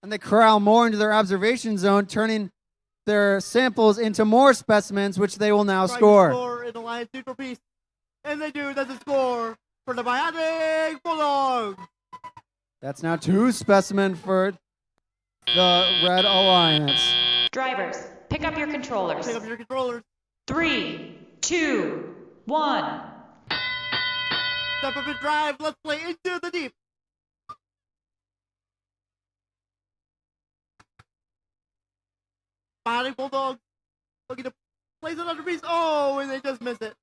And they corral more into their observation zone, turning their samples into more specimens, which they will now Trying to score. score in Alliance neutral piece. And they do. That's a score for the Bionic Bulldogs. That's now 2 specimens for the Red Alliance. Drivers, pick up your controllers. Pick up your controllers. 3, 2, 1. Step up and drive. Let's play Into the Deep. Bionic Bulldog looking to place it under piece. Oh, and they just miss it.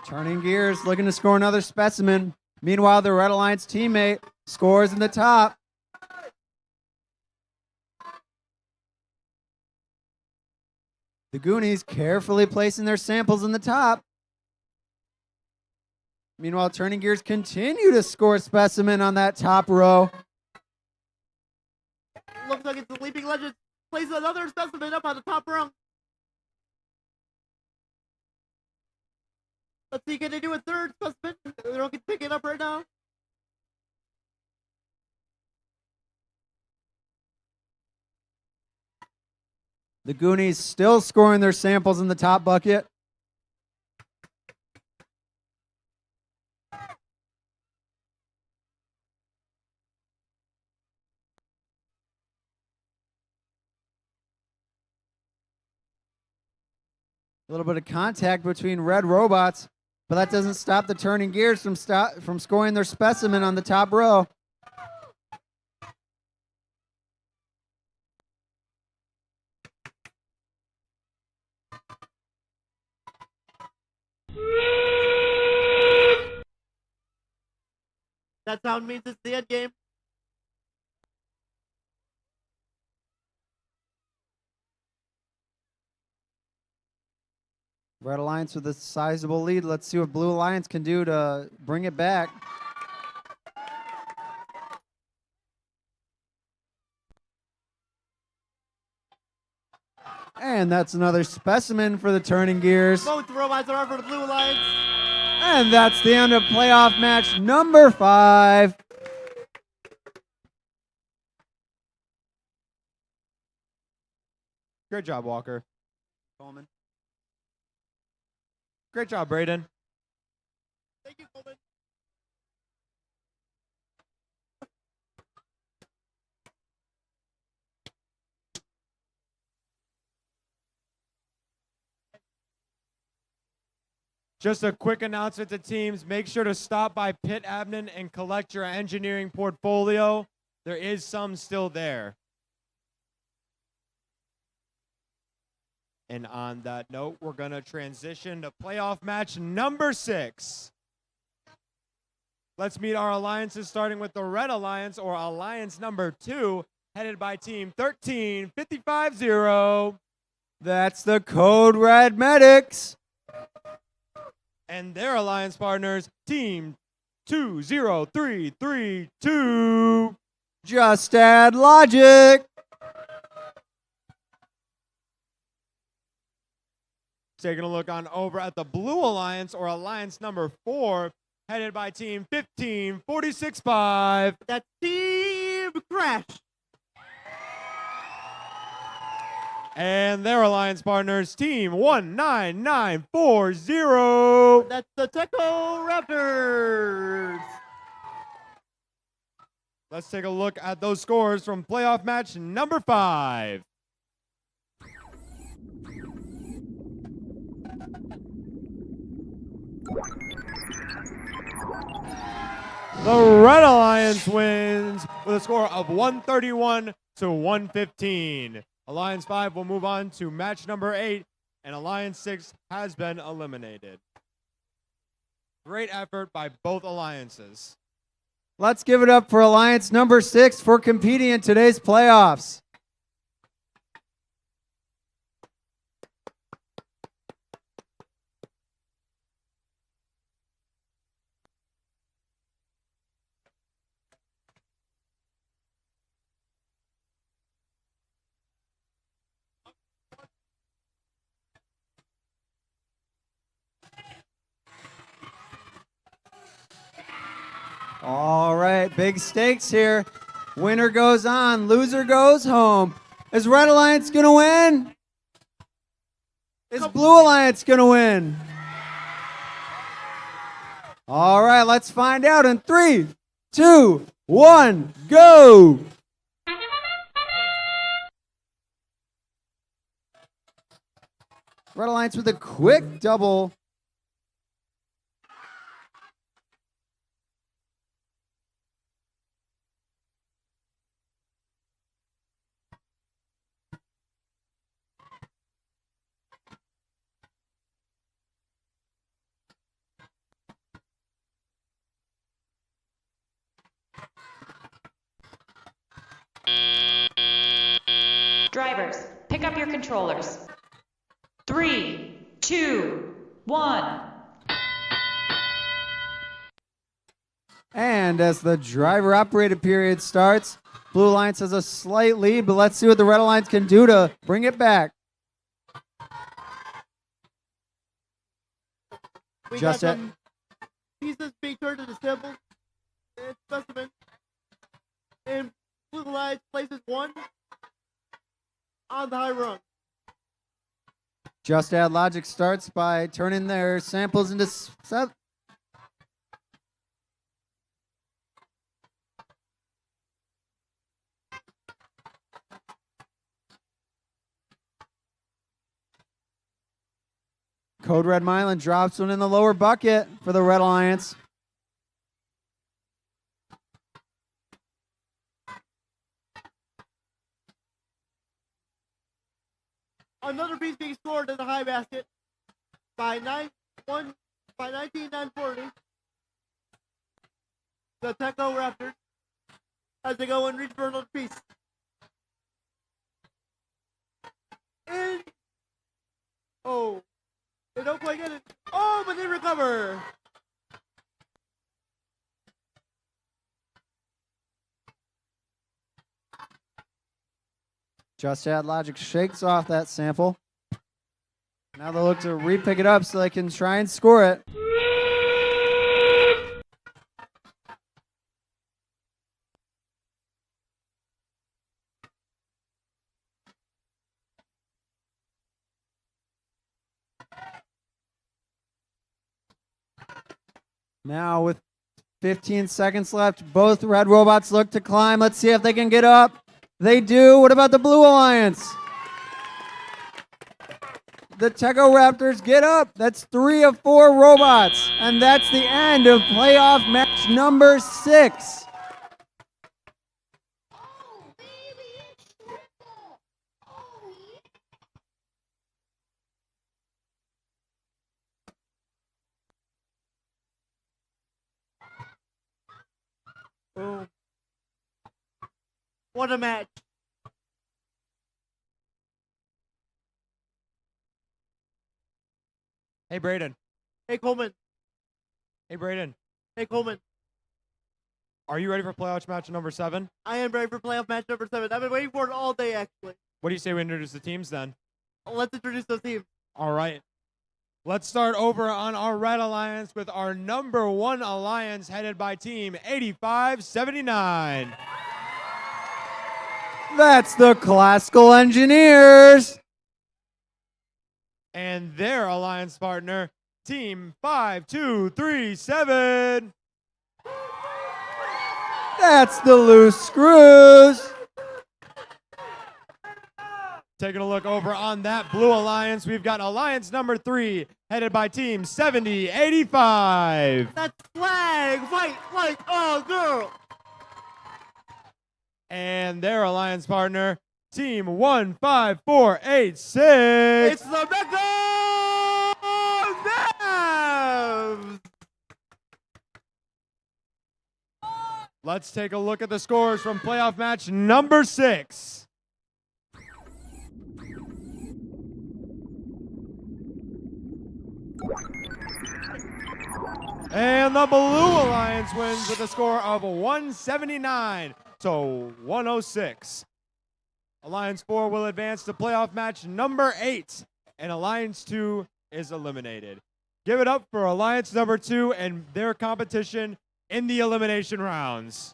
Turning gears, looking to score another specimen. Meanwhile, the Red Alliance teammate scores in the top. The Goonies carefully placing their samples in the top. Meanwhile, Turning Gears continue to score specimen on that top row. Looks like it's the Leaping Legends. Place another specimen up on the top rung. Let's see, can they do a third specimen? They don't get to pick it up right now. The Goonies still scoring their samples in the top bucket. A little bit of contact between red robots, but that doesn't stop the turning gears from scoring their specimen on the top row. That sound means it's the end game. Red Alliance with a sizable lead. Let's see what Blue Alliance can do to bring it back. And that's another specimen for the turning gears. Both robots are for the Blue Alliance. And that's the end of playoff match number 5. Great job, Walker. Coleman. Great job, Braden. Thank you, Coleman. Just a quick announcement to teams. Make sure to stop by Pit Admin and collect your engineering portfolio. There is some still there. And on that note, we're going to transition to playoff match number 6. Let's meet our alliances, starting with the Red Alliance, or Alliance number 2, headed by Team 13-55-0. That's the Code Red Medics. And their alliance partners, Team 20332. Just Add Logic. Taking a look on over at the Blue Alliance, or Alliance number 4, headed by Team 15-46-5. That's Team Crash. And their alliance partners, Team 19940. That's the Techo Raptors. Let's take a look at those scores from playoff match number 5. The Red Alliance wins with a score of 131-115. Alliance 5 will move on to match number 8, and Alliance 6 has been eliminated. Great effort by both alliances. Let's give it up for Alliance number 6 for competing in today's playoffs. All right, big stakes here. Winner goes on, loser goes home. Is Red Alliance going to win? Is Blue Alliance going to win? All right, let's find out in 3, 2, 1, go! Red Alliance with a quick double. Drivers, pick up your controllers. 3, 2, 1. And as the driver-operated period starts, Blue Alliance has a slight lead, but let's see what the Red Alliance can do to bring it back. We Just got some pieces being turned into samples and specimens. And Blue Alliance places 1 on the high rung. Just Add Logic starts by turning their samples into set. Code Red Milan drops one in the lower bucket for the Red Alliance. Another piece being scored in the high basket by 19-940. The Teco Raptors as they go and reach for another piece. In. Oh, they don't quite get it. Oh, but they recover. Just Add Logic shakes off that sample. Now they look to re-pick it up so they can try and score it. Now with 15 seconds left, both red robots look to climb. Let's see if they can get up. They do. What about the Blue Alliance? The Teco Raptors get up. That's 3 of 4 robots. And that's the end of playoff match number 6. Oh. What a match. Hey, Braden. Hey, Coleman. Hey, Braden. Hey, Coleman. Are you ready for playoff match number 7? I am ready for playoff match number 7. I've been waiting for it all day, actually. What do you say we introduce the teams then? Let's introduce those teams. All right. Let's start over on our Red Alliance with our number 1 alliance headed by team 8579. That's the Classical Engineers. And their alliance partner, team 5237. That's the Loose Screws. Taking a look over on that Blue Alliance, we've got alliance number 3, headed by team 7085. That's Flag Fight Like a Girl. And their alliance partner, team 15486. It's the Mecca Mavs. Let's take a look at the scores from playoff match number 6. And the Blue Alliance wins with a score of 179 to 106. Alliance 4 will advance to playoff match number 8, and Alliance 2 is eliminated. Give it up for Alliance number 2 and their competition in the elimination rounds.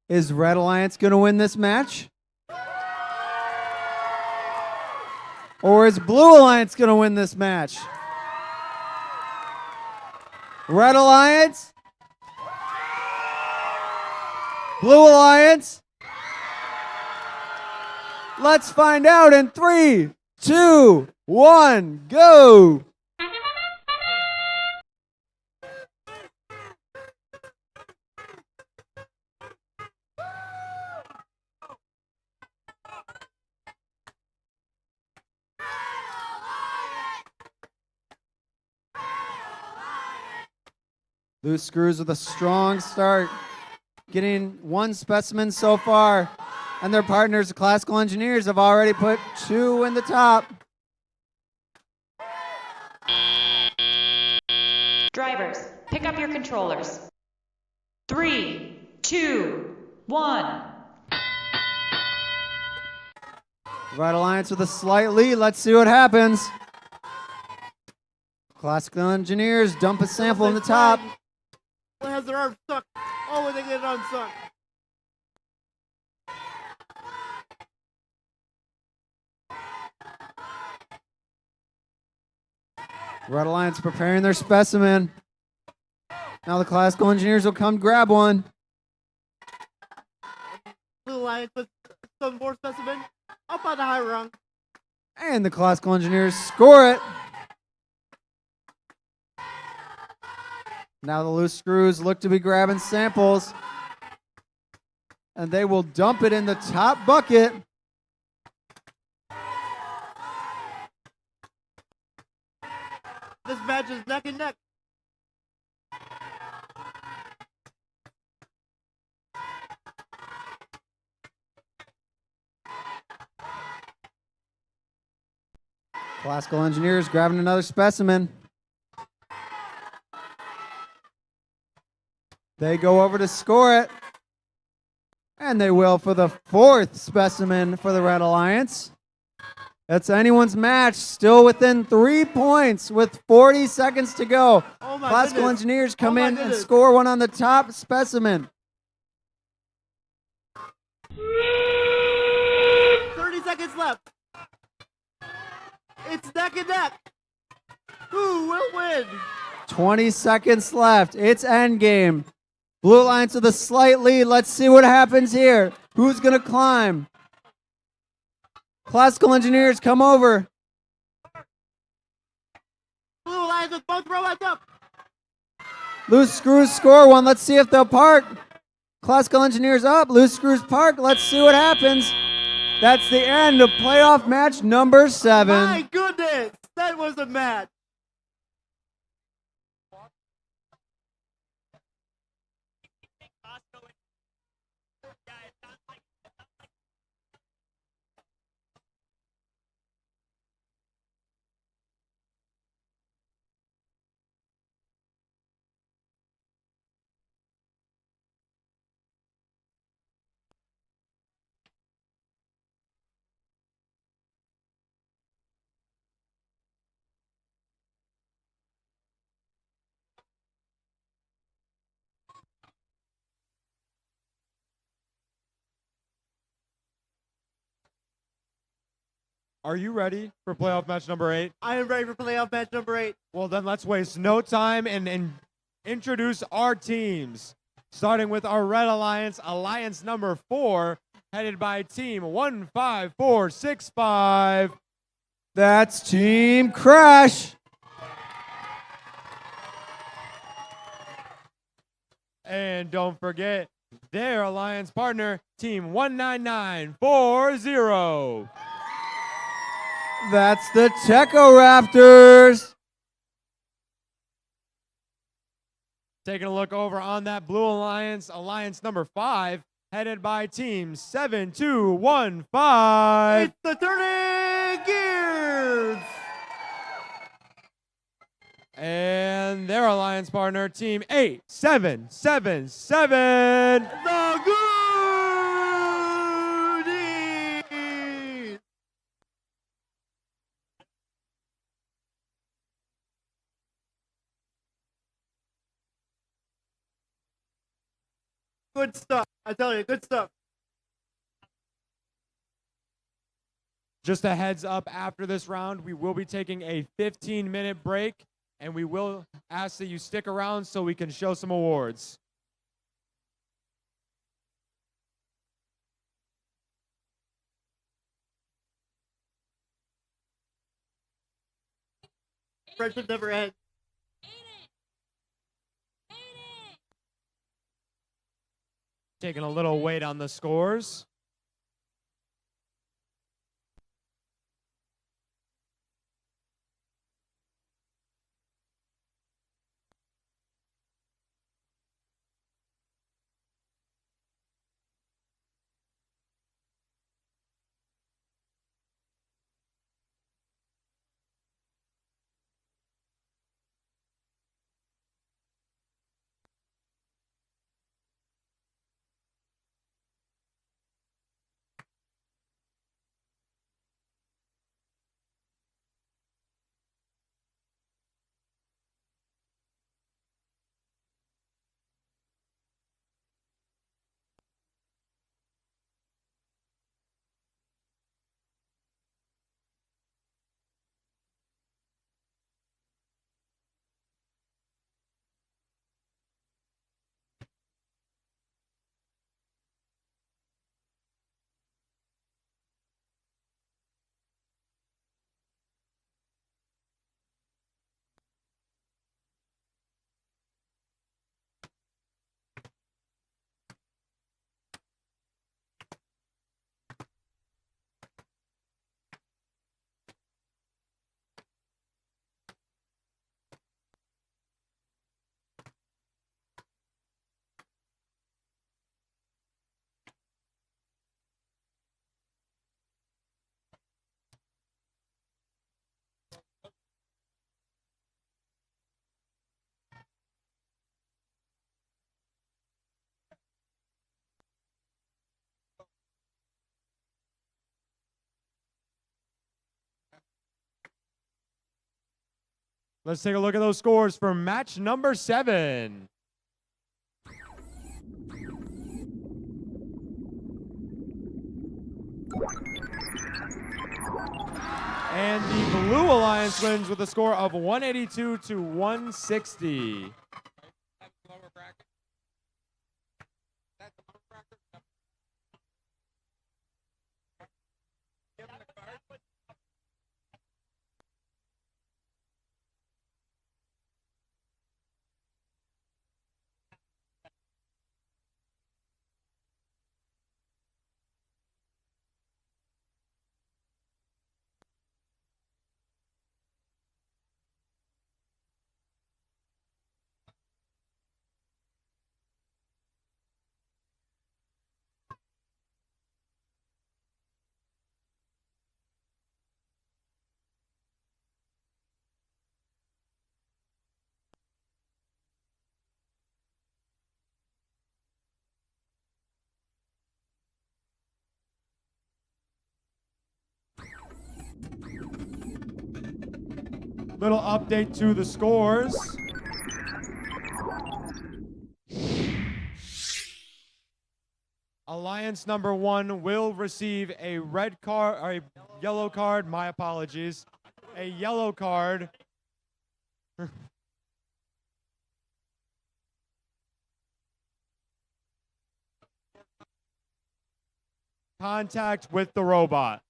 Is Red Alliance going to win this match? Or is Blue Alliance going to win this match? Red Alliance? Blue Alliance? Let's find out in 3, 2, 1, go! Loose Screws with a strong start, getting 1 specimen so far, and their partners, the Classical Engineers, have already put 2 in the top. Drivers, pick up your controllers. 3, 2, 1. Red Alliance with a slight lead. Let's see what happens. Classical Engineers dump a sample in the top. What has their arm stuck? Oh, they get it unstuck. Red Alliance preparing their specimen. Now the Classical Engineers will come grab one. Blue Alliance with some more specimen up on the high rung. And the Classical Engineers score it. Now the loose screws look to be grabbing samples. And they will dump it in the top bucket. This match is neck and neck. Classical Engineers grabbing another specimen. They go over to score it. And they will for the fourth specimen for the Red Alliance. That's anyone's match, still within 3 points with 40 seconds to go. Oh my Classical goodness. Engineers come Oh my in and goodness. score one on the top specimen. 30 seconds left. It's neck and neck. Who will win? 20 seconds left. It's endgame. Blue Alliance with a slight lead. Let's see what happens here. Who's going to climb? Classical Engineers come over. Blue Alliance with both robots up. Loose screws score one. Let's see if they'll park. Classical Engineers up. Loose screws park. Let's see what happens. That's the end of playoff match number 7. My goodness, that was a match. Are you ready for playoff match number 8? I am ready for playoff match number 8. Well, then let's waste no time and introduce our teams. Starting with our Red Alliance, Alliance number 4, headed by Team 15465. That's Team Crash. And don't forget their alliance partner, Team 19940. That's the Techo Raptors. Taking a look over on that Blue Alliance, Alliance number 5, headed by Team 7215. It's the Turning Gears. And their alliance partner, Team 8777. The Goonies. Good stuff. I tell you, good stuff. Just a heads up, after this round, we will be taking a 15-minute break, and we will ask that you stick around so we can show some awards. Friendship never ends. Taking a little weight on the scores. Let's take a look at those scores for match number 7. And the Blue Alliance wins with a score of 182 to 160. Little update to the scores. Alliance number 1 will receive a red card, or a yellow card, my apologies. A yellow card. Contact with the robot.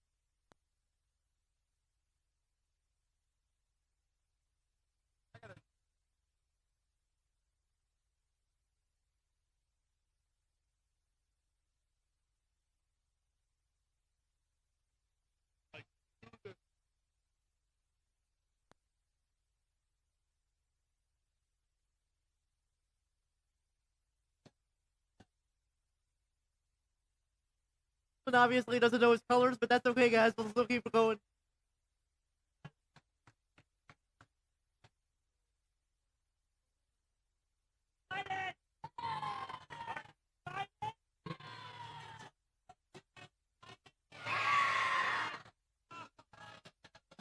And obviously doesn't know his colors, but that's okay, guys. We'll still keep it going.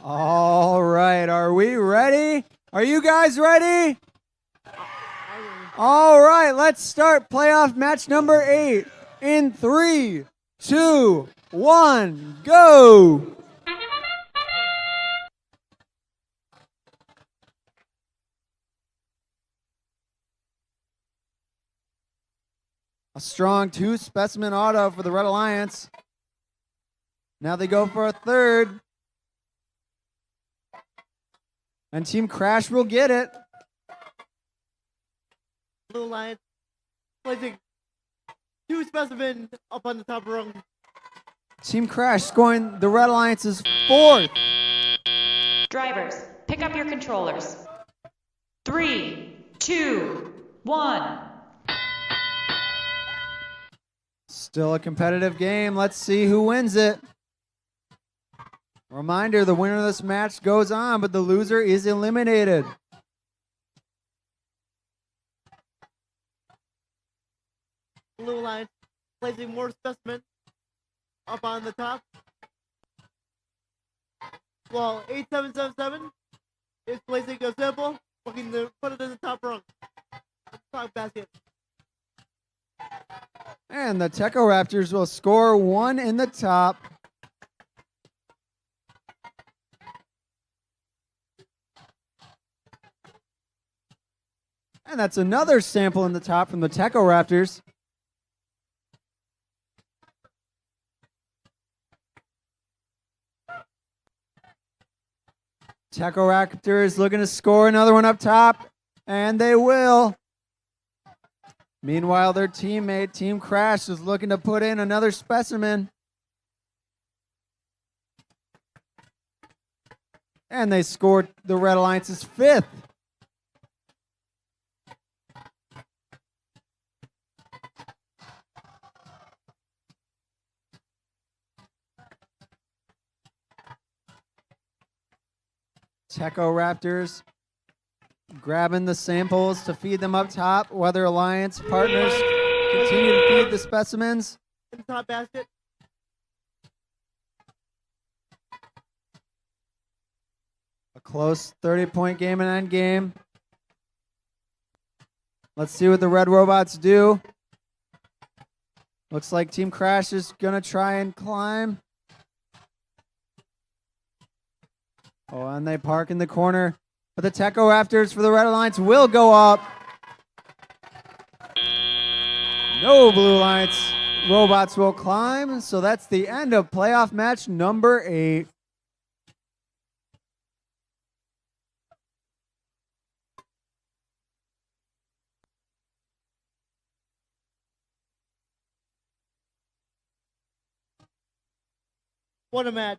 All right, are we ready? Are you guys ready? All right, let's start playoff match number 8 in 3, 2, 1, go! A strong 2 specimen auto for the Red Alliance. Now they go for a third. And Team Crash will get it. Blue Alliance placing 2 specimen up on the top rung. Team Crash scoring the Red Alliance's 4th. Drivers, pick up your controllers. 3, 2, 1. Still a competitive game. Let's see who wins it. Reminder, the winner of this match goes on, but the loser is eliminated. Blue Alliance placing more specimen up on the top. While 8777 is placing a sample, looking to put it in the top rung. Top basket. And the Techo Raptors will score 1 in the top. And that's another sample in the top from the Techo Raptors. Techo Raptors looking to score another one up top, and they will. Meanwhile, their teammate, Team Crash, is looking to put in another specimen. And they scored the Red Alliance's 5th. Techo Raptors grabbing the samples to feed them up top, while their Alliance partners continue to feed the specimens. In the top basket. A close 30-point game and end game. Let's see what the Red Robots do. Looks like Team Crash is going to try and climb. Oh, and they park in the corner. But the Techo Raptors for the Red Alliance will go up. No Blue Alliance robots will climb. So that's the end of playoff match number 8. What a match.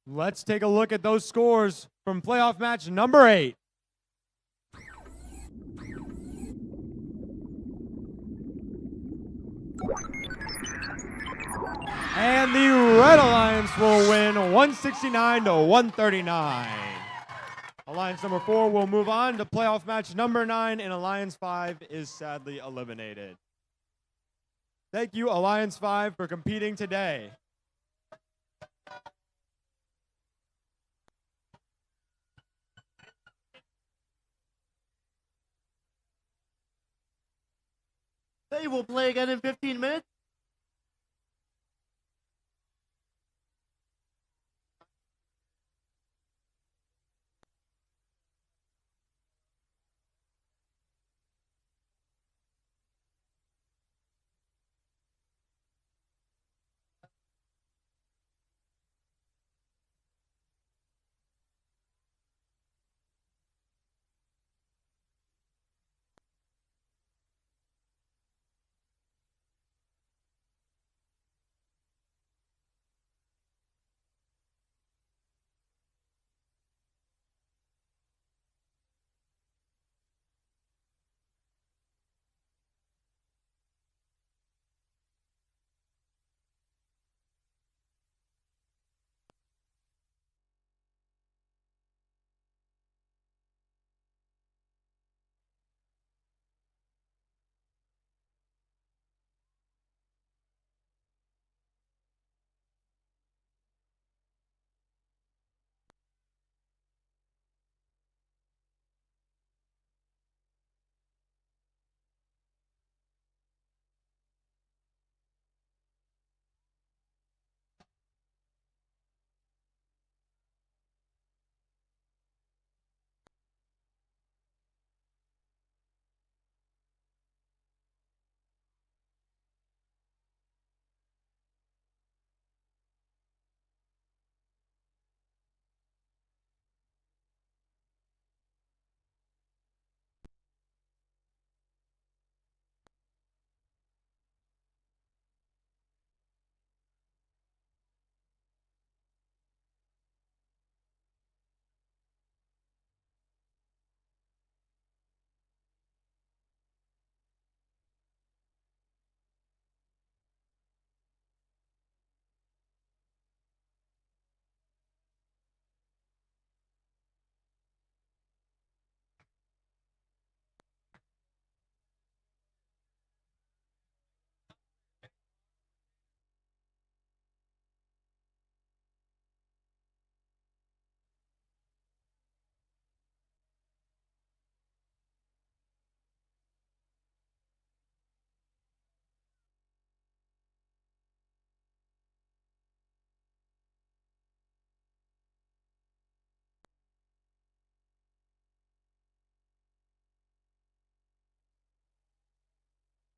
Let's take a look at those scores from playoff match number 8. And the Red Alliance will win 169 to 139. Alliance number 4 will move on to playoff match number 9, and Alliance 5 is sadly eliminated. Thank you, Alliance 5, for competing today. They will play again in 15 minutes.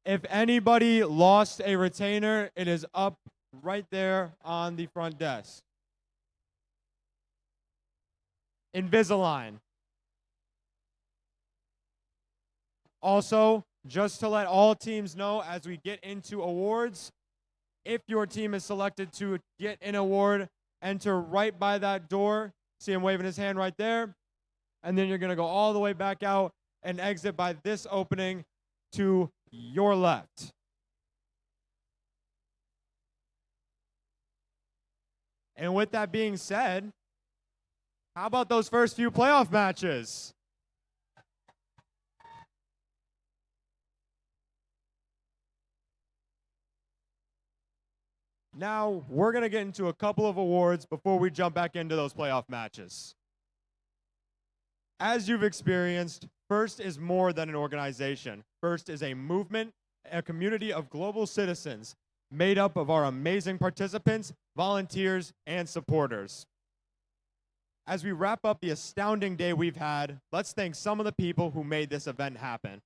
If anybody lost a retainer, it is up right there on the front desk. Invisalign. Also, just to let all teams know as we get into awards, If your team is selected to get an award, enter right by that door. See him waving his hand right there. And then you're going to go all the way back out and exit by this opening to your left. And with that being said, how about those first few playoff matches? Now, we're going to get into a couple of awards before we jump back into those playoff matches. As you've experienced, FIRST is more than an organization. FIRST is a movement, a community of global citizens made up of our amazing participants, volunteers, and supporters. As we wrap up the astounding day we've had, let's thank some of the people who made this event happen.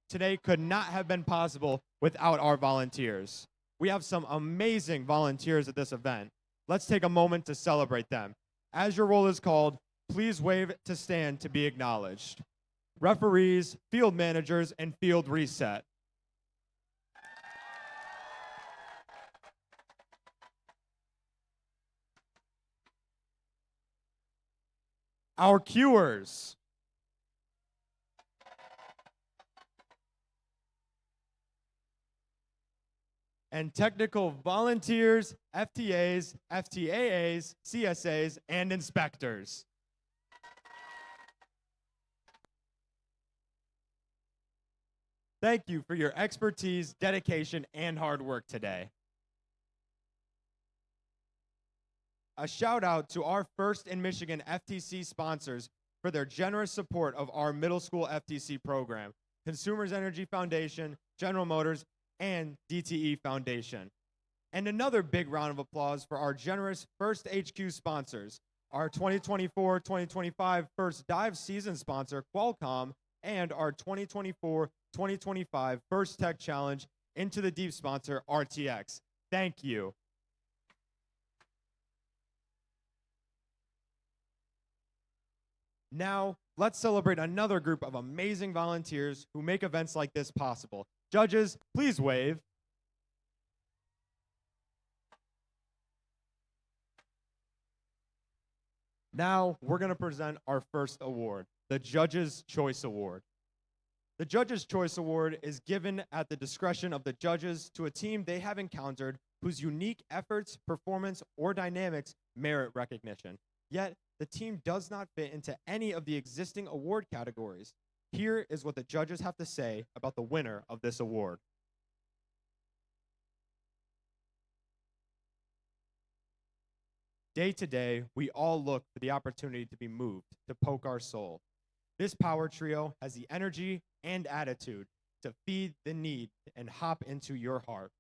Today could not have been possible without our volunteers. We have some amazing volunteers at this event. Let's take a moment to celebrate them. As your roll is called, please wave to stand to be acknowledged. Referees, field managers, and field reset. Our cuers. And technical volunteers, FTAs, FTAAs, CSAs, and inspectors. Thank you for your expertise, dedication, and hard work today. A shout out to our First in Michigan FTC sponsors for their generous support of our middle school FTC program, Consumers Energy Foundation, General Motors, and DTE Foundation. And another big round of applause for our generous First HQ sponsors, our 2024-2025 First Dive season sponsor, Qualcomm, and our 2024-2025 First Tech Challenge Into the Deep sponsor, RTX. Thank you. Now, let's celebrate another group of amazing volunteers who make events like this possible. Judges, please wave. Now, we're going to present our first award, the Judges' Choice Award. The Judges' Choice Award is given at the discretion of the judges to a team they have encountered whose unique efforts, performance, or dynamics merit recognition. Yet, the team does not fit into any of the existing award categories. Here is what the judges have to say about the winner of this award. Day to day, we all look for the opportunity to be moved, to poke our soul. This power trio has the energy and attitude to feed the need and hop into your heart.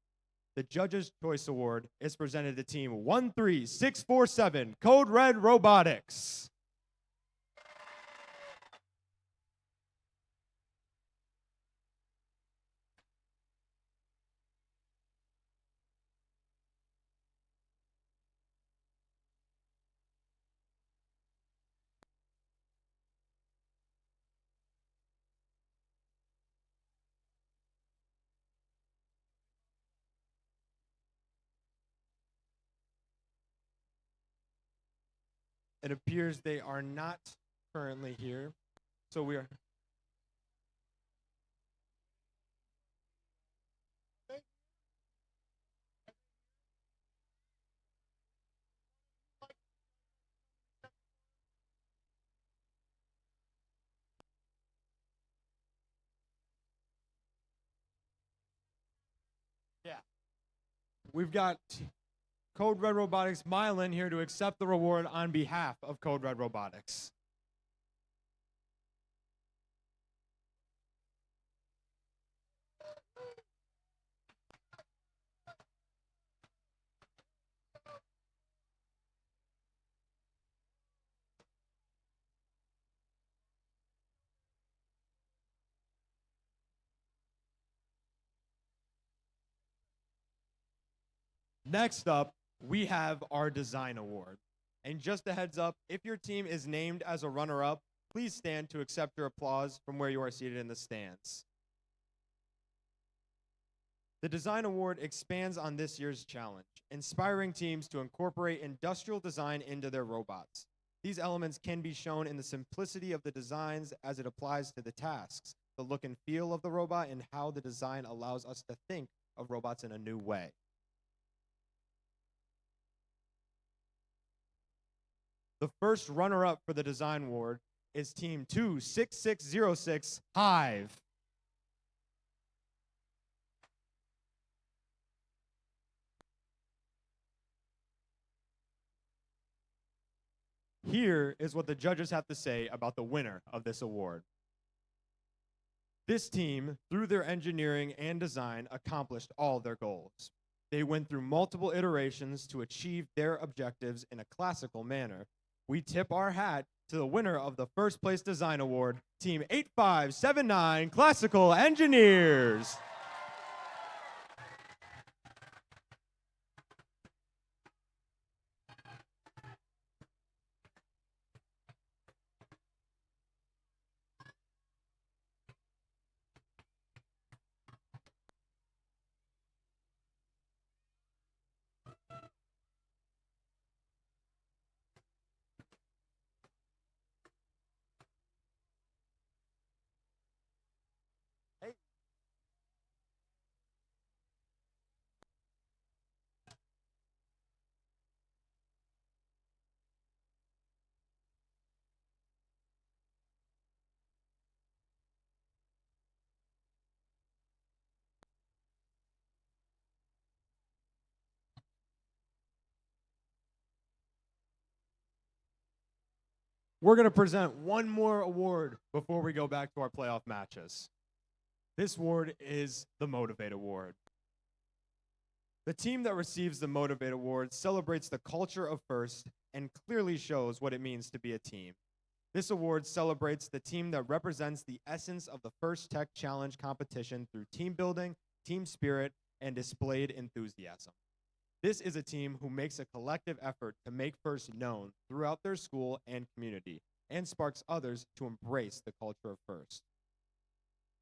The Judges' Choice Award is presented to Team 13647, Code Red Robotics. It appears they are not currently here, so we are. Yeah. We've got Code Red Robotics Mylan here to accept the reward on behalf of Code Red Robotics. Next up, we have our Design Award. And just a heads up, if your team is named as a runner-up, please stand to accept your applause from where you are seated in the stands. The Design Award expands on this year's challenge, inspiring teams to incorporate industrial design into their robots. These elements can be shown in the simplicity of the designs as it applies to the tasks, the look and feel of the robot, and how the design allows us to think of robots in a new way. The first runner-up for the Design Award is Team 26606 Hive. Here is what the judges have to say about the winner of this award. This team, through their engineering and design, accomplished all their goals. They went through multiple iterations to achieve their objectives in a classical manner. We tip our hat to the winner of the first place design award, Team 8579 Classical Engineers. We're going to present one more award before we go back to our playoff matches. This award is the Motivate Award. The team that receives the Motivate Award celebrates the culture of FIRST and clearly shows what it means to be a team. This award celebrates the team that represents the essence of the FIRST Tech Challenge competition through team building, team spirit, and displayed enthusiasm. This is a team who makes a collective effort to make FIRST known throughout their school and community, and sparks others to embrace the culture of FIRST.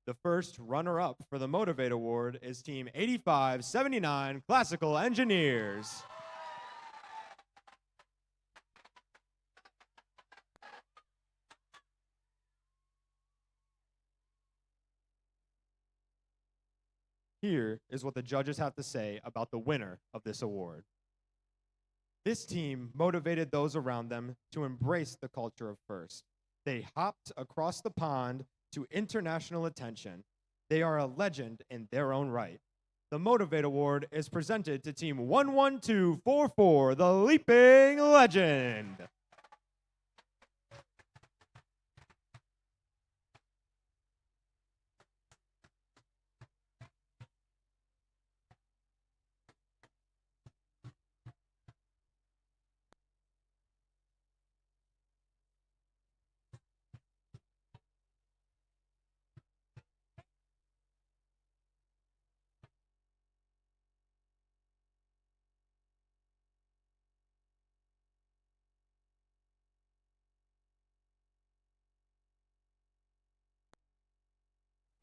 The first runner-up for the Motivate Award is Team 8579 Classical Engineers. Here is what the judges have to say about the winner of this award. This team motivated those around them to embrace the culture of FIRST. They hopped across the pond to international attention. They are a legend in their own right. The Motivate Award is presented to Team 11244, the Leaping Legend.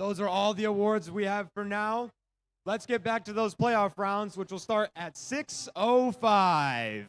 Those are all the awards we have for now. Let's get back to those playoff rounds, which will start at 6:05.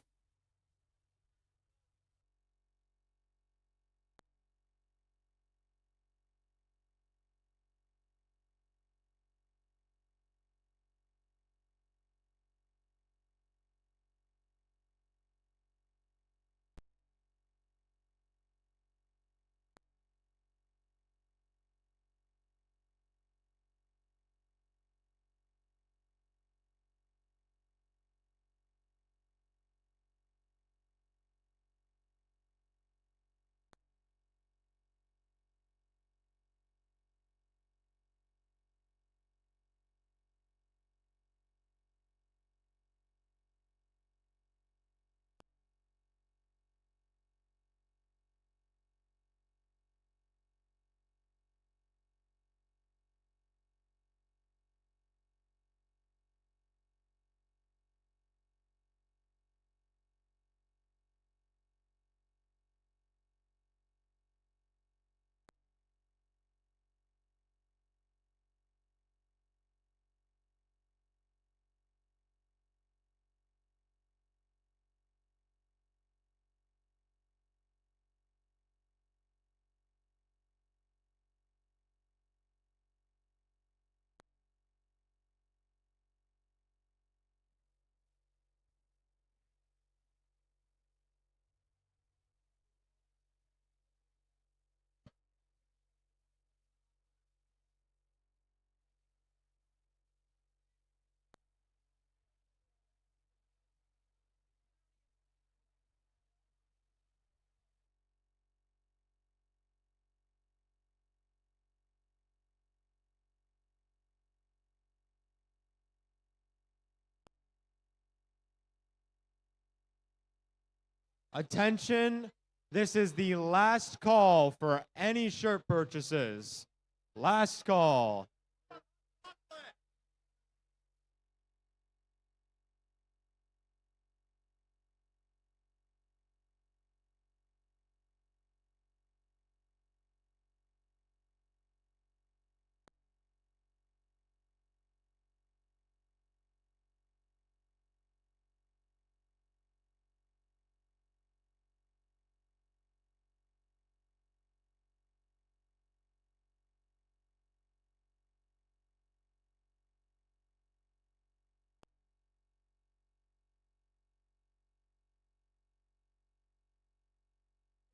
Attention, this is the last call for any shirt purchases. Last call.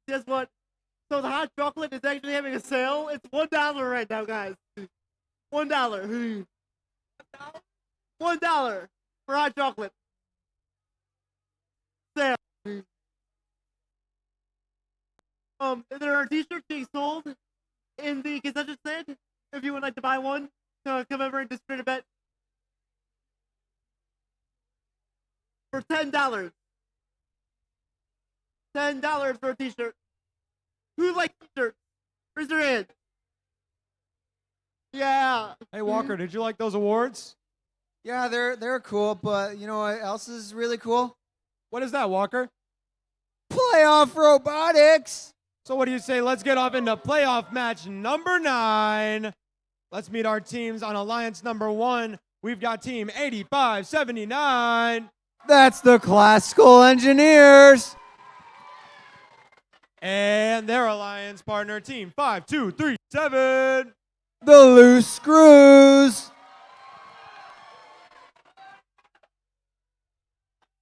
Guess what? So the hot chocolate is actually having a sale. It's $1 right now, guys. $1. $1 for hot chocolate. Sale. There are t-shirts being sold in the concession stand. If you would like to buy one, come over and distribute a bet for $10. $10 for a t-shirt. Who likes t-shirts? Raise your hand. Yeah. Hey, Walker, did you like those awards? Yeah, they're cool, but you know what else is really cool? What is that, Walker? Playoff robotics. So what do you say? Let's get off into playoff match number 9. Let's meet our teams on Alliance number 1. We've got team 8579. That's the Classical Engineers. And their alliance partner, team 5237. The Loose Screws.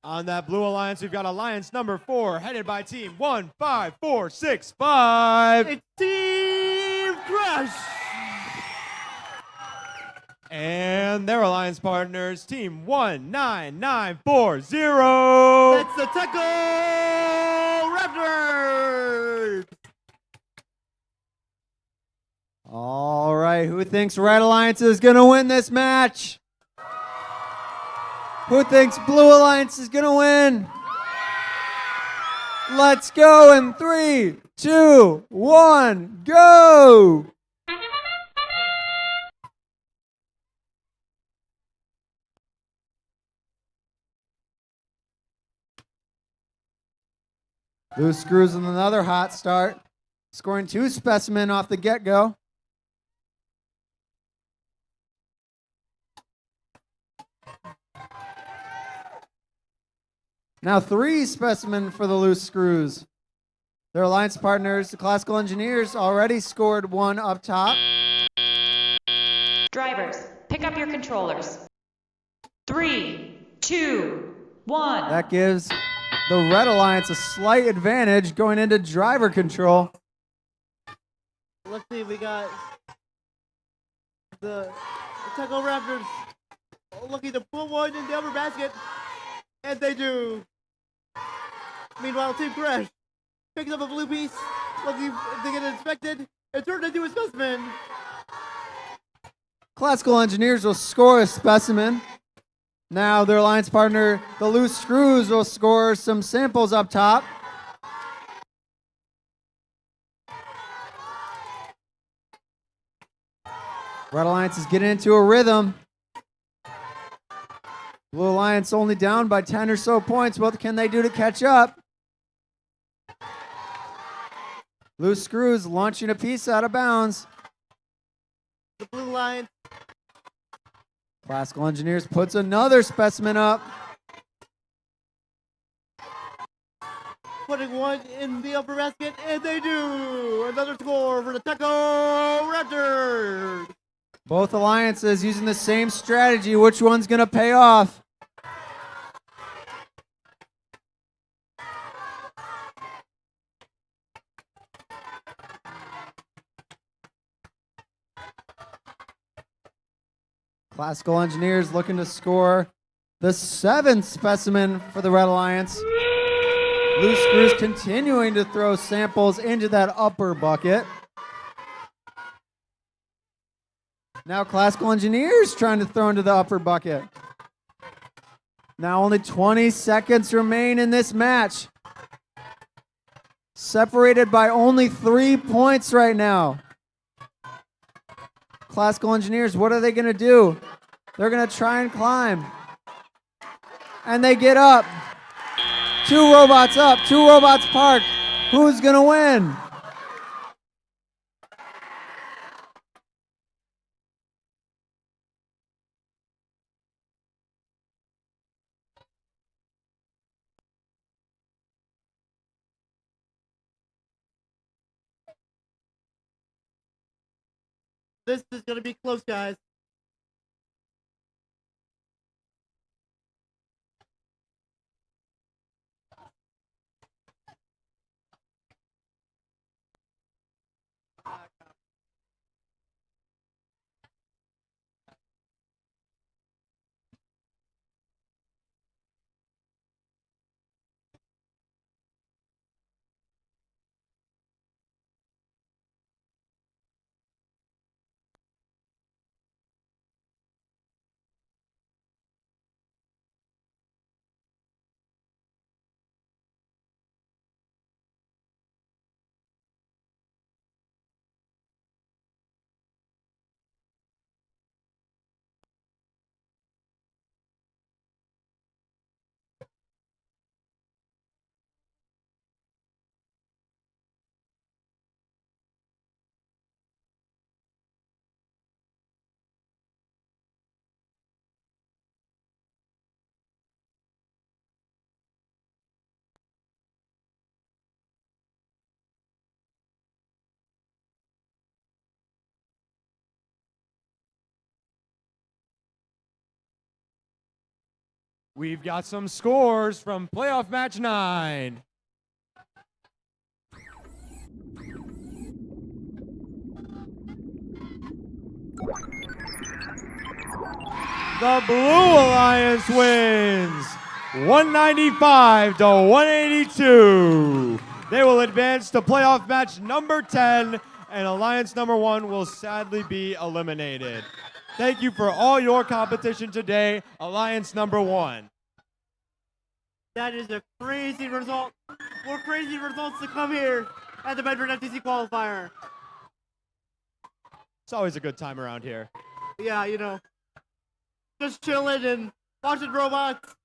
On that blue alliance, we've got alliance number 4, headed by team 15465. It's Team Crush. And their alliance partners, team 19940. That's the Techo Raptors. All right, who thinks Red Alliance is going to win this match? Who thinks Blue Alliance is going to win? Let's go in 3, 2, 1, go! Loose Screws with another hot start, scoring 2 specimen off the get-go. Now 3 specimen for the Loose Screws. Their alliance partners, the Classical Engineers, already scored 1 up top. Drivers, pick up your controllers. 3, 2, 1. That gives the Red Alliance a slight advantage going into driver control. Let's see, we got the Techo Raptors looking to put one in the upper basket, and they do. Meanwhile, Team Crash picks up a blue piece, looking to get it inspected, and turned into a specimen. Classical Engineers will score a specimen. Now their alliance partner, the Loose Screws, will score some samples up top. Red Alliance is getting into a rhythm. Blue Alliance only down by 10 or so points. What can they do to catch up? Loose Screws launching a piece out of bounds. The Blue Alliance. Classical Engineers puts another specimen up. Putting one in the upper basket, and they do. Another score for the Techo Raptors. Both alliances using the same strategy. Which one's going to pay off? Classical Engineers looking to score the 7th specimen for the Red Alliance. Loose Screws continuing to throw samples into that upper bucket. Now Classical Engineers trying to throw into the upper bucket. Now only 20 seconds remain in this match. Separated by only 3 points right now. Classical engineers, what are they going to do? They're going to try and climb. And they get up. 2 robots up, 2 robots parked. Who's going to win? This is going to be close, guys. We've got some scores from playoff match 9. The Blue Alliance wins 195 to 182. They will advance to playoff match number 10, and Alliance number 1 will sadly be eliminated. Thank you for all your competition today, Alliance number 1. That is a crazy result. More crazy results to come here at the Bedford FTC Qualifier. It's always a good time around here. Yeah, you know, just chilling and watching robots.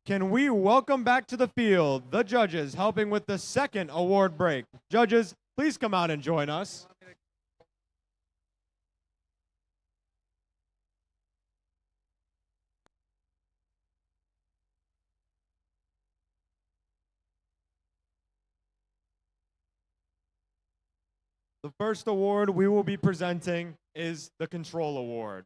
Can we welcome back to the field the judges helping with the second award break? Judges, please come out and join us. The first award we will be presenting is the Control Award.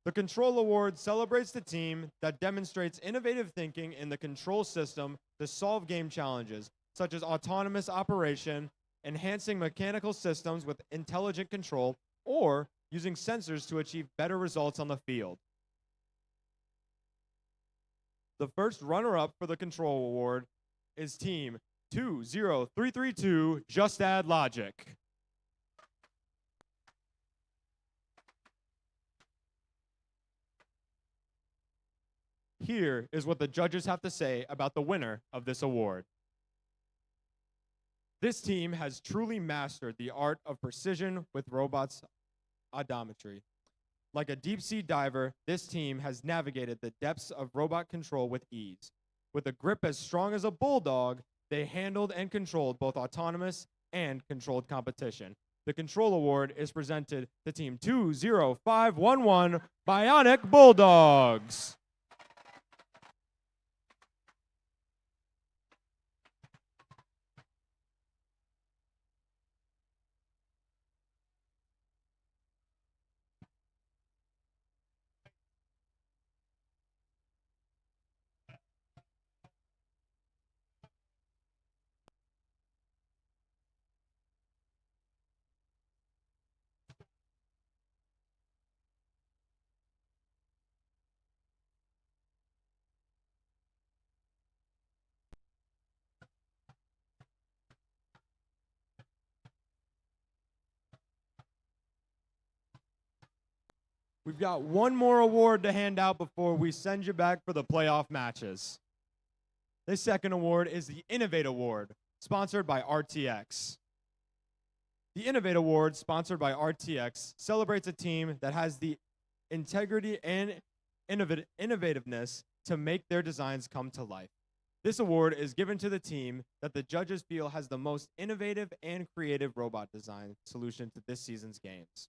The Control Award celebrates the team that demonstrates innovative thinking in the control system to solve game challenges, such as autonomous operation, enhancing mechanical systems with intelligent control, or using sensors to achieve better results on the field. The first runner-up for the Control Award is Team 20332 Just Add Logic. Here is what the judges have to say about the winner of this award. This team has truly mastered the art of precision with robots' odometry. Like a deep-sea diver, this team has navigated the depths of robot control with ease. With a grip as strong as a bulldog, they handled and controlled both autonomous and controlled competition. The Control Award is presented to Team 20511 Bionic Bulldogs. We've got one more award to hand out before we send you back for the playoff matches. This second award is the Innovate Award, sponsored by RTX. The Innovate Award, sponsored by RTX, celebrates a team that has the integrity and innovativeness to make their designs come to life. This award is given to the team that the judges feel has the most innovative and creative robot design solution to this season's games.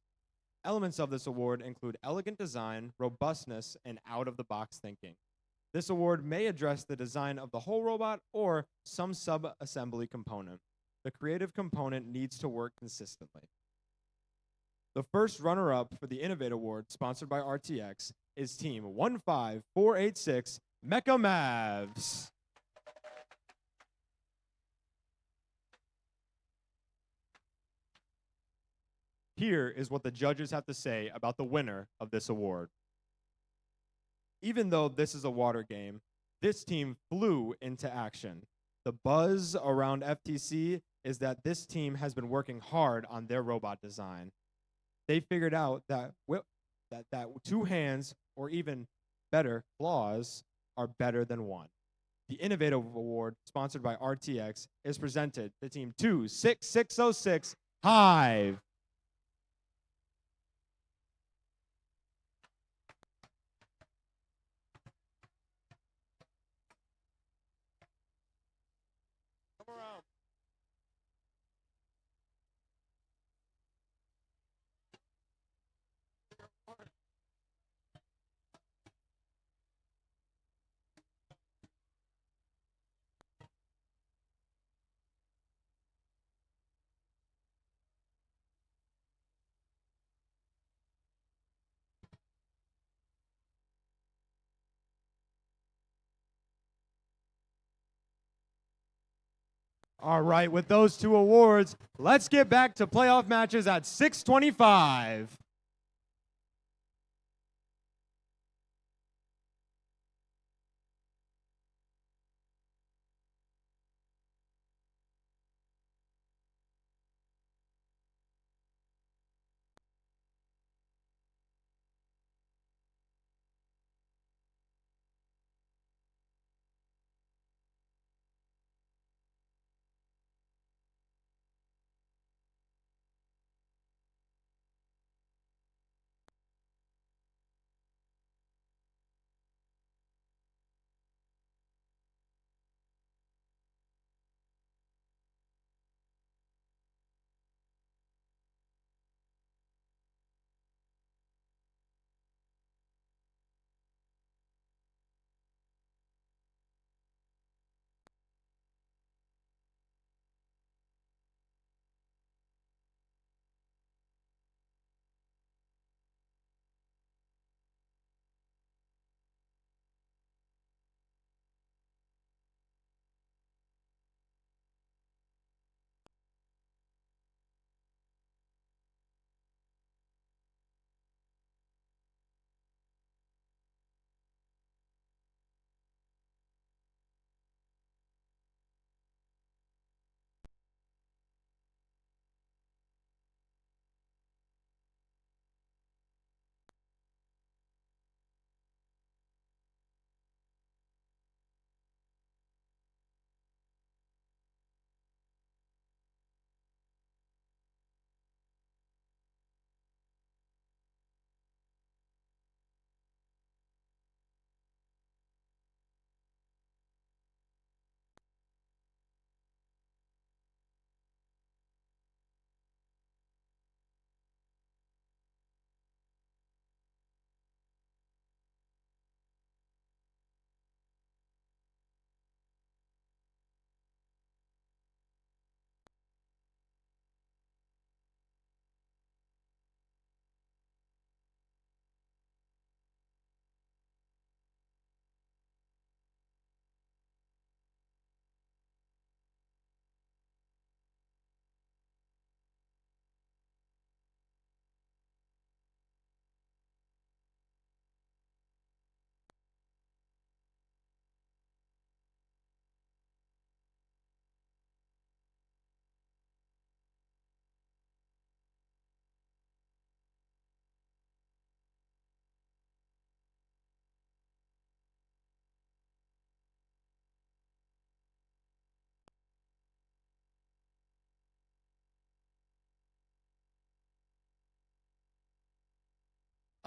Elements of this award include elegant design, robustness, and out-of-the-box thinking. This award may address the design of the whole robot or some sub-assembly component. The creative component needs to work consistently. The first runner-up for the Innovate Award, sponsored by RTX, is Team 15486 Mecha Mavs. Here is what the judges have to say about the winner of this award. Even though this is a water game, this team flew into action. The buzz around FTC is that this team has been working hard on their robot design. They figured out that two hands, or even better, claws, are better than one. The Innovative Award, sponsored by RTX, is presented to Team 26606 Hive. All right, with those two awards, let's get back to playoff matches at 625.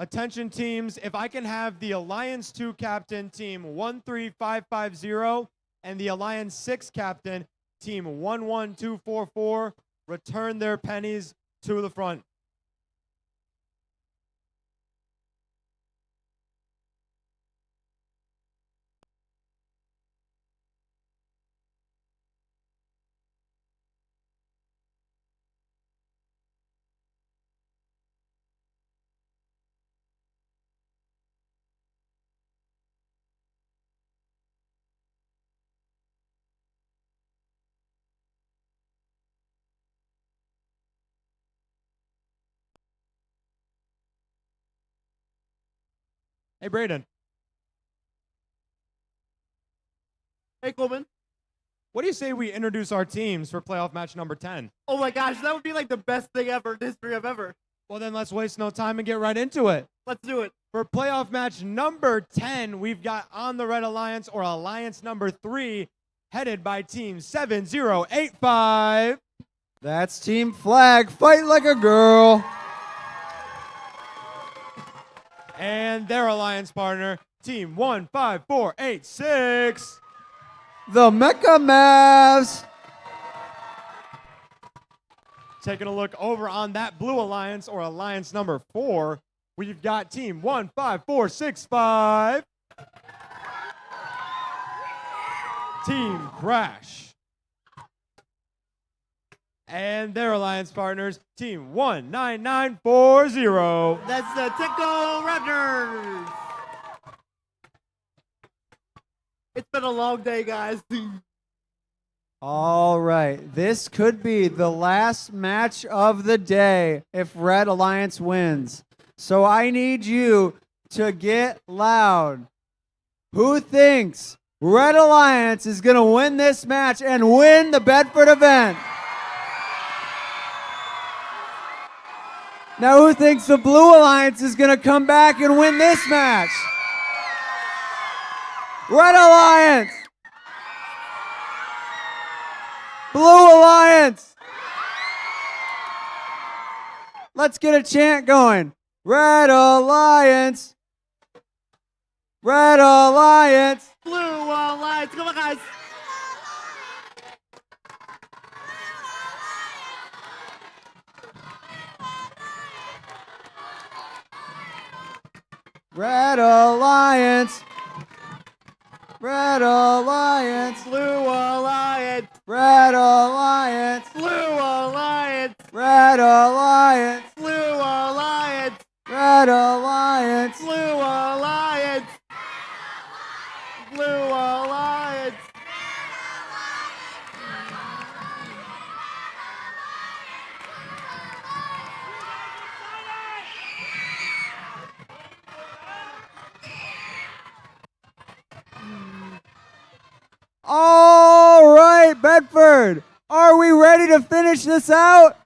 Attention teams, if I can have the Alliance 2 captain, team 13550, and the Alliance 6 captain, team 11244, return their pennies to the front. Hey, Braden. Hey, Coleman. What do you say we introduce our teams for playoff match number 10? Oh my gosh, that would be like the best thing ever in the history of ever. Well, then let's waste no time and get right into it. Let's do it. For playoff match number 10, we've got on the Red Alliance, or Alliance number 3, headed by team 7085. That's Team Flag. Fight like a girl. And their alliance partner, team 15486. The Mecha Mavs. Taking a look over on that blue alliance, or alliance number 4, we've got team 15465. Team Crash. And their alliance partners, team 19940. That's the Tickle Raptors. It's been a long day, guys. All right. This could be the last match of the day if Red Alliance wins. So I need you to get loud. Who thinks Red Alliance is going to win this match and win the Bedford event? Now, who thinks the Blue Alliance is going to come back and win this match? Red Alliance! Blue Alliance! Let's get a chant going. Red Alliance! Red Alliance! Blue Alliance! Come on, guys! Red Alliance! Red Alliance! Blue Alliance! Red Alliance! Blue Alliance! Red Alliance! Blue Alliance! Red Alliance! Blue Alliance! Blue Alliance! All right, Bedford, are we ready to finish this out?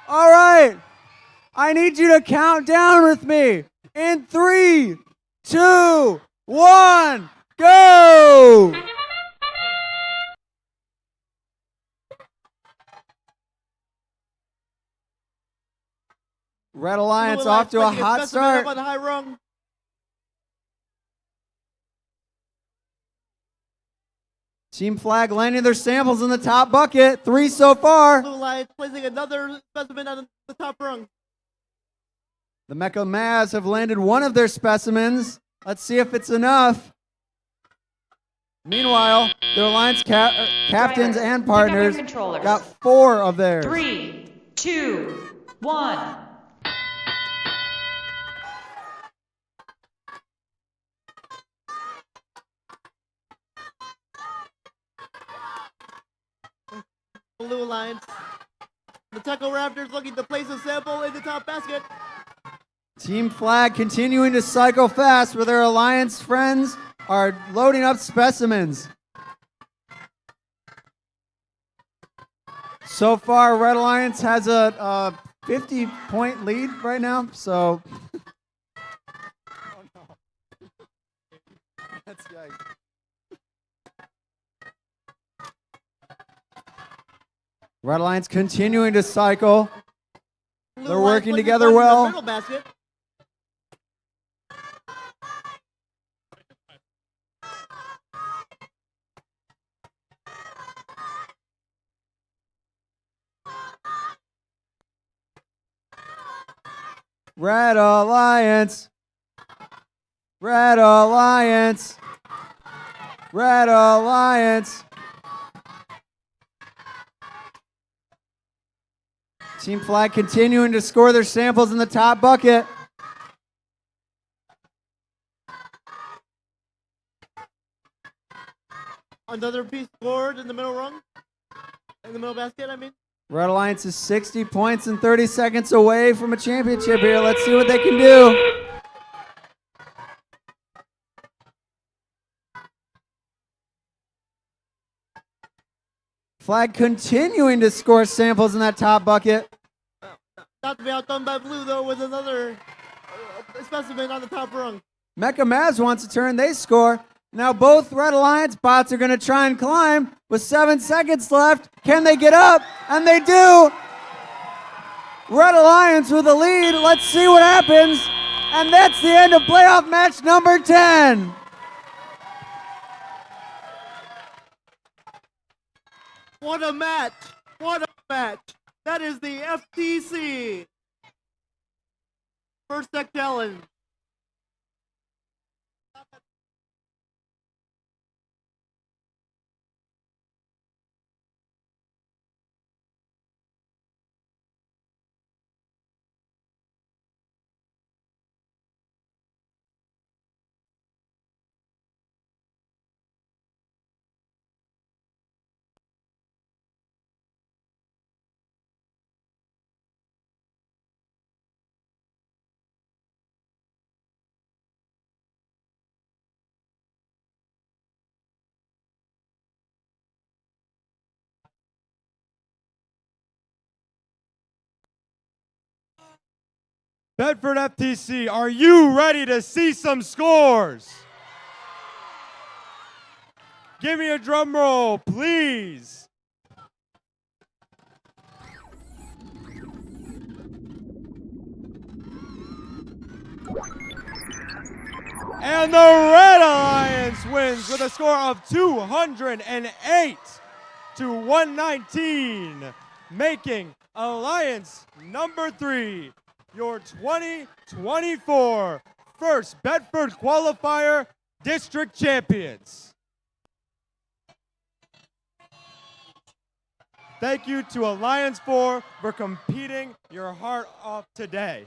All right, I need you to count down with me. In 3, 2, 1, go! Red Alliance Blue off to a Alliance hot specimen up start. on the high rung. Team Flag landing their samples in the top bucket. 3 so far. Blue Alliance placing another specimen on the top rung. The Mecha Mavs have landed one of their specimens. Let's see if it's enough. Meanwhile, their alliance captains and partners got 4 of theirs. 3, 2, 1. Blue Alliance. The Teco Raptors looking to place a sample in the top basket. Team Flag continuing to cycle fast where their alliance friends are loading up specimens. So far, Red Alliance has a 50-point lead right now, so. Oh no. That's yikes. Red Alliance continuing to cycle. Blue Blue They're Lions working putting together one in the well. middle basket. Red Alliance. Red Alliance. Red Alliance. Team Flag continuing to score their samples in the top bucket. Another piece scored in the middle rung. In the middle basket, I mean. Red Alliance is 60 points and 30 seconds away from a championship here. Let's see what they can do. Flag continuing to score samples in that top bucket. Not to be outdone by Blue, though, with another specimen on the top rung. Mecca Mavs wants a turn. They score. Now both Red Alliance bots are going to try and climb with 7 seconds left. Can they get up? And they do. Red Alliance with a lead. Let's see what happens. And that's the end of playoff match number 10. What a match. What a match. That is the FTC First Tech Challenge. Bedford FTC, are you ready to see some scores? Give me a drum roll, please. And the Red Alliance wins with a score of 208 to 119, making Alliance number 3 your 2024 First Bedford Qualifier District Champions. Thank you to Alliance 4 for competing your heart off today.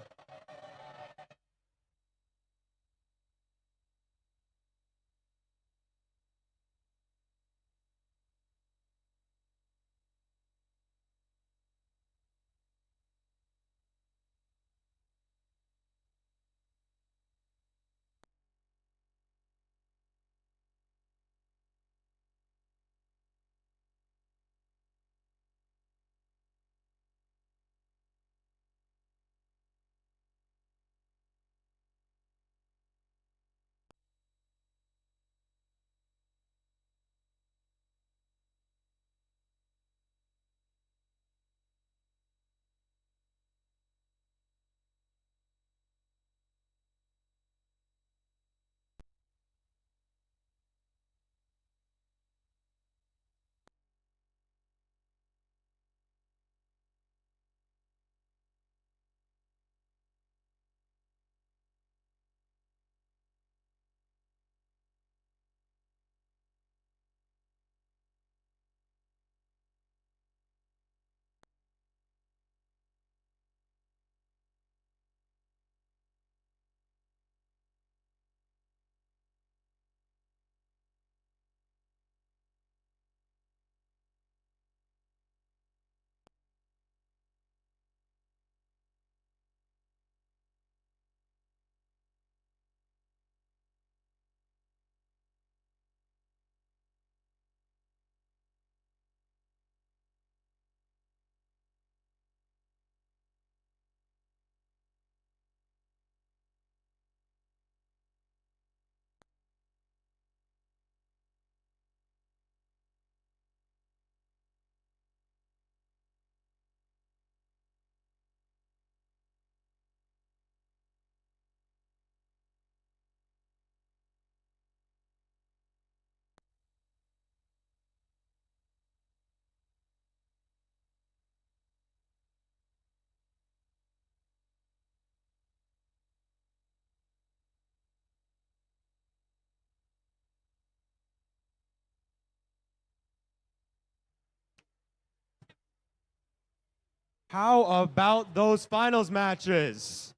How about those finals matches?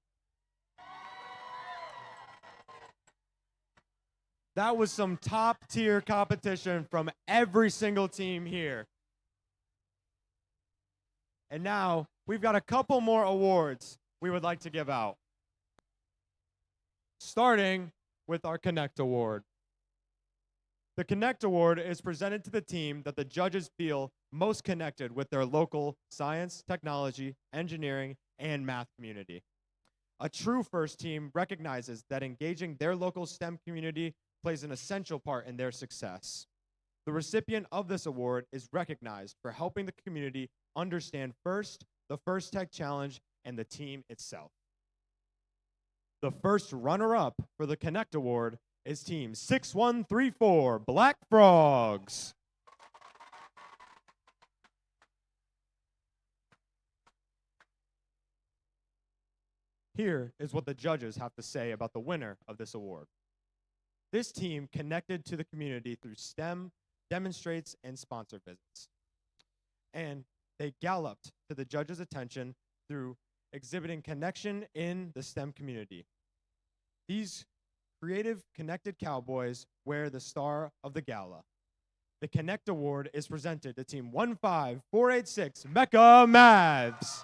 That was some top tier competition from every single team here. And now we've got a couple more awards we would like to give out. Starting with our Connect Award. The Connect Award is presented to the team that the judges feel most connected with their local science, technology, engineering, and math community. A true first team recognizes that engaging their local STEM community plays an essential part in their success. The recipient of this award is recognized for helping the community understand first, the First Tech Challenge, and the team itself. The first runner-up for the Connect Award is Team 6134 Black Frogs. Here is what the judges have to say about the winner of this award. This team connected to the community through STEM, demonstrates, and sponsor visits. And they galloped to the judges' attention through exhibiting connection in the STEM community. These creative, connected cowboys wear the star of the gala. The Connect Award is presented to Team 15486 Mecca Mavs.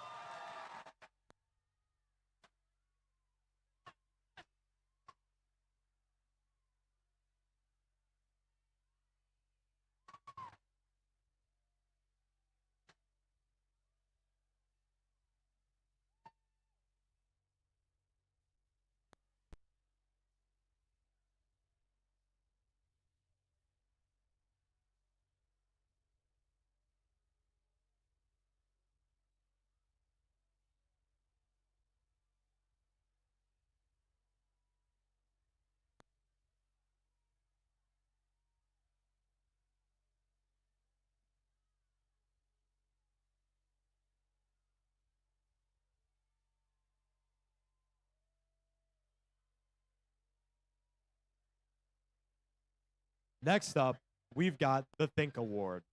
Next up, we've got the Think Award.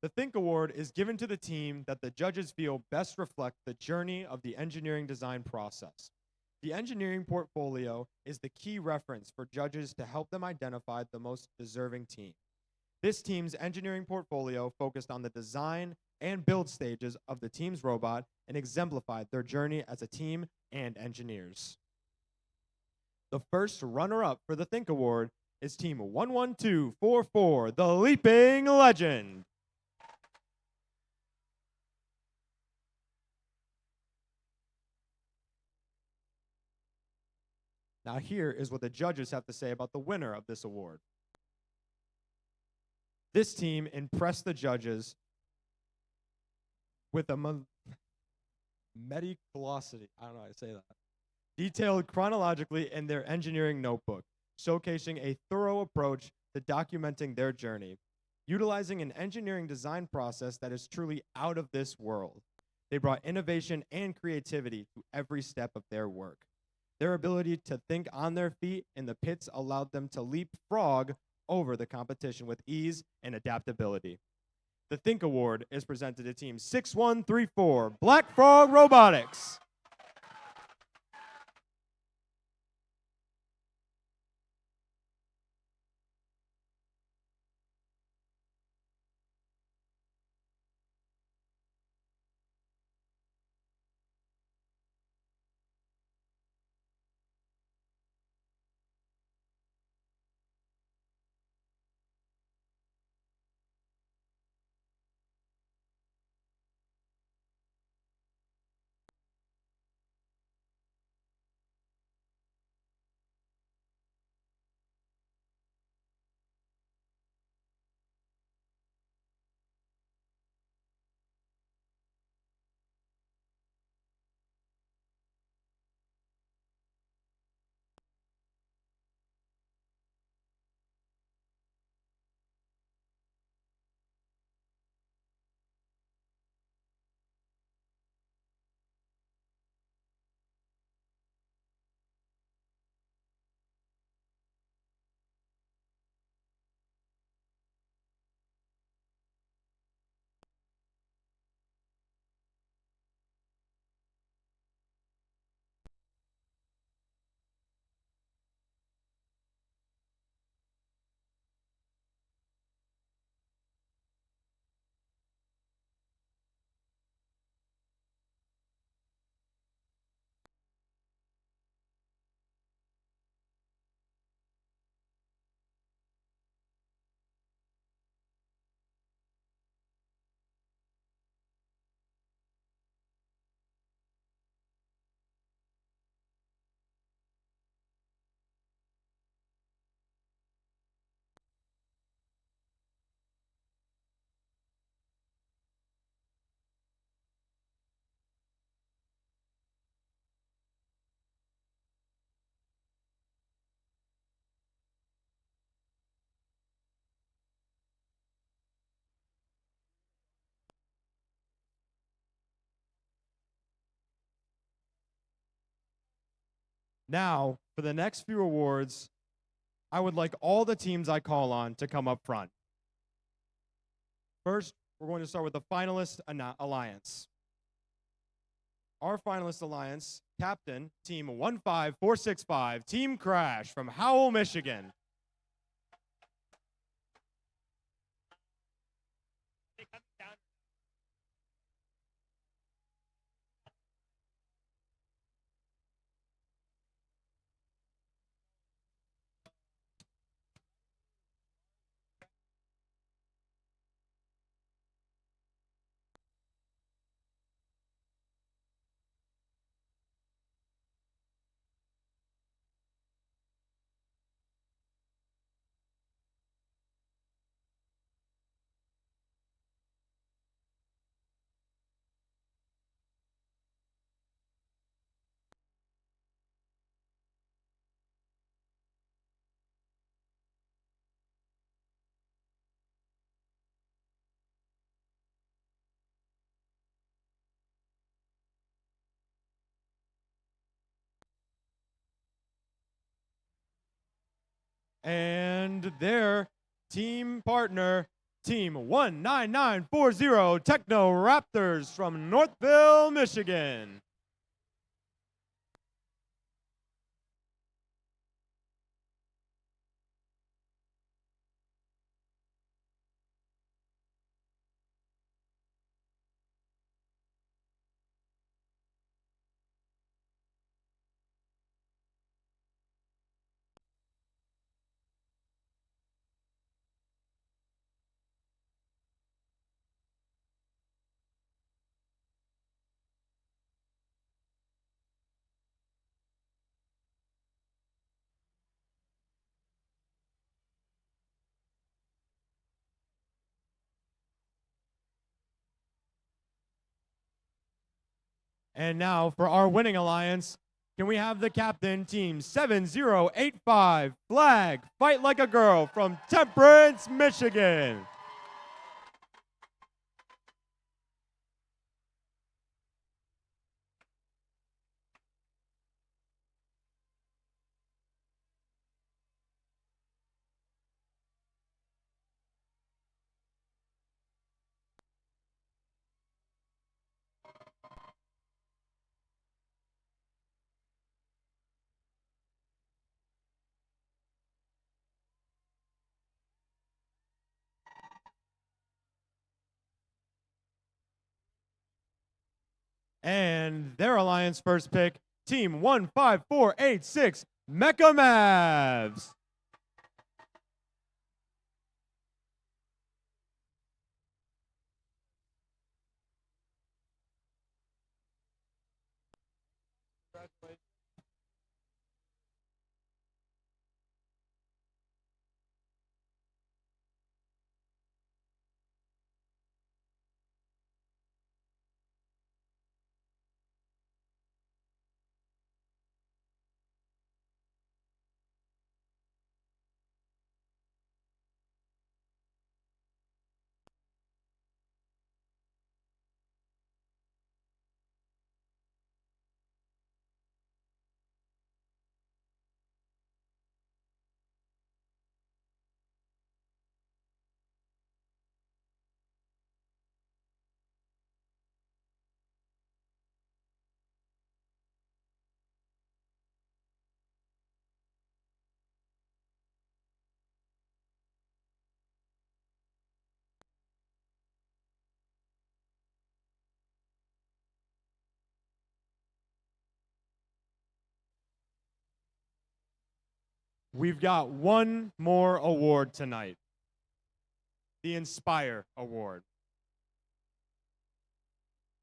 The Think Award is given to the team that the judges feel best reflect the journey of the engineering design process. The engineering portfolio is the key reference for judges to help them identify the most deserving team. This team's engineering portfolio focused on the design and build stages of the team's robot and exemplified their journey as a team and engineers. The first runner-up for the Think Award is Team 11244, the Leaping Legend. Now here is what the judges have to say about the winner of this award. This team impressed the judges with a meticulosity, I don't know how to say that, detailed chronologically in their engineering notebook, showcasing a thorough approach to documenting their journey, utilizing an engineering design process that is truly out of this world. They brought innovation and creativity to every step of their work. Their ability to think on their feet in the pits allowed them to leapfrog over the competition with ease and adaptability. The Think Award is presented to Team 6134, Black Frog Robotics. Now, for the next few awards, I would like all the teams I call on to come up front. First, we're going to start with the finalist alliance. Our finalist alliance, captain, team 15465, Team Crash from Howell, Michigan. And their team partner, Team 19940 Techno Raptors from Northville, Michigan. And now for our winning alliance, can we have the captain, Team 7085, Flag Fight Like a Girl from Temperance, Michigan. And their alliance first pick, Team 15486, Mecha Mavs. We've got one more award tonight, the Inspire Award.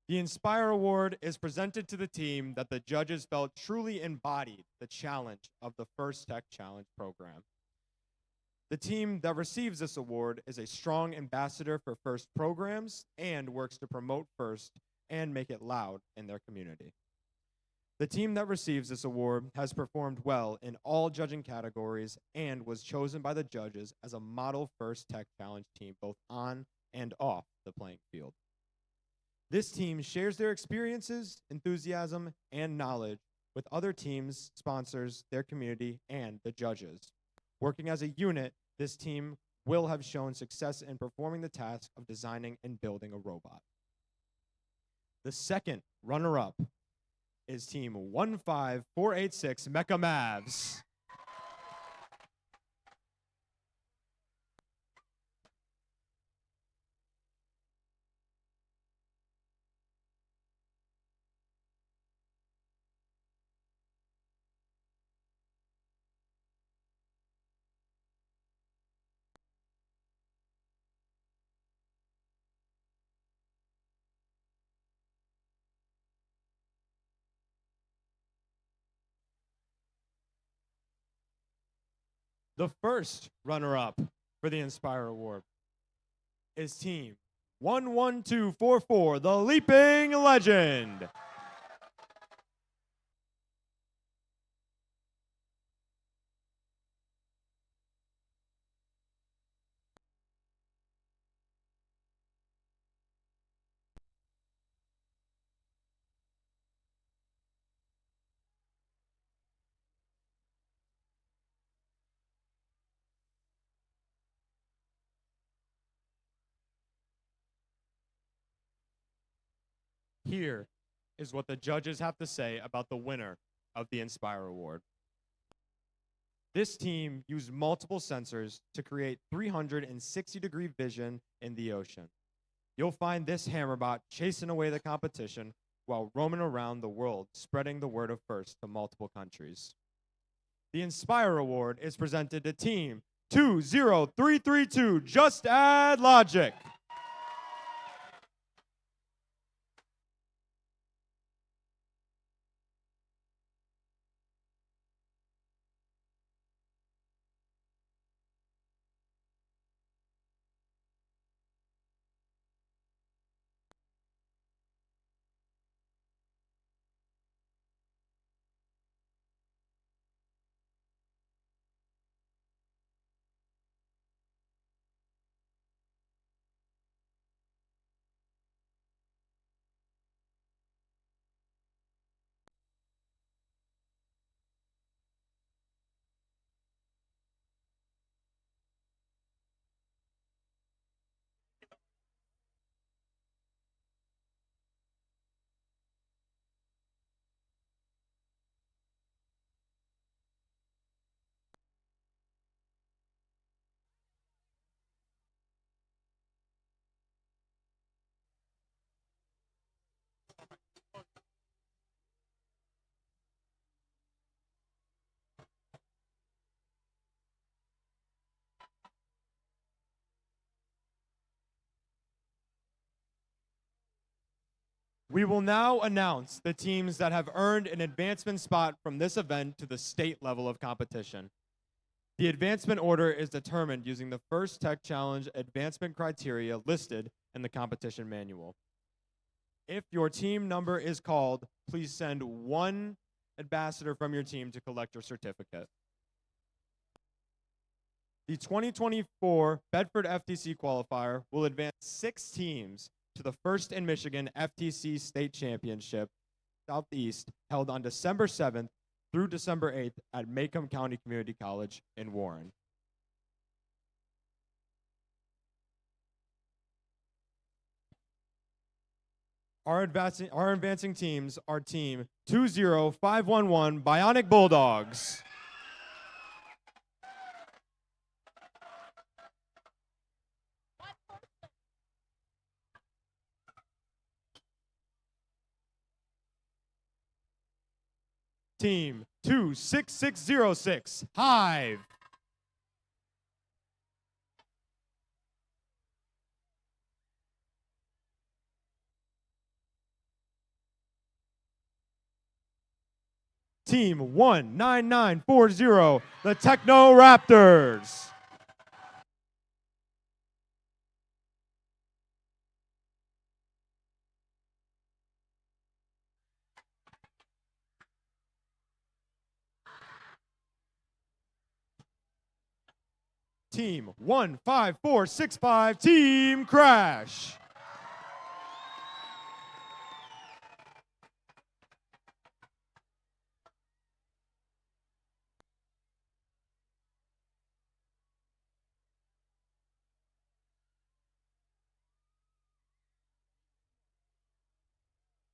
The Inspire Award is presented to the team that the judges felt truly embodied the challenge of the First Tech Challenge program. The team that receives this award is a strong ambassador for FIRST programs and works to promote FIRST and make it loud in their community. The team that receives this award has performed well in all judging categories and was chosen by the judges as a model First Tech Challenge team both on and off the playing field. This team shares their experiences, enthusiasm, and knowledge with other teams, sponsors, their community, and the judges. Working as a unit, this team will have shown success in performing the task of designing and building a robot. The second runner-up is Team 15486 Mecha Mavs. The first runner-up for the Inspire Award is Team 11244, the Leaping Legend. Here is what the judges have to say about the winner of the Inspire Award. This team used multiple sensors to create 360-degree vision in the ocean. You'll find this hammerbot chasing away the competition while roaming around the world, spreading the word of FIRST to multiple countries. The Inspire Award is presented to Team 20332, Just Add Logic. We will now announce the teams that have earned an advancement spot from this event to the state level of competition. The advancement order is determined using the First Tech Challenge advancement criteria listed in the competition manual. If your team number is called, please send one ambassador from your team to collect your certificate. The 2024 Bedford FTC Qualifier will advance 6 teams to the First in Michigan FTC State Championship Southeast, held on December 7th through December 8th at Macomb County Community College in Warren. Our advancing teams are Team 20511 Bionic Bulldogs. Team 26606 Hive. Team 19940, the Techno Raptors. Team 15465, Team Crash.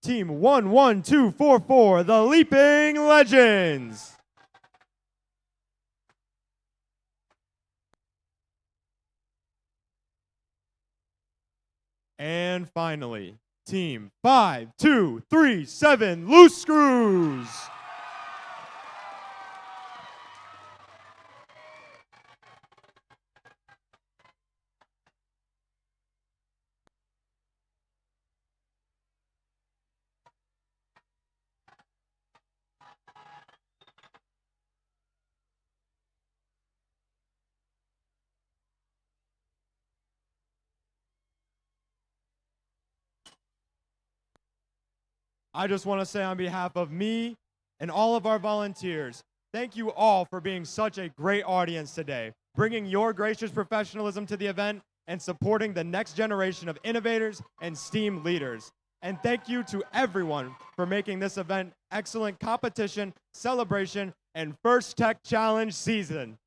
Team 11244, the Leaping Legends. And finally, Team 5237, Loose Screws. I just want to say on behalf of me and all of our volunteers, thank you all for being such a great audience today, bringing your gracious professionalism to the event and supporting the next generation of innovators and STEAM leaders. And thank you to everyone for making this event excellent competition, celebration, and First Tech Challenge season.